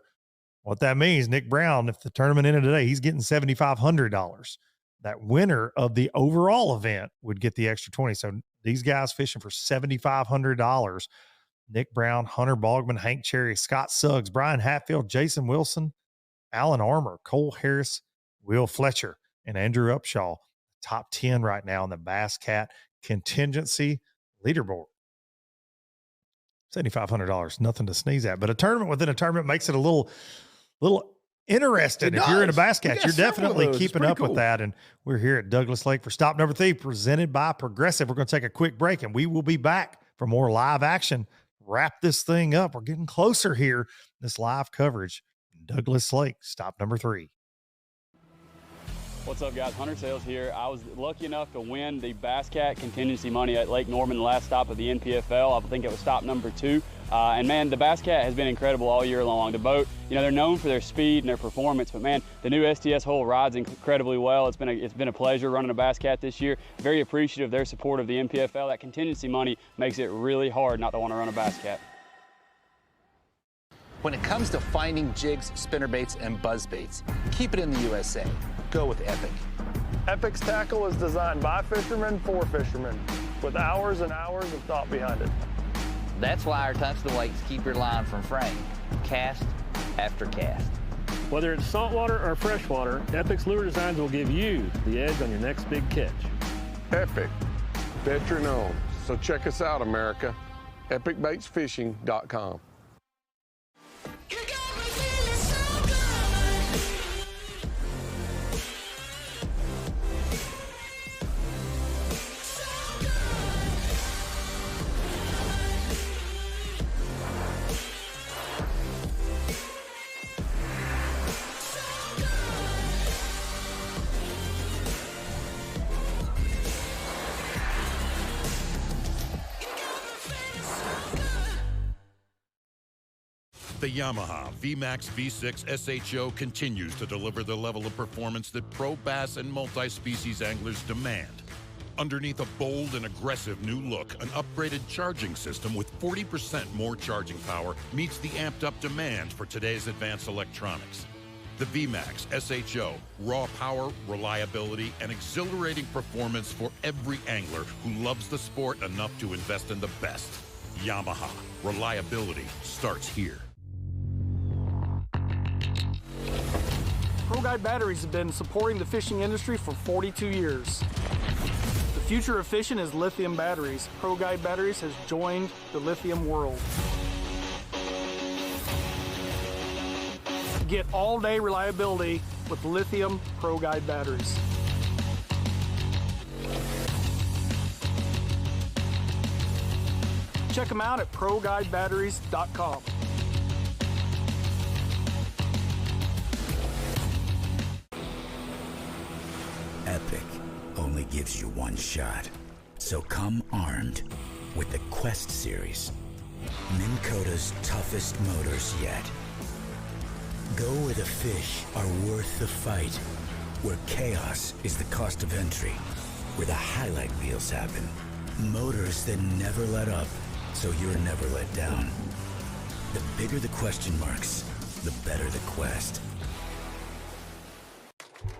what that means, Nick Brown, if the tournament ended today, he's getting $7,500. That winner of the overall event would get the extra 20. So these guys fishing for $7,500. Nick Brown, Hunter Bogman, Hank Cherry, Scott Suggs, Brian Hatfield, Jason Wilson, Alan Armour, Cole Harris, Will Fletcher, and Andrew Upshaw. Top 10 right now in the Bass Cat contingency leaderboard. $7,500, nothing to sneeze at. But a tournament within a tournament makes it a little interesting. If you're in a Bass Cat, you're definitely keeping up with that. And we're here at Douglas Lake for stop number 3, presented by Progressive. We're going to take a quick break, and we will be back for more live action. Wrap this thing up. We're getting closer here. This live coverage in Douglas Lake, stop number 3. What's up, guys? Hunter Sales here. I was lucky enough to win the Bass Cat contingency money at Lake Norman, the last stop of the NPFL. I think it was stop number 2. And man, the Bass Cat has been incredible all year long. The boat, you know, they're known for their speed and their performance, but man, the new STS hull rides incredibly well. It's been a pleasure running a Bass Cat this year. Very appreciative of their support of the NPFL. That contingency money makes it really hard not to want to run a Bass Cat. When it comes to finding jigs, spinnerbaits, and buzzbaits, keep it in the USA. Go with Epic. Epic's tackle is designed by fishermen for fishermen, with hours and hours of thought behind it. That's why our tungsten weights keep your line from fraying, cast after cast. Whether it's saltwater or freshwater, Epic's lure designs will give you the edge on your next big catch. Epic, veteran owned. So check us out, America. EpicBaitsFishing.com. The Yamaha VMAX V6 SHO continues to deliver the level of performance that pro bass and multi-species anglers demand. Underneath a bold and aggressive new look, an upgraded charging system with 40% more charging power meets the amped-up demand for today's advanced electronics. The VMAX SHO, raw power, reliability, and exhilarating performance for every angler who loves the sport enough to invest in the best. Yamaha, reliability starts here. Pro Guide batteries have been supporting the fishing industry for 42 years. The future of fishing is lithium batteries. Pro Guide batteries has joined the lithium world. Get all-day reliability with lithium Pro Guide batteries. Check them out at ProGuideBatteries.com. Epic only gives you one shot. So come armed with the Quest series. Minn Kota's toughest motors yet. Go where the fish are worth the fight. Where chaos is the cost of entry. Where the highlight reels happen. Motors that never let up, so you're never let down. The bigger the question marks, the better the quest.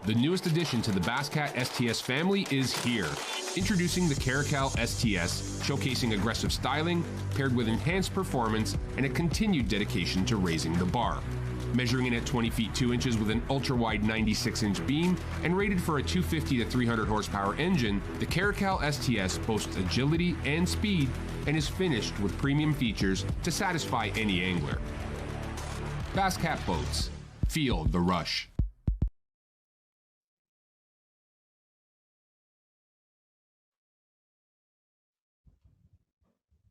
The newest addition to the Bass Cat STS family is here. Introducing the Caracal STS, showcasing aggressive styling, paired with enhanced performance and a continued dedication to raising the bar. Measuring in at 20 feet 2 inches with an ultra-wide 96-inch beam and rated for a 250 to 300 horsepower engine, the Caracal STS boasts agility and speed and is finished with premium features to satisfy any angler. Bass Cat Boats. Feel the rush.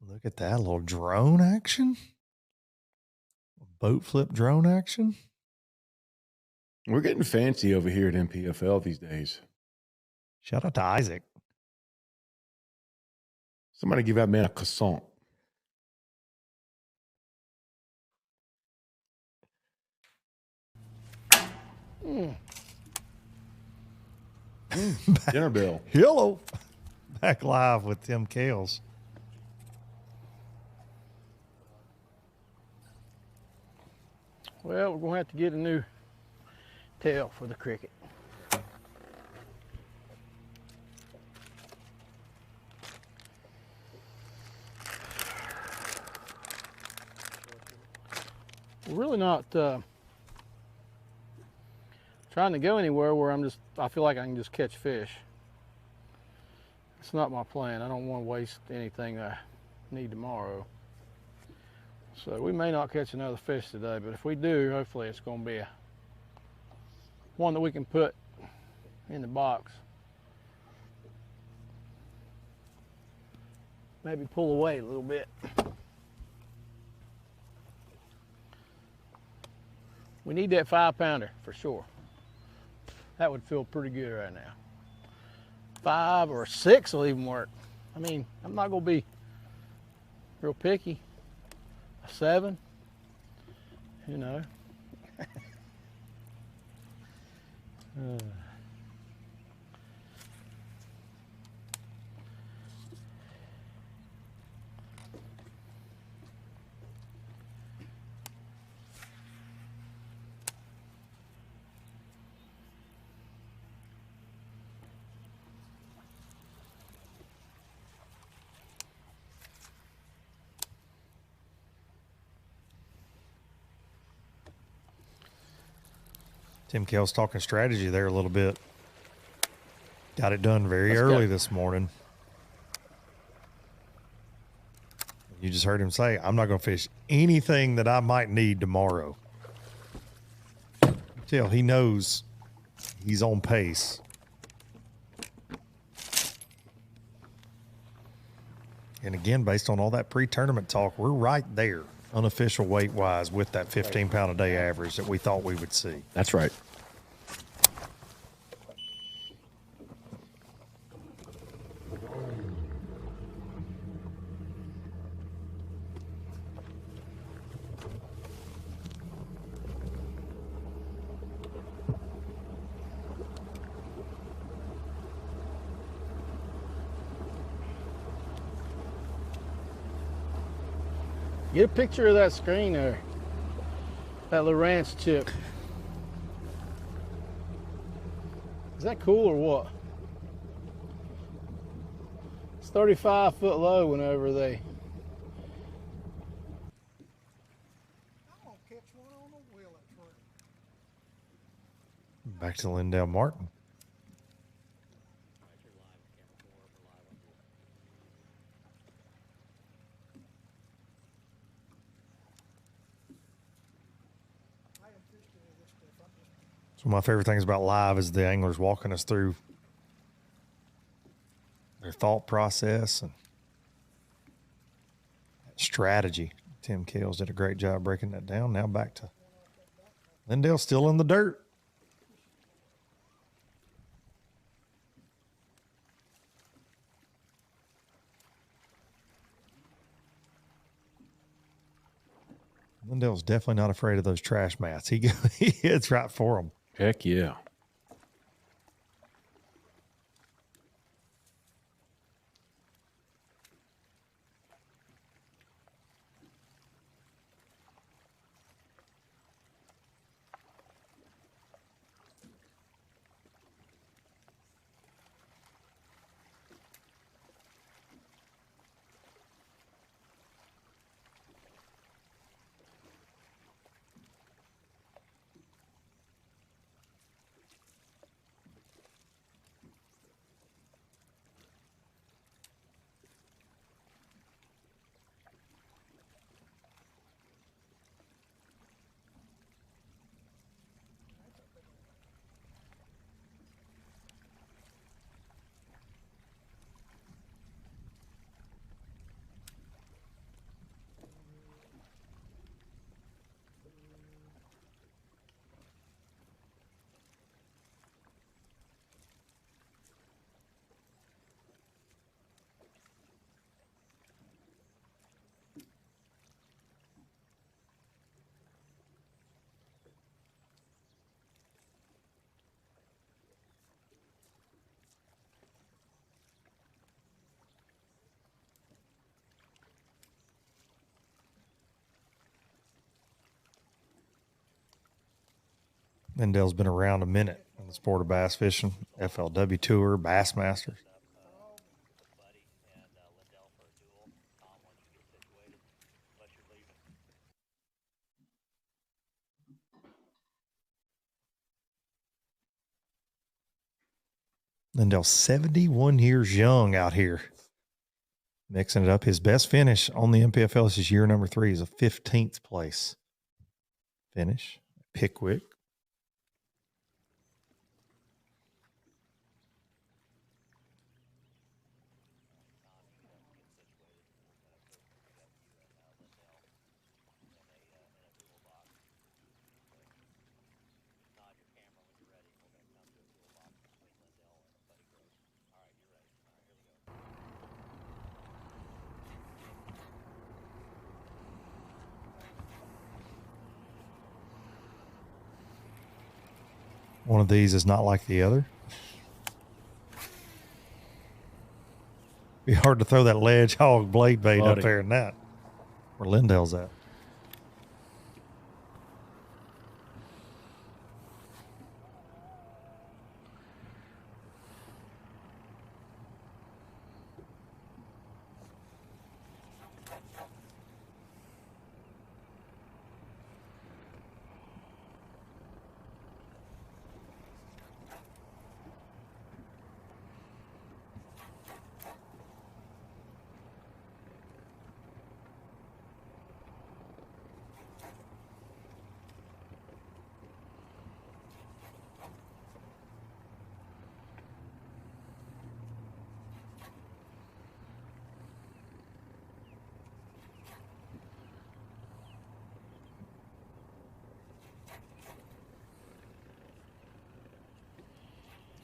Look at that little drone action. Boat flip drone action. We're getting fancy over here at NPFL these days. Shout out to Isaac. Somebody give that man a croissant. Dinner bell. Hello. Back live with Tim Kales. Well, we're going to have to get a new tail for the cricket. We're really not trying to go anywhere where I feel like I can just catch fish. It's not my plan. I don't want to waste anything I need tomorrow. So we may not catch another fish today, but if we do, hopefully it's going to be one that we can put in the box. Maybe pull away a little bit. We need that 5-pounder for sure. That would feel pretty good right now. 5 or 6 will even work. I mean, I'm not going to be real picky. A 7, you know. Tim Kales talking strategy there a little bit. Got it done very early this morning. You just heard him say, I'm not going to fish anything that I might need tomorrow. Till he knows he's on pace. And again, based on all that pre-tournament talk, we're right there, unofficial weight-wise, with that 15-pound-a-day average that we thought we would see. That's right. Get a picture of that screen there. That little ranch chip. Is that cool or what? It's 35 foot low whenever they. Back to Lindell Martin. So my favorite things about live is the anglers walking us through their thought process and strategy. Tim Kales did a great job breaking that down. Now back to Lindell, still in the dirt. Lindell's definitely not afraid of those trash mats. He hits right for them. Heck yeah. Lindell's been around a minute in the sport of bass fishing, FLW Tour, Bassmasters. Lindell, 71 years young out here, mixing it up. His best finish on the MPFL, this is year number 3, is a 15th place finish. Pickwick. One of these is not like the other. Be hard to throw that ledge hog blade bait up there in that. Where Lindell's at.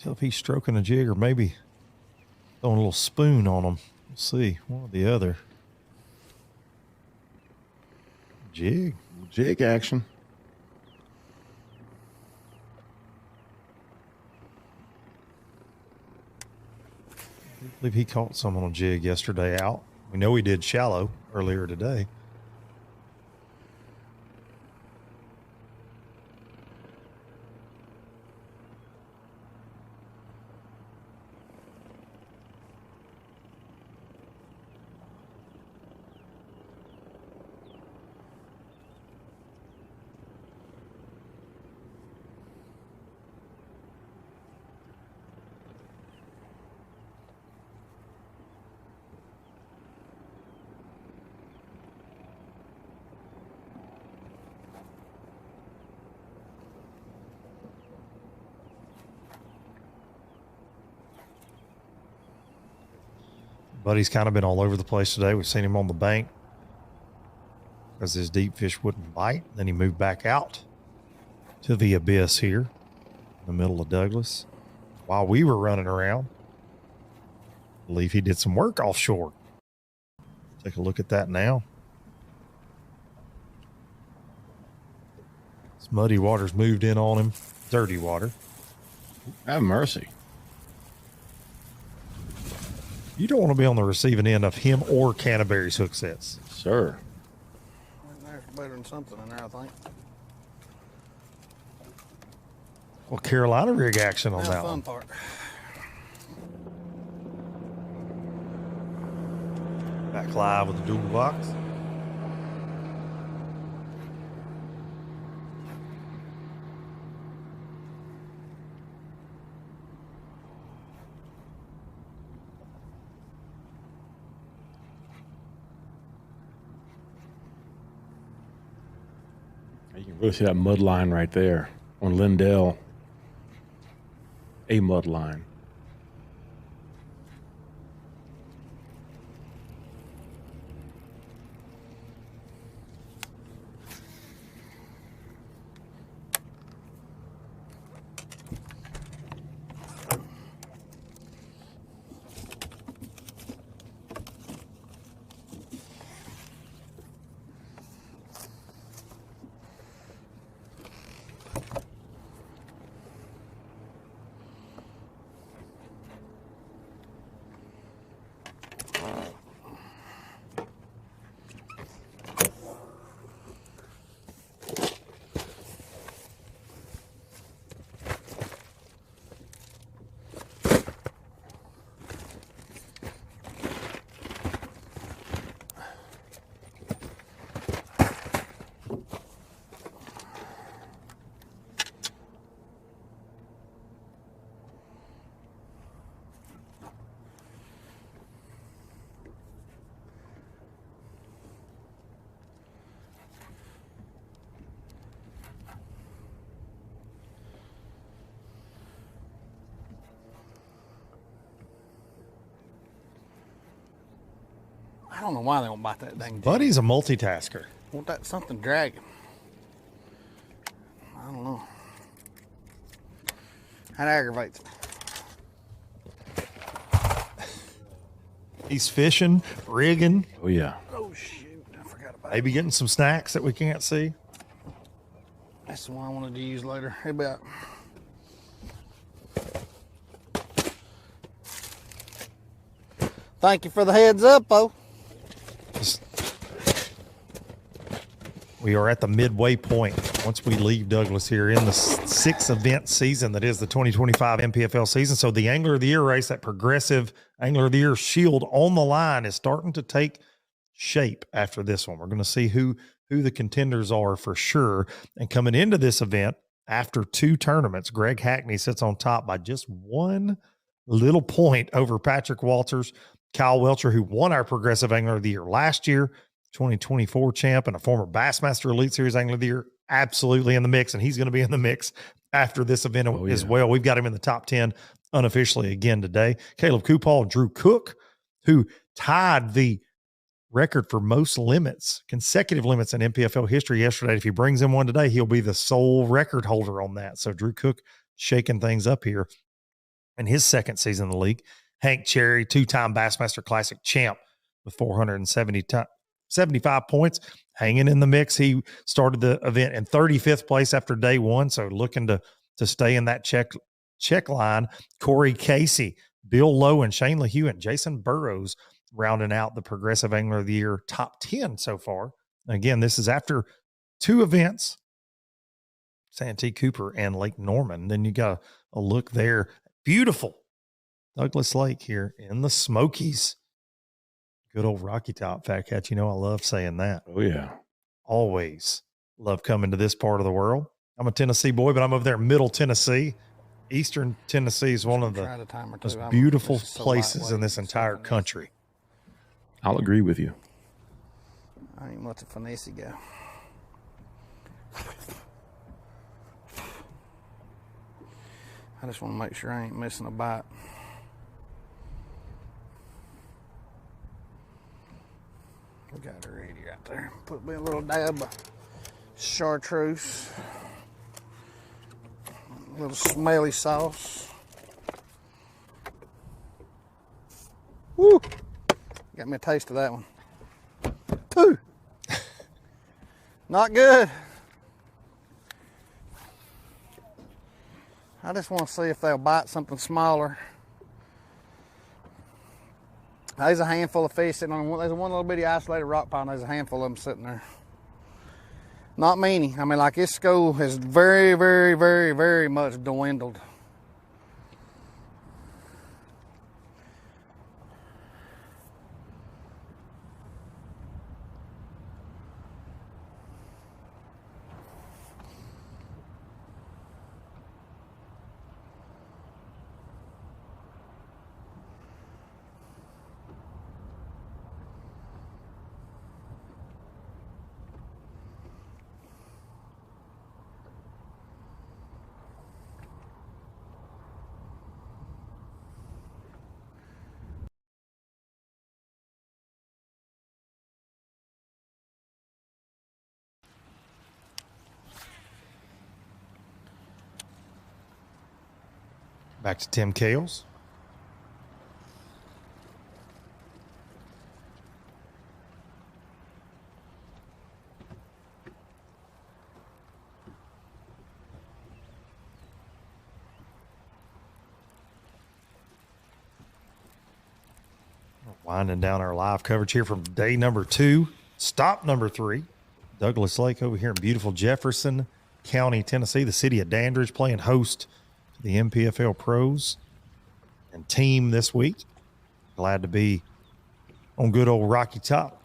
Tell if he's stroking a jig or maybe throwing a little spoon on him. We'll see. One or the other. Jig. Jig action. I believe he caught some on a jig yesterday out. We know he did shallow earlier today. Buddy's kind of been all over the place today. We've seen him on the bank because his deep fish wouldn't bite. Then he moved back out to the abyss here in the middle of Douglas while we were running around. I believe he did some work offshore. Take a look at that now. This muddy water's moved in on him. Dirty water. Have mercy. You don't want to be on the receiving end of him or Canterbury's hook sets. Sir. There's better than something in there, I think. Well, Carolina rig action on that one. Part. Back live with the dual box. You can really see that mud line right there on Lindell. A mud line. I don't know why they don't bite that dang jig. Buddy's a multitasker. Want that something dragging? I don't know. That aggravates me. He's fishing, rigging. Oh, yeah. Oh, shoot. I forgot about Maybe getting some snacks that we can't see. That's the one I wanted to use later. Hey, about. Thank you for the heads up, oh. We are at the midway point once we leave Douglas here in the 6 event season that is the 2025 MPFL season. So the Angler of the Year race, that progressive Angler of the Year shield on the line, is starting to take shape after this one. We're going to see who the contenders are for sure. And coming into this event, after 2 tournaments, Greg Hackney sits on top by just 1 little point over Patrick Walters. Kyle Welcher, who won our Progressive Angler of the Year last year, 2024 champ and a former Bassmaster Elite Series Angler of the Year, absolutely in the mix, and he's going to be in the mix after this event as well. We've got him in the top 10 unofficially again today. Caleb Coupal and Drew Cook, who tied the record for most limits, consecutive limits in MPFL history yesterday. If he brings in one today, he'll be the sole record holder on that. So Drew Cook shaking things up here in his second season in the league. Hank Cherry, 2-time Bassmaster Classic champ with 475 points, hanging in the mix. He started the event in 35th place after day 1, so looking to stay in that check line. Corey Casey, Bill Lowe, and Shane LaHue, and Jason Burrows rounding out the Progressive Angler of the Year top 10 so far. Again, this is after 2 events, Santee Cooper and Lake Norman. Then you got a look there. Beautiful Douglas Lake here in the Smokies. Good old Rocky Top, Fat Cat. You know I love saying that. Oh, yeah. Always love coming to this part of the world. I'm a Tennessee boy, but I'm over there in Middle Tennessee. Eastern Tennessee is one of the most beautiful places in this entire country. I'll agree with you. I ain't much a finesse guy. I just want to make sure I ain't missing a bite. We got her ready right there. Put me a little dab of chartreuse. A little smelly sauce. Woo! Got me a taste of that one. Pooh! Not good. I just want to see if they'll bite something smaller. There's a handful of fish sitting on there's one little bitty isolated rock pond. There's a handful of them sitting there. Not many. I mean, like, this school has very, very, very, very much dwindled. Back to Tim Kales. Winding down our live coverage here from day number 2, stop number 3, Douglas Lake over here in beautiful Jefferson County, Tennessee, the city of Dandridge, playing host to the MPFL pros and team this week. Glad to be on good old Rocky Top.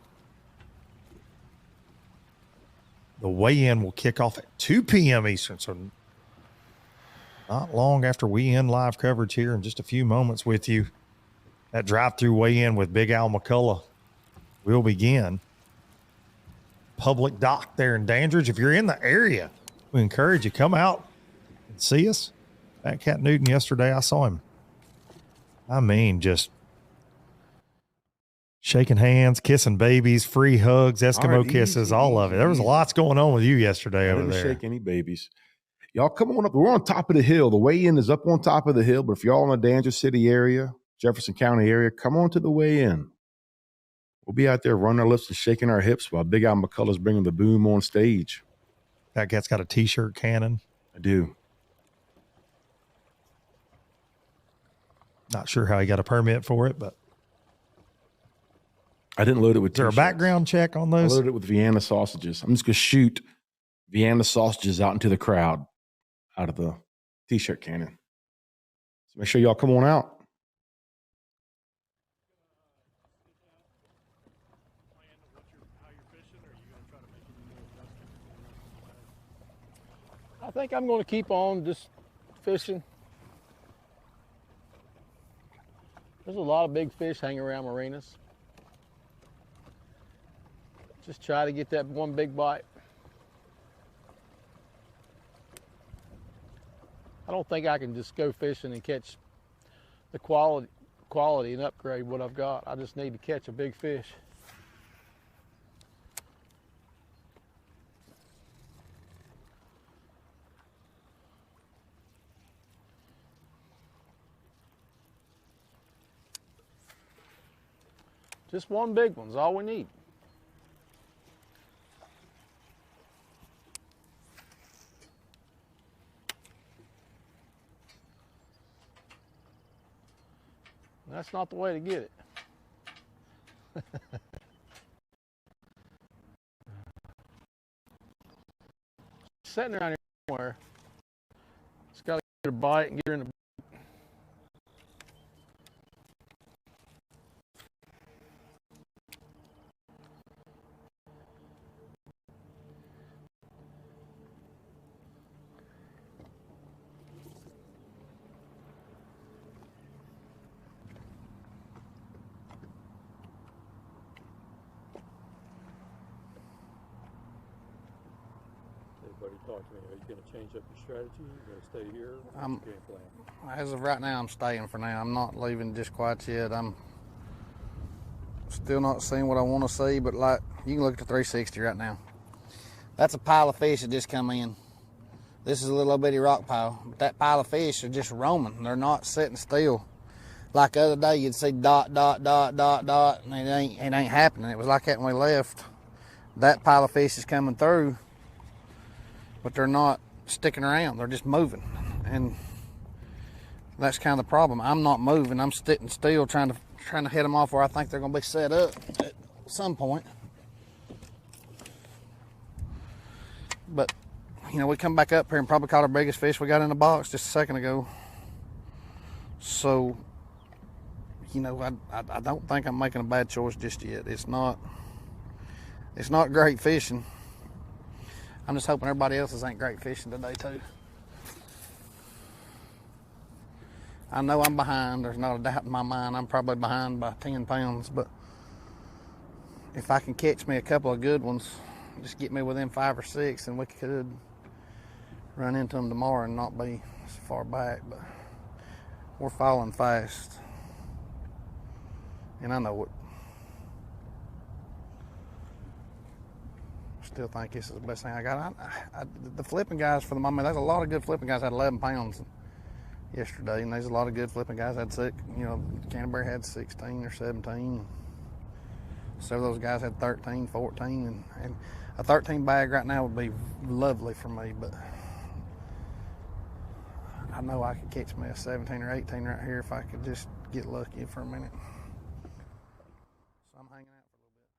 The weigh-in will kick off at 2 p.m. Eastern, so not long after we end live coverage here in just a few moments with you. That drive-through weigh-in with Big Al McCullough will begin. Public dock there in Dandridge. If you're in the area, we encourage you, come out and see us. Fat Cat Newton yesterday, I saw him. I mean, just Shaking hands, kissing babies, free hugs, Eskimo right, kisses, easy, all of it. There was easy. lots going on with you yesterday I over didn't there. shake any babies. Y'all come on up. We're on top of the hill. The weigh-in is up on top of the hill, but if y'all in the Danger City area, Jefferson County area, come on to the weigh-in. We'll be out there running our lips and shaking our hips while Big Al McCullough's bringing the boom on stage. That cat's got a T-shirt cannon. I do. Not sure how he got a permit for it, but I didn't load it with is there a T-shirts. background check on I those? loaded it with Vienna sausages. I'm just going to shoot Vienna sausages out into the crowd out of the T-shirt cannon. So make sure y'all come on out. I think I'm going to keep on just fishing. There's a lot of big fish hanging around marinas. Just try to get that one big bite. I don't think I can just go fishing and catch the quality and upgrade what I've got. I just need to catch a big fish. Just one big one's all we need. That's not the way to get it. Sitting around here somewhere. Just got to get a bite and get her in the. Everybody talk to me. Are you going to change up your strategy? Are you going to stay here? What's your game plan? As of right now, I'm staying for now. I'm not leaving just quite yet. I'm still not seeing what I want to see, but like you can look at the 360 right now. That's a pile of fish that just come in. This is a little bitty rock pile, but that pile of fish are just roaming. They're not sitting still. Like the other day, you'd see dot, dot, dot, dot, dot, and it ain't happening. It was like that when we left. That pile of fish is coming through, but they're not sticking around. They're just moving, and that's kind of the problem. I'm not moving. I'm sitting still, trying to hit them off where I think they're going to be set up at some point. But you know, we come back up here and probably caught our biggest fish we got in the box just a second ago. So, you know, I don't think I'm making a bad choice just yet. It's not great fishing. I'm just hoping everybody else's ain't great fishing today too. I know I'm behind. There's not a doubt in my mind. I'm probably behind by 10 pounds, but if I can catch me a couple of good ones, just get me within 5 or 6, and we could run into them tomorrow and not be so far back. But we're falling fast, and I know it. Still think this is the best thing I got. The flipping guys, for the moment, there's a lot of good flipping guys had 11 pounds yesterday, and there's a lot of good flipping guys had 6. You know, Canterbury had 16 or 17. Several of those guys had 13, 14, and a 13 bag right now would be lovely for me, but I know I could catch me a 17 or 18 right here if I could just get lucky for a minute. So I'm hanging out for a little bit.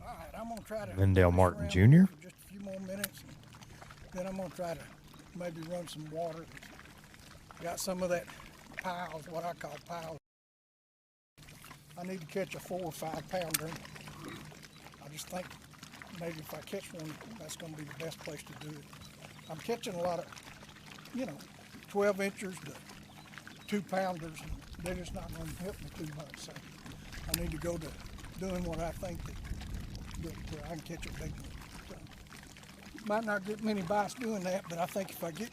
All right, I'm going to try to Lindell Martin Jr. for just a few more minutes. Then I'm going to try to maybe run some water. Got some of that piles, what I call piles. I need to catch a 4 or 5 pounder. I just think maybe if I catch one, that's going to be the best place to do it. I'm catching a lot of, 12 inchers to 2 pounders, and they're just not going to help me too much. So I need to go to doing what I think that I can catch a big one. So, might not get many bites doing that, but I think if I get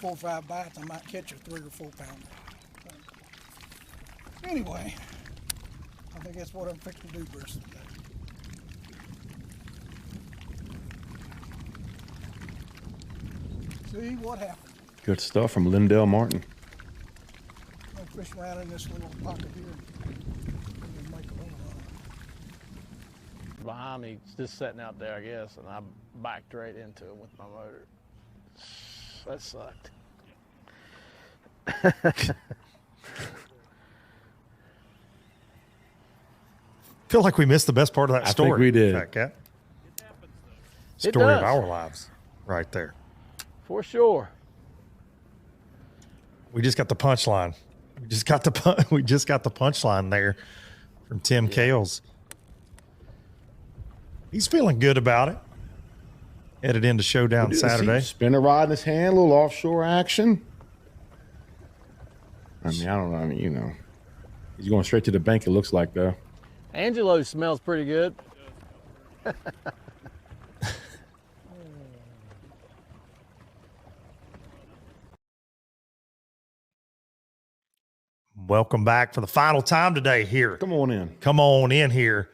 4 or 5 bites, I might catch a 3 or 4 pounder. So, Anyway, I think that's what I'm fixing to do the rest of the day. See what happened. Good stuff from Lindell Martin. I'll fish around in this little pocket here and make a little Behind me, just sitting out there, I guess, and I backed right into it with my motor. That sucked. Feel like we missed the best part of that story. I think we did. Fat Cat. It Story of does. our lives right there. For sure. We just got the punchline. We just got the punchline there from Tim Kales. He's feeling good about it. Headed into Showdown Saturday. Spinner rod in his hand, a little offshore action. I mean, I don't know. I mean, you know, he's going straight to the bank, it looks like, though. Angelo smells pretty good. Welcome back for the final time today here. Come on in. Come on in here.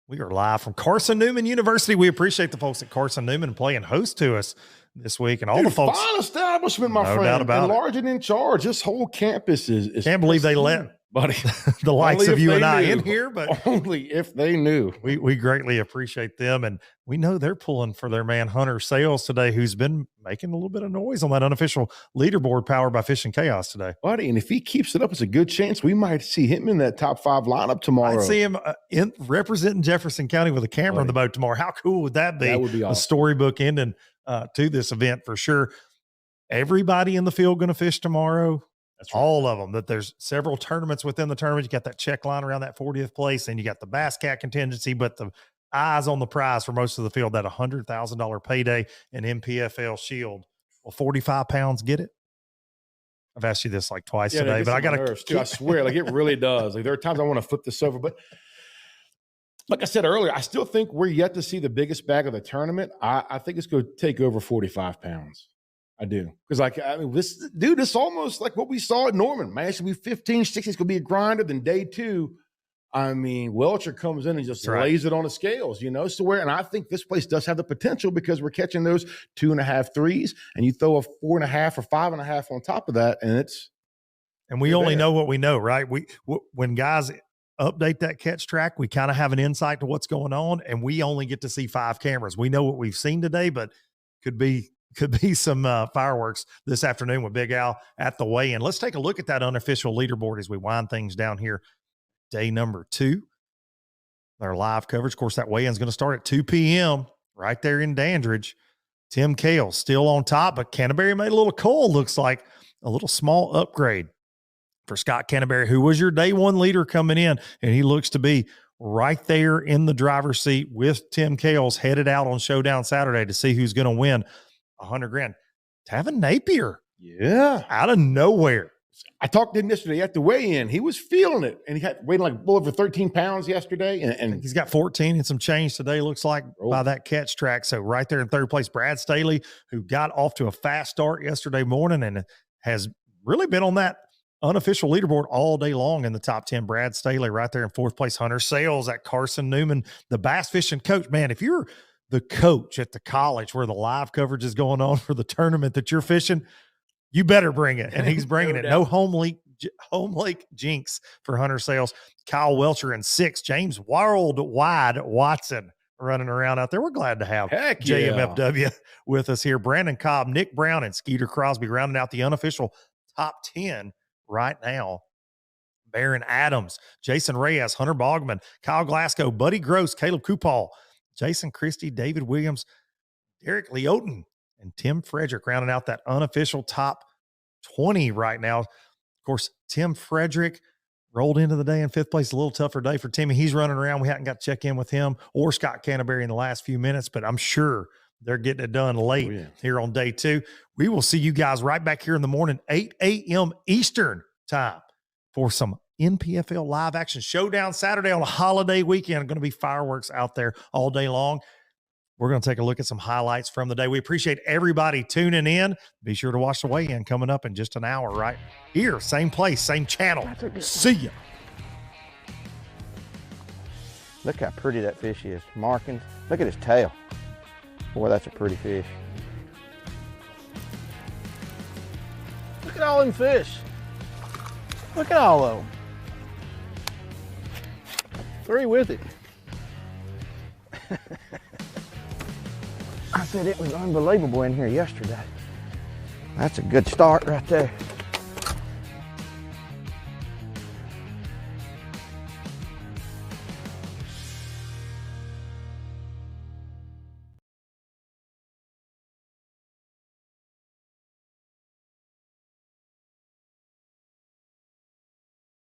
We are live from Carson Newman University. We appreciate the folks at Carson Newman playing host to us this week, and all the folks. Fine establishment, my No friend. doubt about it. Enlarged and in charge. This whole campus is Can't believe they let buddy the likes Only of if you they and I knew. in here, but only if they knew. we greatly appreciate them, and we know they're pulling for their man Hunter Sales today, who's been making a little bit of noise on that unofficial leaderboard powered by Fishing Chaos today. Buddy, and if he keeps it up, it's a good chance we might see him in that top 5 lineup tomorrow. I'd see him representing Jefferson County with a camera on the boat tomorrow. How cool would that be? That would be A awesome. storybook ending to this event for sure. Everybody in the field going to fish tomorrow. That's right. All of them. That there's several tournaments within the tournament. You got that check line around that 40th place, and you got the Bass Cat contingency, but the eyes on the prize for most of the field, that $100,000 payday and MPFL shield. Will 45 pounds get it? I've asked you this like twice today, but I got to. I swear, like it really does. Like there are times I want to flip this over, but like I said earlier, I still think we're yet to see the biggest bag of the tournament. I think it's going to take over 45 pounds. I do. Because, like, I mean, this almost like what we saw at Norman. Man, it should be 15, 16. It's going to be a grinder. Then day 2, I mean, Welcher comes in and just lays it on the scales, you know? So and I think this place does have the potential because we're catching those 2.5 threes, and you throw a 4.5 or 5.5 on top of that, and it's. And we only know what we know, right? When guys update that catch track, we kind of have an insight to what's going on, and we only get to see 5 cameras. We know what we've seen today, but could be some fireworks this afternoon with Big Al at the weigh-in. Let's take a look at that unofficial leaderboard as we wind things down here. Day number 2, our live coverage. Of course, that weigh-in is going to start at 2 p.m. right there in Dandridge. Tim Kales still on top, but Canterbury made a little call. Looks like a little small upgrade for Scott Canterbury, who was your day 1 leader coming in, and he looks to be right there in the driver's seat with Tim Kales headed out on Showdown Saturday to see who's going to win $100,000. Tavin Napier. Yeah. Out of nowhere. I talked to him yesterday at the weigh-in. He was feeling it, and he had weighing like over 13 pounds yesterday. And he's got 14 and some change today, looks like, by that catch track. So right there in 3rd place, Brad Staley, who got off to a fast start yesterday morning and has really been on that unofficial leaderboard all day long in the top 10. Brad Staley right there in 4th place. Hunter Sales at Carson Newman, the bass fishing coach. Man, if you're the coach at the college where the live coverage is going on for the tournament that you're fishing, you better bring it. And he's bringing it. No home lake jinx for Hunter Sales. Kyle Welcher in 6th. James Worldwide Watson running around out there. We're glad to have JMFW with us here. Brandon Cobb, Nick Brown, and Skeeter Crosby rounding out the unofficial top 10 right now. Baron Adams, Jason Reyes, Hunter Bogman, Kyle Glasgow, Buddy Gross, Caleb Kupal, Jason Christie, David Williams, Derek Leoten, and Tim Frederick rounding out that unofficial top 20 right now. Of course, Tim Frederick rolled into the day in 5th place. A little tougher day for Timmy. He's running around. We haven't got to check in with him or Scott Canterbury in the last few minutes, but I'm sure they're getting it done late here on day 2. We will see you guys right back here in the morning, 8 a.m. Eastern time for some NPFL live action. Showdown Saturday on a holiday weekend. Going to be fireworks out there all day long. We're going to take a look at some highlights from the day. We appreciate everybody tuning in. Be sure to watch the weigh-in coming up in just an hour right here. Same place, same channel. See ya. Look how pretty that fish is. Markings. Look at his tail. Boy, that's a pretty fish. Look at all them fish. Look at all of them. 3 with it. I said it was unbelievable in here yesterday. That's a good start right there.